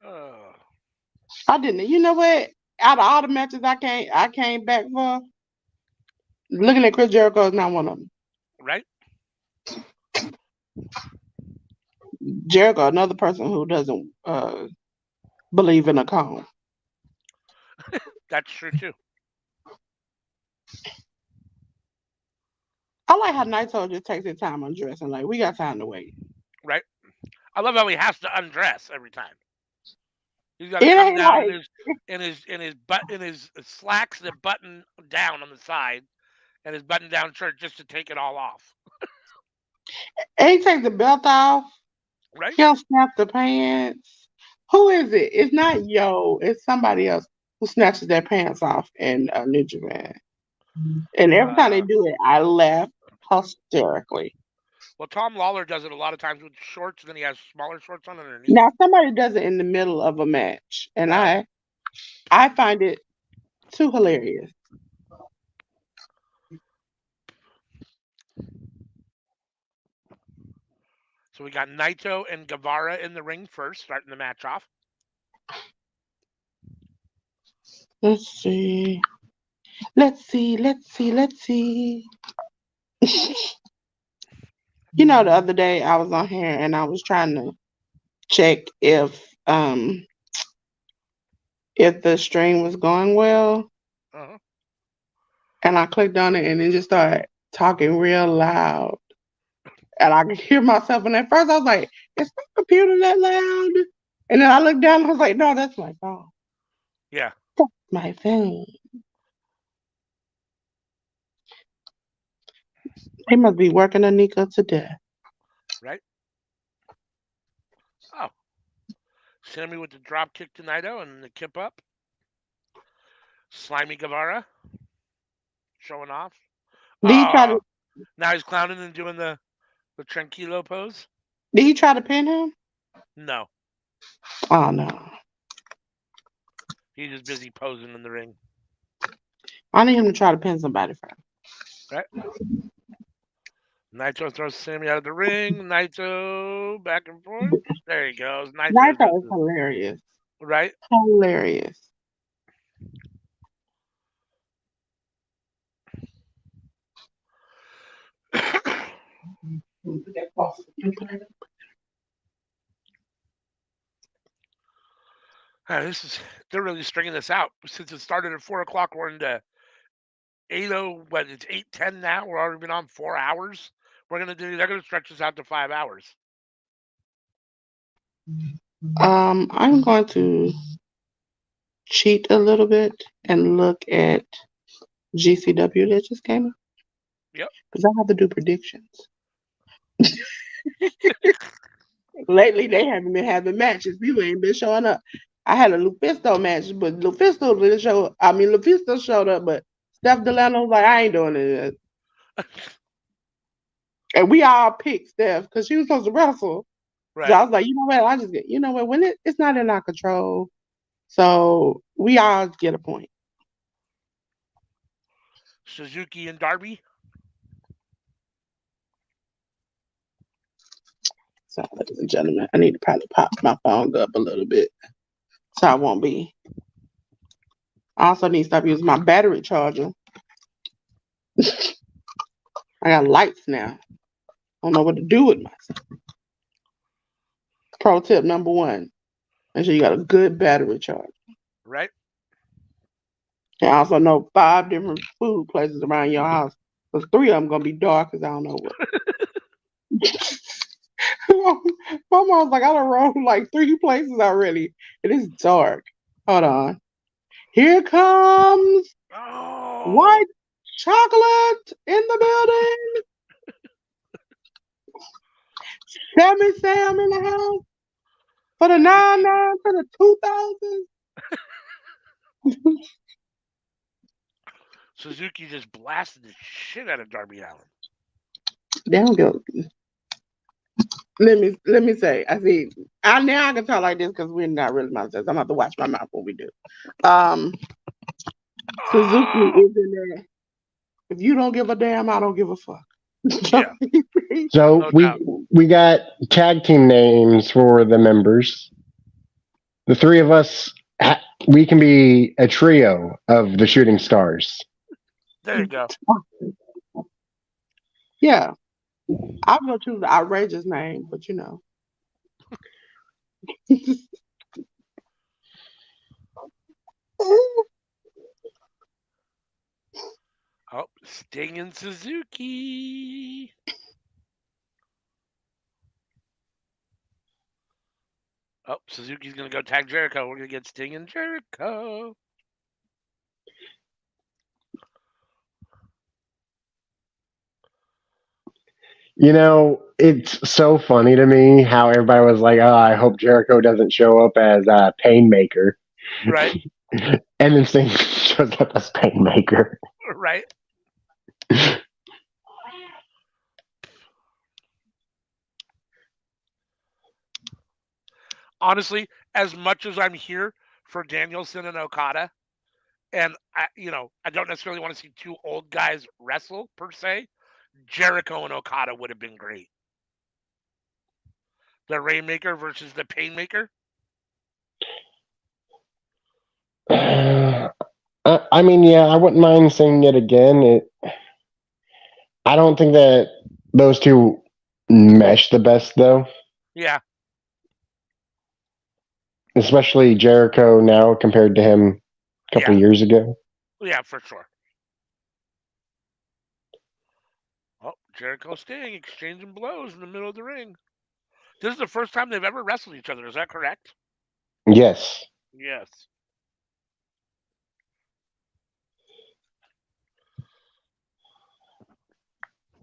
Oh, I didn't. You know what? Out of all the matches I came back for, looking at Chris Jericho is not one of them. right? Jericho, another person who doesn't believe in a cone. That's true too. I like how Naito just takes his time undressing. Like we got time to wait. Right? I love how he has to undress every time. He's got to It come ain't down like in his slacks that button down on the side and his button down shirt just to take it all off. he takes the belt off. Right? He'll snap the pants. Who is it? It's not Yo. It's somebody else who snatches their pants off in New Japan. And every time they Uh, do it, I laugh hysterically. well, Tom Lawler does it a lot of times with shorts, and then he has smaller shorts on underneath. Now somebody does it in the middle of a match, and Uh, I find it too hilarious. so we got Naito and Guevara in the ring first, starting the match off. Let's see. Let's see. Let's see. Let's see. The other day I was on here and I was trying to check if the stream was going well, Uh-huh. and I clicked on it and it just started talking real loud. And I could hear myself, and at first I was like, is my computer that loud? And then I looked down and I was like, no, that's my phone. Yeah. My phone. They must be working Anika to death. Right? Oh, Sammy with the drop kick to Naito and the kip up. Slimy Guevara showing off. Did he try Oh, to now he's clowning and doing the tranquilo pose. did he try to pin him? No, Oh no. he's just busy posing in the ring. I need him to try to pin somebody first. Right? Naito throws Sammy out of the ring. Naito back and forth. There he goes. Naito does Naito is the hilarious. right. Hilarious. This is they're really stringing this out since it started at 4 o'clock. We're into what, it's 8:10 now. We're already been on 4 hours. They're gonna stretch this out to 5 hours. I'm going to cheat a little bit and look at GCW that just came up Yep. because I have to do predictions. Lately, they haven't been having matches. People ain't been showing up. I had a Lufisto match, but Lufisto didn't show up. I mean, Lufisto showed up, but Steph Delano was like, I ain't doing it. And we all picked Steph because she was supposed to wrestle. So Right. I was like, you know what? You know what? When it's not in our control, so we all get a point. Suzuki and Darby. So, ladies and gentlemen, I need to probably pop my phone up a little bit so I won't be. I also need to stop using my battery charger. I got lights now. I don't know what to do with myself. Pro tip number 1: make sure you got a good battery charger. Right. And I also know 5 different food places around your house. Because 3 of them gonna be dark because I don't know what. My mom's like, I done rolled like 3 places already. And it's dark. Hold on. Here comes Oh. white chocolate in the building. Sammy Sam in the house. For the 99, for the 2000. Suzuki just blasted the shit out of Darby Allin. They don't go. Let me say. Now I can talk like this because we're not really monsters. I'm gonna have to watch my mouth when we do. Suzuki Oh. is in there. If you don't give a damn, I don't give a fuck. Yeah. So No doubt. we got tag team names for the members. The 3 of us, we can be a trio of the Shooting Stars. There you go. Yeah, I'm gonna choose the outrageous name, but you know. Oh, Sting and Suzuki. Oh, Suzuki's gonna go tag Jericho. We're gonna get Sting and Jericho. You know, it's so funny to me how everybody was like, "Oh, I hope Jericho doesn't show up as a Painmaker," Right. and then Sting shows up as Painmaker. Right. Honestly, as much as I'm here for Danielson and Okada, and I don't necessarily want to see 2 old guys wrestle per se. Jericho and Okada would have been great. The Rainmaker versus the Painmaker. I mean, yeah, I wouldn't mind seeing it again. I don't think that those 2 mesh the best, though. Yeah. Especially Jericho now compared to him a couple Yeah. of years ago. Yeah, for sure. Oh, Jericho Sting exchanging blows in the middle of the ring. This is the first time they've ever wrestled each other. Is that correct? Yes. Yes.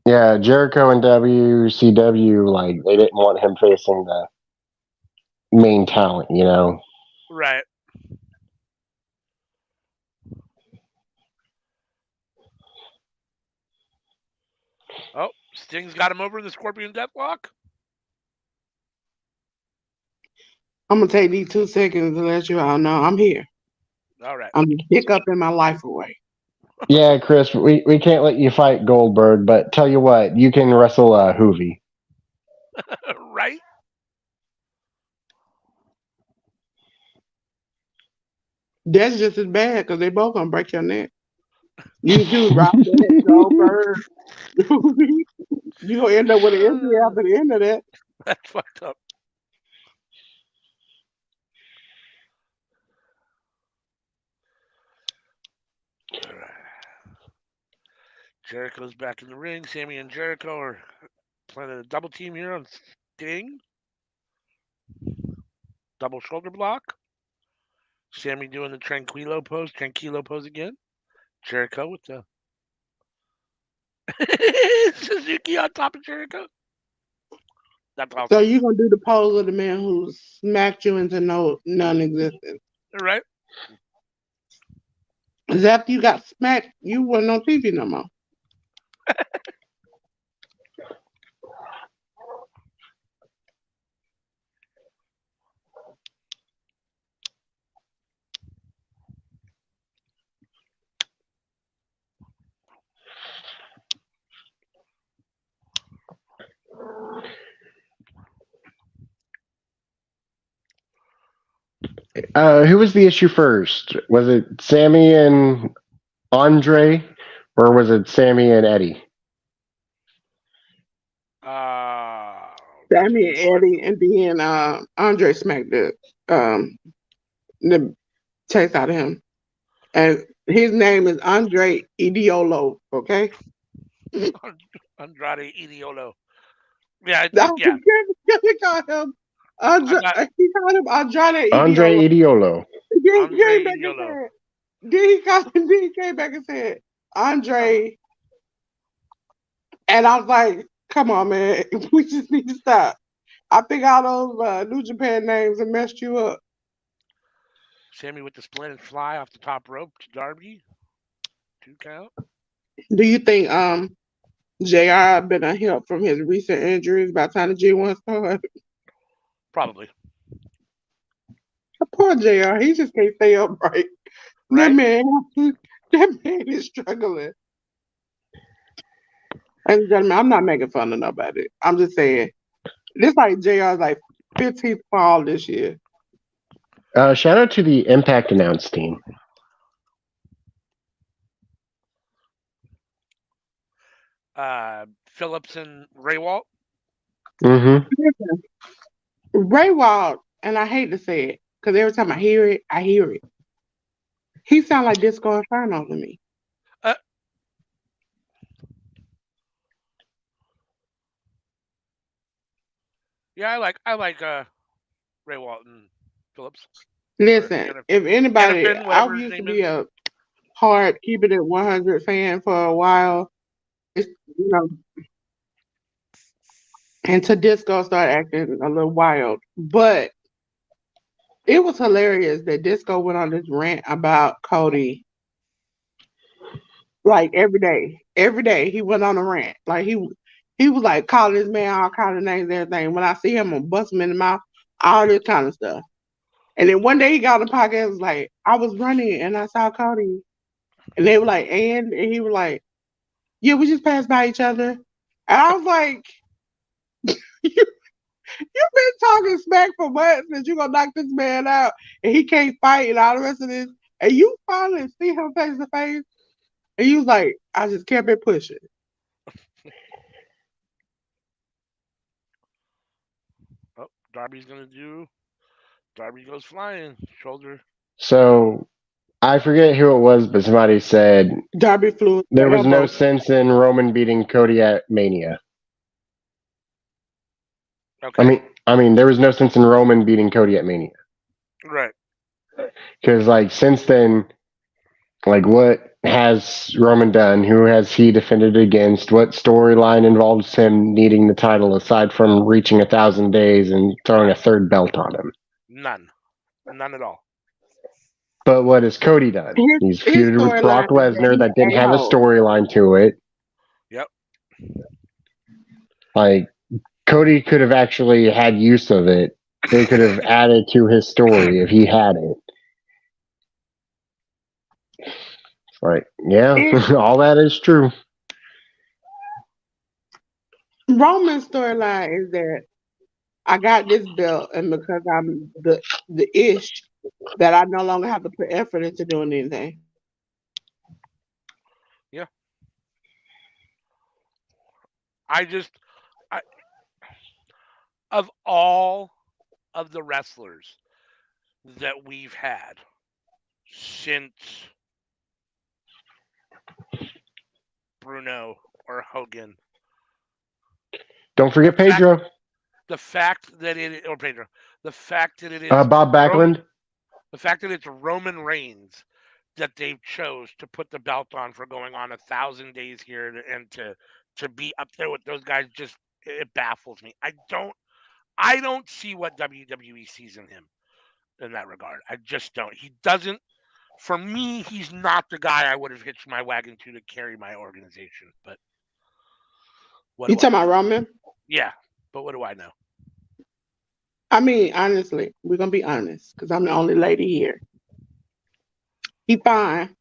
Yeah, Jericho and WCW, like, they didn't want him facing the main talent, you know? Right. Oh, Sting's got him over in the Scorpion Deathlock. I'm gonna take these 2 seconds to let you all know I'm here. All right. I'm hiccuping my life away. Yeah, Chris, we can't let you fight Goldberg, but tell you what, you can wrestle Hoovy. Right? That's just as bad because they both gonna break your neck. You can choose Rob Goldberg. You gonna end up with an injury after the end of that. That's fucked up. Jericho's back in the ring. Sammy and Jericho are planning a double team here on Sting. Double shoulder block. Sammy doing the Tranquilo pose. Tranquilo pose again. Jericho with the Suzuki on top of Jericho. That's So awesome. you gonna do the pose of the man who smacked you into non-existence? All right. Cause after you got smacked, you wasn't on TV no more. Who was the issue first? Was it Sammy and Andre, or was it Sammy and Eddie? That's a Sammy good and question. Eddie, and then Andre smacked the taste out of him, and his name is Andre Idiolo. Okay, Andrade Idiolo. Yeah, that yeah. he called him I Andre. got He called him Andrade Andre Idiolo. Idiolo. Then he Andre came back and Idiolo. said, then he came back and said Oh, Andre, and I was like, come on, man, we just need to stop. I think all those New Japan names have messed you up. Sammy with the splendid fly off the top rope to Darby. 2 count. Do you think JR been a help from his recent injuries by the time the G1 started? Probably. Poor JR, he just can't stay upright. That Right? man, that man is struggling. And gentlemen, I'm not making fun of nobody. I'm just saying, this like JR's like 15th fall this year. Shout out to the Impact announce team. Phillips and Ray Walt. Mm-hmm. Ray Wald, and I hate to say it, because every time I hear it, I hear it. He sound like Disco Inferno to me. Uh, yeah, I like Ray Walt and Phillips or Listen, if anybody, Hannafin, I whatever his used to name be is. a hard keeping it 100 fan for a while. It's, you know, until Disco started acting a little wild. But it was hilarious that Disco went on this rant about Cody like every day. Every day he went on a rant. Like he was like calling this man all kind of names and everything. When I see him, I'm bust him in the mouth, all this kind of stuff. And then one day he got on the podcast and was like, I was running and I saw Cody. And they were like, and he was like, yeah, we just passed by each other. And I was like, you've been talking smack for months that you're gonna knock this man out and he can't fight and all the rest of this. And you finally see him face to face. And he was like, I just kept it pushing. Oh, Darby's gonna do. Darby goes flying. Shoulder. So I forget who it was, but somebody said Darby flew there the was no elbow. sense in Roman beating Cody at Mania. I Okay. mean, I mean, there was no sense in Roman beating Cody at Mania Right. because, like, since then, like, what has Roman done? Who has he defended against? What storyline involves him needing the title aside from reaching 1,000 days and throwing a third belt on him? None. None at all. But what has Cody done? His He's his feuded with storyline Brock is that Lesnar he's that didn't a have a hole. storyline to it. Yep. Like, Cody could have actually had use of it. They could have added to his story if he had it. It's like, yeah, It, all that is true. Roman's storyline is that I got this belt and because I'm the ish that I no longer have to put effort into doing anything. Yeah. I just I, of all of the wrestlers that we've had since Bruno or Hogan. Don't The forget fact, Pedro. the fact that it or Pedro, the fact that it is Bob Roman, Backlund. the fact that it's Roman Reigns that they chose to put the belt on for going on 1,000 days here and to be up there with those guys just it baffles me. I don't see what WWE sees in him in that regard. I just don't. He doesn't. For me, he's not the guy I would have hitched my wagon to carry my organization. But what You do I talking about know? Roman? Yeah, but what do I know? I mean, honestly, we're gonna be honest, because I'm the only lady here. He fine.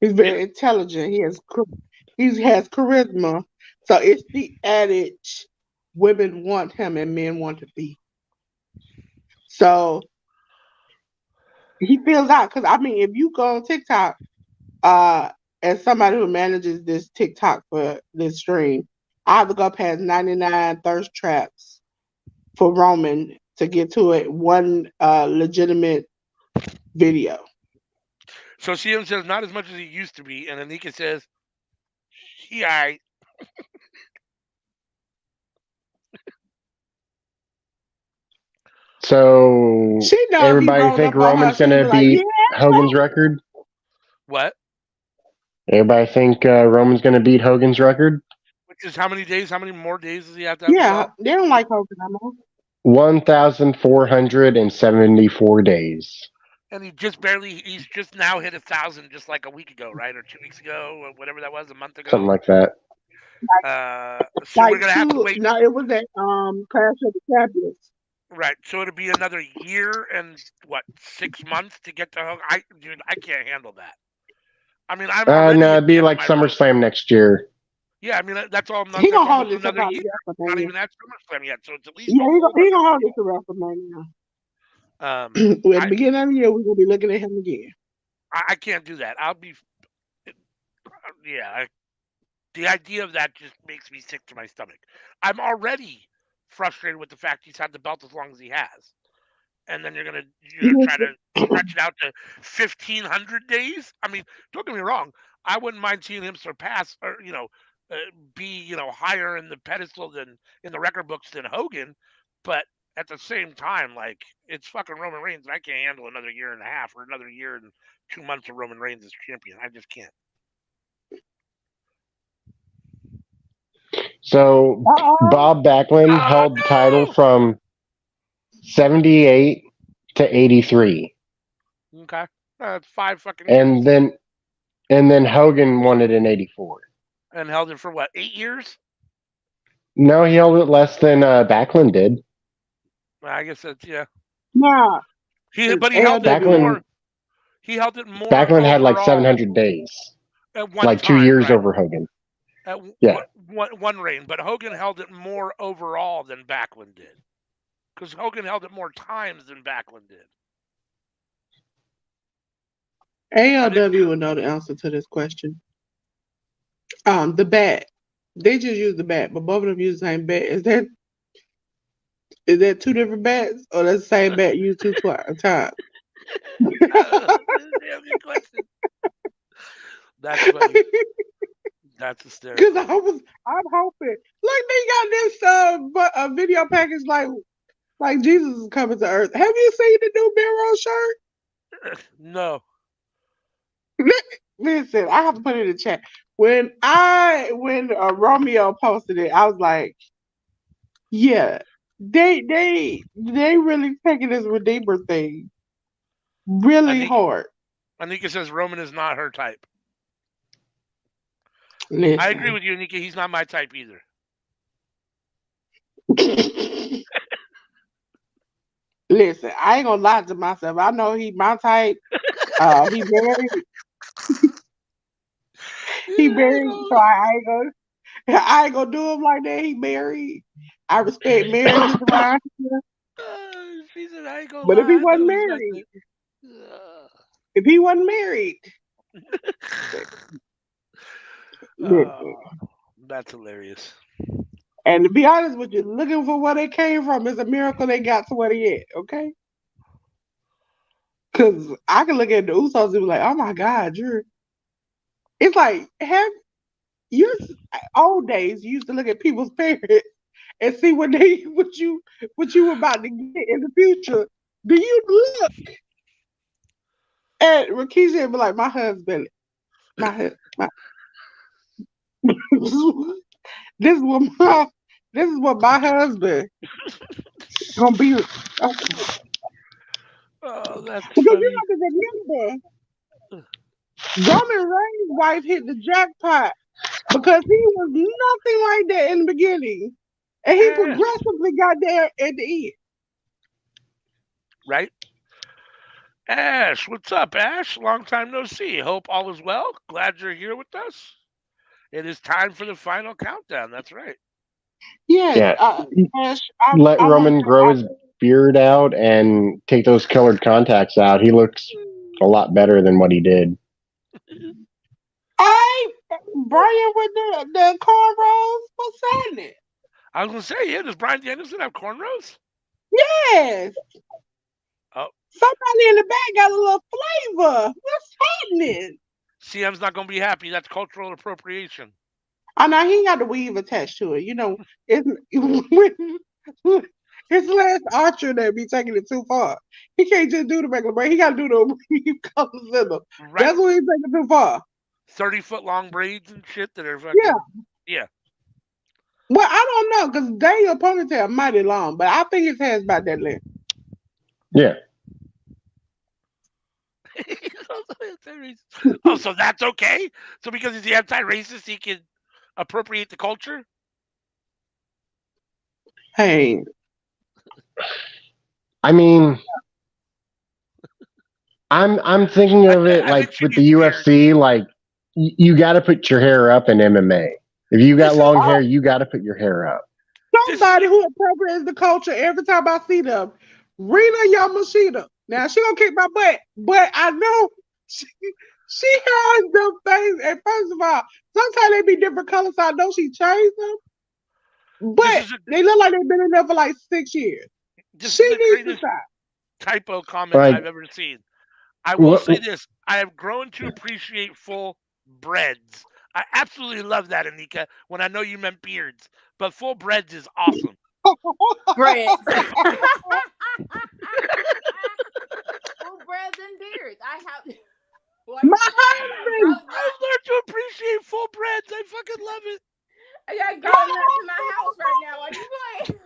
He's Yeah. very intelligent. He has charisma. So it's the adage: women want him and men want to be. So he feels out. Because I mean, if you go on TikTok, uh, as somebody who manages this TikTok for this stream, I have to go past 99 thirst traps for Roman to get to it one legitimate video. So CM says not as much as he used to be, and Anika says he I So She know if he everybody rolled think up on her, Roman's she'd gonna be like, beat yeah. Hogan's record. what? Everybody think Roman's gonna beat Hogan's record. Which is how many days? How many more days does he have to have the Yeah, belt? they don't like Hogan no more. 1,474 days, And he's just now hit 1,000 just like a week ago, right? Or 2 weeks ago, or whatever that was, a month something ago. like that. So Like we're gonna have to two, wait. no, it was at Clash of the Champions. Right. So it'll be another year and what, 6 months to get to Hogan. Dude, I can't handle that. I mean, I'm already No, at it'd the be end of like my rope. SummerSlam next year. Yeah, I mean that's all. He That's gonna hold almost it to another probably year. Not WrestleMania. even at SummerSlam yet, so it's at least a Yeah, whole he another gonna hold year. it to WrestleMania. Um, At the I beginning of the year, we're gonna be looking at him again. I can't do that. Yeah. The idea of that just makes me sick to my stomach. I'm already frustrated with the fact he's had the belt as long as he has, and then you're gonna try to stretch it out to 1,500 days. I mean, don't get me wrong. I wouldn't mind seeing him surpass or uh, be higher in the pedestal than in the record books than Hogan, but at the same time, like it's fucking Roman Reigns, and I can't handle another year and a half or another year and 2 months of Roman Reigns as champion. I just can't. So Uh-oh. Bob Backlund Oh held the title from 78 to 83, no! Okay, that's 5 fucking years, and then Hogan won it in 84. and held it for what, 8 years? No, he held it less than Backlund did. Well, I guess that's yeah. Nah, But he held it LWN. Backlund more. He held it more Backlund had like overall 700 days, at one like 2 time, years right? over Hogan. At Yeah. one reign, but Hogan held it more overall than Backlund did, because Hogan held it more times than Backlund did. I didn't. ALW will know the answer to this question. The bat. They just use the bat, but both of them use the same bat. Is that two different bats, or that's the same bat used two times? Damn good question. That's funny. That's Because hysterical. I'm hoping. Like they got this video package like Jesus is coming to Earth. Have you seen the new Miro shirt? No. Listen, I have to put it in the chat. When Romeo posted it, I was like, yeah, they really taking this Redeemer thing really hard. Anika says Roman is not her type. I agree Listen. with you, Anika. He's not my type either. Listen, I ain't gonna lie to myself. I know he my type. He married. He married, so I ain't gonna do him like that. He married. I respect marriages around here. She said, I ain't gonna But if he lie. I wasn't know he's not married, that. if he wasn't married, listen. That's hilarious. And to be honest with you, looking for where they came from is a miracle they got to where they at, okay? Because I can look at the Usos and be like, oh my God, it's like, you old days you used to look at people's parents and see what you were about to get in the future. Do you look at Rakisha and be like, my husband, my this is what my this is what my husband gonna be okay. Oh, that's Because you funny. have to remember Roman Reigns' wife hit the jackpot because he was nothing like that in the beginning. And he Ash, progressively got there at the end. right? Ash, what's up, Ash? Long time no see. Hope all is well. Glad you're here with us. It is time for the final countdown. That's right. Yes, Yeah. Ash, Let I want Roman grow his beard out and take those colored contacts out. He looks a lot better than what he did. I Brian with the cornrows was saying it. I was gonna say, yeah, does Brian Danielson have cornrows? Yes. Oh, Somebody in the back got a little flavor. What's happening? CM's not gonna be happy. That's cultural appropriation. I know he ain't got the weave attached to it. It's when his last archer that be taking it too far. He can't just do the regular braid. He got to do the weave colors in them. Right? That's when he's taking too far. 30-foot long braids and shit that are Yeah. fucking yeah. Well, I don't know because Daniel ponytail mighty long, but I think his hair's about that length. Yeah. Oh, so that's okay? So because he's anti-racist, he can appropriate the culture? Hey, I mean, I'm thinking of it I like think she with the needs to hear. UFC, like you got to put your hair up in MMA. If you got This is long hair, you got to put your hair up. this is somebody who appropriates the culture every time I see them. Rena Yamashita. Now she gonna kick my butt, but I know she, she has them things. And first of all, sometimes they be different colors, so I know she changed them. this But is a they look like they've been in there for like 6 years. this She is the needs to greatest stop. typo comment Like I've ever seen. I will what? say this: I have grown to appreciate full breads. I absolutely love that, Anika. When I know you meant beards, but full breads is awesome. Breads. Full breads and beards. I have. What My you say? I got husband, garlic I've knots. learned to appreciate full breads. I fucking love it. I got my garlic knots in my house right now. What you playing?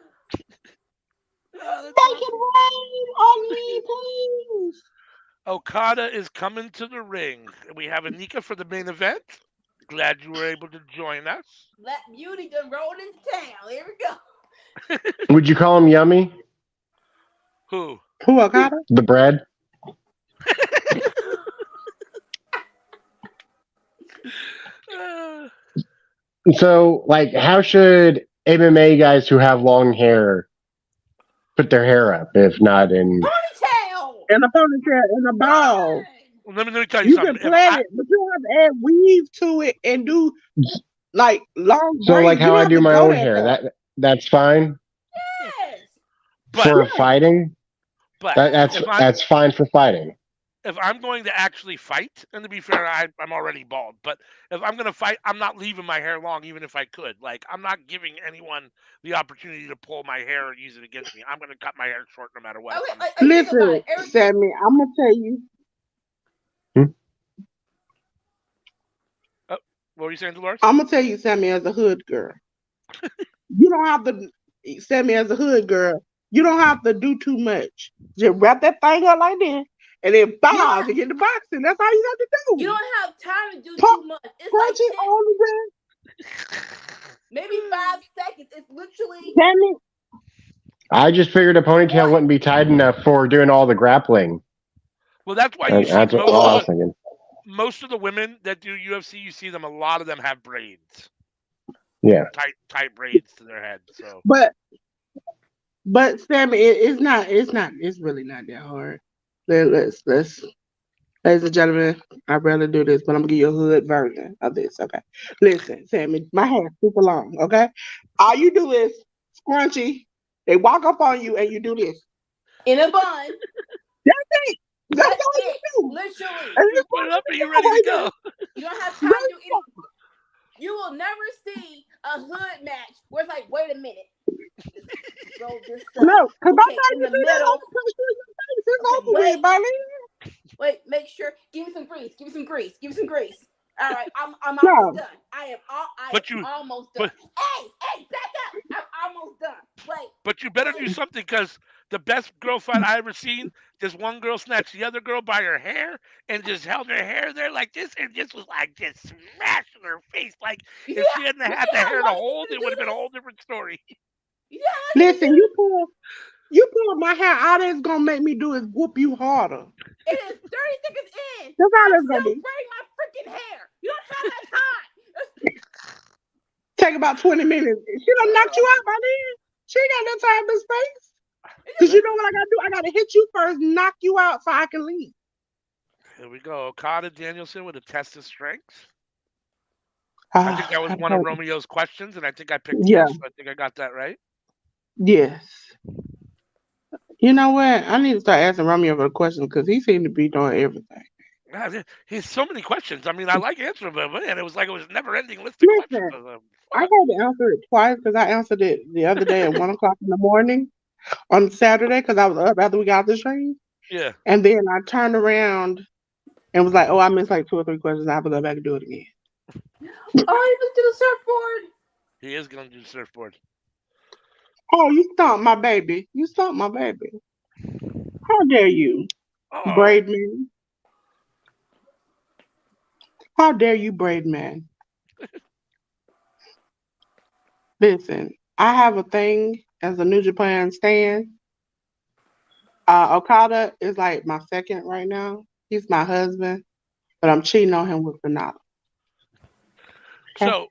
Oh, that's make it awesome. rain on me, please. Okada is coming to the ring. We have Anika for the main event. Glad you were able to join us. Let beauty done rolled into town. Here we go. Would you call him yummy? Who? Who I got her? The bread. Uh, So, like, how should MMA guys who have long hair put their hair up if not in? Ponytail. And a ponytail and a ball. Fun. let me tell you You can something. plan it, but you don't have to add weave to it and do like long So, like, braids. You how don't I have do to my go own that hair. far. That's fine Yes. but for fighting. but That that's if I'm that's fine for fighting. if I'm going to actually fight, and to be fair, I'm already bald, but if I'm going to fight, I'm not leaving my hair long, even if I could. Like, I'm not giving anyone the opportunity to pull my hair and use it against me. I'm going to cut my hair short no matter what. If Okay, I'm, think about Listen, it. Every Sammy, I'm gonna tell you. Hmm? what were you saying, Dolores? I'm gonna tell you, Sammy, as a hood girl, you don't have to. Sammy, as a hood girl, you don't have to do too much. Just wrap that thing up like this, and then you don't bow to get the boxing. That's all you got to you do. don't have time to do Pump, too much. It's crunch like it 10, on the maybe 5 seconds. It's literally ground. Sammy, I just figured a ponytail one. wouldn't be tight enough for doing all the grappling. Well, that's why you see That's all I was thinking. most of the women that do UFC. You see them. A lot of them have braids, Yeah. tight braids to their head. So but Sammy, it's really not that hard. Let's ladies and gentlemen, I'd rather do this, but I'm gonna give you a hood version of this. Okay. Listen, Sammy, my hair's super long, okay? All you do is scrunchy. They walk up on you and you do this. In a bun. That's it. That's That's all you it. do. Literally. And you you put it put up and it you're down ready to right go. there. You don't have time to do That's any. You will never see a hood match where it's like, wait a minute, just roll this stuff. No, because by the Okay, time in you the see that middle. other person in your face, it's Okay, over with, buddy. wait, make sure. Give me some grease. Give me some grease. Give me some grease. All right, I'm almost No, done. I am But you, almost done. but Hey, back up! I'm almost done. but you better do Wait. something because the best girl fight I ever seen. This one girl snatched the other girl by her hair and just held her hair there like this, and just was like just smashing her face. Like You see if she how hadn't you had see the how hair to long it took hold, me to it do would have been a this? whole different story. You see how long it took me to listen, do this? you pull my hair. All that's gonna make me do is whoop you harder. It is 30 seconds in, That's and all I'm that's gonna still be. braiding my freaking hair. You don't have that time. Take about 20 minutes. She done knocked you out by then. She ain't got no time and space. It Cause just you know what I gotta do? I gotta hit you first, knock you out so I can leave. Here we go. Okada Danielson with a test of strengths. I think that Ah, was I one of told Romeo's questions, and I think I picked you. Yeah, yes. So I think I got that right. yes. You know what? I need to start asking Romeo the questions because he seemed to be doing everything. He's so many questions. I mean, I like answering them, man. It was like it was a never-ending list of questions. Listen, I was like, I had fuck. to answer it twice because I answered it the other day at 1 o'clock in the morning on Saturday because I was up after we got off the train. Yeah, And then I turned around and was like, oh, I missed like 2 or 3 questions. I have to go back and do it again. oh, you looked at the surfboard. he is gonna do surfboard. Oh, you stumped my baby. You stumped my baby. How dare you, Oh, braid man? How dare you, braid man? Listen, I have a thing as a New Japan stan. Okada is like my second right now. He's my husband, but I'm cheating on him with Renata. Okay. so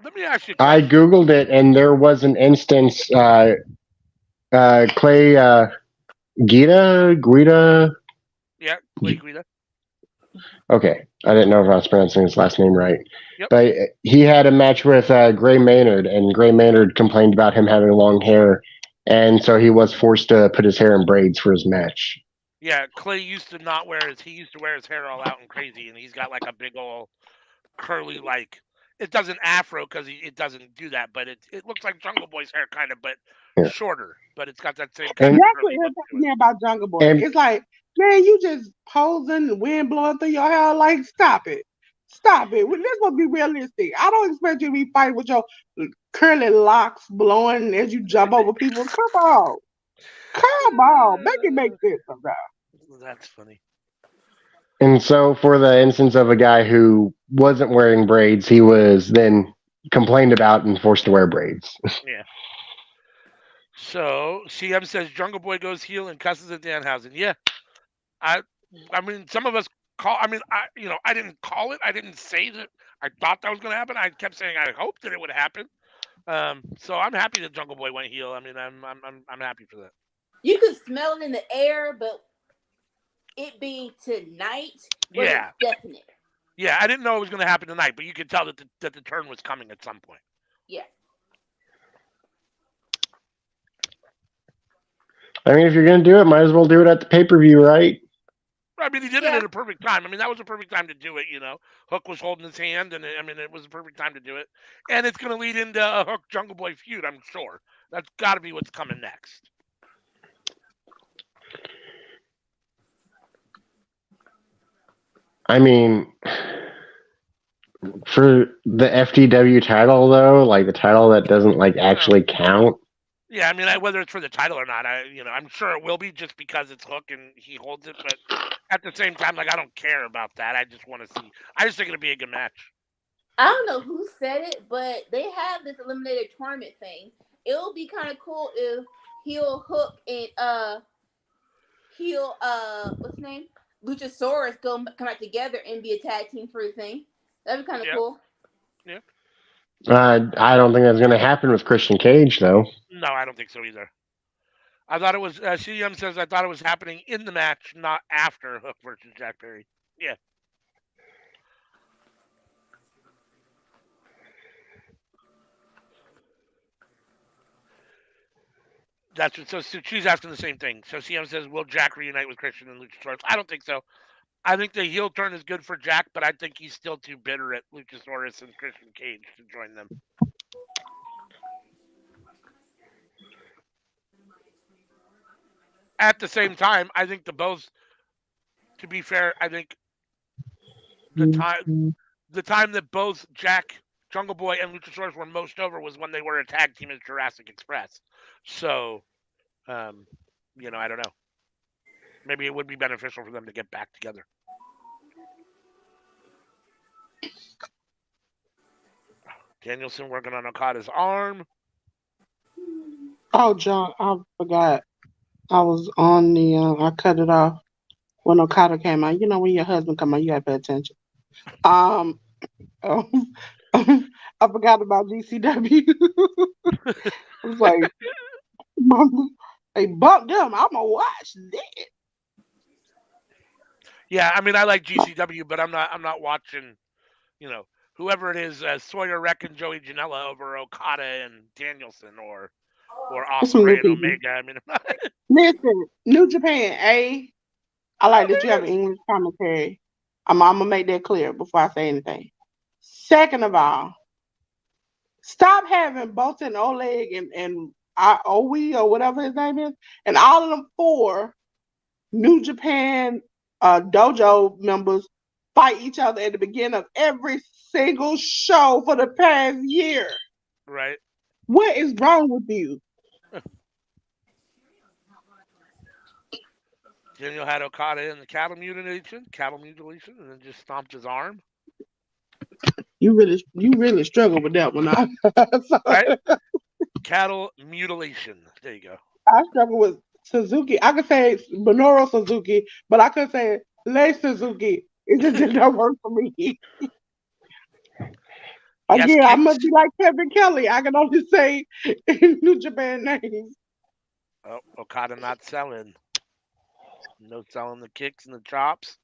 let me ask you a I question. googled it, and there was an instance. Clay Guida. Yeah, Clay Guida. Okay, I didn't know if I was pronouncing his last name right, Yep. but he had a match with Gray Maynard, and Gray Maynard complained about him having long hair, and so he was forced to put his hair in braids for his match. Yeah, Clay used to not wear his. He used to wear his hair all out and crazy, and he's got like a big old curly like. It doesn't afro because it doesn't do that, but it looks like Jungle Boy's hair kind of, but Yeah. shorter. But it's got that same kind And of That's what curly look irritates to it. me about Jungle Boy. and It's like, man, you just posing, the wind blowing through your hair. Like, stop it. Stop it. Well, this will be realistic. I don't expect you to be fighting with your curly locks blowing as you jump over people. Come on. Come on. Make it make sense sometimes. That's funny. and so for the instance of a guy who wasn't wearing braids, he was then complained about and forced to wear braids. Yeah. So CM says Jungle Boy goes heel and cusses at Danhausen. Yeah, I I mean some of us call. I mean I didn't call it. I didn't say that I thought that was going to happen. I kept saying I hoped that it would happen. So I'm happy that Jungle Boy went heel. I mean I'm happy for that. You could smell it in the air, but it being tonight wasn't Yeah, definite. yeah. I didn't know it was going to happen tonight, but you could tell that the turn was coming at some point. Yeah. I mean, if you're gonna do it, might as well do it at the pay per view, right? I mean, he did it Yeah. at a perfect time. I mean, that was a perfect time to do it. Hook was holding his hand, and I mean, it was a perfect time to do it. And it's going to lead into a Hook Jungle Boy feud, I'm sure. That's got to be what's coming next. I mean, for the FTW title though, like the title that doesn't like Well, actually count. yeah, I mean, whether it's for the title or not, I'm sure it will be just because it's Hook and he holds it. But at the same time, like, I don't care about that. I just want to see. I just think it'll be a good match. I don't know who said it, but they have this eliminated tournament thing. It'll be kind of cool if heel Hook and heel what's his name? Luchasaurus come back together and be a tag team for the thing. That'd be kind of Yeah, cool. yeah. I don't think that's going to happen with Christian Cage though. No, I don't think so either. I thought it was. CM says I thought it was happening in the match, not after Hook versus Jack Perry. Yeah. That's what. So she's asking the same thing. So CM says, "Will Jack reunite with Christian and Luchasaurus?" I don't think so. I think the heel turn is good for Jack, but I think he's still too bitter at Luchasaurus and Christian Cage to join them. At the same time, I think to be fair, I think the time that both Jack, Jungle Boy, and Luchasaurus were most over was when they were a tag team as Jurassic Express. So, um, I don't know. Maybe it would be beneficial for them to get back together. Danielson working on Okada's arm. Oh, John, I forgot. I was on the. I cut it off when Okada came out. You know, when your husband come out, you gotta pay attention. Um, I forgot about GCW. I was like, they bumped them. I'm gonna watch that. Yeah, I mean, I like GCW, but I'm not watching. Whoever it is, Sawyer Wreck and Joey Janela over Okada and Danielson, or There's some new Osprey and people. Omega. I mean, Listen, New Japan. I like that you have an English commentary. I'm gonna make that clear before I say anything. Second of all, stop having Bolton Oleg and Owe or whatever his name is, and all of them four New Japan dojo members fight each other at the beginning of every single show for the past year. right? What is wrong with you? Daniel had Okada in the cattle mutilation, and then just stomped his arm. You really struggle with that one. Right? Cattle mutilation. There you go. I struggle with Suzuki. I could say Minoru Suzuki, but I could say Lei Suzuki. It just did not work for me. Yes, Again, I kicks. must be like Kevin Kelly. I can only say New Japan names. Oh, Okada not selling. No selling the kicks and the chops.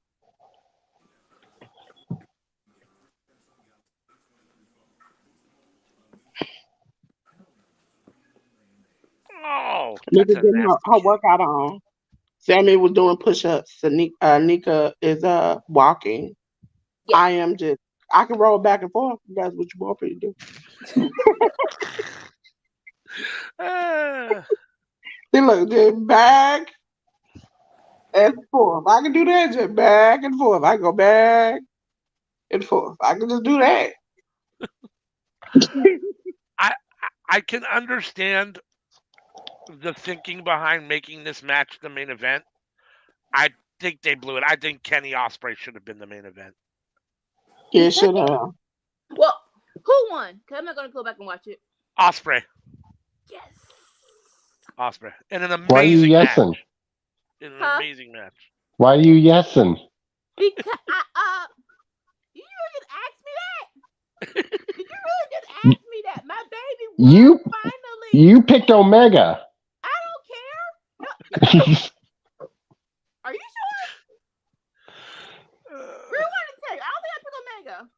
Oh, Nika that's a getting nasty her kick. workout on. Sammy was doing push-ups. So Nika is walking. Yes. I can roll back and forth. That's what you want me to do. See, look, just back and forth. I can do that, just back and forth. I can go back and forth. I can just do that. I can understand the thinking behind making this match the main event. I think they blew it. I think Kenny Osprey should have been the main event. Yeah, should have. Well, who won? Cause I'm not gonna go back and watch it. Osprey. Yes. Osprey. In an Why are you amazing match. yesing? In an Huh? amazing match. Why are you yesing? Because you really just asked me that. Did you really just ask me that? My baby won You finally. you picked Omega. I don't care. No, are you sure? Rewind and tell you. I don't think I picked Omega.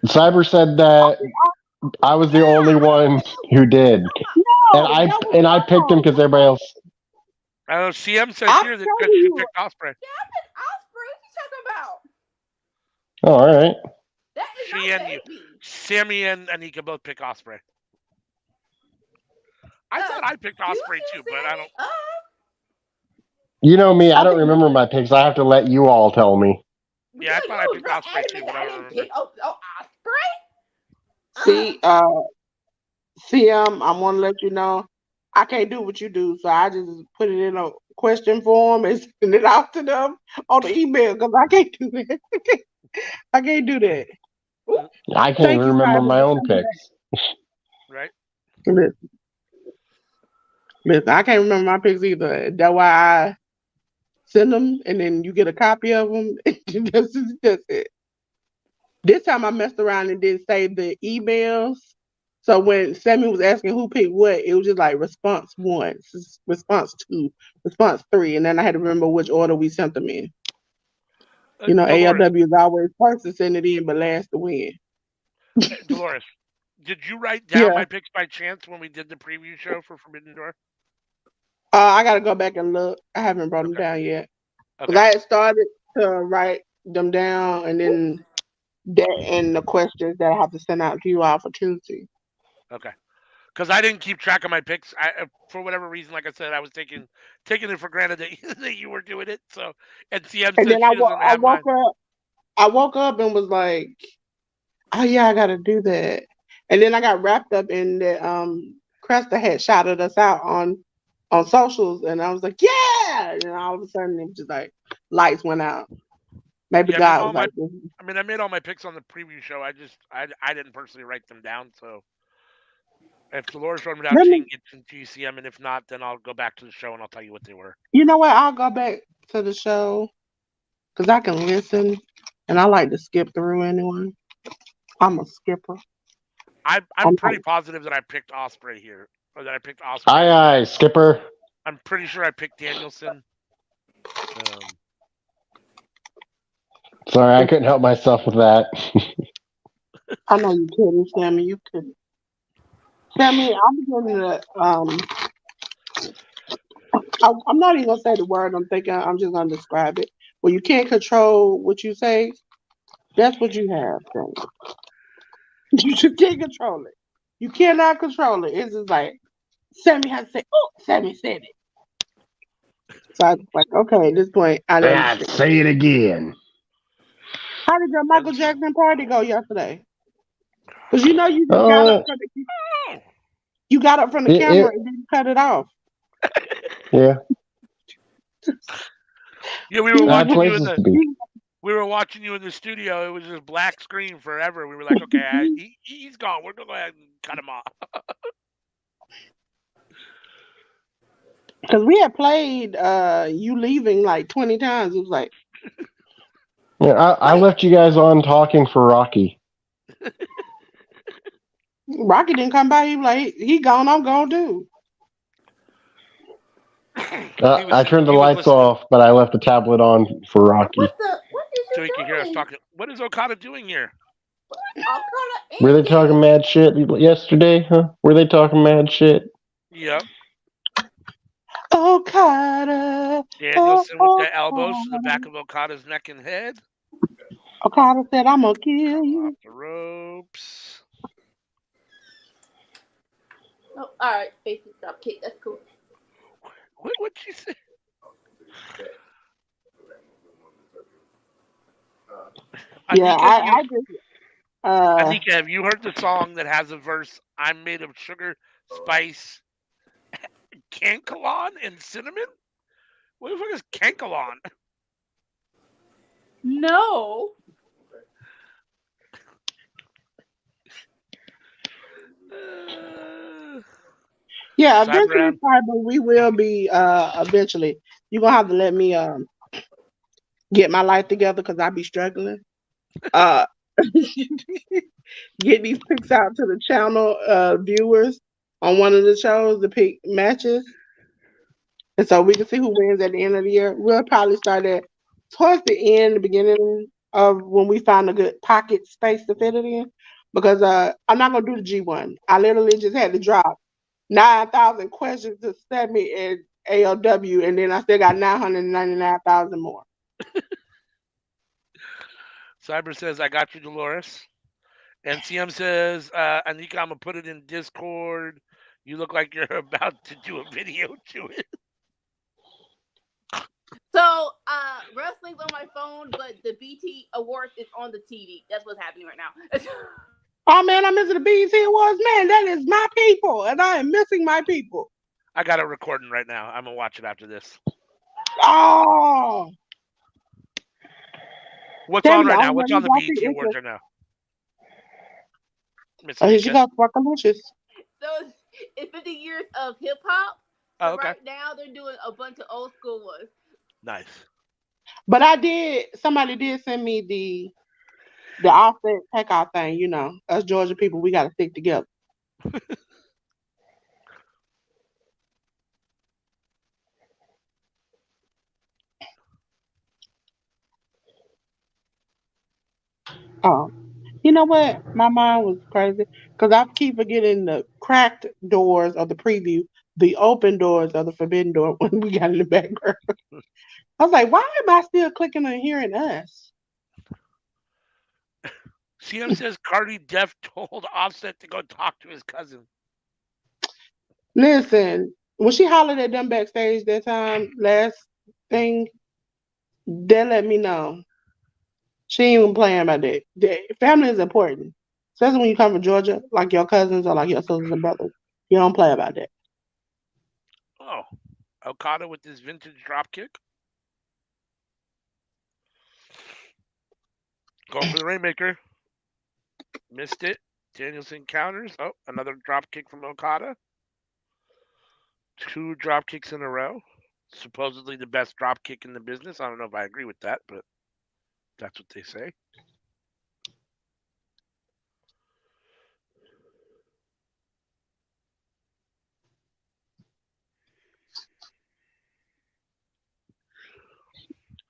Cyber said that I was the only one who did, No, and I picked him because everybody else. I know CM says I'm here that telling she you. picked Osprey. Yeah, I picked Osprey. What you talking about? Oh, all right. That is She my and you. baby. Sammy and Anika both pick Osprey. I thought I picked Osprey too, but I don't. You know me. I don't remember my picks. I have to let you all tell me. Yeah, I thought I picked Osprey too, but I don't remember. Osprey? See, CM, I want to let you know I can't do what you do, so I just put it in a question form and send it out to them on the email because I can't do that. I can't do that. I can't Thank even you, remember Cyber, my for own coming picks. Right? back. Listen, I can't remember my picks either. That's why I send them and then you get a copy of them. That's it. This time I messed around and didn't save the emails. So when Sammy was asking who picked what, it was just like response 1, response 2, response 3, and then I had to remember which order we sent them in. You know, Dolores, ALW is always first to send it in, but last to win. Dolores, did you write down Yeah. my picks by chance when we did the preview show for Forbidden Door? I gotta go back and look. I haven't brought them Okay. down yet. Because Okay. I had started to write them down, and then that and the questions that I have to send out to you all for Tuesday. Okay. Because I didn't keep track of my picks. For whatever reason, like I said, I was taking it for granted that that you were doing it. So, and CM And says then I, she doesn't I have woke mine. up. I woke up and was like, "Oh yeah, I gotta do that." And then I got wrapped up in that. Cresta had shouted us out on socials, and I was like, "Yeah!" And all of a sudden, it was just like lights went out. Maybe Yeah, I mean God all was my. like, I mean, I made all my picks on the preview show. I didn't personally write them down. So if Dolores wrote them down, "Let she me." can get them to CM, and if not, then I'll go back to the show and I'll tell you what they were. You know what? I'll go back to the show because I can listen, and I like to skip through anyway. I'm a skipper. I'm I'm like, pretty positive that I picked Osprey here, or that I picked Aye, Osprey. aye, Skipper. I'm pretty sure I picked Danielson. Sorry, I couldn't help myself with that. I know you couldn't, Sammy. You couldn't, Sammy. I'm beginning to I'm not even gonna say the word. I'm thinking. I'm just gonna describe it. When you can't control what you say, that's what you have. Sammy. You just can't control it. You cannot control it. It's just like Sammy has to say, "Oh, Sammy said it." So I was like, okay, at this point, I Yeah, understand. say it again. How did your Michael Jackson party go yesterday? Because you know you just got up Uh, from you got up from the it, camera it and then cut it off. yeah, Yeah, we were You, I had watching you in places the to be. you, we were watching you in the studio. It was just black screen forever. We were like, okay, he's gone. We're gonna go ahead and cut him off. because we had played you leaving like 20 times. It was like, Yeah, I wait, left you guys on talking for Rocky. Rocky didn't come by. He was like, he gone. I'm gone too. I turned the He was lights listening, off, but I left the tablet on for Rocky. What is so he could hear us you doing? talking. What is Okada doing here? All kind of Were they talking antics. mad shit yesterday? Huh? Were they talking mad shit? Yep. Okada. Oh, Danielson with oh, the elbows to the oh. back of Okada's neck and head. Okada said, I'm going to kill Off you. the ropes. Oh, all right, basic drop kick. That's cool. What'd she say? Yeah, Anika, do you I just, uh, Anika, have you heard the song that has a verse? I'm made of sugar, spice, cankalon, and cinnamon. What the fuck is cankalon? No. yeah, eventually, Cyber Cyber, we will be, eventually. You're going to have to let me, get my life together because I be struggling. Uh, get these picks out to the channel viewers on one of the shows to pick matches. And so we can see who wins at the end of the year. We'll probably start at towards the end, the beginning of when we find a good pocket space to fit it in. Because I'm not gonna do the G1. I literally just had to drop 9,000 questions to send me at ALW, and then I still got 999,000 more. Cyber says, I got you, Dolores. And CM says, Anika, I'm going to put it in Discord. You look like you're about to do a video to it. So, wrestling's on my phone, but the BT Awards is on the TV. That's what's happening right now. Oh man, I'm missing the BET Awards. Man, that is my people, and I am missing my people. I got it recording right now. I'm going to watch it after this. Oh, What's damn on the right now? only What's one on who's the BET watching Awards is right now? Miss oh, here she Anika? goes, Sparkalicious. So it's 50 years of hip hop. Oh, So okay. right now they're doing a bunch of old school ones. Nice. But somebody did send me the offset takeout thing. You know, us Georgia people, we got to stick together. Oh, you know what? My mind was crazy because I keep forgetting the cracked doors of the preview, the open doors of the forbidden door when we got in the background. I was like, why am I still clicking on hearing us? CM says Cardi Def told Offset to go talk to his cousin. Listen, when she hollered at them backstage that time, last thing, they let me know. She ain't even playing about that. Family is important. Especially when you come from Georgia, like your cousins or like your sisters and brothers. You don't play about that. Oh, Okada with this vintage dropkick. Going for the Rainmaker. Missed it. Danielson counters. Oh, another dropkick from Okada. 2 dropkicks in a row. Supposedly the best dropkick in the business. I don't know if I agree with that, but that's what they say.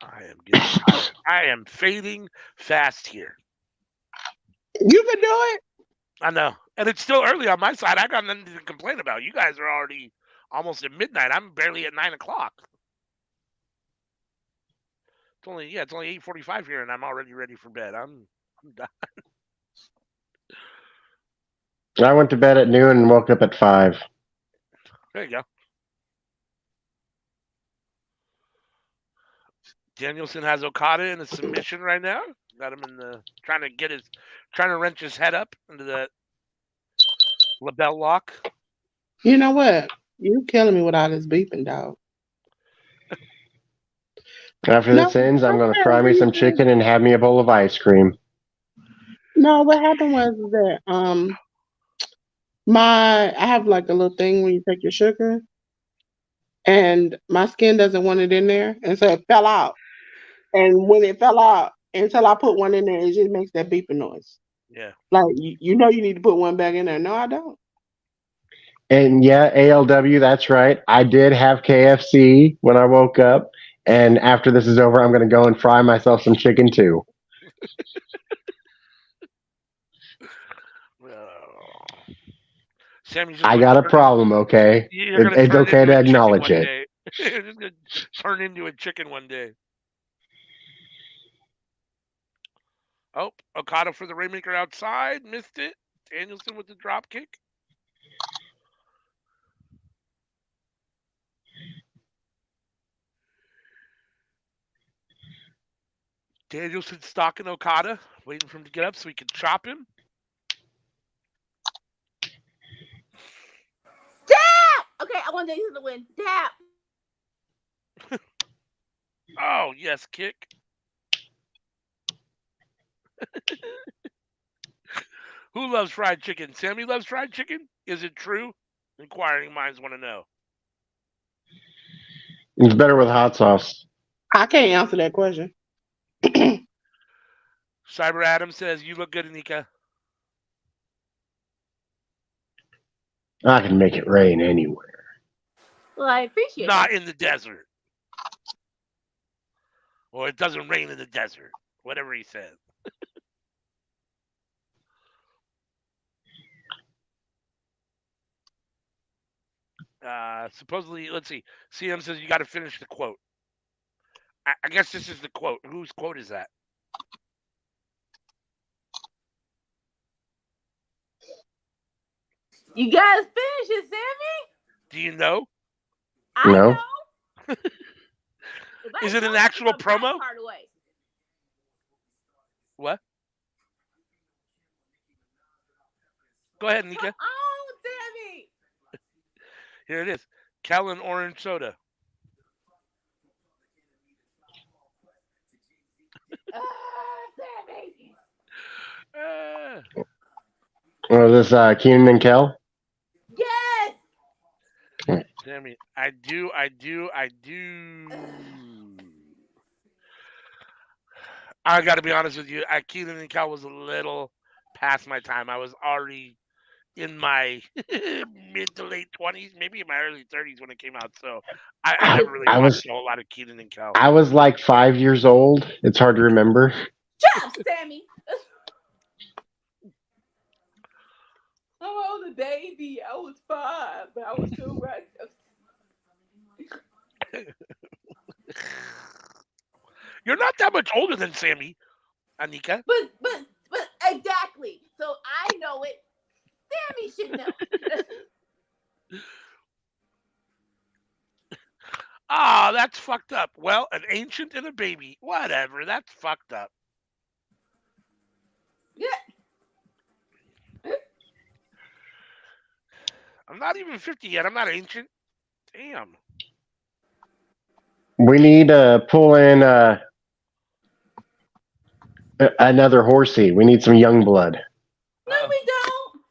I am getting tired. I am fading fast here. You can do it. I know. And it's still early on my side. I got nothing to complain about. You guys are already almost at midnight. I'm barely at 9 o'clock. It's only 8:45 here, and I'm already ready for bed. I'm done. I went to bed at noon and woke up at 5. There you go. Danielson has Okada in a submission right now. Got him in the trying to wrench his head up into the label lock. You know what? You killing me with all this beeping, dog. After No, this ends, I'm going to fry me some what chicken and have me a bowl of ice cream. no, what happened was that I have like a little thing when you take your sugar and my skin doesn't want it in there, and so it fell out. And when it fell out, until I put one in there, it just makes that beeping noise. Yeah. Like you know, you need to put one back in there. No, I don't. And yeah, ALW, that's right. I did have KFC when I woke up. And after this is over, I'm going to go and fry myself some chicken too. Sammy's just I going to got a turn in. problem, okay? You're going to It's turn okay into to a chicken acknowledge one it. day. You're just going to turn into a chicken one day. Oh, Okada for the Rainmaker outside. Missed it. Danielson with the drop kick. Danielson stalking Okada, waiting for him to get up so he can chop him. Tap! Okay, I want Danielson to win. Tap! Oh, yes, kick. Who loves fried chicken? Sammy loves fried chicken? Is it true? Inquiring minds want to know. It's better with hot sauce. I can't answer that question. Cyber Adam says, you look good, Anika. I can make it rain anywhere. Well, I appreciate Not that. in the desert. Or it doesn't rain in the desert. Whatever he said. Supposedly, let's see. CM says you got to finish the quote. I guess this is the quote. Whose quote is that? You guys finish it, Sammy. Do you know? I No? know. Is it an actual promo? Away. What? Go ahead, Nika. Come on, Sammy. Here it is. Kellen Orange Soda. Sammy. Was this Keenan and Kel? Yes. Sammy, I do. I got to be honest with you. Keenan and Kel was a little past my time. I was already in my mid to late 20s, maybe in my early 30s when it came out. So I never really watched a whole lot of Keenan and Kel. I was like 5 years old. It's hard to remember. Shut up, Sammy. I was a baby. I was 5, but I was still right. You're not that much older than Sammy, Anika. But exactly. So I know it. Sammy should know. Ah, that's fucked up. Well, an ancient and a baby. Whatever. That's fucked up. Yeah. I'm not even 50 yet. I'm not ancient. Damn. We need to pull in another horsey. We need some young blood. No, Uh-oh. we don't.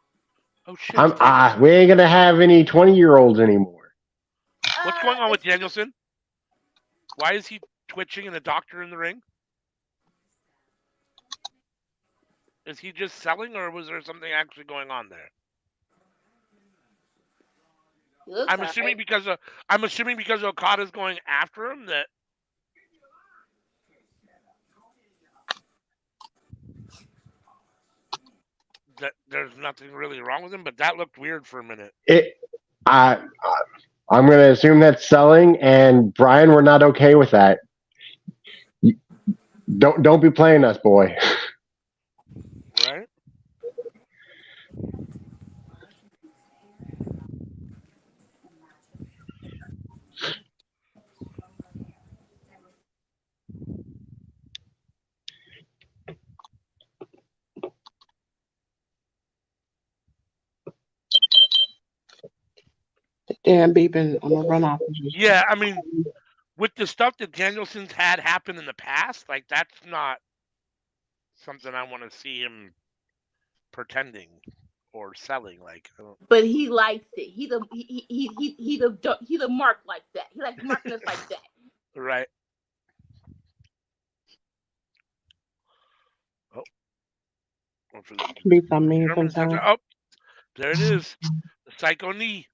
Oh shit, it's Danielson. We ain't gonna have any 20-year-olds anymore. What's going on with Excuse- Danielson? Why is he twitching and the doctor in the ring? Is he just selling, or was there something actually going on there? He looks I'm assuming alright. because Okada's going after him that there's nothing really wrong with him, but that looked weird for a minute. I I'm gonna assume that's selling, and Brian, we're not okay with that. Don't be playing us, boy. Right? Damn beeping. I'm gonna run off. Yeah, I mean, with the stuff that Danielson's had happen in the past, like that's not something I want to see him pretending or selling. Like, But he likes it. He the mark like that. He likes marking us like that. right? Oh, Be some mean German sometimes. center. Oh, there it is. The psycho knee.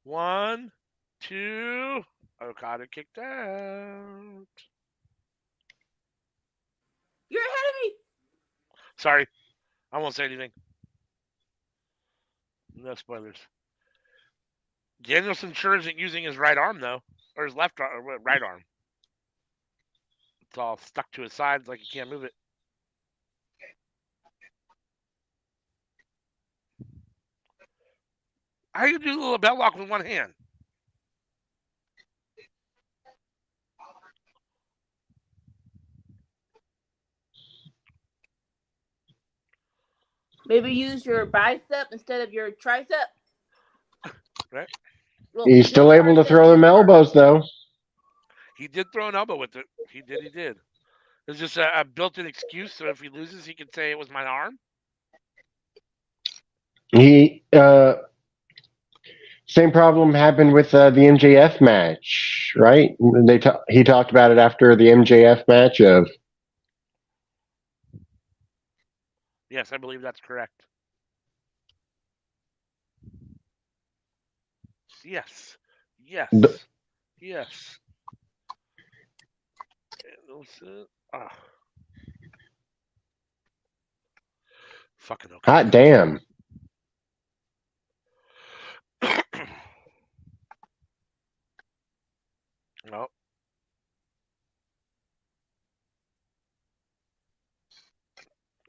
1, 2. Okada kicked out. You're ahead of me. Sorry, I won't say anything. No spoilers. Danielson sure isn't using his right arm though, or his left arm, or right arm. It's all stuck to his sides like he can't move it. How you do the little bell lock with one hand? Maybe use your bicep instead of your tricep. Right? Well, He's your still able to tricep throw is them work. elbows, though. He did throw an elbow with it. He did. It's just a built-in excuse, so if he loses, he can say it was my arm. He Same problem happened with the MJF match, right? He talked about it after the MJF match of Yes, I believe that's correct. Yes. the, Yes. Yes. Ah, fucking hot Okada. damn. No.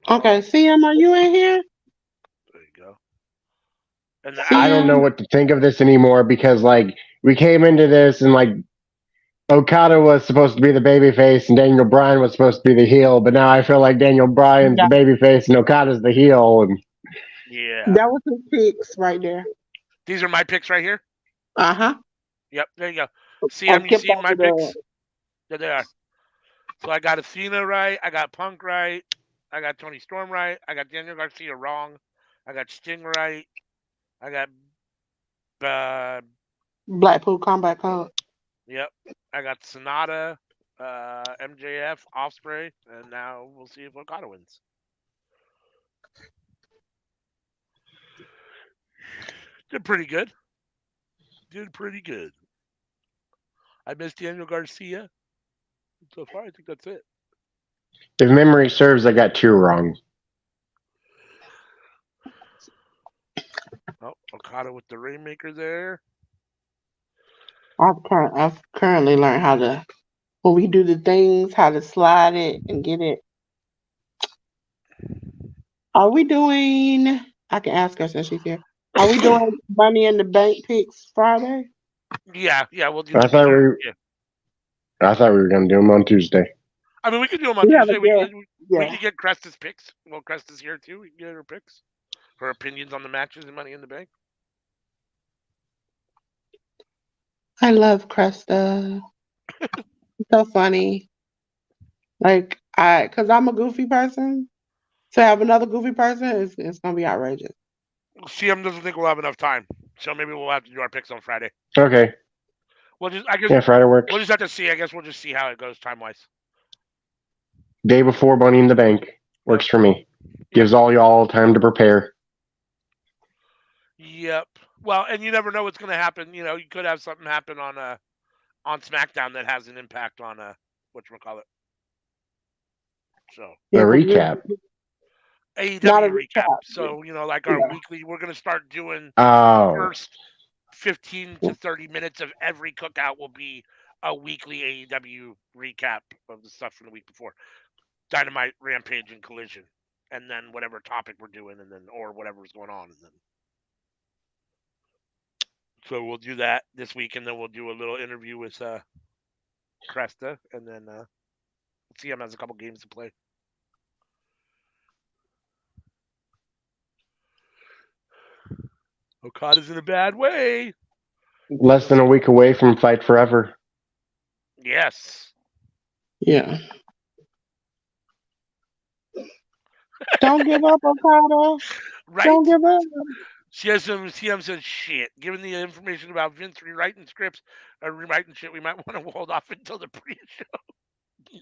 Okay, CM, are you in here? There you go. And I don't know CM? what to think of this anymore because like we came into this and like Okada was supposed to be the babyface and Daniel Bryan was supposed to be the heel, but now I feel like Daniel Bryan's Yeah. the babyface and Okada's the heel. And yeah. That was his picks right there. These are my picks right here. Uh-huh. Yep, there you go. I CM, you skipped see over my the picks? There they are. So I got Athena right. I got Punk right. I got Tony Storm right. I got Daniel Garcia wrong. I got Sting right. I got Blackpool Combat Club. yep. I got Sonata, MJF, Osprey, and now we'll see if Okada wins. Did pretty good. I missed Daniel Garcia. So far, I think that's it. if memory serves, I got 2 wrong. Oh, Okada with the Rainmaker there. I've currently learned how to when we do the things, how to slide it and get it. Are we doing? I can ask her since she's here. Are we doing Money in the Bank picks Friday? Yeah, we'll do I them thought either. we, Yeah. I thought we were going to do them on Tuesday. I mean, we could do them on We have a Tuesday. guest. We Yeah, could get Cresta's picks. Well, Cresta's here too. We can get her picks, her opinions on the matches and Money in the Bank. I love Cresta. So funny. Like cause I'm a goofy person. To have another goofy person, it's gonna be outrageous. CM doesn't think we'll have enough time, so maybe we'll have to do our picks on Friday. Okay. I guess Yeah, Friday works. we'll just have to see. I guess we'll just see how it goes time wise. Day before Money in the Bank works for me. Gives all y'all time to prepare. Yep. Well, and you never know what's going to happen. You know, you could have something happen on SmackDown that has an impact on whatchamacallit. So The Yeah, 'cause recap. not a AEW recap. recap. So you know, like our Yeah. weekly, we're going to start doing Oh. first 15 to 30 minutes of every cookout will be a weekly AEW recap of the stuff from the week before. Dynamite, Rampage, and Collision, and then whatever topic we're doing, and then or whatever's going on, and then. So we'll do that this week, and then we'll do a little interview with Cresta, and then CM has a couple games to play. Okada's in a bad way. Less than a week away from Fight Forever. Yes. Yeah. Don't give up, Okada. Right? Don't give up. CM says, shit, given the information about Vince rewriting scripts or rewriting shit, we might want to hold off until the pre-show.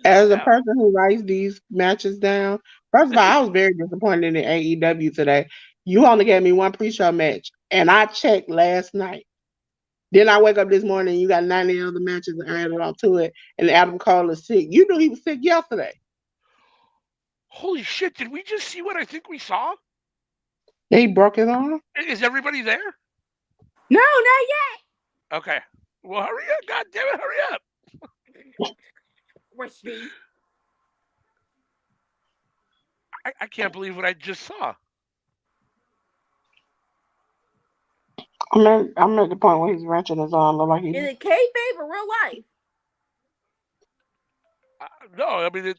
As a person who writes these matches down, first of all, I was very disappointed in AEW today. You only gave me one pre-show match, and I checked last night. Then I wake up this morning, and you got 90 other matches added onto it, and Adam Cole is sick. You knew he was sick yesterday. Holy shit, did we just see what I think we saw? He broke his arm? Is everybody there? No, not yet. Okay. Well, hurry up. God damn it, hurry up. Rush me. I can't believe what I just saw. I'm at the point where he's wrenching his arm. Look like Is he. it kayfabe or real life? No, I mean,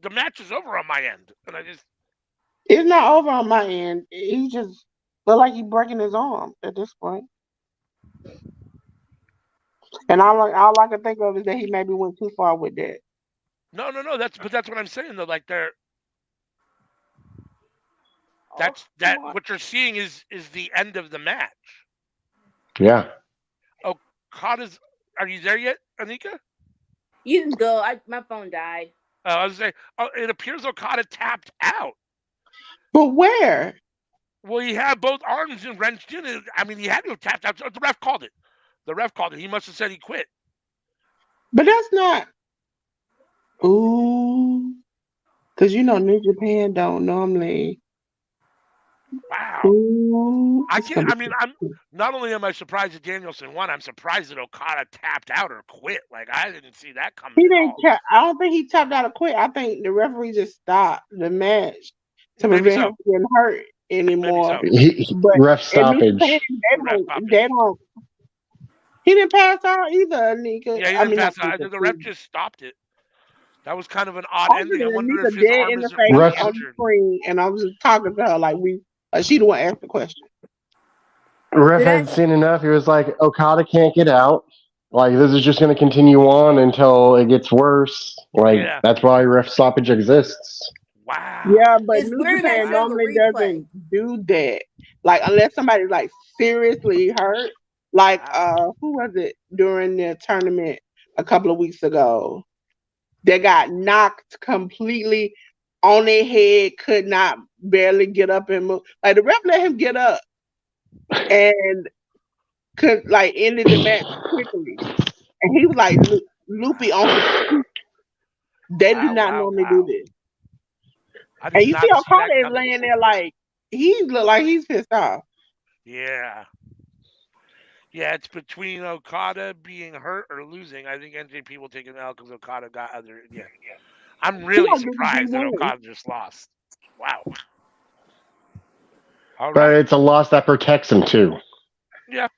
the match is over on my end, and I just. It's not over on my end. He just look like he's breaking his arm at this point. And all I can think of is that he maybe went too far with that. No. That's what I'm saying though. Like what you're seeing is the end of the match. Yeah. Okada's. Are you there yet, Anika? You can go. My phone died. I was saying, it appears Okada tapped out. But where? Well, he had both arms wrenched in. I mean, he had to have tapped out. The ref called it. He must have said he quit. But that's not. Ooh. Because New Japan don't normally. Wow. Ooh, I can't. I mean, I'm not only am I surprised that Danielson won, I'm surprised that Okada tapped out or quit. Like I didn't see that coming. He didn't. I don't think he tapped out or quit. I think the referee just stopped the match to prevent him from getting hurt anymore. But ref stoppage. They don't. He didn't pass out either, Anika. Yeah, he didn't pass out. The ref just stopped it. That was kind of an odd ending. I wonder if his arm is on the screen, and I was just talking to her like she the one asked the question. Ref had seen enough. He was like, Okada can't get out. Like, this is just going to continue on until it gets worse. Like, that's why ref stoppage exists. Wow. Yeah, but New Japan normally doesn't do that. Like, unless somebody's like seriously hurt. Like, who was it during the tournament a couple of weeks ago? They got knocked completely on their head, could not barely get up and move. Like the ref let him get up and could ended the match quickly. And he was like loopy on his feet. They do not normally do this. And you see Okada is laying there like he look like he's pissed off. Yeah. Yeah, it's between Okada being hurt or losing. I think NJP will take an L because Okada got other. Yeah, I'm He really gonna get the surprised that D1. Okada just lost. Wow. All But right. it's a loss that protects him too. Yeah.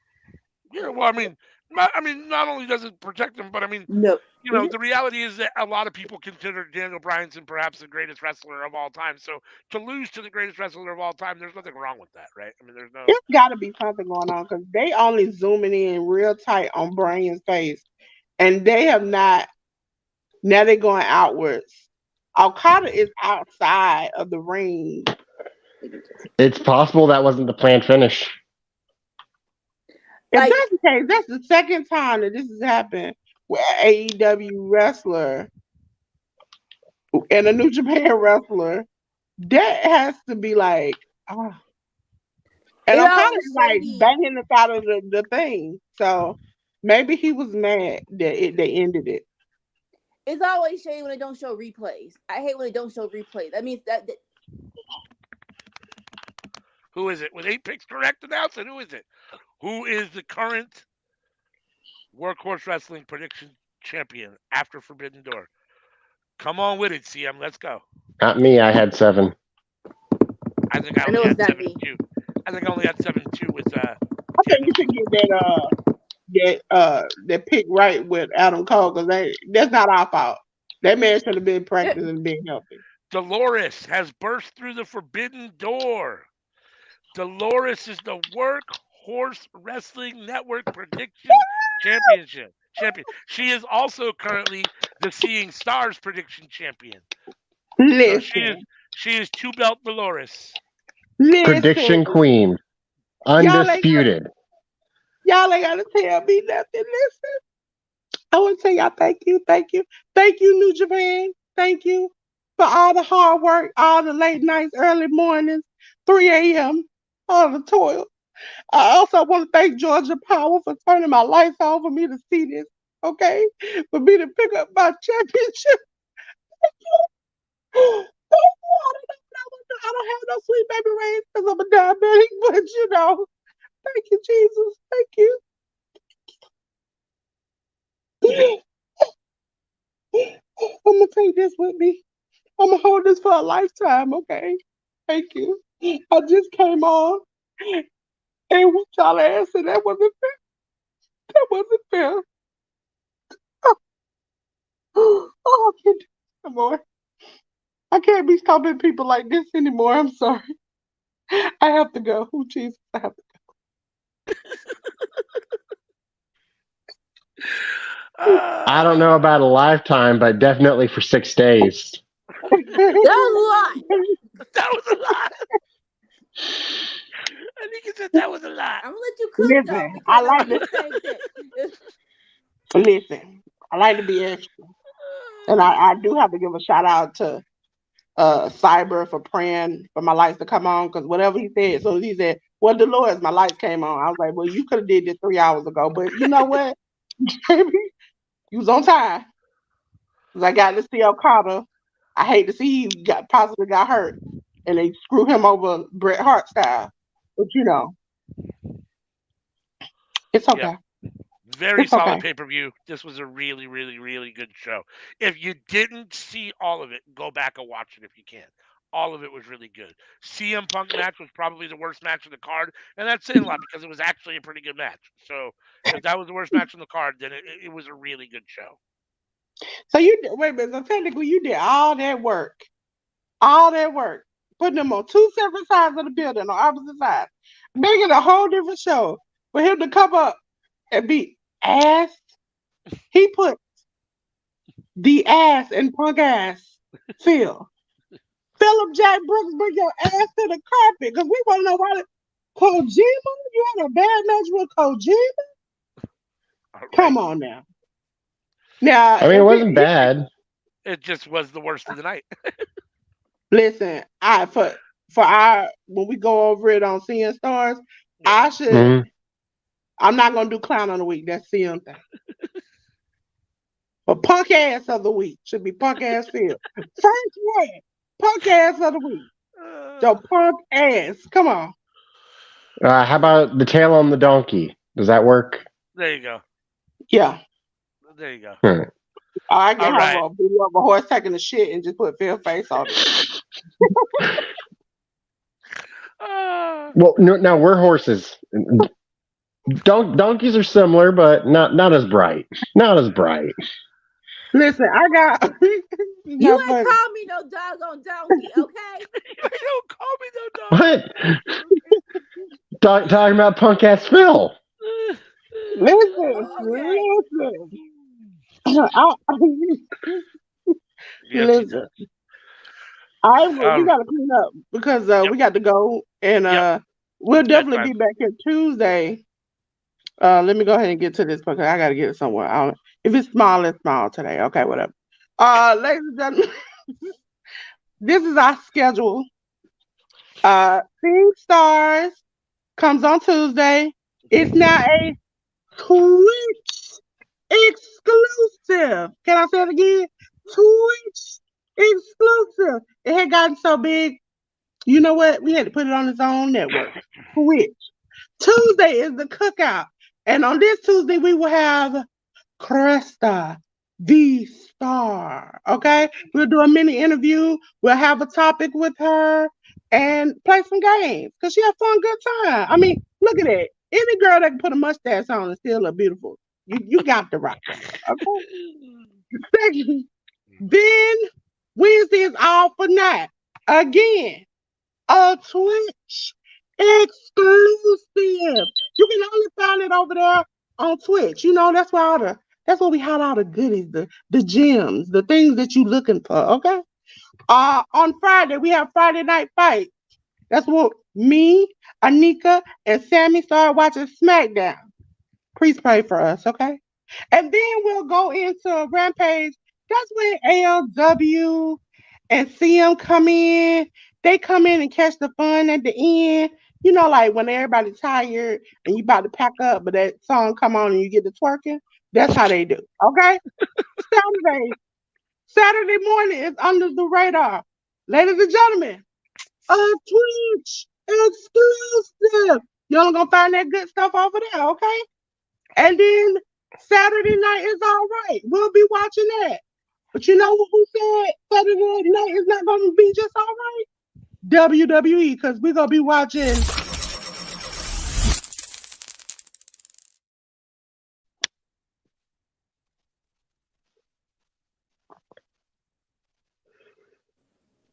Yeah. Well, I mean, not only does it protect him, but I mean, No. the reality is that a lot of people consider Daniel Bryanson perhaps the greatest wrestler of all time. So to lose to the greatest wrestler of all time, there's nothing wrong with that, right? I mean, there's no. It's got to be something going on because they only zooming in real tight on Brian's face, and they have not. Now they're going outwards. Okada is outside of the ring. It's possible that wasn't the planned finish. If Like, that's the case, that's the second time that this has happened with AEW wrestler and a New Japan wrestler. That has to be like, ah. And it Okada always is like shady. banging the side of the thing. So maybe he was mad that they ended it. It's always shady when they don't show replays. I hate when they don't show replays. That means that Who is it? With 8 picks correct announced, and who is it? Who is the current Workhorse Wrestling prediction champion after Forbidden Door? Come on with it, CM. Let's go. Not me. I had 7. I think I I only know it's had not 7 me. 2. I think I only had 7 2 with I think Daniel. you should get that pick right with Adam Cole because that's not our fault. That man should have been practicing and being healthy. Dolores has burst through the Forbidden Door. Dolores is the Workhorse Wrestling Network Prediction Champion. She is also currently the Seeing Stars Prediction Champion. So Listen, she is 2-belt Dolores. listen, Prediction queen. y'all ain't Undisputed. y'all ain't gotta tell me nothing. Listen, I want to tell y'all thank you, New Japan, thank you for all the hard work, all the late nights, early mornings, 3 a.m., all the toil. I also want to thank Georgia Power for turning my lights on for me to see this, okay? For me to pick up my championship. I don't have no sweet baby rays because I'm a diabetic, but thank you, Jesus. Thank you. I'm going to take this with me. I'm going to hold this for a lifetime, okay? Thank you. I just came on and with y'all ass, and that wasn't fair. That wasn't fair. Oh, I can't do this anymore. I can't be stopping people like this anymore. I'm sorry. I have to go. Oh, Jesus, I have I don't know about a lifetime, but definitely for 6 days. That was a lot. That was a lot. I think he said that was a lot. I'm gonna let you cook though Listen, because I I'm like gonna do to the same thing. listen. I like to be extra, and I do have to give a shout out to Cyber for praying for my lights to come on because whatever he said, so he said, "Well, Dolores, my lights came on." I was like, "Well, you could have did this 3 hours ago, but you know what, baby, you was on time." 'Cause I got to see Okada. I hate to see he possibly got hurt, and they screw him over Bret Hart style. But it's Yeah. okay. Very It's solid okay. pay-per-view. This was a really, really, really good show. If you didn't see all of it, go back and watch it if you can. All of it was really good. CM Punk match was probably the worst match of the card, and that's saying a lot because it was actually a pretty good match. So if that was the worst match on the card, then it was a really good show. So wait a minute. So technically, you did all that work, putting them on two separate sides of the building, on opposite sides, making a whole different show for him to come up and be ass. He put the ass in Punk ass. Philip Jack Brooks, bring your ass to the carpet because we want to know why. Kojima, you had a bad match with Kojima. All Come right. on now. Now, I mean, it wasn't bad. It just was the worst of the night. listen, for our when we go over it on Seeing Stars, Yeah. I should. Mhm. I'm not gonna do clown of the week. That's CM thing. But punk ass of the week should be punk ass Phil. First one, punk ass of the week. So punk ass. Come on. How about the tail on the donkey? Does that work? There you go. Yeah. There you go. All right. I can All have right. a video of a horse taking a shit and just put Phil face on it. Well, no, now we're horses. Donkeys are similar, but not as bright. Not as bright. Listen, I got. You not ain't funny. call me no doggone donkey, okay? You don't call me no dog. What? Talking about punk ass Phil. Listen, Okay. listen. Yes, he Listen. does. We gotta clean up because Yep. we got to go and Yep. we'll It's definitely bedtime. be back here Tuesday. Let me go ahead and get to this because I gotta get it somewhere. If it's small, it's small today. Okay, whatever. Ladies and gentlemen, this is our schedule. Sing Stars comes on Tuesday. It's now a Twitch exclusive. Can I say it again? Twitch exclusive. It had gotten so big. You know what? We had to put it on its own network. Twitch. Tuesday is the cookout. And on this Tuesday, we will have Cresta, the star. Okay? We'll do a mini interview. We'll have a topic with her and play some games. Because she had fun, good time. I mean, look at it. Any girl that can put a mustache on and still look beautiful. You got the right one. Okay? Second, then Wednesday is all for night. Again, a Twitch exclusive. You can only find it over there on Twitch. You know, that's where we hide all the goodies, the gems, the things that you looking for. Okay. On Friday, we have Friday Night Fight. That's what me, Anika, and Sammy started watching SmackDown. Please pray for us, okay? And then we'll go into Rampage. That's when ALW and CM come in. They come in and catch the fun at the end. You know, like when everybody's tired and you about to pack up, but that song come on and you get to twerking. That's how they do. Okay? Saturday. Saturday morning is under the radar. Ladies and gentlemen, a Twitch exclusive. Y'all gonna find that good stuff over there, okay? And then Saturday night is all right. We'll be watching that. But you know who said Saturday night is not going to be just all right? WWE, because we're going to be watching.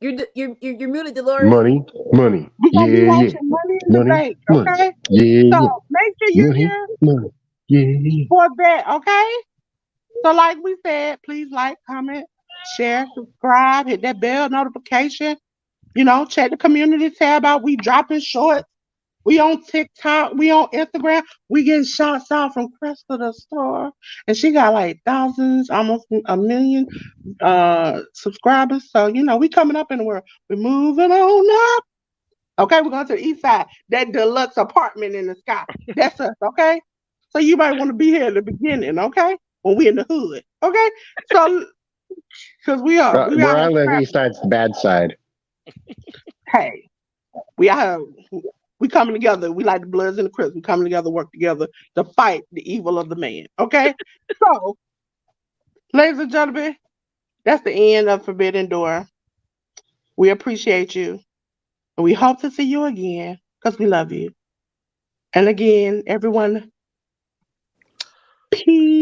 You're muted, Dolores. Money. We're going to be Yeah, yeah. watching Money in the Bank, Money. okay? Yeah, So yeah. make sure you're here Money. Yeah. for that, okay? So like we said, please like, comment, share, subscribe, hit that bell notification. You know, check the community tab out. We dropping shorts. We on TikTok. We on Instagram. We getting shots out from Cresta the Star. And she got like thousands, almost a million subscribers. So, you know, we coming up in the world. We're moving on up. Okay, we're going to the east side. That deluxe apartment in the sky. That's us, okay? So you might want to be here at the beginning, okay? When we in the hood. Okay? So because we are Where I here live, trapping. east side's the bad side. Hey, we are we coming together. We like the Bloods and the Crips. We coming together, work together to fight the evil of the man. Okay? So, ladies and gentlemen, that's the end of Forbidden Door. We appreciate you. And we hope to see you again because we love you. And again, everyone, peace.